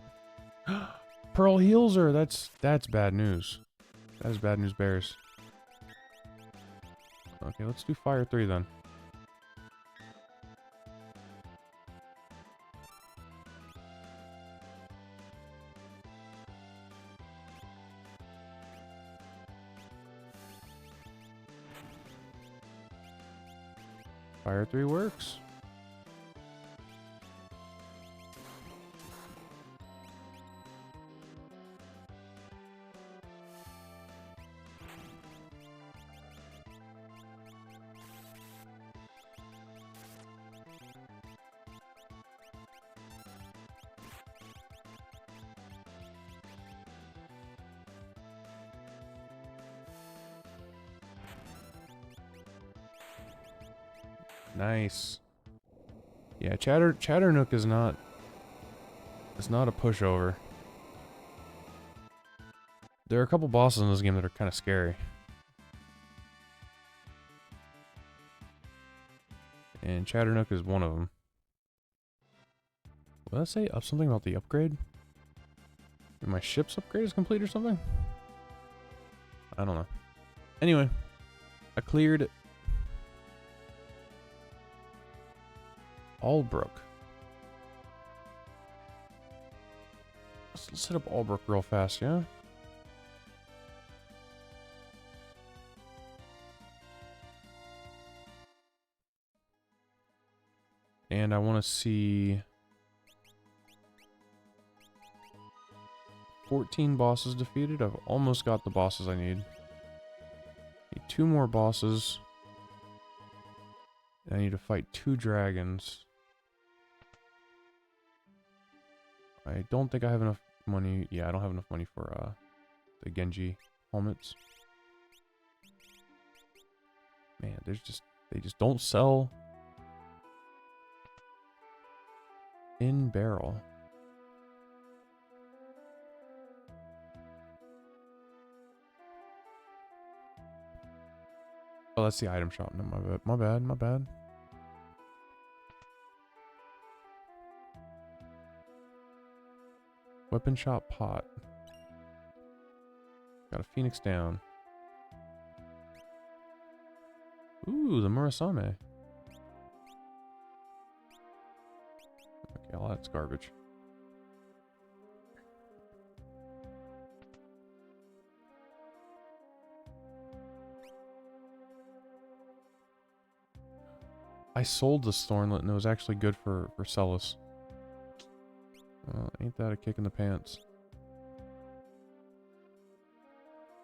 Pearl heals her. That's bad news. That is bad news bears. Okay, let's do Fire 3 then. Fire 3 works. Nice. Yeah, Chatternook is not a pushover. There are a couple bosses in this game that are kind of scary. And Chatternook is one of them. Will that say up something about the upgrade? My ship's upgrade is complete or something? I don't know. Anyway, I cleared Albrook. Let's hit up Albrook real fast, yeah? And I want to see 14 bosses defeated. I've almost got the bosses I need. Need 2 more bosses. And I need to fight 2 dragons. I don't think I have enough money. Yeah, I don't have enough money for the Genji helmets. Man, they just don't sell in barrel. Oh, that's the item shop. No, my bad. Weapon shop pot. Got a phoenix down. Ooh, the Murasame. Okay, all that's garbage. I sold the Thornlet and it was actually good for Celis. Ain't that a kick in the pants?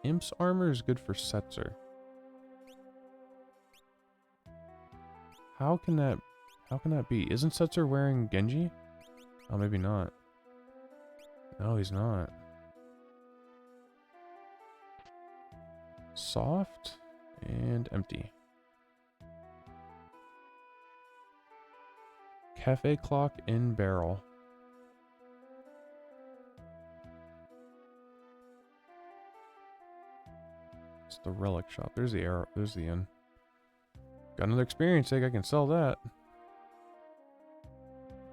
Imp's armor is good for Setzer. How can that be? Isn't Setzer wearing Genji? Oh, maybe not. No, he's not. Soft and empty. Cafe clock in barrel. It's the relic shop. There's the arrow. There's the inn. Got another experience egg. I can sell that.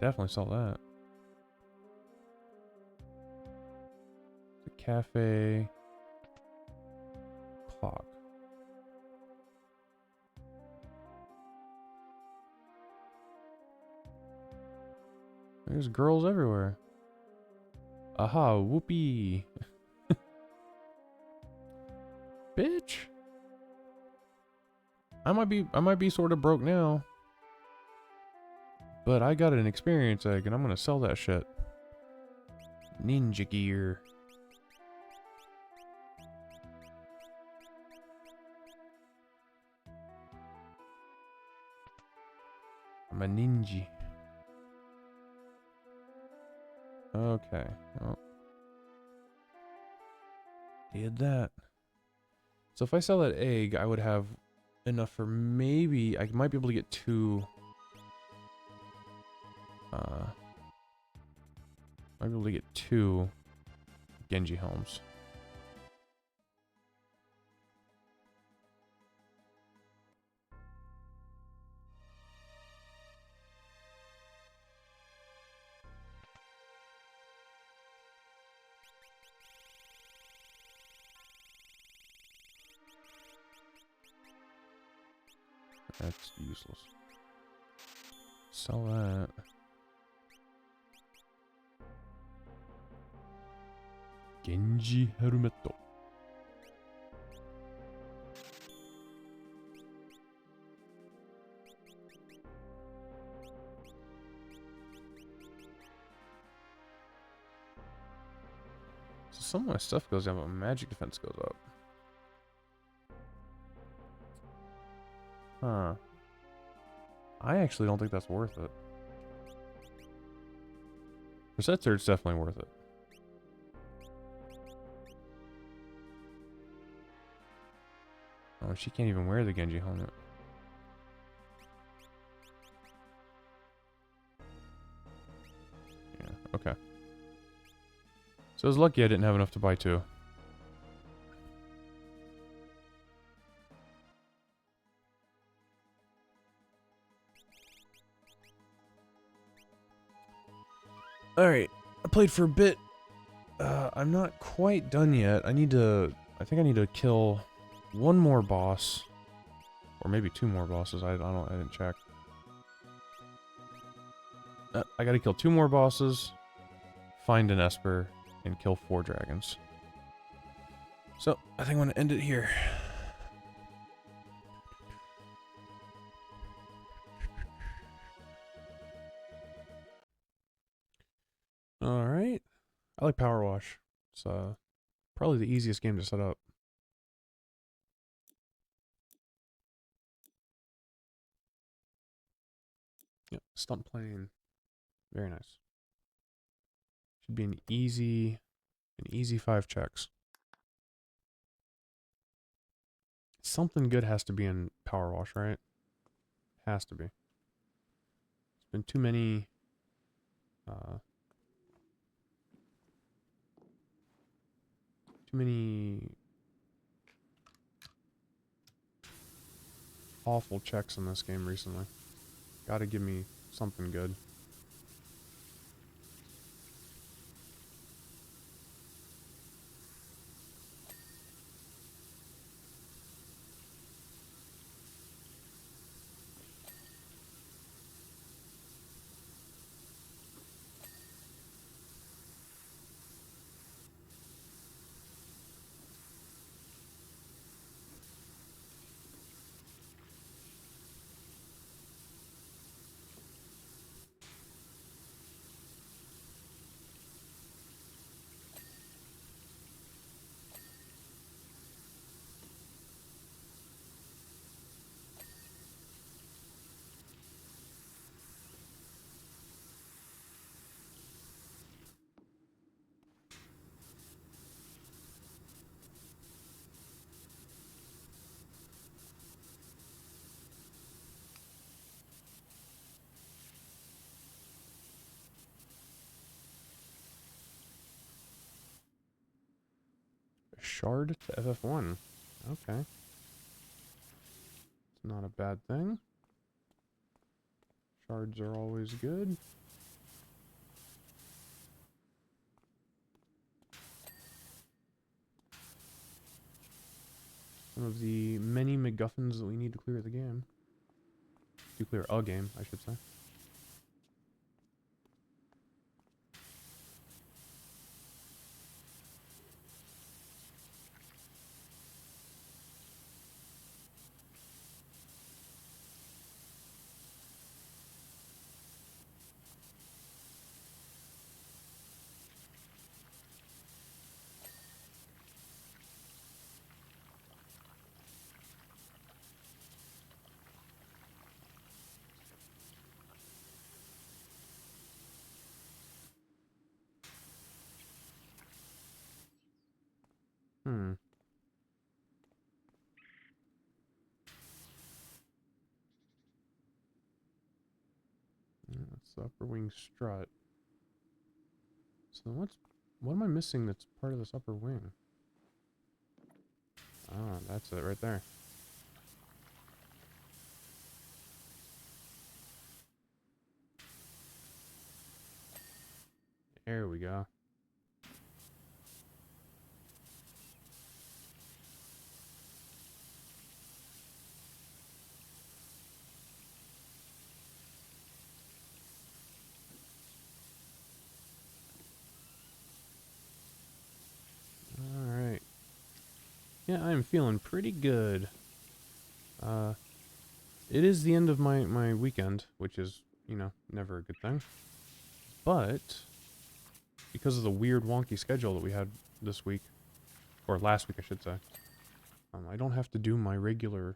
Definitely sell that. The cafe clock. There's girls everywhere. Aha, whoopee. Bitch. I might be sort of broke now. But I got an experience egg and I'm gonna sell that shit. Ninja gear. I'm a ninja. Okay. Well, did that. So if I sell that egg, I would have enough for maybe... I might be able to get 2... I'll be able to get 2 Genji helms. That's useless. Sell that. Genji helmet. So some of my stuff goes down, but my magic defense goes up. Huh. I actually don't think that's worth it. For Setzer, it's definitely worth it. Oh, she can't even wear the Genji helmet. Yeah, okay. So I was lucky I didn't have enough to buy 2. Alright, I played for a bit. I'm not quite done yet. I think I need to kill 1 more boss. Or maybe 2 more bosses. I didn't check. I gotta kill 2 more bosses, find an Esper, and kill 4 dragons. So, I think I'm gonna end it here. Alright. I like Power Wash. It's probably the easiest game to set up. Yep, Stunt Plane. Very nice. Should be an easy 5 checks. Something good has to be in Power Wash, right? Has to be. It's been too many awful checks in this game recently. Gotta give me something good. Shard to FF1. Okay. It's not a bad thing. Shards are always good. One of the many MacGuffins that we need to clear the game. To clear a game, I should say. Hmm. That's the upper wing strut. So what am I missing that's part of this upper wing? Ah, that's it right there. There we go. Alright. Yeah, I'm feeling pretty good. It is the end of my weekend, which is, you know, never a good thing. But, because of the weird wonky schedule that we had this week, or last week I should say, I don't have to do my regular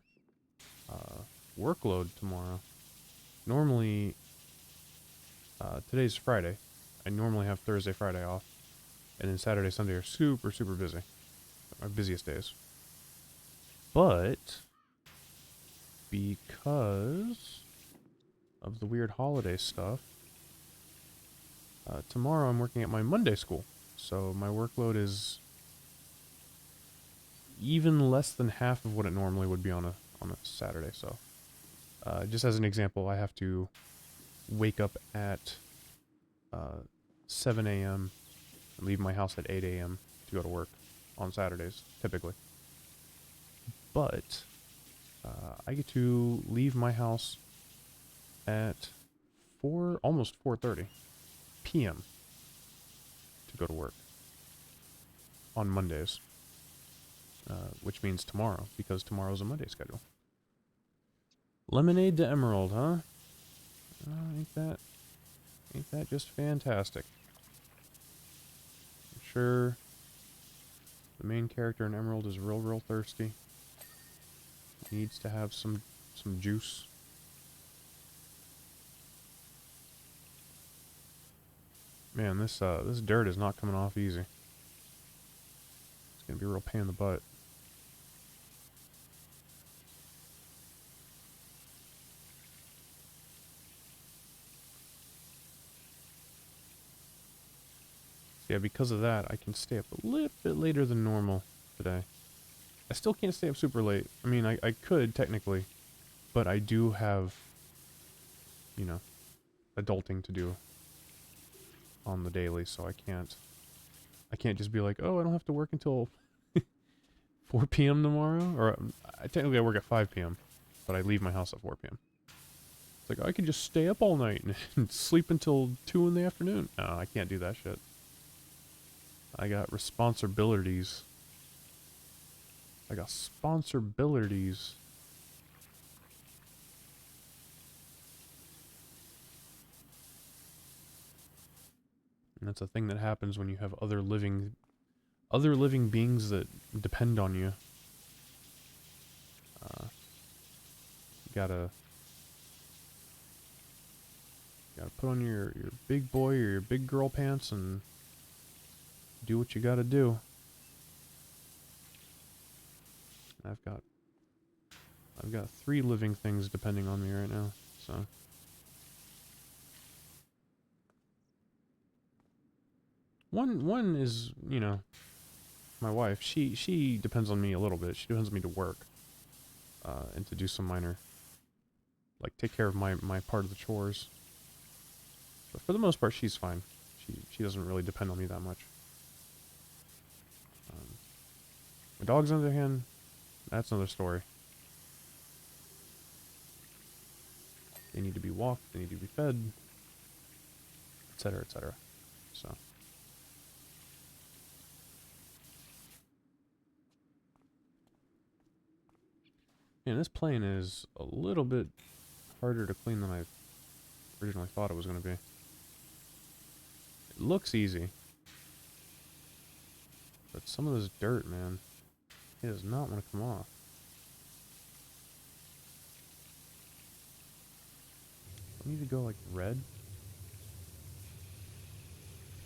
workload tomorrow. Normally, today's Friday. I normally have Thursday, Friday off. And then Saturday, Sunday are super, super busy. My busiest days. But, because of the weird holiday stuff, tomorrow I'm working at my Monday school. So my workload is even less than half of what it normally would be on a Saturday. So, just as an example, I have to wake up at 7 a.m. and leave my house at 8 a.m. to go to work on Saturdays, typically. But I get to leave my house at almost 4:30 p.m. to go to work on Mondays, which means tomorrow, because tomorrow's a Monday schedule. Lemonade to Emerald, huh? Ain't that just fantastic? I'm sure the main character in Emerald is real thirsty. Needs to have some juice. Man, this dirt is not coming off easy. It's gonna be a real pain in the butt. Yeah, because of that, I can stay up a little bit later than normal today. I still can't stay up super late. I mean, I could, technically, but I do have, you know, adulting to do on the daily, so I can't just be like, oh, I don't have to work until 4 p.m. tomorrow? Or, technically I work at 5 p.m., but I leave my house at 4 p.m. It's like, I could just stay up all night and sleep until 2 in the afternoon. No, I can't do that shit. I got responsibilities. And that's a thing that happens when you have other living beings that depend on you. You gotta put on your big boy or your big girl pants and do what you gotta do. I've got 3 living things depending on me right now, so. One is, you know, my wife. She depends on me a little bit. She depends on me to work, and to do some minor, like, take care of my part of the chores. But for the most part, she's fine. She doesn't really depend on me that much. My dogs, on the other hand, that's another story. They need to be walked, they need to be fed, etc., etc. So. Man, this plane is a little bit harder to clean than I originally thought it was going to be. It looks easy. But some of this dirt, man, it does not want to come off. I need to go, like, red.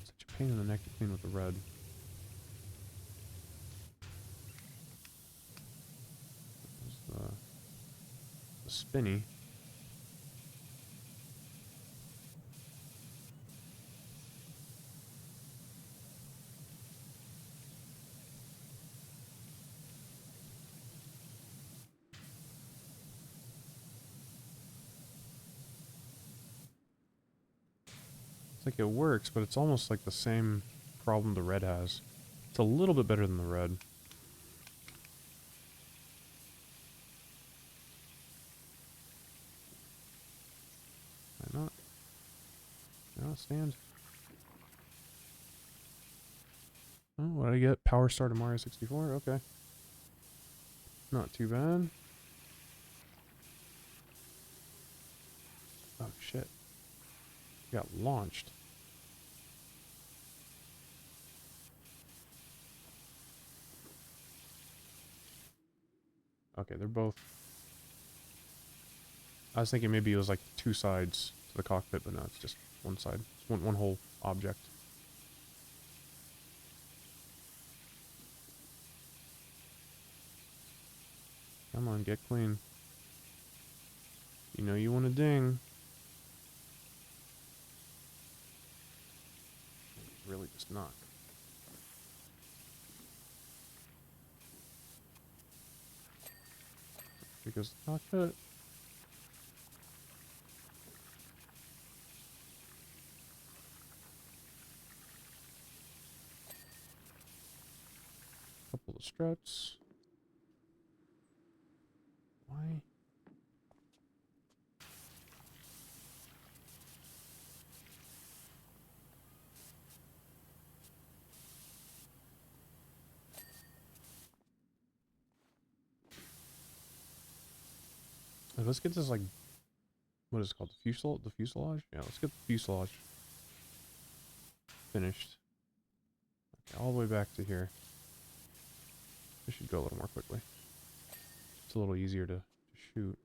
Such a pain in the neck to clean with the red. There's the spinny. It's like it works, but it's almost like the same problem the red has. It's a little bit better than the red. Why not? Why not stand? Oh, what did I get? Power Star to Mario 64? Okay. Not too bad. Oh, shit. Got launched. Okay, they're both... I was thinking maybe it was like two sides to the cockpit, but no, it's just one side. It's one whole object. Come on, get clean. You know you want to ding. Really just not. Because the cockpit... Couple of struts. Why? Let's get this, like, what is it called? The fuselage? Yeah, let's get the fuselage finished. Okay, all the way back to here. This should go a little more quickly. It's a little easier to shoot.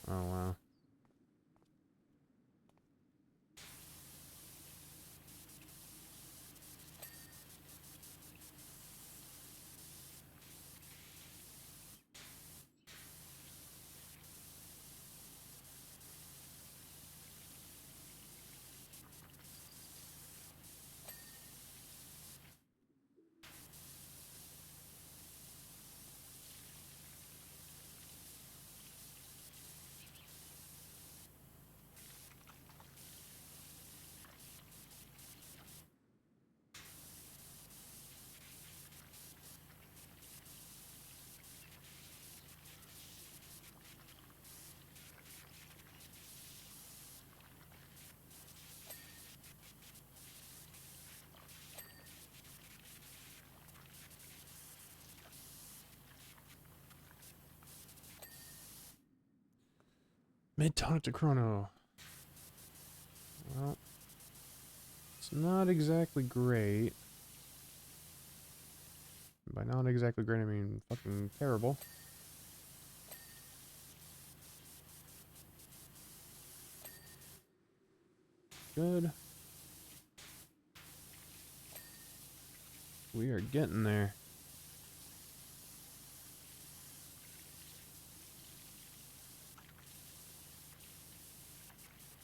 Oh, wow. Mid-tonic to chrono. Well, it's not exactly great. By not exactly great, I mean fucking terrible. Good. We are getting there.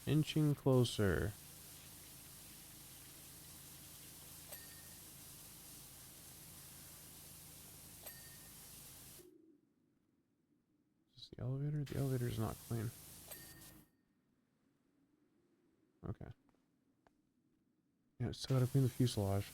Inching closer. Is this the elevator? The elevator is not clean. Okay. Yeah, still gotta clean the fuselage.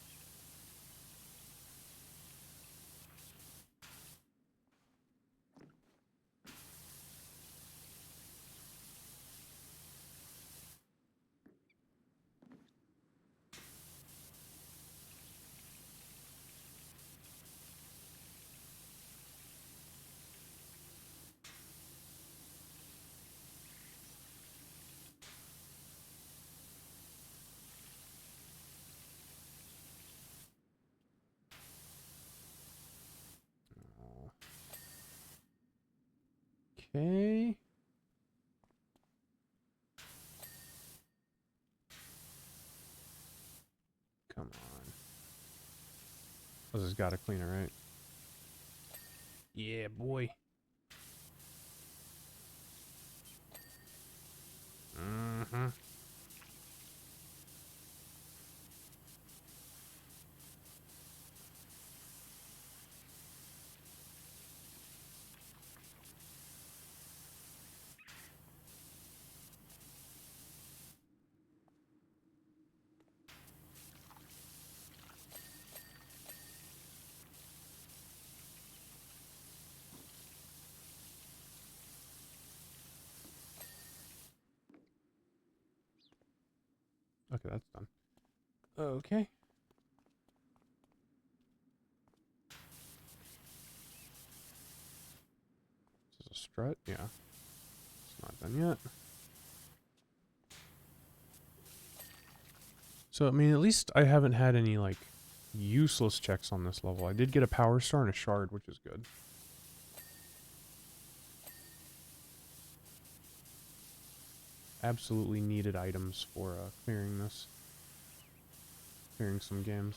Okay. Come on. This has got to clean it, right? Yeah, boy. Mm-hmm. Okay, that's done. Okay. This is a strut? Yeah. It's not done yet. So, I mean, at least I haven't had any, like, useless checks on this level. I did get a power star and a shard, which is good. Absolutely needed items for clearing this. Clearing some games.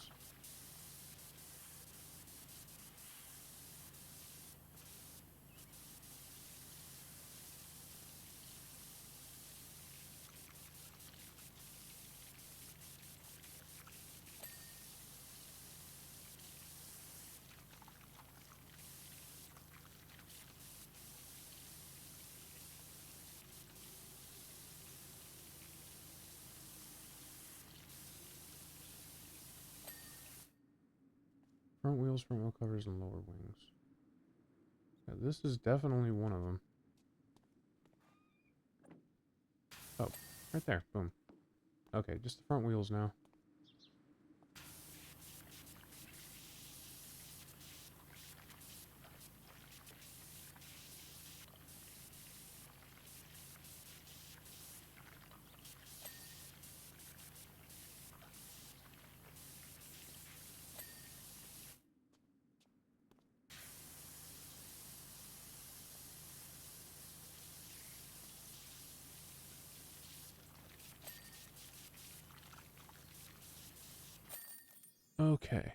Front wheels, front wheel covers, and lower wings. Yeah, this is definitely one of them. Oh, right there. Boom. Okay, just the front wheels now. Okay.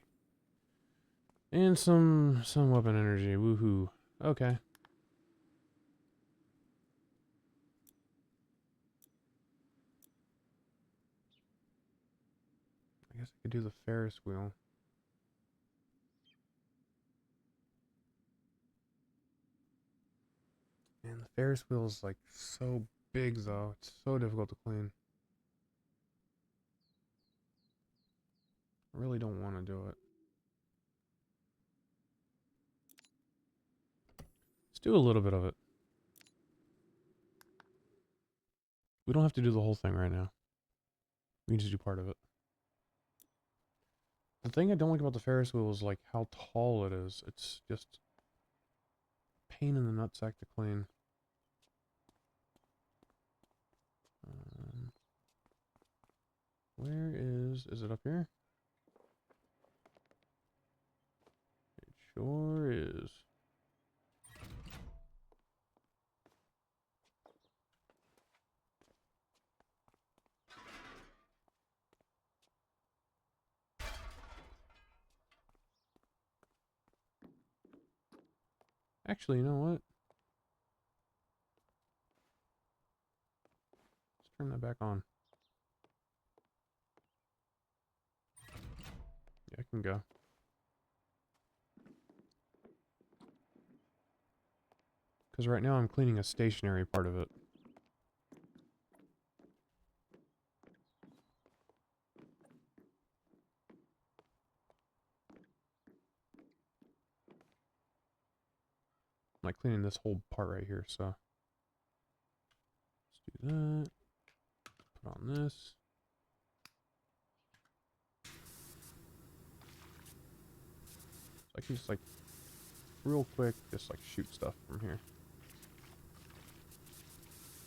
And some weapon energy. Woohoo. Okay. I guess I could do the Ferris wheel. Man, the Ferris wheel is like so big though. It's so difficult to clean. I really don't want to do it. Let's do a little bit of it. We don't have to do the whole thing right now. We can just do part of it. The thing I don't like about the Ferris wheel is like how tall it is. It's just pain in the nutsack to clean. Where is it up here? It sure is. Actually, you know what? Let's turn that back on. Yeah, I can go. Because right now I'm cleaning a stationary part of it. I'm like cleaning this whole part right here, so. Let's do that. Put on this. So I can just like, real quick, just like shoot stuff from here.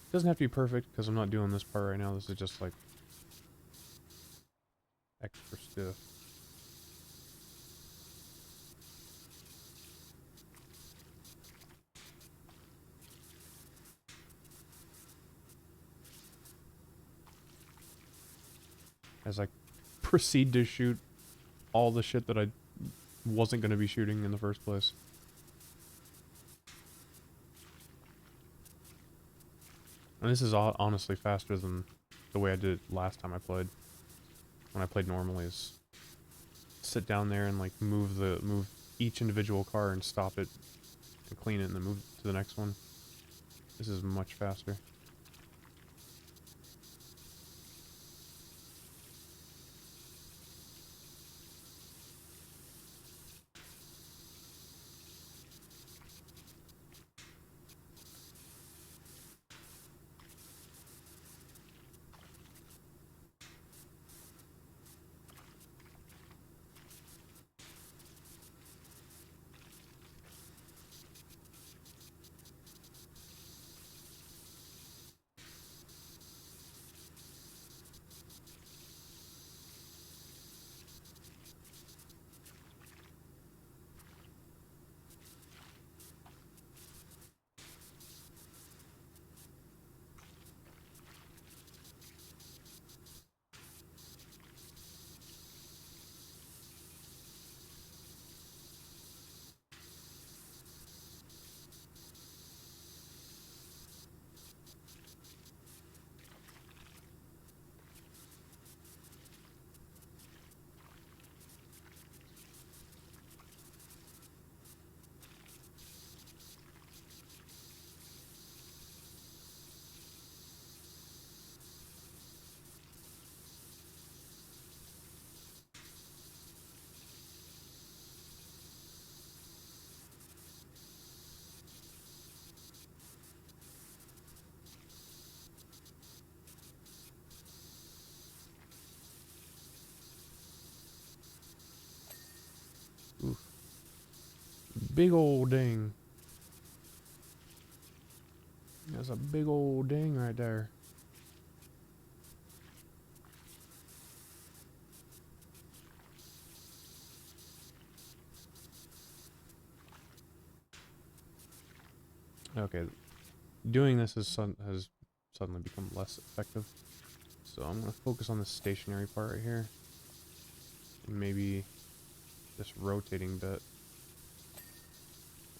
It doesn't have to be perfect, because I'm not doing this part right now. This is just like extra stiff. As I proceed to shoot all the shit that I wasn't going to be shooting in the first place. And this is honestly faster than the way I did it last time I played. When I played normally, is sit down there and like move each individual car and stop it and clean it and then move to the next one. This is much faster. Big old ding. That's a big old ding right there. Okay, doing this has suddenly become less effective. So I'm going to focus on the stationary part right here. And maybe this rotating bit.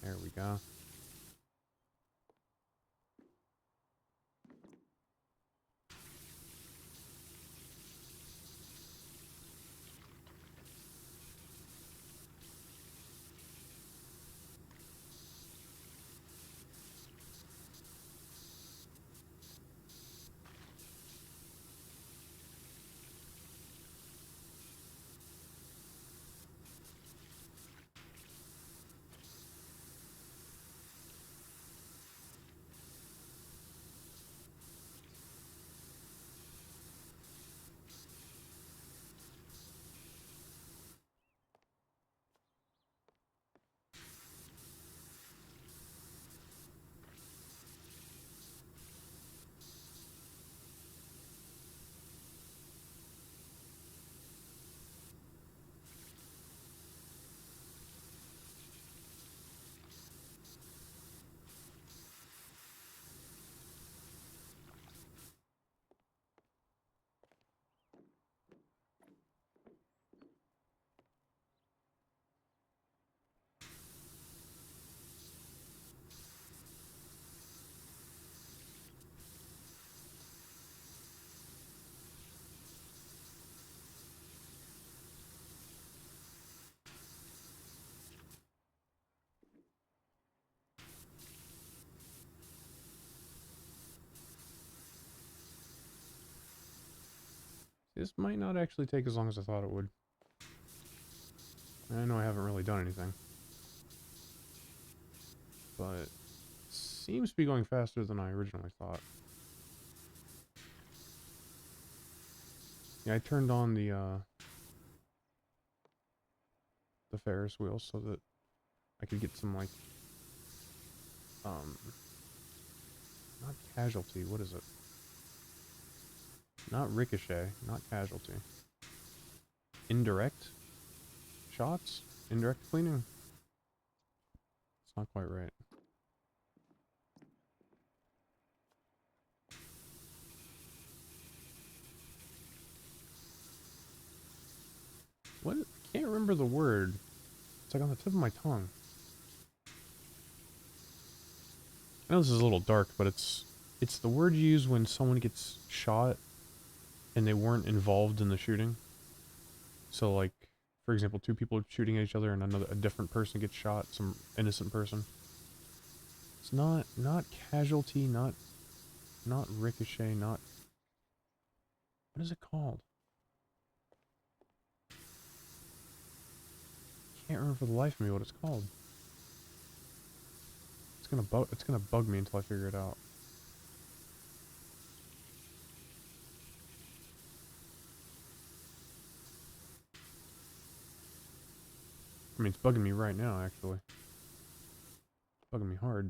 There we go. This might not actually take as long as I thought it would. I know I haven't really done anything. But it seems to be going faster than I originally thought. Yeah, I turned on the Ferris wheel so that I could get some, like, not casualty, what is it? Not ricochet, not casualty. Indirect shots? Indirect cleaning? It's not quite right. What? I can't remember the word. It's like on the tip of my tongue. I know this is a little dark, but it's the word you use when someone gets shot and they weren't involved in the shooting. So, like, for example, two people are shooting at each other and a different person gets shot, some innocent person. It's not casualty, not ricochet, not... What is it called? Can't remember for the life of me what it's called. It's gonna bug me until I figure it out. I mean, it's bugging me right now, actually. It's bugging me hard.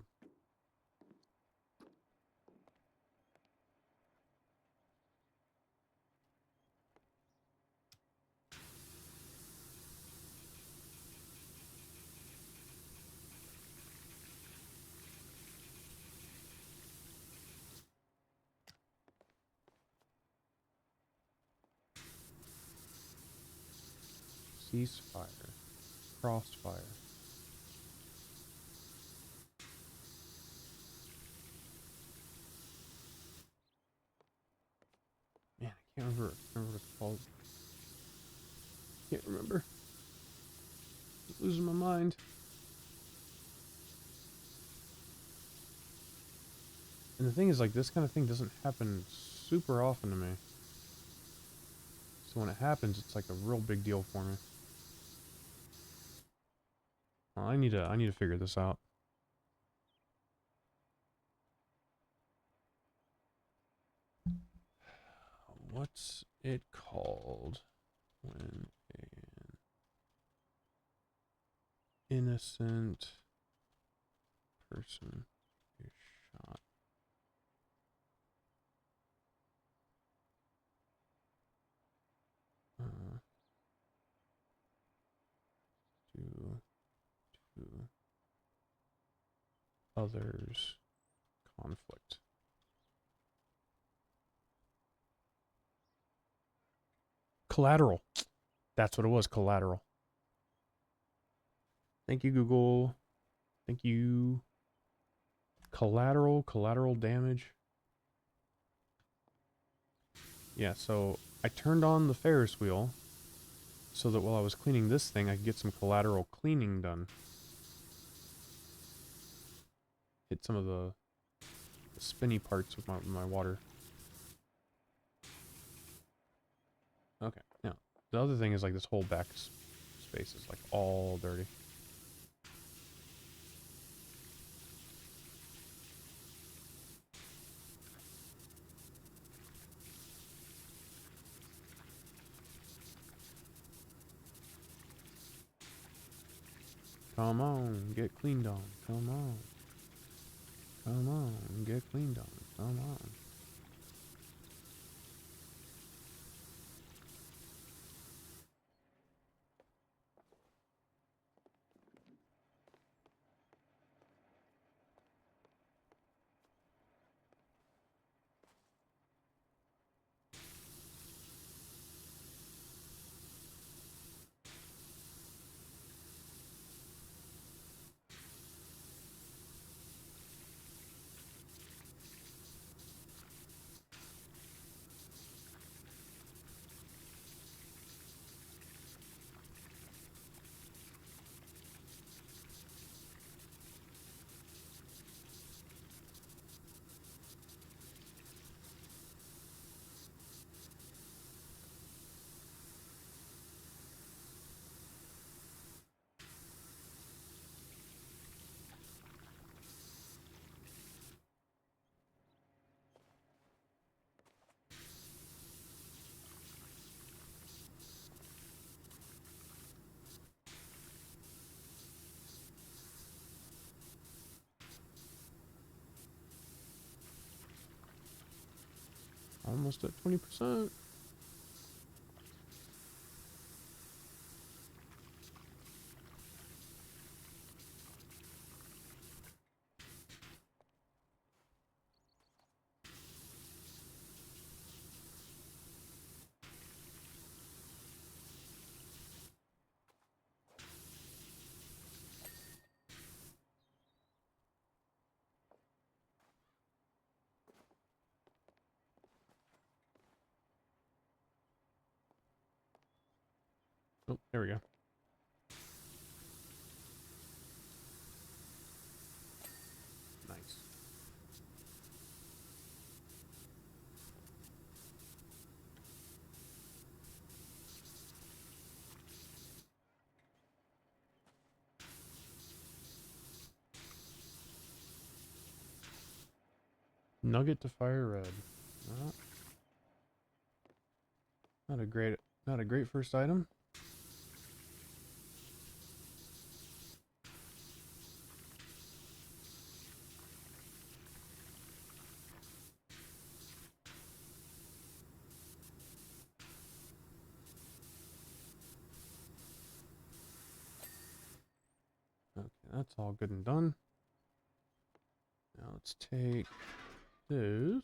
Ceasefire. Crossfire. Man, I can't remember what it's called. Can't remember. I'm losing my mind. And the thing is, like, this kind of thing doesn't happen super often to me. So when it happens, it's like a real big deal for me. Well, I need to figure this out. What's it called when innocent person is shot. Due to others' conflict. Collateral. That's what it was, collateral. Thank you, Google. Thank you. Collateral damage. Yeah, so I turned on the Ferris wheel so that while I was cleaning this thing, I could get some collateral cleaning done. Hit some of the spinny parts with my water. Okay, now, the other thing is like this whole back space is like all dirty. Come on, get cleaned on. Come on. Come on, get cleaned on. Come on. Almost at 20%. Oh, there we go. Nice. Nugget to Firered. Well, not a great first item. Okay, that's all good and done. Now let's take this.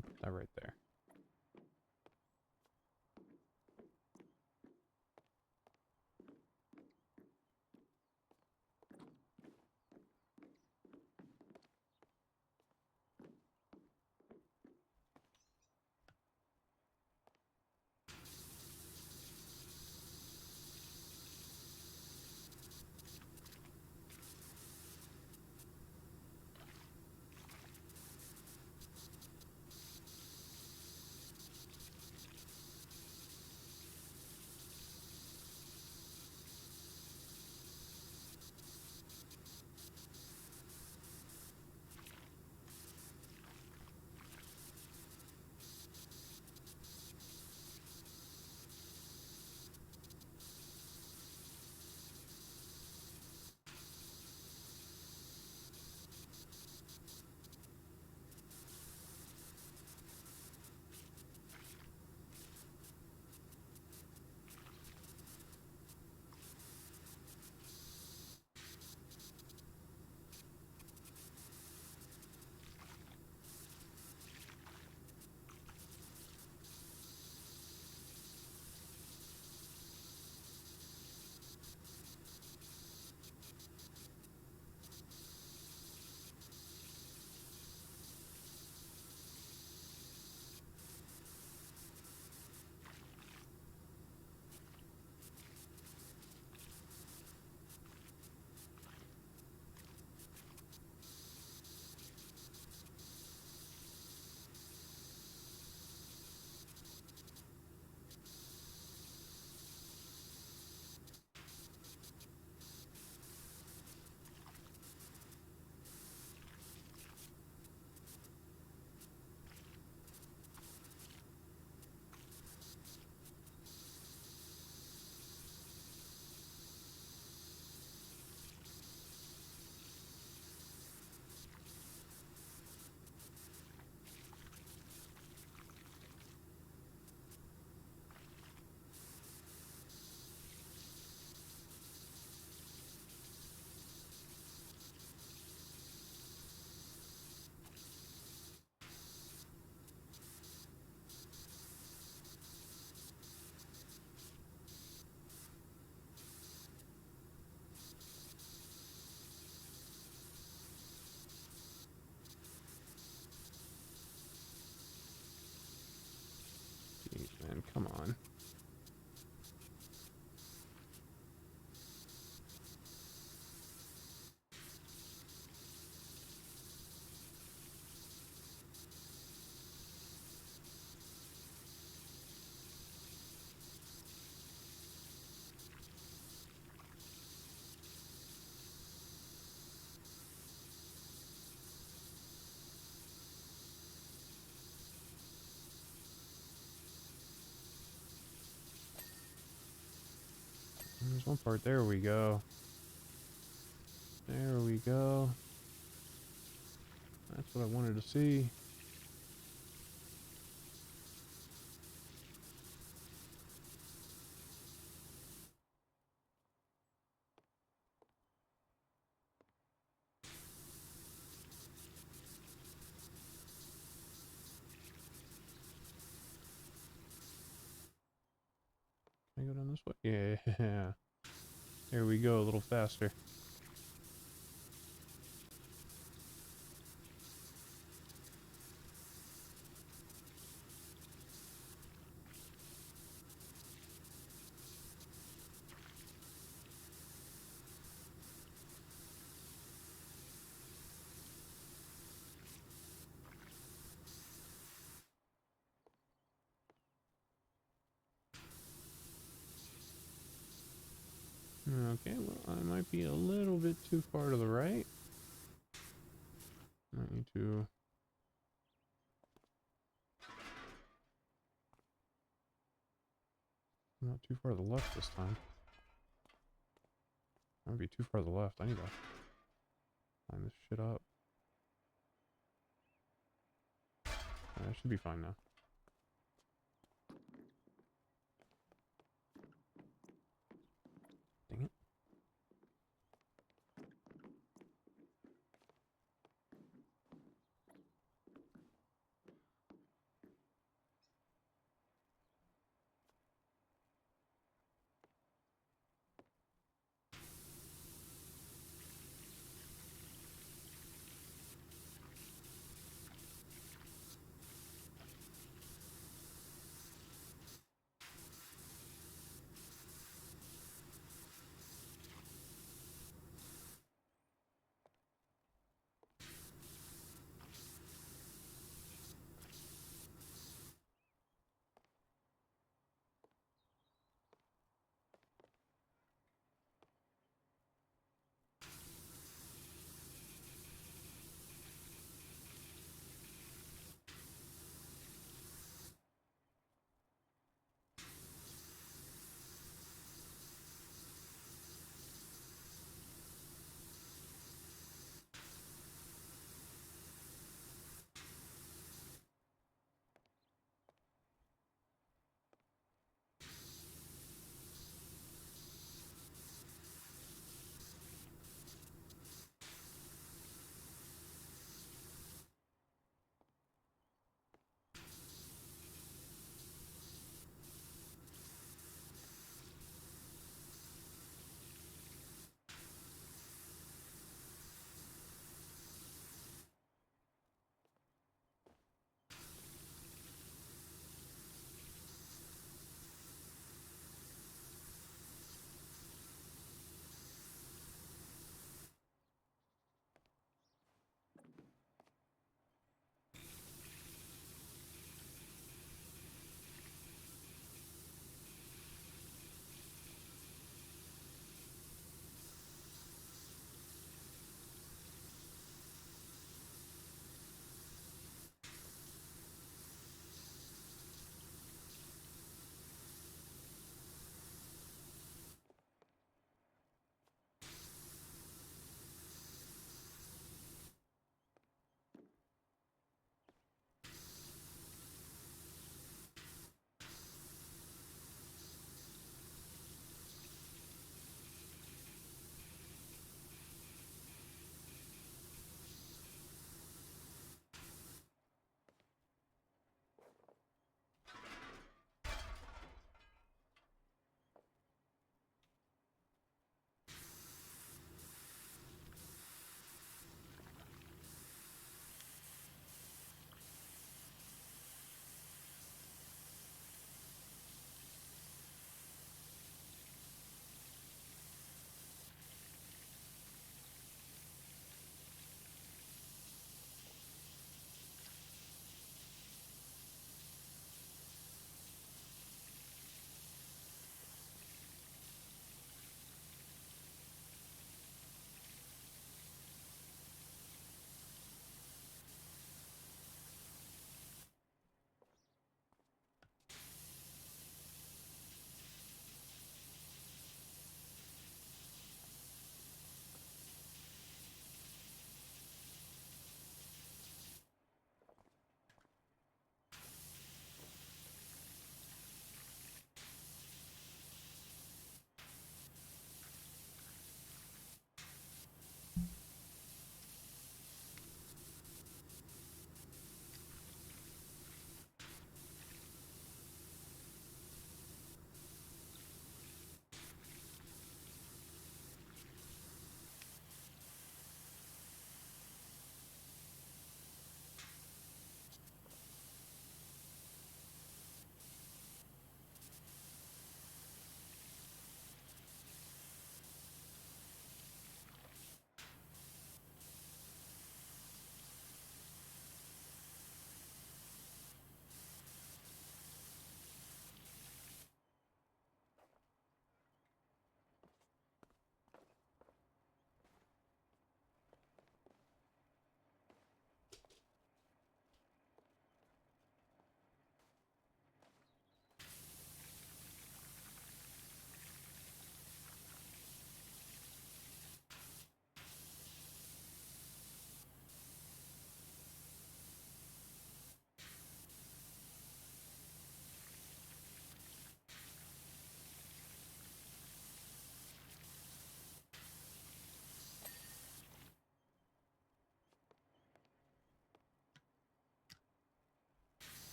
Put that right there. There's one part. There we go. There we go. That's what I wanted to see. Can I go down this way? Yeah. There we go, a little faster. Okay, well, I might be a little bit too far to the right. Might need to... Not too far to the left this time. Might be too far to the left. I need to line this shit up. I should be fine now. Dang it.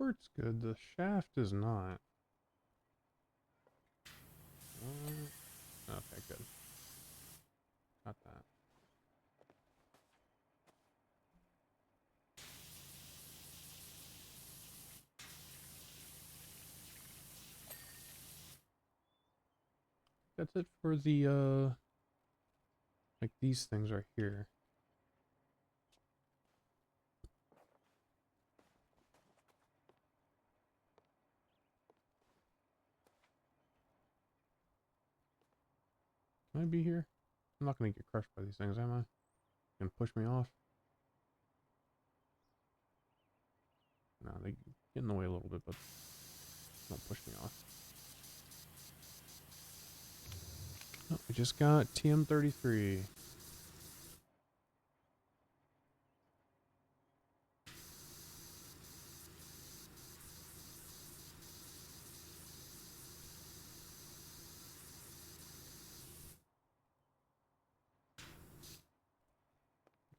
support's good, the shaft is not. Okay, good. Got that. That's it for the, like these things right here. Can I be here? I'm not gonna get crushed by these things, am I? Gonna push me off? No, they get in the way a little bit, but don't push me off. Oh, we just got TM33.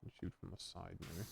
Can shoot from the side, maybe.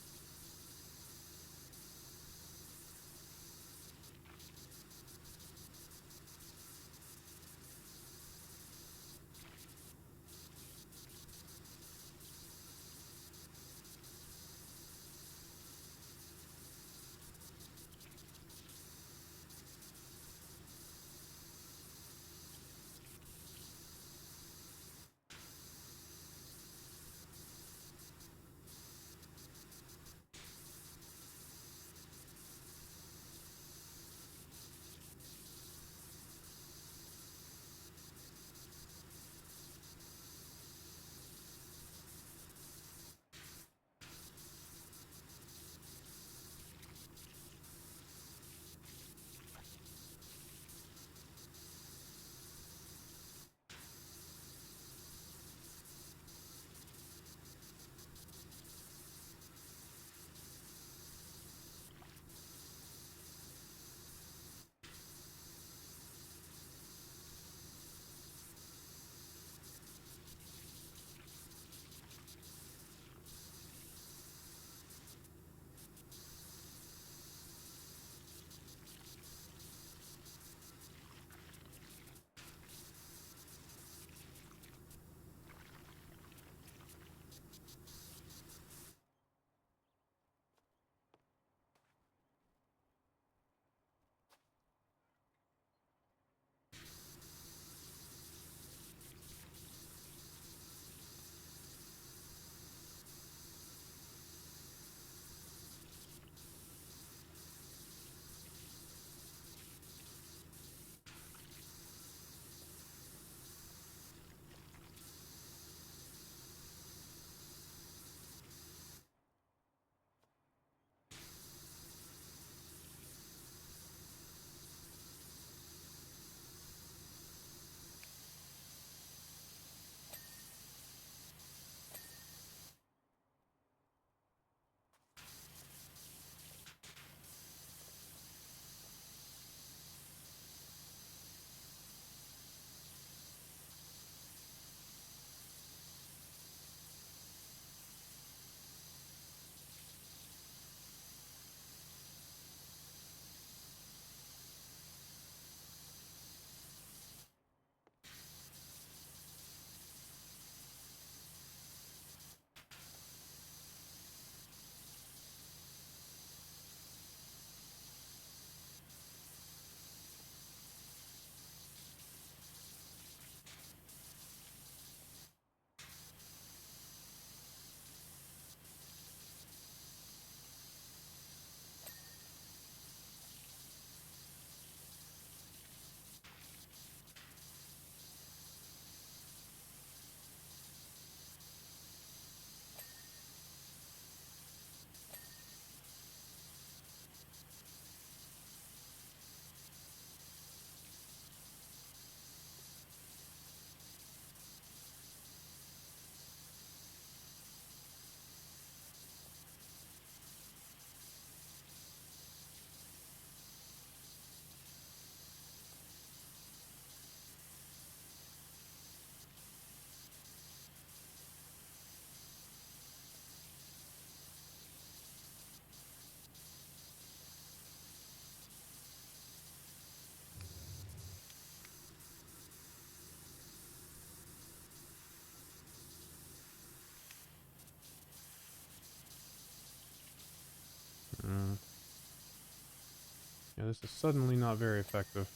Yeah, this is suddenly not very effective.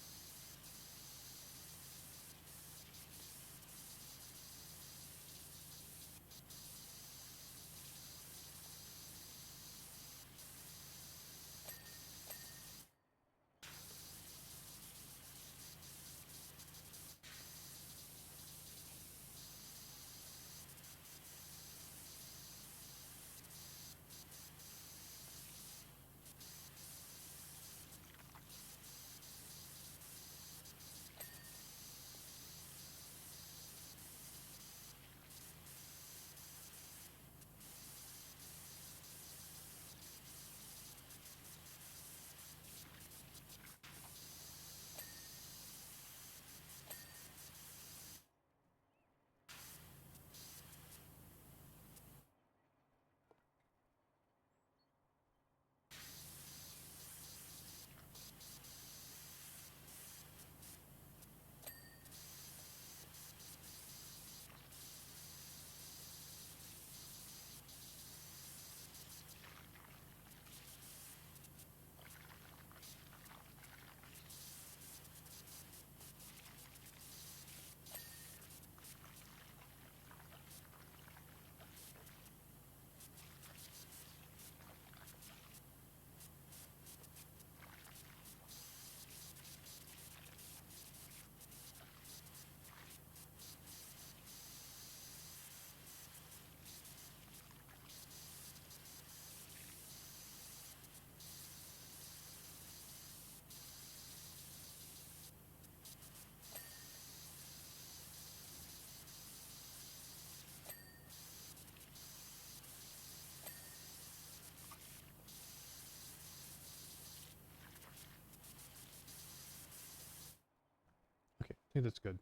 Okay, I think that's good.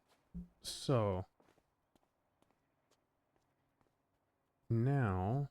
So now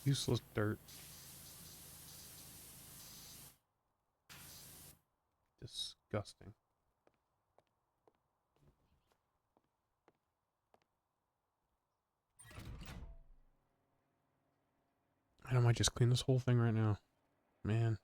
Useless dirt. Disgusting. I might just clean this whole thing right now. Man.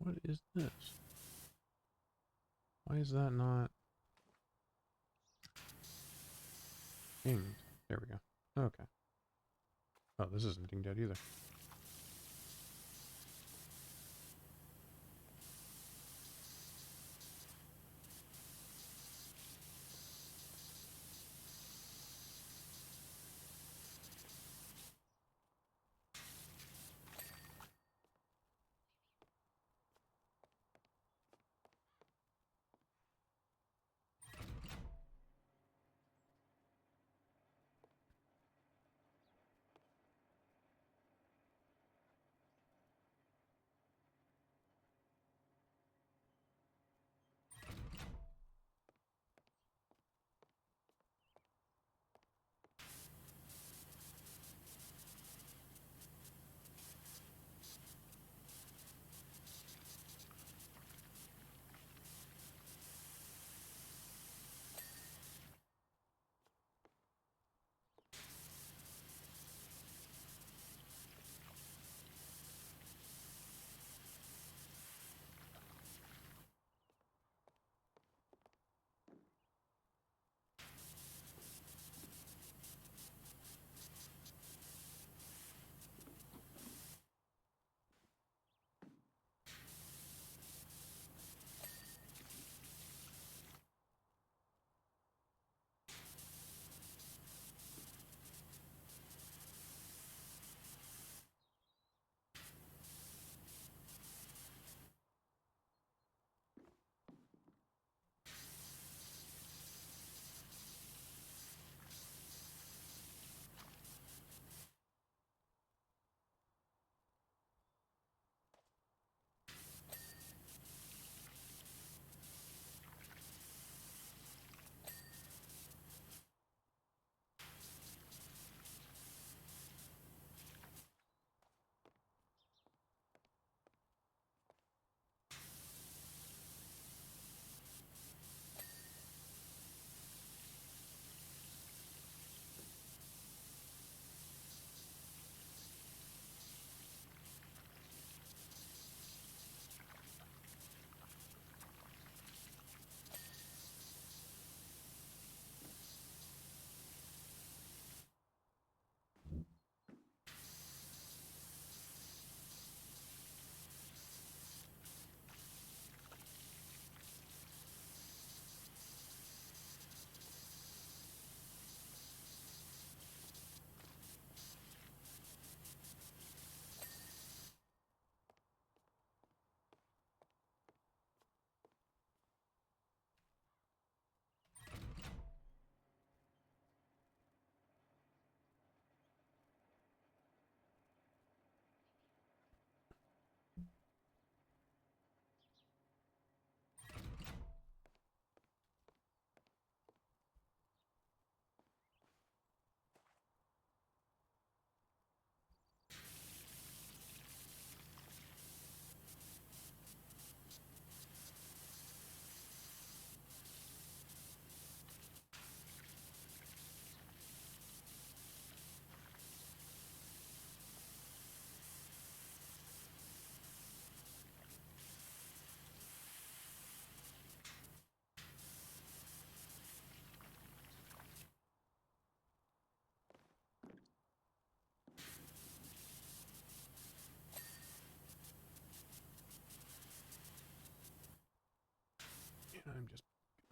What is this? Why is that not dinged? There we go. Okay. Oh, this isn't dinged out either.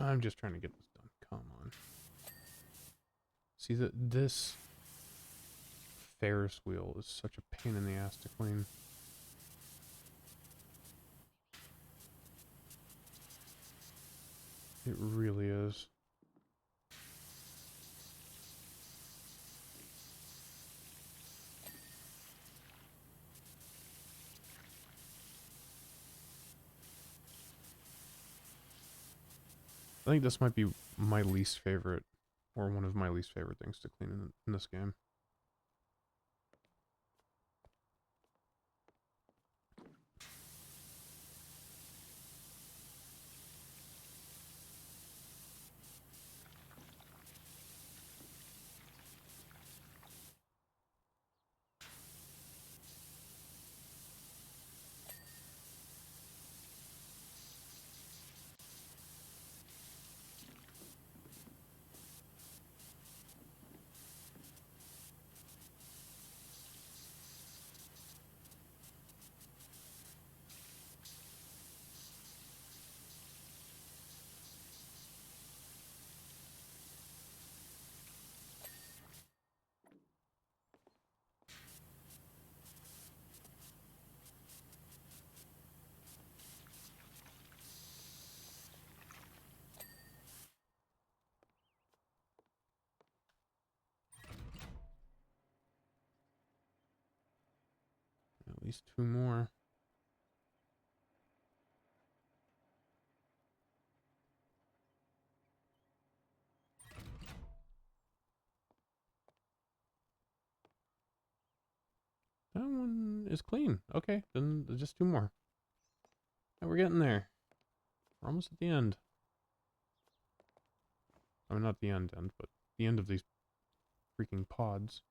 I'm just trying to get this done. Come on. See that this Ferris wheel is such a pain in the ass to clean. It really is. I think this might be my least favorite, or one of my least favorite things to clean in this game. least 2 more. That one is clean. Okay, then just 2 more. And we're getting there. We're almost at the end. I mean, not the end, but the end of these freaking pods.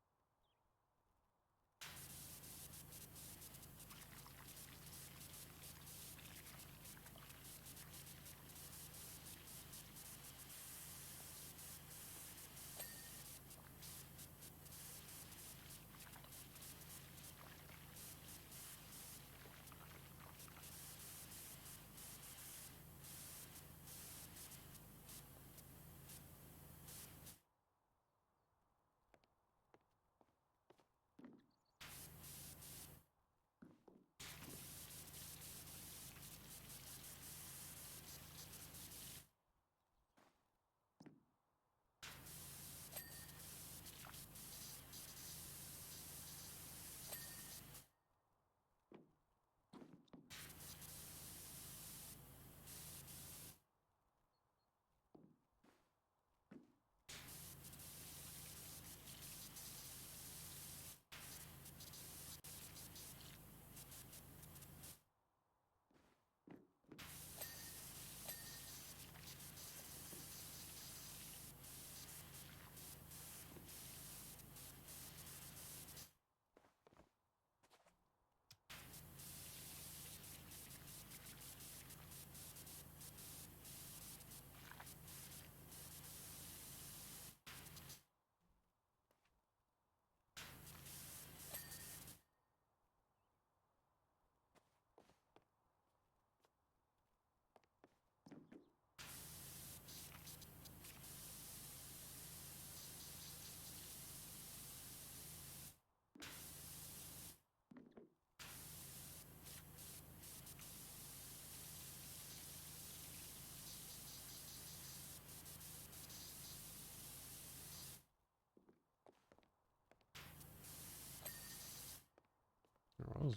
That was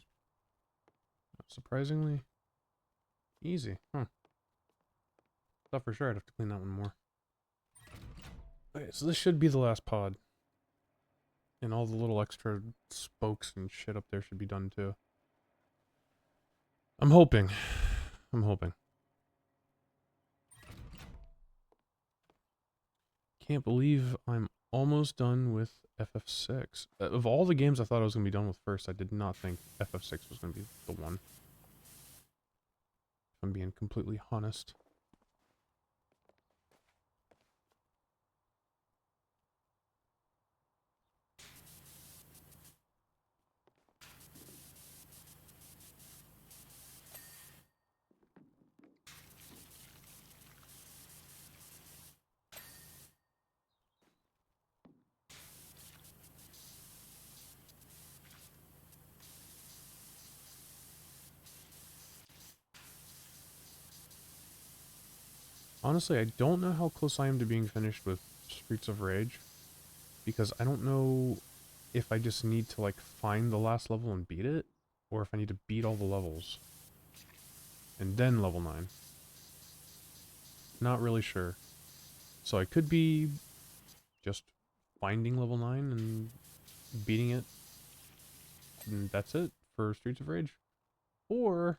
surprisingly easy. Huh. Thought for sure I'd have to clean that one more. Okay, so this should be the last pod. And all the little extra spokes and shit up there should be done too. I'm hoping. I'm hoping. Can't believe I'm almost done with FF6. Of all the games I thought I was going to be done with first, I did not think FF6 was going to be the one. If I'm being completely honest. Honestly, I don't know how close I am to being finished with Streets of Rage. Because I don't know if I just need to, like, find the last level and beat it, or if I need to beat all the levels. And then level 9. Not really sure. So I could be just finding level 9 and beating it, and that's it for Streets of Rage. Or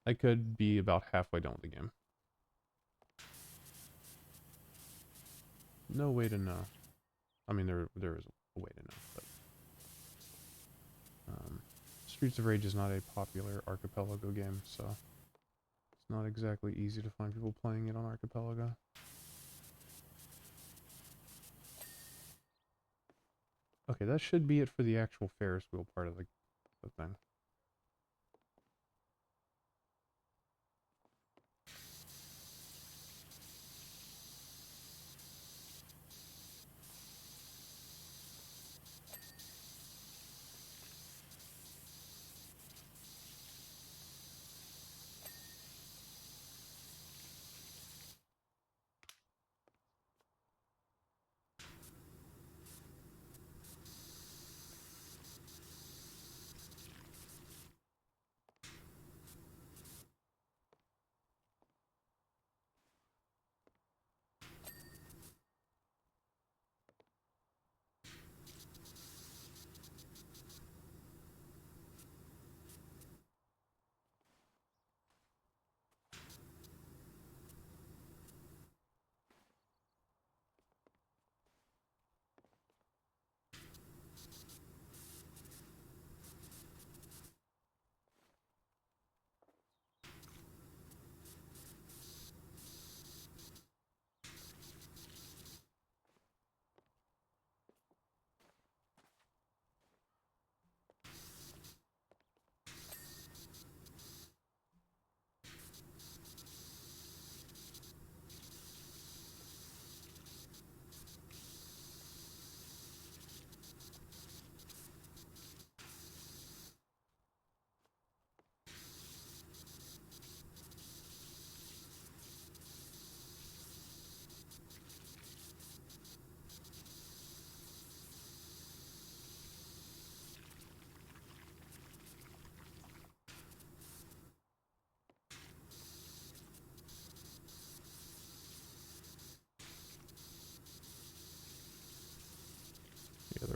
I could be about halfway done with the game. No way to know. I mean, there is a way to know, but Streets of Rage is not a popular archipelago game, so it's not exactly easy to find people playing it on archipelago. Okay, that should be it for the actual Ferris wheel part of the thing.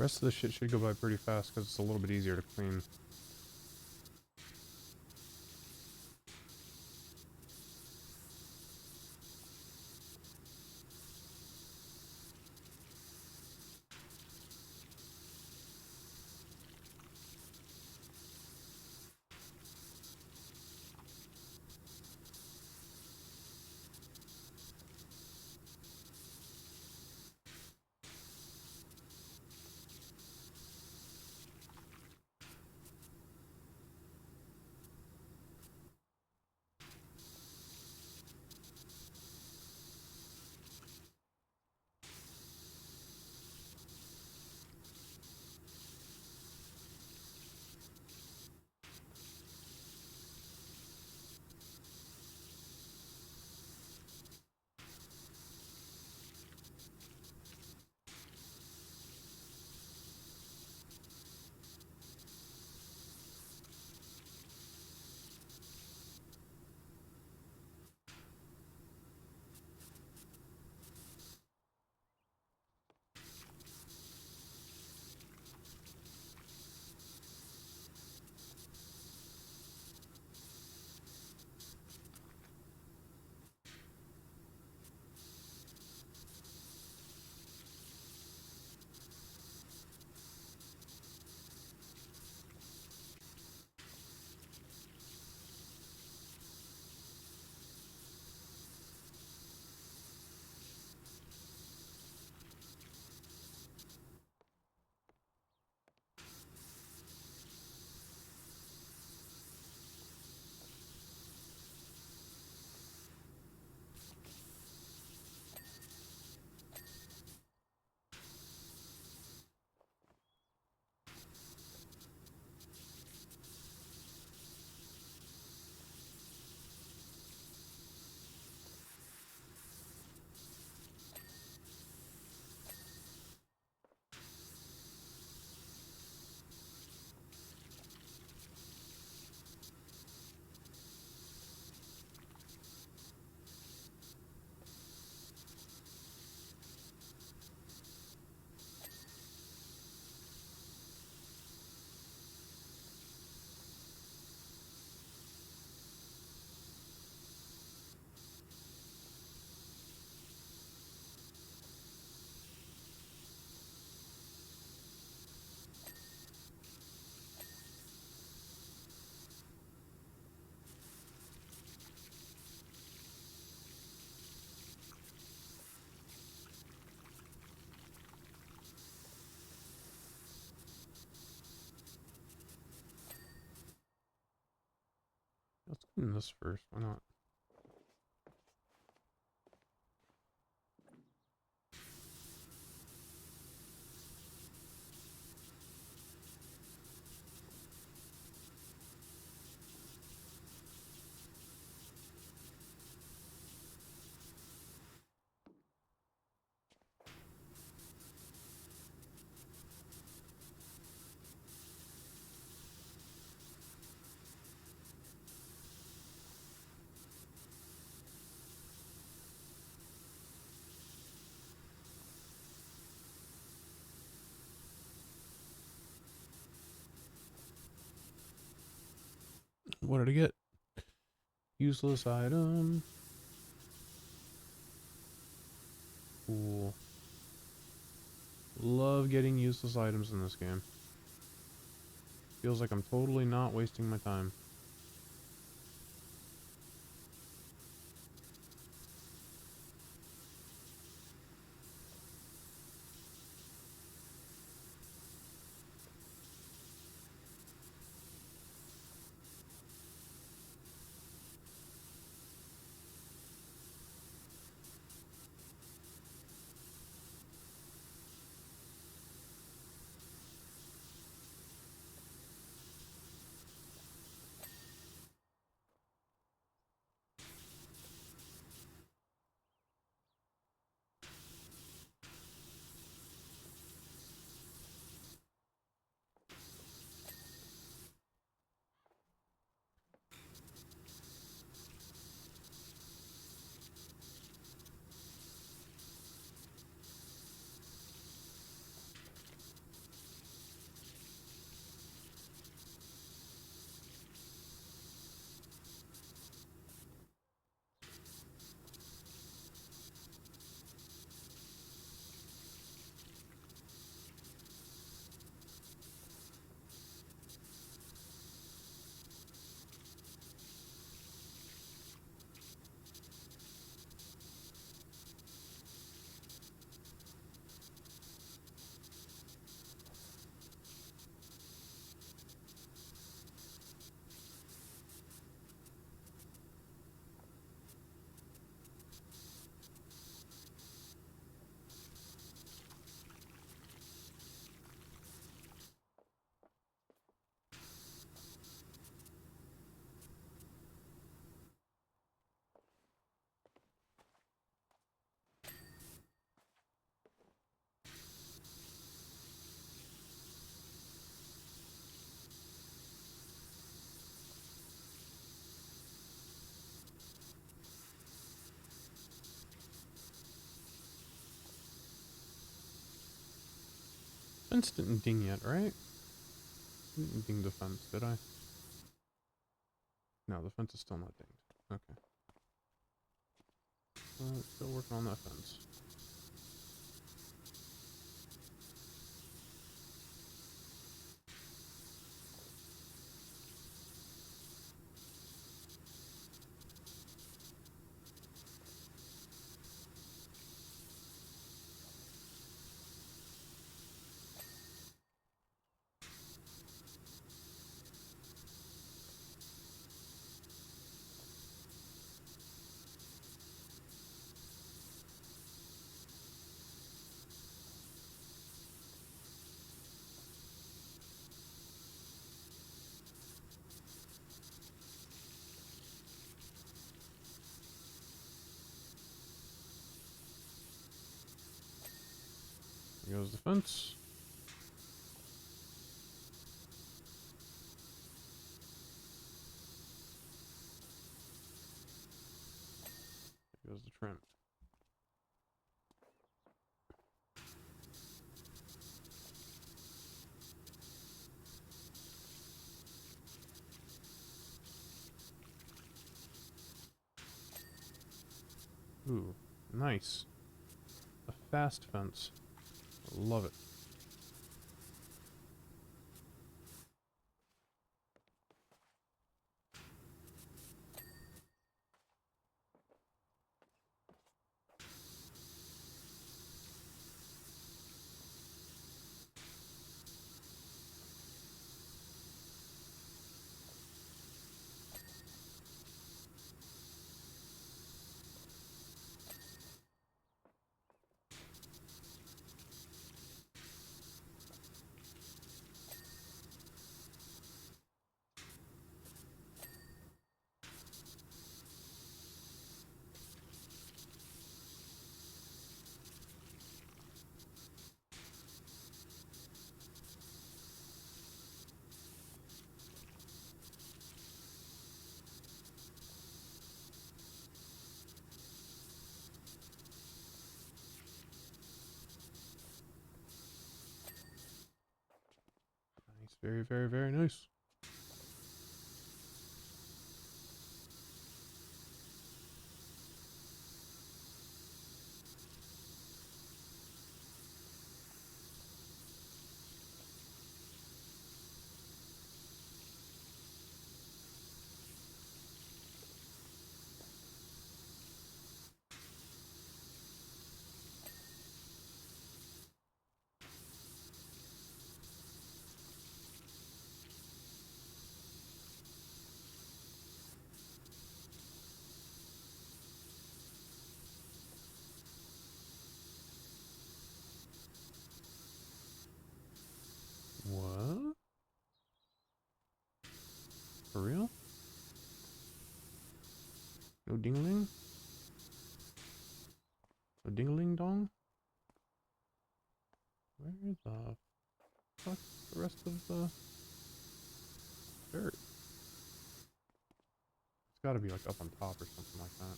rest of the shit should go by pretty fast because it's a little bit easier to clean. Let's clean this first. Why not? What did I get? Useless item. Cool. Love getting useless items in this game. Feels like I'm totally not wasting my time. fence didn't ding yet, right? Didn't ding the fence, did I? No, the fence is still not dinged. Okay. Still working on that fence. Here goes the fence. Here goes the trim. Ooh, nice. A fast fence. Love it. Nice, very, very, very nice. What? For real? No dingling? No dingling dong? Where the fuck's the rest of the dirt? It's gotta be like up on top or something like that.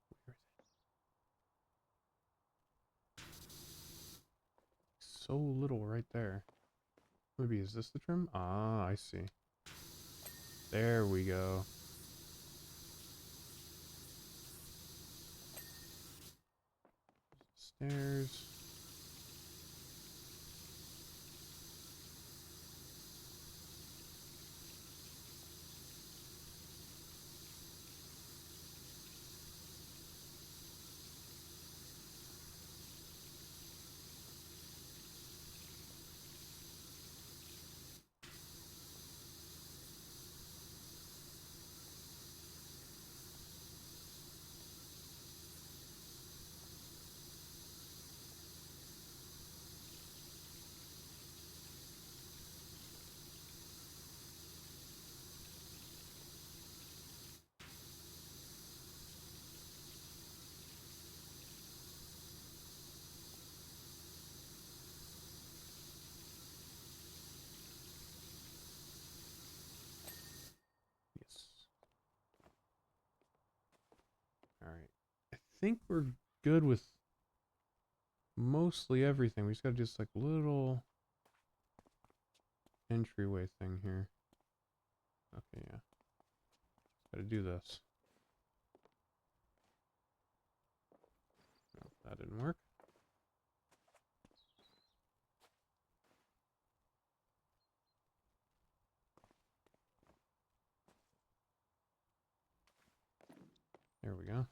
Where is it? So little right there. Maybe is this the trim? Ah, I see. There we go. Stairs. think we're good with mostly everything. We just gotta do this like little entryway thing here. Okay, yeah. Gotta do this. No, that didn't work. There we go.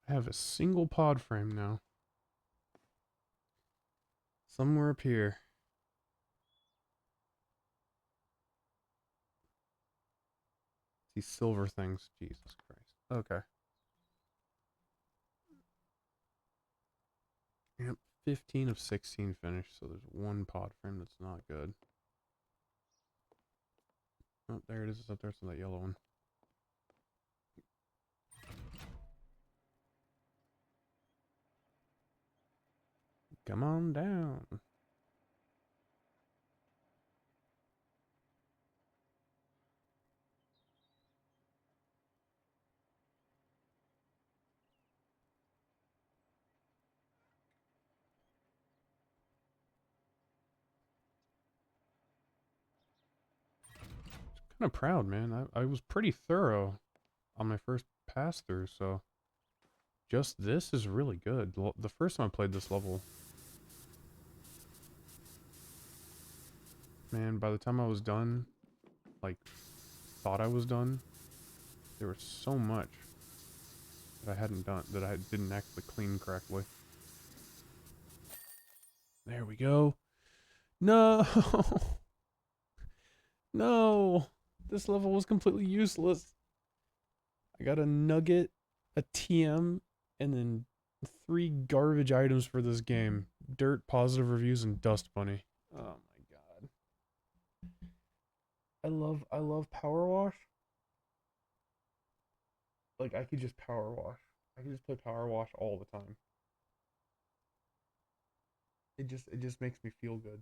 I have a single pod frame now. Somewhere up here. These silver things. Jesus Christ. Okay. Yep. 15 of 16 finished, so there's one pod frame that's not good. Oh, there it is. It's up there. It's that yellow one. Come on down. Kind of proud, man. I was pretty thorough on my first pass through, so just this is really good. The first time I played this level, man, by the time I was done, like, thought I was done, there was so much that I hadn't done, that I didn't actually clean correctly. There we go. No! No! This level was completely useless. I got a nugget, a TM, and then 3 garbage items for this game. Dirt, positive reviews, and Dust Bunny. Oh my god. I love Power Wash. Like, I could just Power Wash. I could just play Power Wash all the time. It just makes me feel good.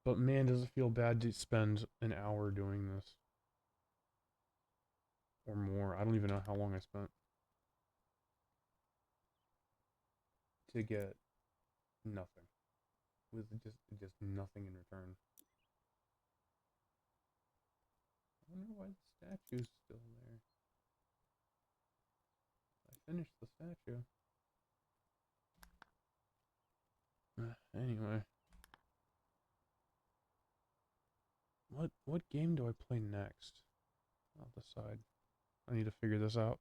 But man, does it feel bad to spend an hour doing this. Or more. I don't even know how long I spent. To get nothing. With just nothing in return. I wonder why the statue's still there. I finished the statue. Anyway. What game do I play next? I'll decide. I need to figure this out.